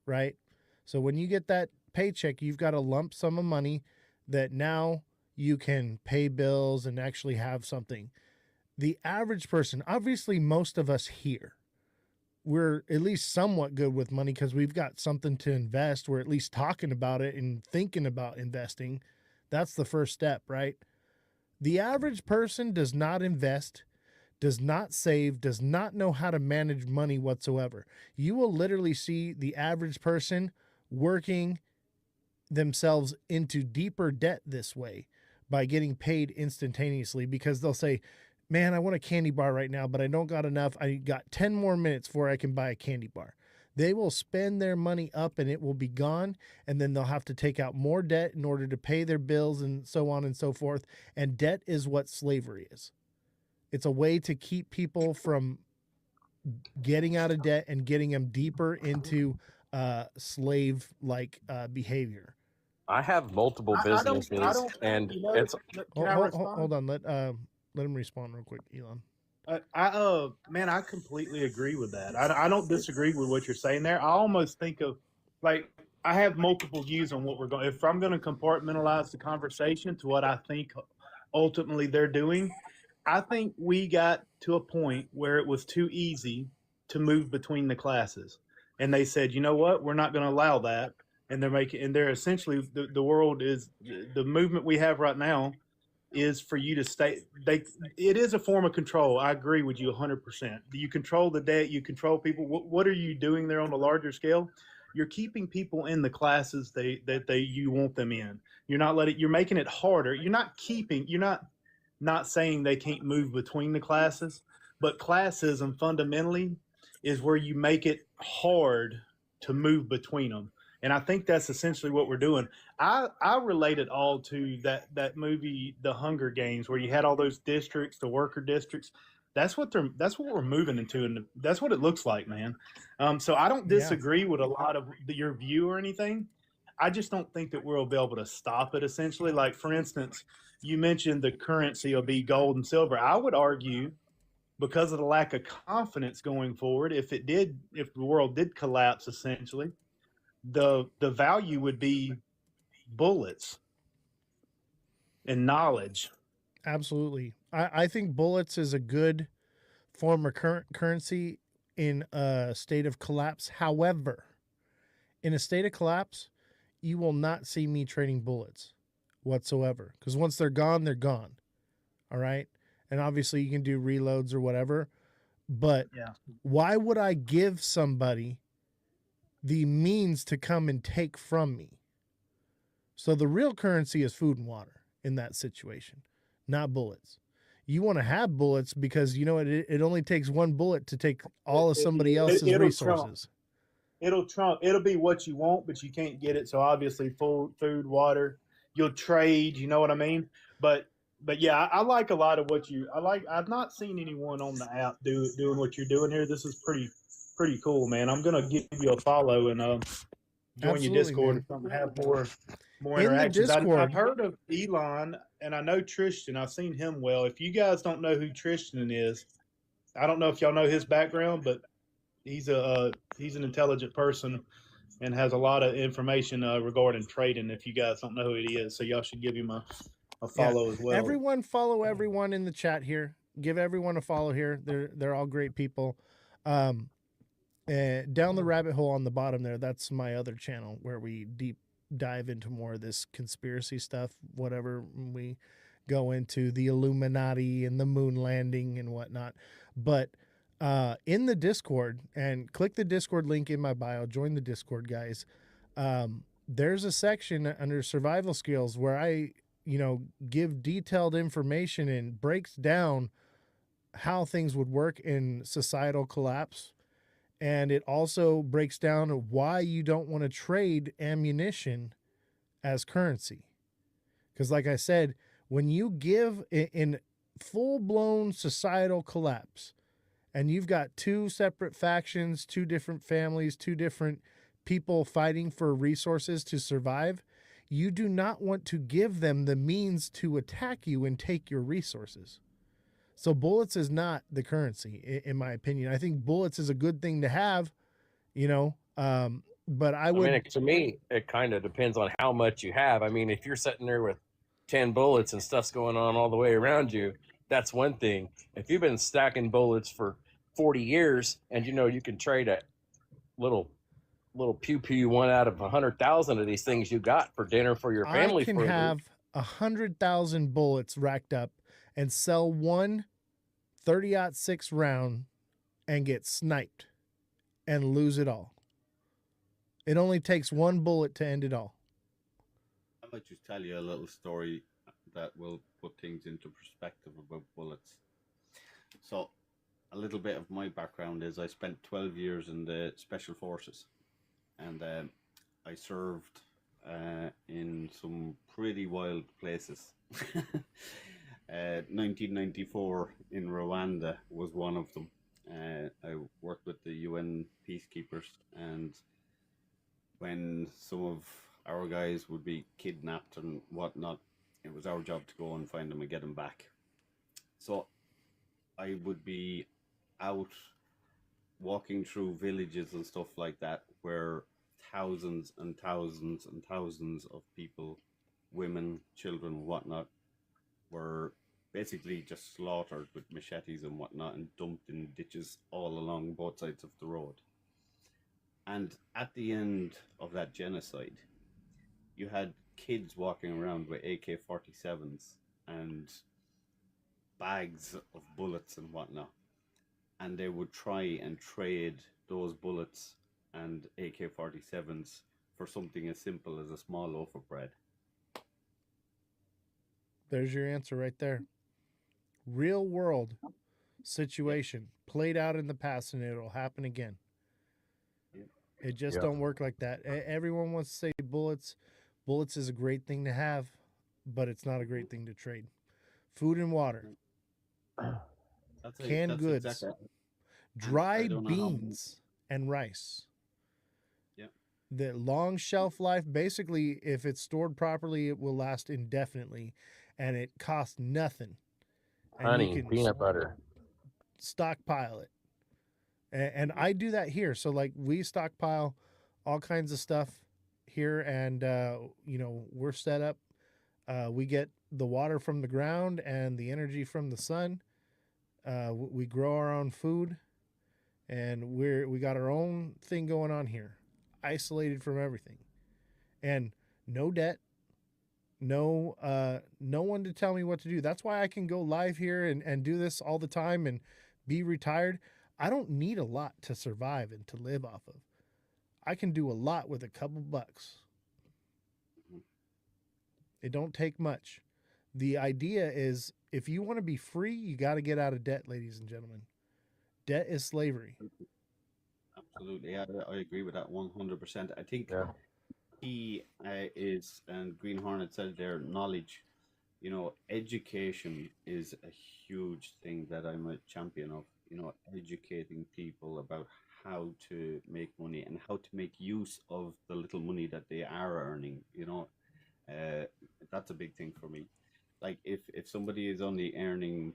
right? So when you get that paycheck, you've got a lump sum of money that now you can pay bills and actually have something. The average person, obviously most of us here, we're at least somewhat good with money because we've got something to invest. We're at least talking about it and thinking about investing. That's the first step, right? The average person does not invest, does not save, does not know how to manage money whatsoever. You will literally see the average person working themselves into deeper debt this way by getting paid instantaneously, because they'll say, man, I want a candy bar right now, but I don't got enough. I got 10 more minutes before I can buy a candy bar. They will spend their money up and it will be gone. And then they'll have to take out more debt in order to pay their bills and so on and so forth. And debt is what slavery is. It's a way to keep people from getting out of debt and getting them deeper into slave-like behavior. I have multiple businesses, and it's hold on. Let him respond real quick, Elon. I completely agree with that. I don't disagree with what you're saying there. I almost think of, like, I have multiple views on what we're going. If I'm going to compartmentalize the conversation to what I think ultimately they're doing, I think we got to a point where it was too easy to move between the classes, and they said, you know what, we're not going to allow that. And they're essentially, the world is, the movement we have right now is for you to stay. It is a form of control. I agree with you 100%. You control the debt, you control people. What are you doing there on a larger scale? You're keeping people in the classes you want them in. You're making it harder. You're not saying they can't move between the classes, but classism fundamentally is where you make it hard to move between them. And I think that's essentially what we're doing. I relate it all to that movie, The Hunger Games, where you had all those districts, the worker districts. That's what we're moving into, and that's what it looks like, man. So I don't disagree with a lot of your view or anything. I just don't think that we'll be able to stop it. Essentially, like for instance, you mentioned the currency will be gold and silver. I would argue, because of the lack of confidence going forward, if the world did collapse, essentially, the value would be bullets and knowledge. Absolutely. I think bullets is a good form of currency in a state of collapse. However, in a state of collapse, you will not see me trading bullets whatsoever, because once they're gone, they're gone. All right. And obviously you can do reloads or whatever, but why would I give somebody the means to come and take from me? So the real currency is food and water in that situation. not bullets. You want to have bullets because you know it only takes one bullet to take all of somebody else's it'll resources. It'll be what you want, but you can't get it. So obviously, food, water. You'll trade. You know what I mean? But yeah, I like a lot of what you. I like. I've not seen anyone on the app doing what you're doing here. This is pretty cool, man. I'm gonna give you a follow and join your Discord or something. Have more in interactions. the Discord. I've heard of Elon and I know Tristan. I've seen him well. If you guys don't know who Tristan is, I don't know if y'all know his background, but he's an intelligent person and has a lot of information regarding trading. If you guys don't know who he is, so y'all should give him a follow as well. Everyone follow everyone in the chat here. Give everyone a follow here. They're all great people. Down the rabbit hole on the bottom there, that's my other channel where we deep dive into more of this conspiracy stuff, whatever we go into, the Illuminati and the moon landing and whatnot. But in the Discord, and click the Discord link in my bio, join the Discord, guys. There's a section under survival skills where I, give detailed information and breaks down how things would work in societal collapse. And it also breaks down why you don't want to trade ammunition as currency. Because like I said, when you give in full-blown societal collapse, and you've got two separate factions, two different families, two different people fighting for resources to survive, you do not want to give them the means to attack you and take your resources. So bullets is not the currency, in my opinion. I think bullets is a good thing to have, but I would... to me, it kind of depends on how much you have. I mean, if you're sitting there with 10 bullets and stuff's going on all the way around you, that's one thing. If you've been stacking bullets for 40 years and you can trade a little pew one out of 100,000 of these things you got for dinner for your family. I can have 100,000 bullets racked up and sell one 30-06 round and get sniped and lose it all. It only takes one bullet to end it all. I might just tell you a little story that will put things into perspective about bullets. So a little bit of my background is I spent 12 years in the Special Forces, and I served in some pretty wild places. 1994 in Rwanda was one of them. I worked with the UN peacekeepers, and when some of our guys would be kidnapped and whatnot, it was our job to go and find them and get them back. So I would be out walking through villages and stuff like that where thousands and thousands and thousands of people, women, children, whatnot, were basically just slaughtered with machetes and whatnot and dumped in ditches all along both sides of the road. And at the end of that genocide, you had kids walking around with AK-47s and bags of bullets and whatnot, and they would try and trade those bullets and AK-47s for something as simple as a small loaf of bread. There's your answer right there. Real world situation played out in the past, and it'll happen again. It just don't work like that. Everyone wants to say bullets. Bullets is a great thing to have, but it's not a great thing to trade. Food and water. Canned goods. Exactly. Dry beans and rice. Yeah. The long shelf life, basically, if it's stored properly, it will last indefinitely, and it costs nothing. And honey, peanut butter. Stockpile it. And I do that here. So like we stockpile all kinds of stuff here, and we're set up. We get the water from the ground and the energy from the sun. We grow our own food, and we got our own thing going on here, isolated from everything, and no debt. No one to tell me what to do. That's why I can go live here and do this all the time and be retired. I don't need a lot to survive and to live off of. I can do a lot with a couple bucks. It don't take much. The idea is if you want to be free, you got to get out of debt, ladies and gentlemen. Debt is slavery. Absolutely, yeah, I agree with that 100%. I think Yeah. key is, and Green Hornet said there, knowledge. You know, education is a huge thing that I'm a champion of. You know, educating people about how to make money and how to make use of the little money that they are earning. You know, uh, that's a big thing for me. Like if somebody is only earning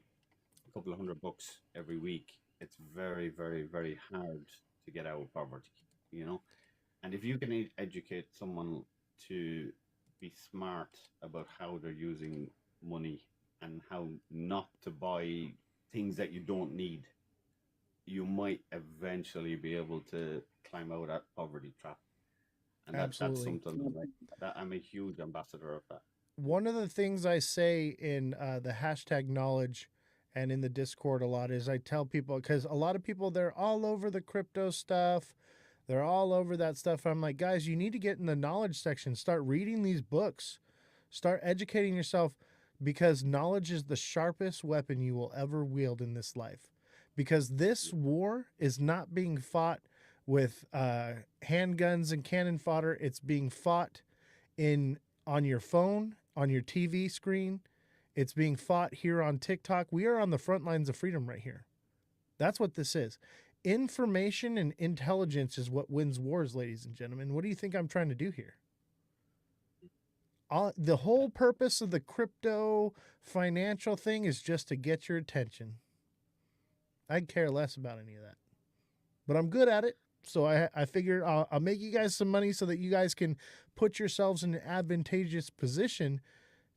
a couple of $100 every week, it's very, very, very hard to get out of poverty. You know, and if you can educate someone to be smart about how they're using money and how not to buy things that you don't need, you might eventually be able to climb out of that poverty trap. And that's Absolutely. something like that I'm a huge ambassador of that. One of the things I say in the hashtag knowledge and in the Discord a lot is I tell people, because a lot of people, they're all over the crypto stuff. They're all over that stuff. I'm like, guys, you need to get in the knowledge section. Start reading these books. Start educating yourself, because knowledge is the sharpest weapon you will ever wield in this life. Because this war is not being fought with handguns and cannon fodder. It's being fought on your phone, on your TV screen. It's being fought here on TikTok. We are on the front lines of freedom right here. That's what this is. Information and intelligence is what wins wars, ladies and gentlemen. What do you think I'm trying to do here? The whole purpose of the crypto financial thing is just to get your attention. I'd care less about any of that. But I'm good at it. So I figured I'll make you guys some money so that you guys can put yourselves in an advantageous position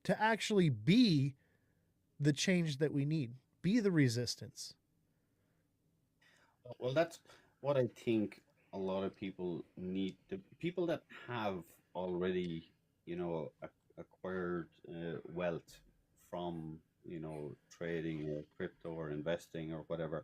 to actually be the change that we need. Be the resistance. Well, that's what I think a lot of people need. The people that have already, you know, acquired wealth from, you know, trading or crypto or investing or whatever,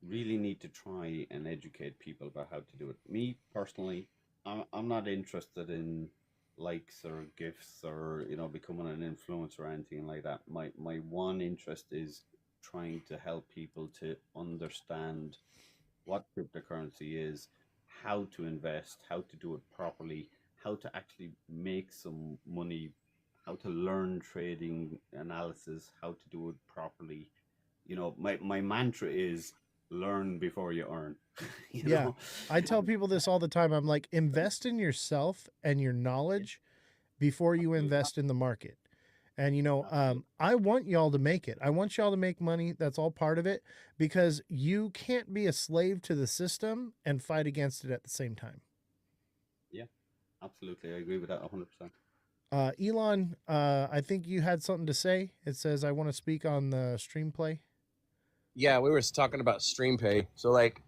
really need to try and educate people about how to do it. Me personally, I'm not interested in likes or gifts or, you know, becoming an influencer or anything like that. My one interest is trying to help people to understand what cryptocurrency is, how to invest, how to do it properly, how to actually make some money, how to learn trading analysis, how to do it properly. You know, my mantra is learn before you earn. You Yeah. know? I tell people this all the time. I'm like, invest in yourself and your knowledge before you invest in the market. And, you know, I want y'all to make it. I want y'all to make money. That's all part of it, because you can't be a slave to the system and fight against it at the same time. Yeah, absolutely. I agree with that 100%. Elon, I think you had something to say. It says, I want to speak on the stream play. Yeah, we were talking about StreamPay. So, like,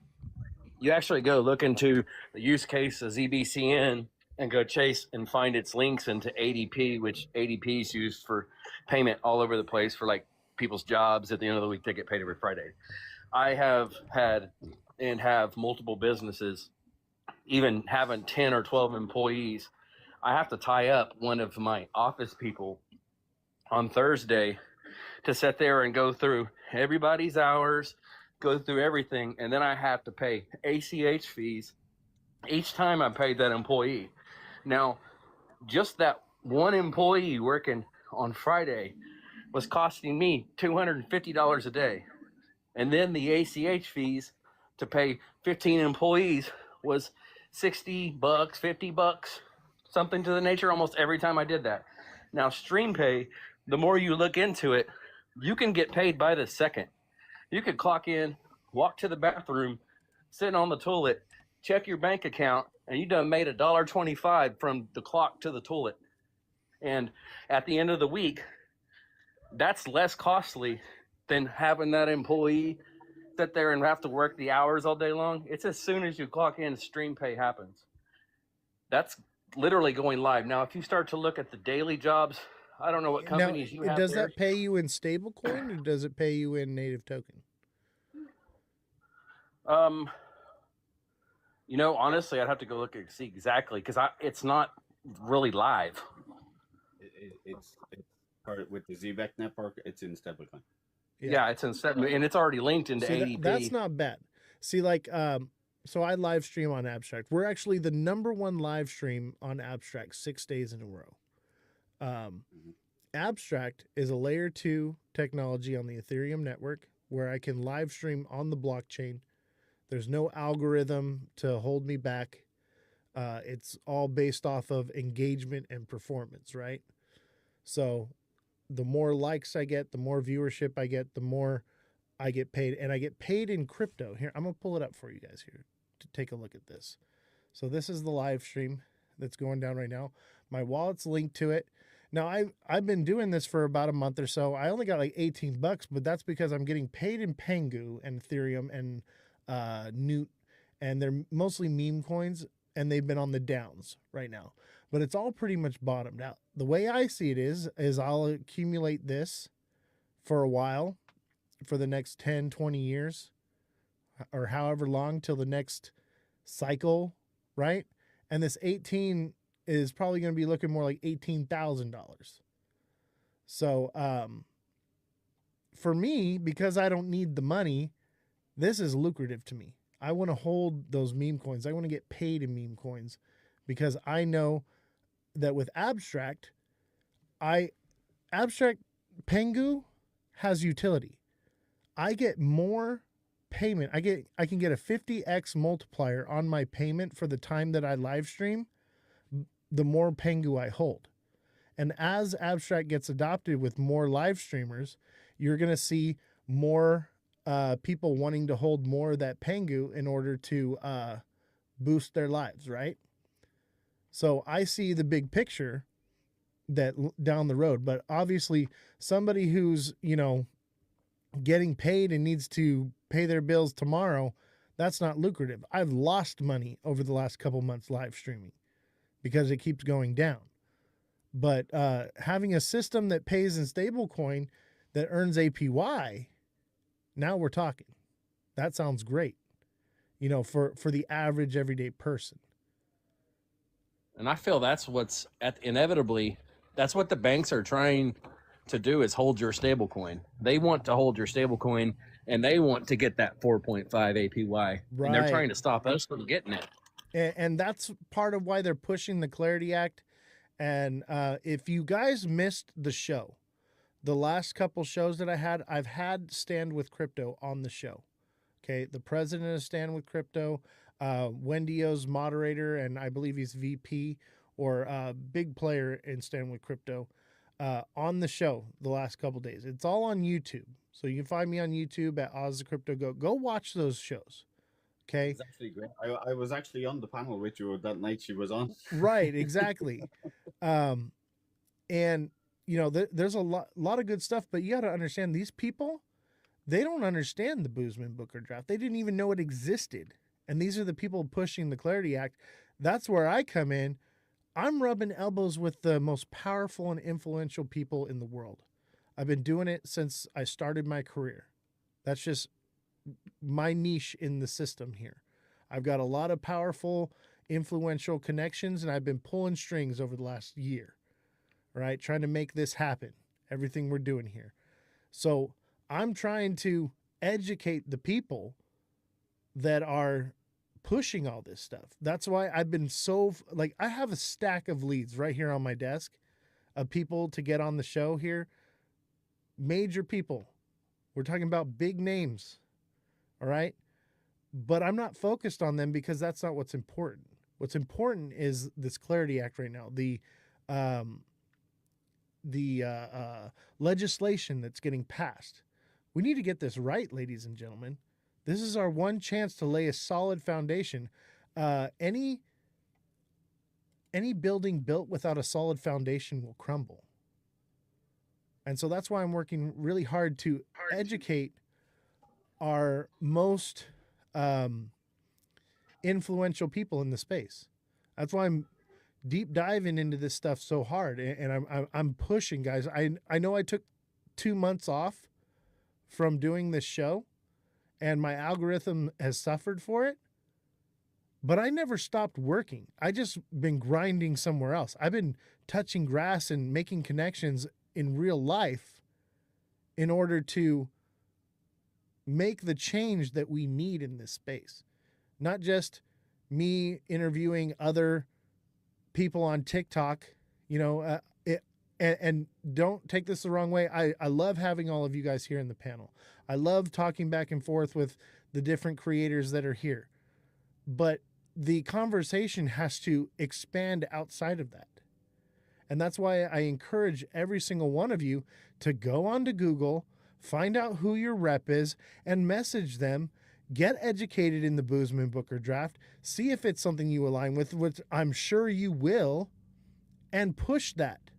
you actually go look into the use case of ZBCN and go chase and find its links into ADP, which ADP is used for payment all over the place for like people's jobs. At the end of the week, they get paid every Friday. I have had and have multiple businesses, even having 10 or 12 employees. I have to tie up one of my office people on Thursday to sit there and go through everybody's hours, go through everything, and then I have to pay ACH fees each time I paid that employee. Now, just that one employee working on Friday was costing me $250 a day. And then the ACH fees to pay 15 employees was $60, $50, something to the nature almost every time I did that. Now, StreamPay, the more you look into it, you can get paid by the second. You could clock in, walk to the bathroom, sit on the toilet, check your bank account, and you done made $1.25 from the clock to the toilet. And at the end of the week, that's less costly than having that employee sit there and have to work the hours all day long. It's as soon as you clock in, StreamPay happens. That's literally going live. Now, if you start to look at the daily jobs, I don't know what companies you have. Does there. that pay you in stablecoin or does it pay you in native token? You know, honestly, I'd have to go look and see exactly, because it's not really live. with the ZVEC network, it's in stablecoin. Yeah, it's in seven, and it's already linked into See, ADP. that's not bad. See, like, so I live stream on Abstract. We're actually the #1 live stream on Abstract 6 days in a row. Abstract is a layer 2 technology on the Ethereum network where I can live stream on the blockchain. There's no algorithm to hold me back. It's all based off of engagement and performance, right? So the more likes I get, the more viewership I get, the more I get paid. And I get paid in crypto. Here, I'm going to pull it up for you guys here to take a look at this. So this is the live stream that's going down right now. My wallet's linked to it. Now, I've been doing this for about a month or so. I only got like $18, but that's because I'm getting paid in Pengu and Ethereum and Newt, and they're mostly meme coins, and they've been on the downs right now. But it's all pretty much bottomed out. The way I see it is I'll accumulate this for a while, for the next 10, 20 years, or however long till the next cycle, right? And this 18 is probably going to be looking more like $18,000. So for me, because I don't need the money, this is lucrative to me. I want to hold those meme coins. I want to get paid in meme coins because I know that with Abstract, Abstract Pengu has utility. I get more payment. I can get a 50x multiplier on my payment for the time that I live stream, the more Pengu I hold. And as Abstract gets adopted with more live streamers, you're going to see more people wanting to hold more of that Pengu in order to boost their lives, right? So I see the big picture that down the road, but obviously somebody who's, getting paid and needs to pay their bills tomorrow, that's not lucrative. I've lost money over the last couple months live streaming because it keeps going down. But having a system that pays in stablecoin that earns APY, now we're talking. That sounds great, for the average everyday person. And I feel that's what's inevitably, that's what the banks are trying to do, is hold your stable coin. They want to hold your stable coin, and they want to get that 4.5 APY. Right. And they're trying to stop us from getting it. And that's part of why they're pushing the Clarity Act. And if you guys missed the show, the last couple shows that I've had Stand with Crypto on the show. Okay, the president of Stand with Crypto, Wendy's moderator, and I believe he's VP or big player in Stand with Crypto, on the show the last couple days. It's all on YouTube. So you can find me on YouTube at Ozthecryptogoat. Go watch those shows. Okay. It's actually great. I was actually on the panel with you that night she was on. Right, exactly. And there's a lot of good stuff, but you got to understand these people, they don't understand the Boozman Booker draft. They didn't even know it existed. And these are the people pushing the Clarity Act. That's where I come in. I'm rubbing elbows with the most powerful and influential people in the world. I've been doing it since I started my career. That's just my niche in the system here. I've got a lot of powerful, influential connections, and I've been pulling strings over the last year, right? Trying to make this happen, everything we're doing here. So I'm trying to educate the people that are pushing all this stuff. That's why I've been I have a stack of leads right here on my desk of people to get on the show here. Major people. We're talking about big names. All right. But I'm not focused on them because that's not what's important. What's important is this Clarity Act right now. The legislation that's getting passed. We need to get this right, ladies and gentlemen. This is our one chance to lay a solid foundation. Any building built without a solid foundation will crumble. And so that's why I'm working really hard to educate our most influential people in the space. That's why I'm deep diving into this stuff so hard, and I'm pushing, guys. I know I took 2 months off from doing this show, and my algorithm has suffered for it, but I never stopped working. I just been grinding somewhere else. I've been touching grass and making connections in real life in order to make the change that we need in this space. Not just me interviewing other people on TikTok, and don't take this the wrong way. I love having all of you guys here in the panel. I love talking back and forth with the different creators that are here. But the conversation has to expand outside of that. And that's why I encourage every single one of you to go onto Google, find out who your rep is, and message them. Get educated in the Boozman Booker draft. See if it's something you align with, which I'm sure you will, and push that.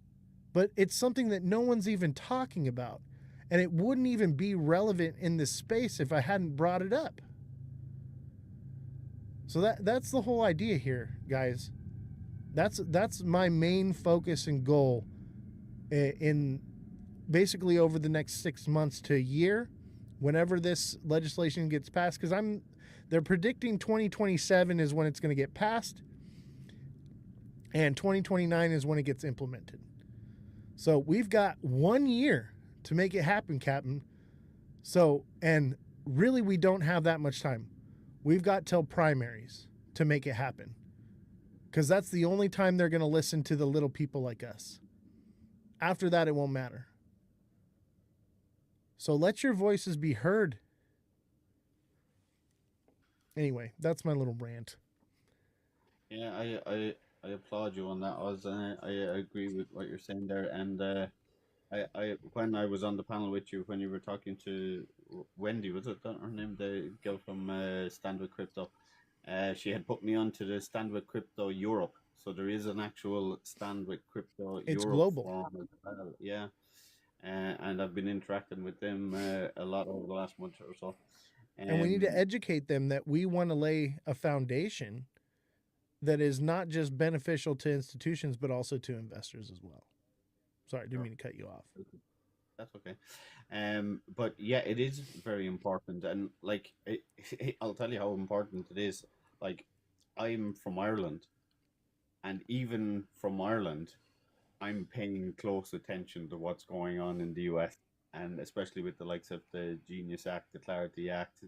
But it's something that no one's even talking about. And it wouldn't even be relevant in this space if I hadn't brought it up. So that's the whole idea here, guys. That's my main focus and goal in basically over the next 6 months to a year, whenever this legislation gets passed, because they're predicting 2027 is when it's going to get passed, and 2029 is when it gets implemented. So we've got 1 year to make it happen, Captain. So, and really we don't have that much time. We've got till primaries to make it happen, because that's the only time they're going to listen to the little people like us. After that, it won't matter. So let your voices be heard. Anyway, that's my little rant. Yeah, I applaud you on that, Oz. I agree with what you're saying there. And I when I was on the panel with you, when you were talking to Wendy, was it that her name, the girl from Stand with Crypto? She had put me onto the Stand with Crypto Europe. So there is an actual Stand with Crypto It's Europe global. forum as well. Yeah. And I've been interacting with them a lot over the last month or so. And we need to educate them that we want to lay a foundation that is not just beneficial to institutions, but also to investors as well. Sorry, didn't mean to cut you off. That's okay. But yeah, it is very important. And like, I'll tell you how important it is. Like, I'm from Ireland, and even from Ireland, I'm paying close attention to what's going on in the US, and especially with the likes of the Genius Act, the Clarity Act,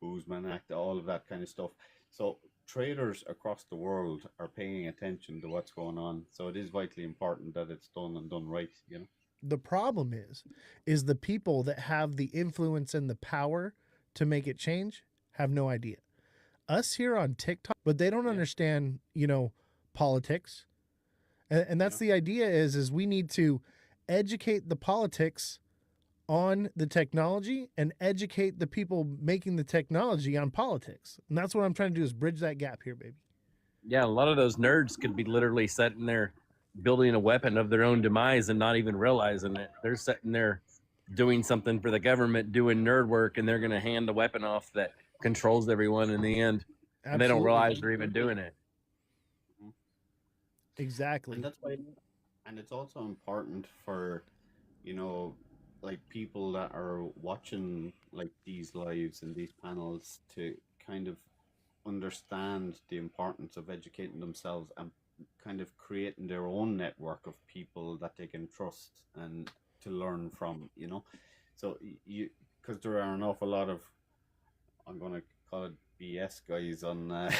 Boozman Act, all of that kind of stuff. So traders across the world are paying attention to what's going on. So it is vitally important that it's done and done right, The problem is the people that have the influence and the power to make it change have no idea. Us here on TikTok, but they don't understand, politics. And that's the idea is we need to educate the politics on the technology and educate the people making the technology on politics. And that's what I'm trying to do, is bridge that gap here, baby. Yeah, a lot of those nerds could be literally sitting there building a weapon of their own demise and not even realizing it. They're sitting there doing something for the government, doing nerd work, and they're going to hand the weapon off that controls everyone in the end. And they don't realize they're even doing it. Exactly. And that's why, and it's also important for, like people that are watching like these lives and these panels to kind of understand the importance of educating themselves and kind of creating their own network of people that they can trust and to learn from, So because there are an awful lot of, I'm going to call it BS guys on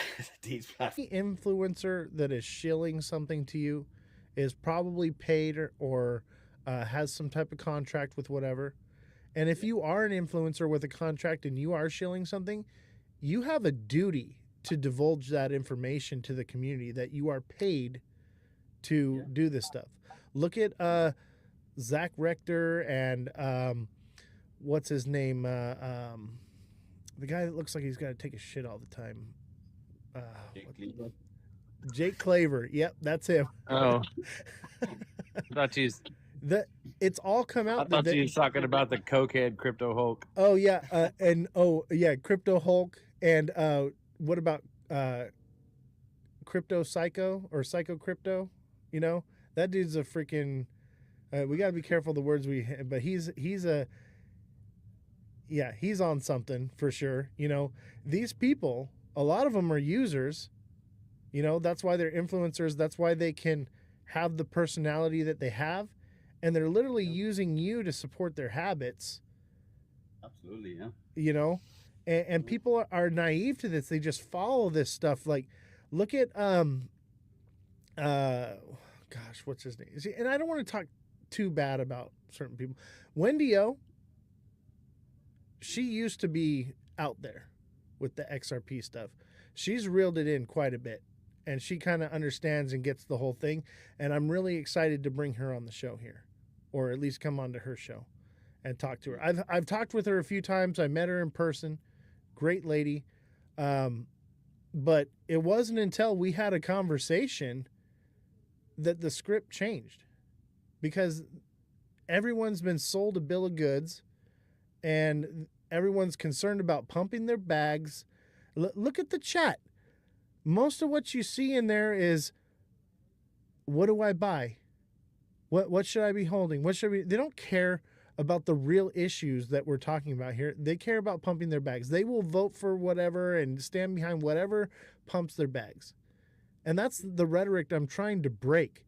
these platforms. Any influencer that is shilling something to you is probably paid or has some type of contract with whatever. And if you are an influencer with a contract and you are shilling something, you have a duty to divulge that information to the community that you are paid to do this stuff. Look at Zach Rector and what's his name? The guy that looks like he's got to take a shit all the time. Jake Claver. Yep, that's him. Oh. I thought you it's all come out. I thought you was talking about the cokehead Crypto Hulk. Oh yeah, Crypto Hulk, and what about Crypto Psycho or Psycho Crypto? That dude's a freaking. We got to be careful the words but he's on something for sure. These people, a lot of them are users. That's why they're influencers. That's why they can have the personality that they have. and they're literally using you to support their habits. Absolutely, yeah. You know, and people are naive to this. They just follow this stuff. Like, look at gosh, what's his name? See, and I don't want to talk too bad about certain people. Wendy O, she used to be out there with the XRP stuff. She's reeled it in quite a bit, and she kind of understands and gets the whole thing. And I'm really excited to bring her on the show here, or at least come onto her show and talk to her. I've talked with her a few times. I met her in person. Great lady. But it wasn't until we had a conversation that the script changed, because everyone's been sold a bill of goods and everyone's concerned about pumping their bags. Look at the chat. Most of what you see in there is, what do I buy? What should I be holding? What should I be? They don't care about the real issues that we're talking about here. They care about pumping their bags. They will vote for whatever and stand behind whatever pumps their bags. And that's the rhetoric I'm trying to break.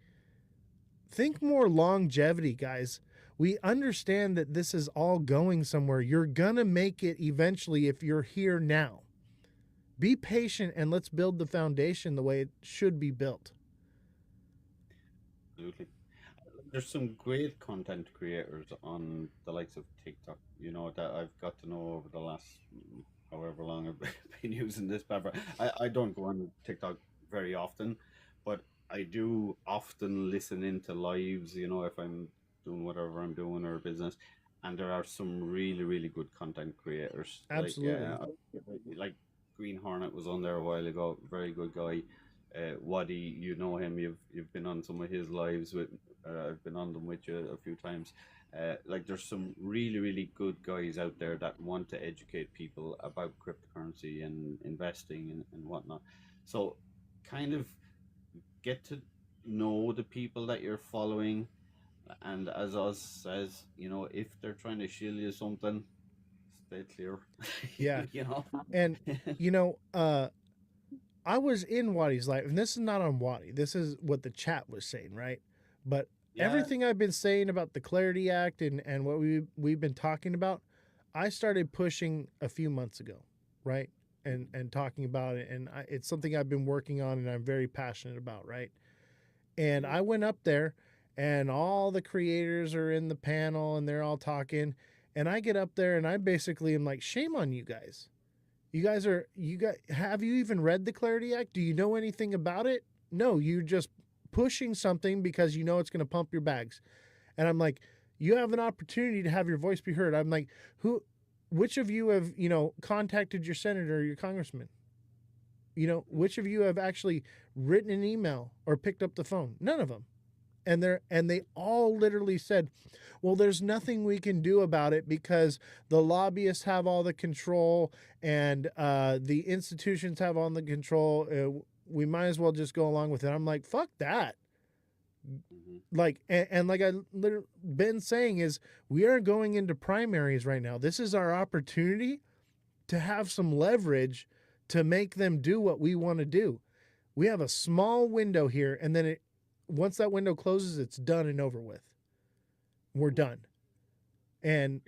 Think more longevity, guys. We understand that this is all going somewhere. You're going to make it eventually if you're here now. Be patient and let's build the foundation the way it should be built. Absolutely. There's some great content creators on the likes of TikTok, you know, that I've got to know over the last however long I've been using this platform. I don't go on TikTok very often, but I do often listen into lives, you know, if I'm doing whatever I'm doing or business. And there are some really, really good content creators. Absolutely. Like Green Hornet was on there a while ago, very good guy. Waddy, you know him. You've been on some of his lives with. I've been on them with you a few times. Like there's some really, really good guys out there that want to educate people about cryptocurrency and investing and whatnot. So, kind of get to know the people that you're following, and as Oz says, you know, if they're trying to shill you something, stay clear. Yeah. You know, and you know, I was in Waddy's life, and this is not on Waddy. This is what the chat was saying, right? But everything I've been saying about the Clarity Act and what we've been talking about, I started pushing a few months ago, right? And talking about it, and it's something I've been working on, and I'm very passionate about, right? And I went up there, and all the creators are in the panel, and they're all talking, and I get up there, and I basically am like, shame on you guys. Have you even read the Clarity Act? Do you know anything about it? No, you're just pushing something because you know it's going to pump your bags. And I'm like, you have an opportunity to have your voice be heard. I'm like, which of you have, you know, contacted your senator or your congressman? You know, which of you have actually written an email or picked up the phone? None of them. And they all literally said, well, there's nothing we can do about it because the lobbyists have all the control and the institutions have all the control. We might as well just go along with it. I'm like, fuck that. Like, and like I literally been saying is, we are going into primaries right now. This is our opportunity to have some leverage to make them do what we want to do. We have a small window here, and then once that window closes, it's done and over with. We're done. And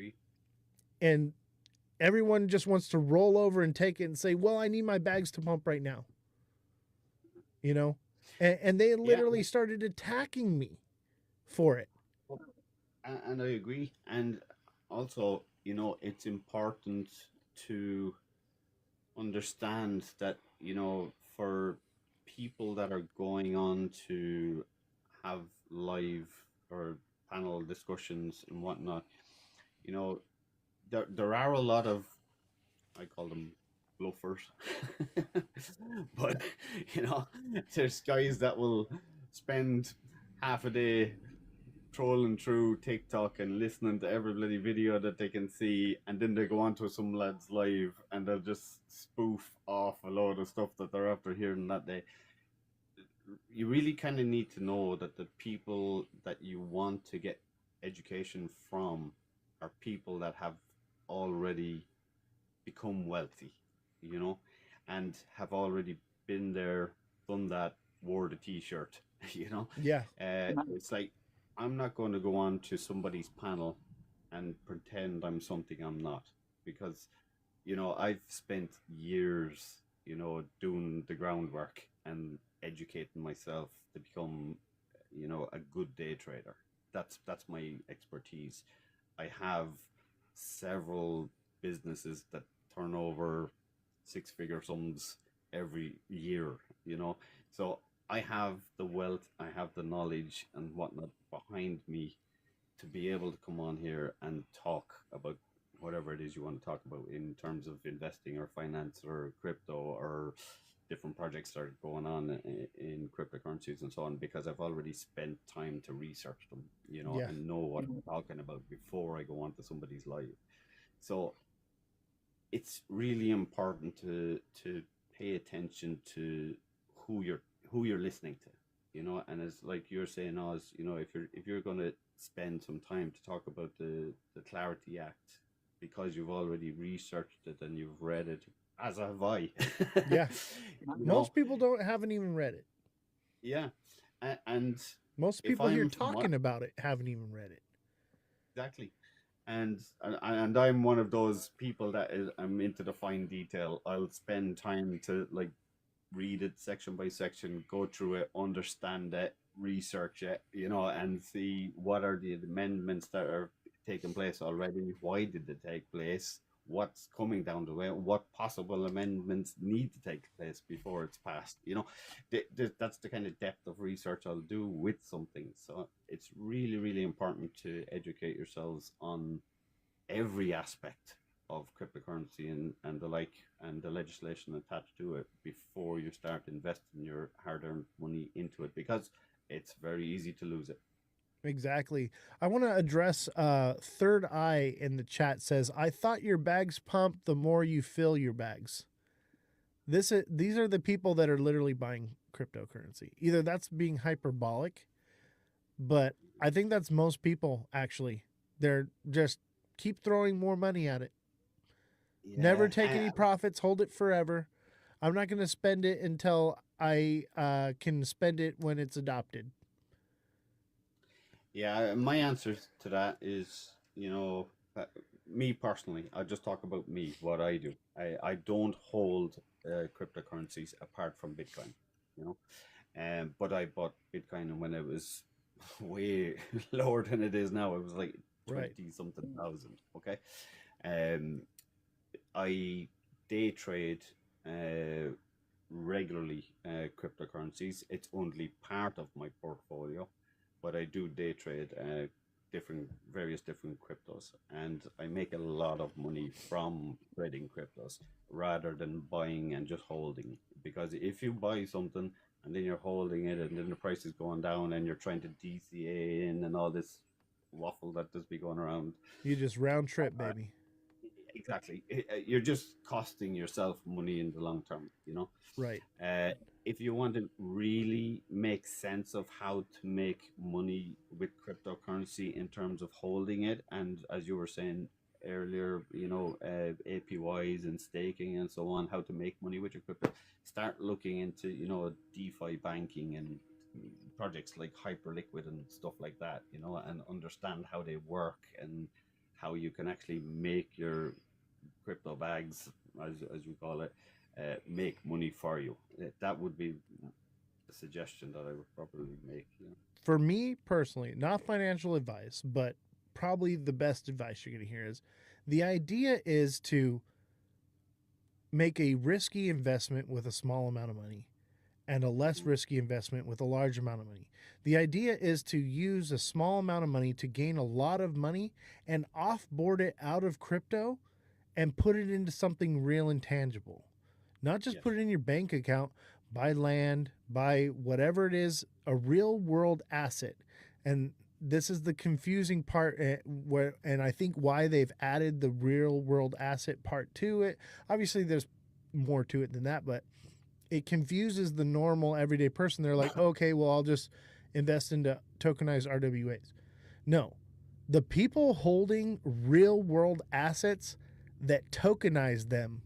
everyone just wants to roll over and take it and say, well, I need my bags to pump right now. You know? And they literally started attacking me for it. And I agree. And also, you know, it's important to understand that, you know, for people that are going on to have live or panel discussions and whatnot, you know, there are a lot of, I call them bluffers, but you know, there's guys that will spend half a day trolling through TikTok and listening to every bloody video that they can see, and then they go on to some lads live and they'll just spoof off a load of stuff that they're after hearing that day. You really kind of need to know that the people that you want to get education from are people that have already become wealthy, you know, and have already been there, done that, wore the t-shirt, you know. Yeah. It's like, I'm not going to go on to somebody's panel and pretend I'm something I'm not, because I've spent years doing the groundwork and educating myself to become a good day trader. That's my expertise. I have several businesses that turn over six-figure sums every year, so I have the wealth, I have the knowledge and whatnot behind me to be able to come on here and talk about whatever it is you want to talk about in terms of investing or finance or crypto or different projects that are going on in cryptocurrencies and so on, because I've already spent time to research them, Yeah. and know what I'm talking about before I go on to somebody's live. So it's really important to pay attention to who you're listening to, and as like you're saying, Oz, if you're going to spend some time to talk about the Clarity Act because you've already researched it and you've read it, as have I. Yeah. You Most know, people haven't even read it. yeah, and Most if people here I'm talking about it haven't even read it. exactly. And I'm one of those people that I'm into the fine detail. I'll spend time to like read it section by section, go through it, understand it, research it, and see what are the amendments that are taking place already, why did they take place, what's coming down the way, what possible amendments need to take place before it's passed. That's the kind of depth of research I'll do with something. So it's really, really important to educate yourselves on every aspect of cryptocurrency and the like, and the legislation attached to it before you start investing your hard-earned money into it, because it's very easy to lose it. Exactly. I want to address Third Eye in the chat says, I thought your bags pump the more you fill your bags. These are the people that are literally buying cryptocurrency. Either that's being hyperbolic, but I think that's most people actually. They're just keep throwing more money at it. Never take any profits, hold it forever. I'm not going to spend it until I can spend it when it's adopted. Yeah, my answer to that is, me personally, I just talk about me, what I do. I don't hold cryptocurrencies apart from Bitcoin, but I bought Bitcoin when it was way lower than it is now. It was like 20 something thousand. Okay. I day trade regularly cryptocurrencies. It's only part of my portfolio, but I do day trade various different cryptos, and I make a lot of money from trading cryptos rather than buying and just holding. Because if you buy something and then you're holding it and then the price is going down and you're trying to DCA in and all this waffle that does be going around, you just round trip, baby. Exactly. You're just costing yourself money in the long term, Right. If you want to really make sense of how to make money with cryptocurrency in terms of holding it, and as you were saying earlier, APYs and staking and so on, how to make money with your crypto, start looking into, DeFi banking and projects like Hyperliquid and stuff like that, and understand how they work and how you can actually make your crypto bags, as we call it, make money for you. That would be a suggestion that I would probably make. For me personally, not financial advice, but probably the best advice you're going to hear is the idea is to make a risky investment with a small amount of money and a less risky investment with a large amount of money. The idea is to use a small amount of money to gain a lot of money and offboard it out of crypto and put it into something real and tangible. Not just put it in your bank account, buy land, buy whatever it is, a real world asset. And this is the confusing part and I think why they've added the real world asset part to it. Obviously there's more to it than that, but it confuses the normal everyday person. They're like, okay, well, I'll just invest into tokenized RWAs. No, the people holding real world assets that tokenize them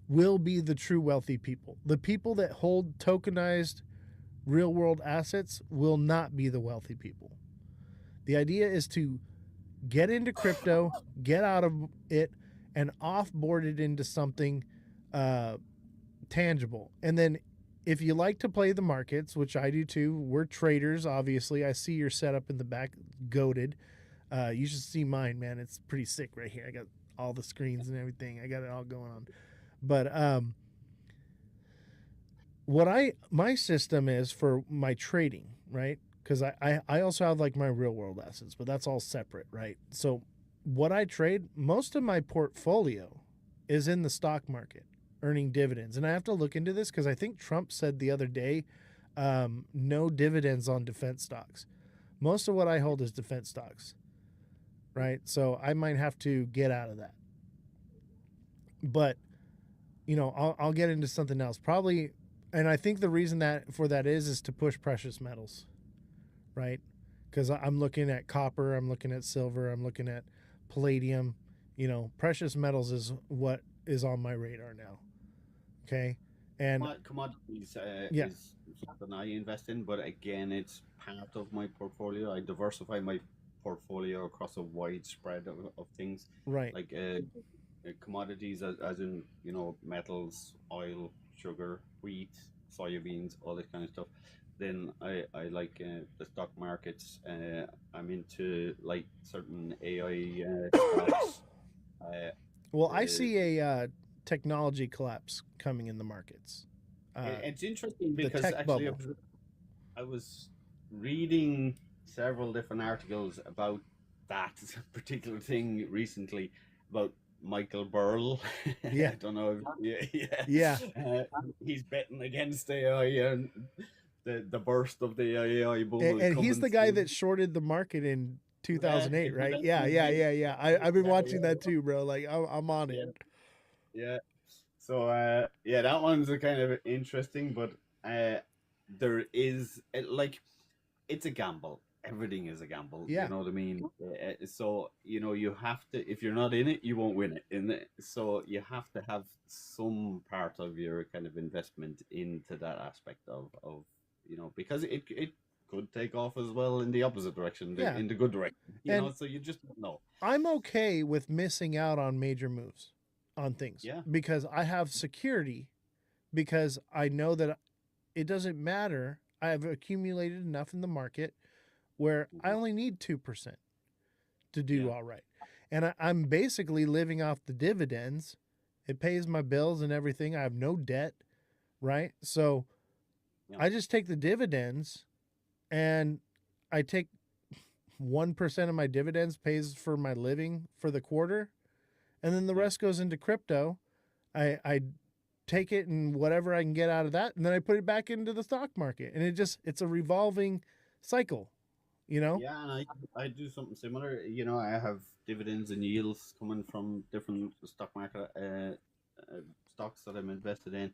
will be the true wealthy people. The people that hold tokenized real world assets will not be the wealthy people. The idea is to get into crypto, get out of it, and offboard it into something tangible. And then if you like to play the markets, which I do too, we're traders, obviously. I see your setup in the back, goated. You should see mine, man. It's pretty sick right here. I got all the screens and everything. I got it all going on. But my system is for my trading, right? Because I also have like my real world assets, but that's all separate, right? So what I trade, most of my portfolio is in the stock market, earning dividends. And I have to look into this because I think Trump said the other day, no dividends on defense stocks. Most of what I hold is defense stocks, right? So I might have to get out of that. But, you know, I'll get into something else. Probably, and I think the reason that for that is to push precious metals, right? Because I'm looking at copper, I'm looking at silver, I'm looking at palladium. You know, precious metals is what is on my radar now. Okay. And commodities yeah. is something I invest in, but again, it's part of my portfolio. I diversify my portfolio across a wide spread of things. Right. Like commodities, as in, you know, metals, oil, sugar, wheat, soybeans, all this kind of stuff. Then I like the stock markets. I'm into like certain AI stocks. Well, I see a technology collapse coming in the markets. It's interesting because actually I was reading several different articles about that particular thing recently about Michael Burrell. Yeah. I don't know. Yeah. He's betting against AI and the burst of the AI boom. And he's the guy that shorted the market in 2008, right? Yeah. I've been watching that too, bro. Like I'm on it. Yeah. So that one's a kind of interesting, but there is like it's a gamble. Everything is a gamble. Yeah. You know what I mean? So you know you have to. If you're not in it, you won't win it. So you have to have some part of your kind of investment into that aspect of you know, because it could take off as well in the opposite direction, in the good direction. You know, so you just don't know. I'm okay with missing out on major moves on things. Yeah. Because I have security, because I know that it doesn't matter. I have accumulated enough in the market where I only need 2% to do all right. And I'm basically living off the dividends. It pays my bills and everything. I have no debt, right? So I just take the dividends, and I take 1% of my dividends pays for my living for the quarter. And then the rest goes into crypto. I take it and whatever I can get out of that, and then I put it back into the stock market. And it's a revolving cycle, you know? Yeah, and I do something similar. You know, I have dividends and yields coming from different stock market stocks that I'm invested in,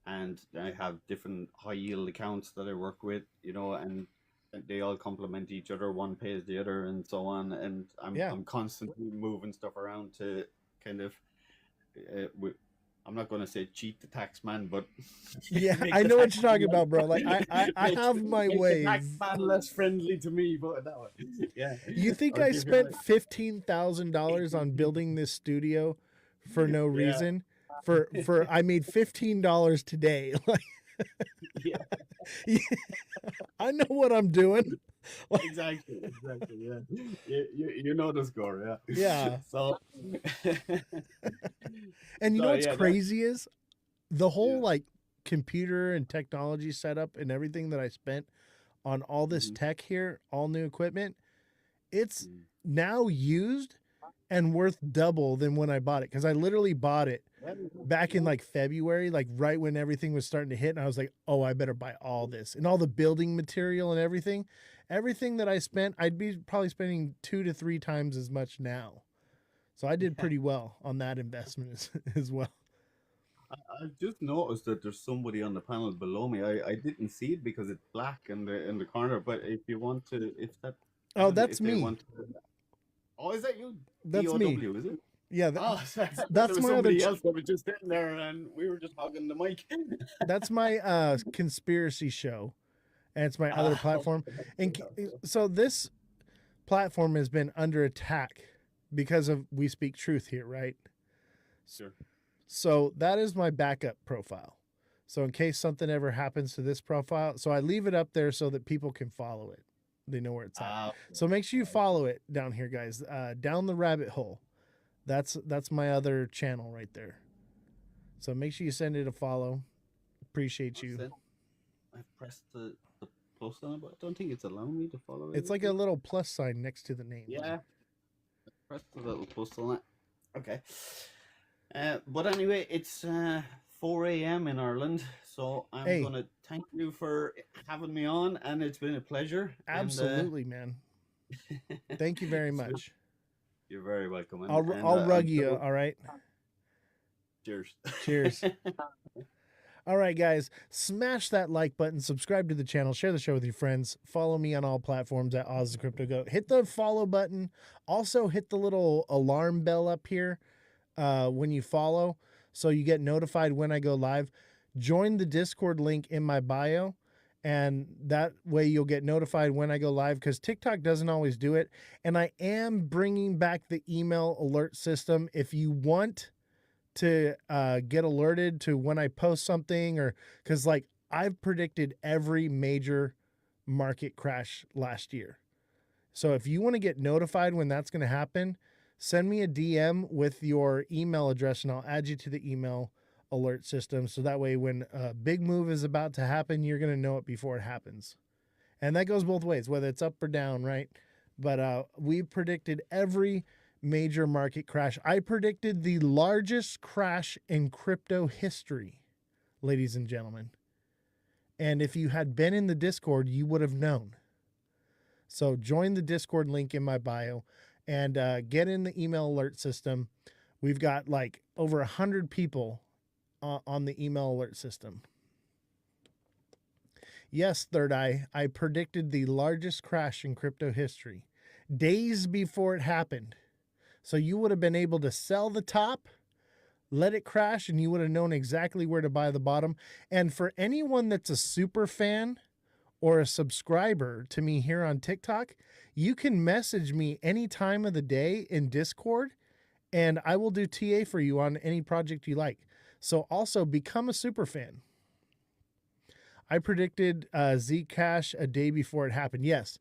and I have different high yield accounts that I work with, you know, and they all complement each other. One pays the other, and so on. And I'm constantly moving stuff around to kind of I'm not going to say cheat the tax man, but yeah, I know what you're talking about, bro. Like I have my ways. The tax man less friendly to me, but that way. Yeah. You think I spent $15,000 on building this studio for no reason? For I made $15 today. Like, I know what I'm doing. Exactly. Yeah. You know the score. Yeah. Yeah. So. And you know what's crazy is the whole like computer and technology setup and everything that I spent on all this tech here, all new equipment. It's now used and worth double than when I bought it, because I literally bought it back in like February, like right when everything was starting to hit, and I was like, oh, I better buy all this and all the building material and everything that I spent. I'd be probably spending 2 to 3 times as much now. So I did pretty well on that investment as well. I've just noticed that there's somebody on the panel below me. I didn't see it because it's black in the corner, but if you want to, that's me. Oh, is that you? That's DOW, me. Is it? Yeah, that's my somebody else that was just sitting there, and we were just hogging the mic. That's my conspiracy show, and it's my other platform. And so this platform has been under attack because of We Speak Truth here, right? Sure. So that is my backup profile. So in case something ever happens to this profile, so I leave it up there so that people can follow it. They know where it's at. So make sure you follow it down here, guys. Down the rabbit hole. That's my other channel right there. So make sure you send it a follow. Appreciate you. I've pressed the plus on it, but I don't think it's allowing me to follow it. It's like a little plus sign next to the name. Yeah. Press the little plus on it. Okay. But anyway, it's 4 a.m. in Ireland, so I'm going to thank you for having me on, and it's been a pleasure. Absolutely, man. Thank you very much. You're very welcome. I'll rug you, all right? Cheers. Cheers. All right, guys, smash that like button, subscribe to the channel, share the show with your friends, follow me on all platforms at Ozthecryptogoat. Hit the follow button. Also, hit the little alarm bell up here when you follow so you get notified when I go live. Join the Discord link in my bio, and that way you'll get notified when I go live because TikTok doesn't always do it. And I am bringing back the email alert system. If you want to get alerted to when I post something, or because like I've predicted every major market crash last year. So if you want to get notified when that's going to happen, send me a DM with your email address and I'll add you to the email alert system. So that way when a big move is about to happen, you're going to know it before it happens. And that goes both ways, whether it's up or down, right? But we predicted every major market crash. I predicted the largest crash in crypto history, ladies and gentlemen. And if you had been in the Discord, you would have known. So join the Discord link in my bio and get in the email alert system. We've got like over 100 people on the email alert system. Yes, Third Eye, I predicted the largest crash in crypto history days before it happened. So you would have been able to sell the top, let it crash, and you would have known exactly where to buy the bottom. And for anyone that's a super fan or a subscriber to me here on TikTok, you can message me any time of the day in Discord, and I will do TA for you on any project you like. So also become a super fan. I predicted Zcash a day before it happened. Yes,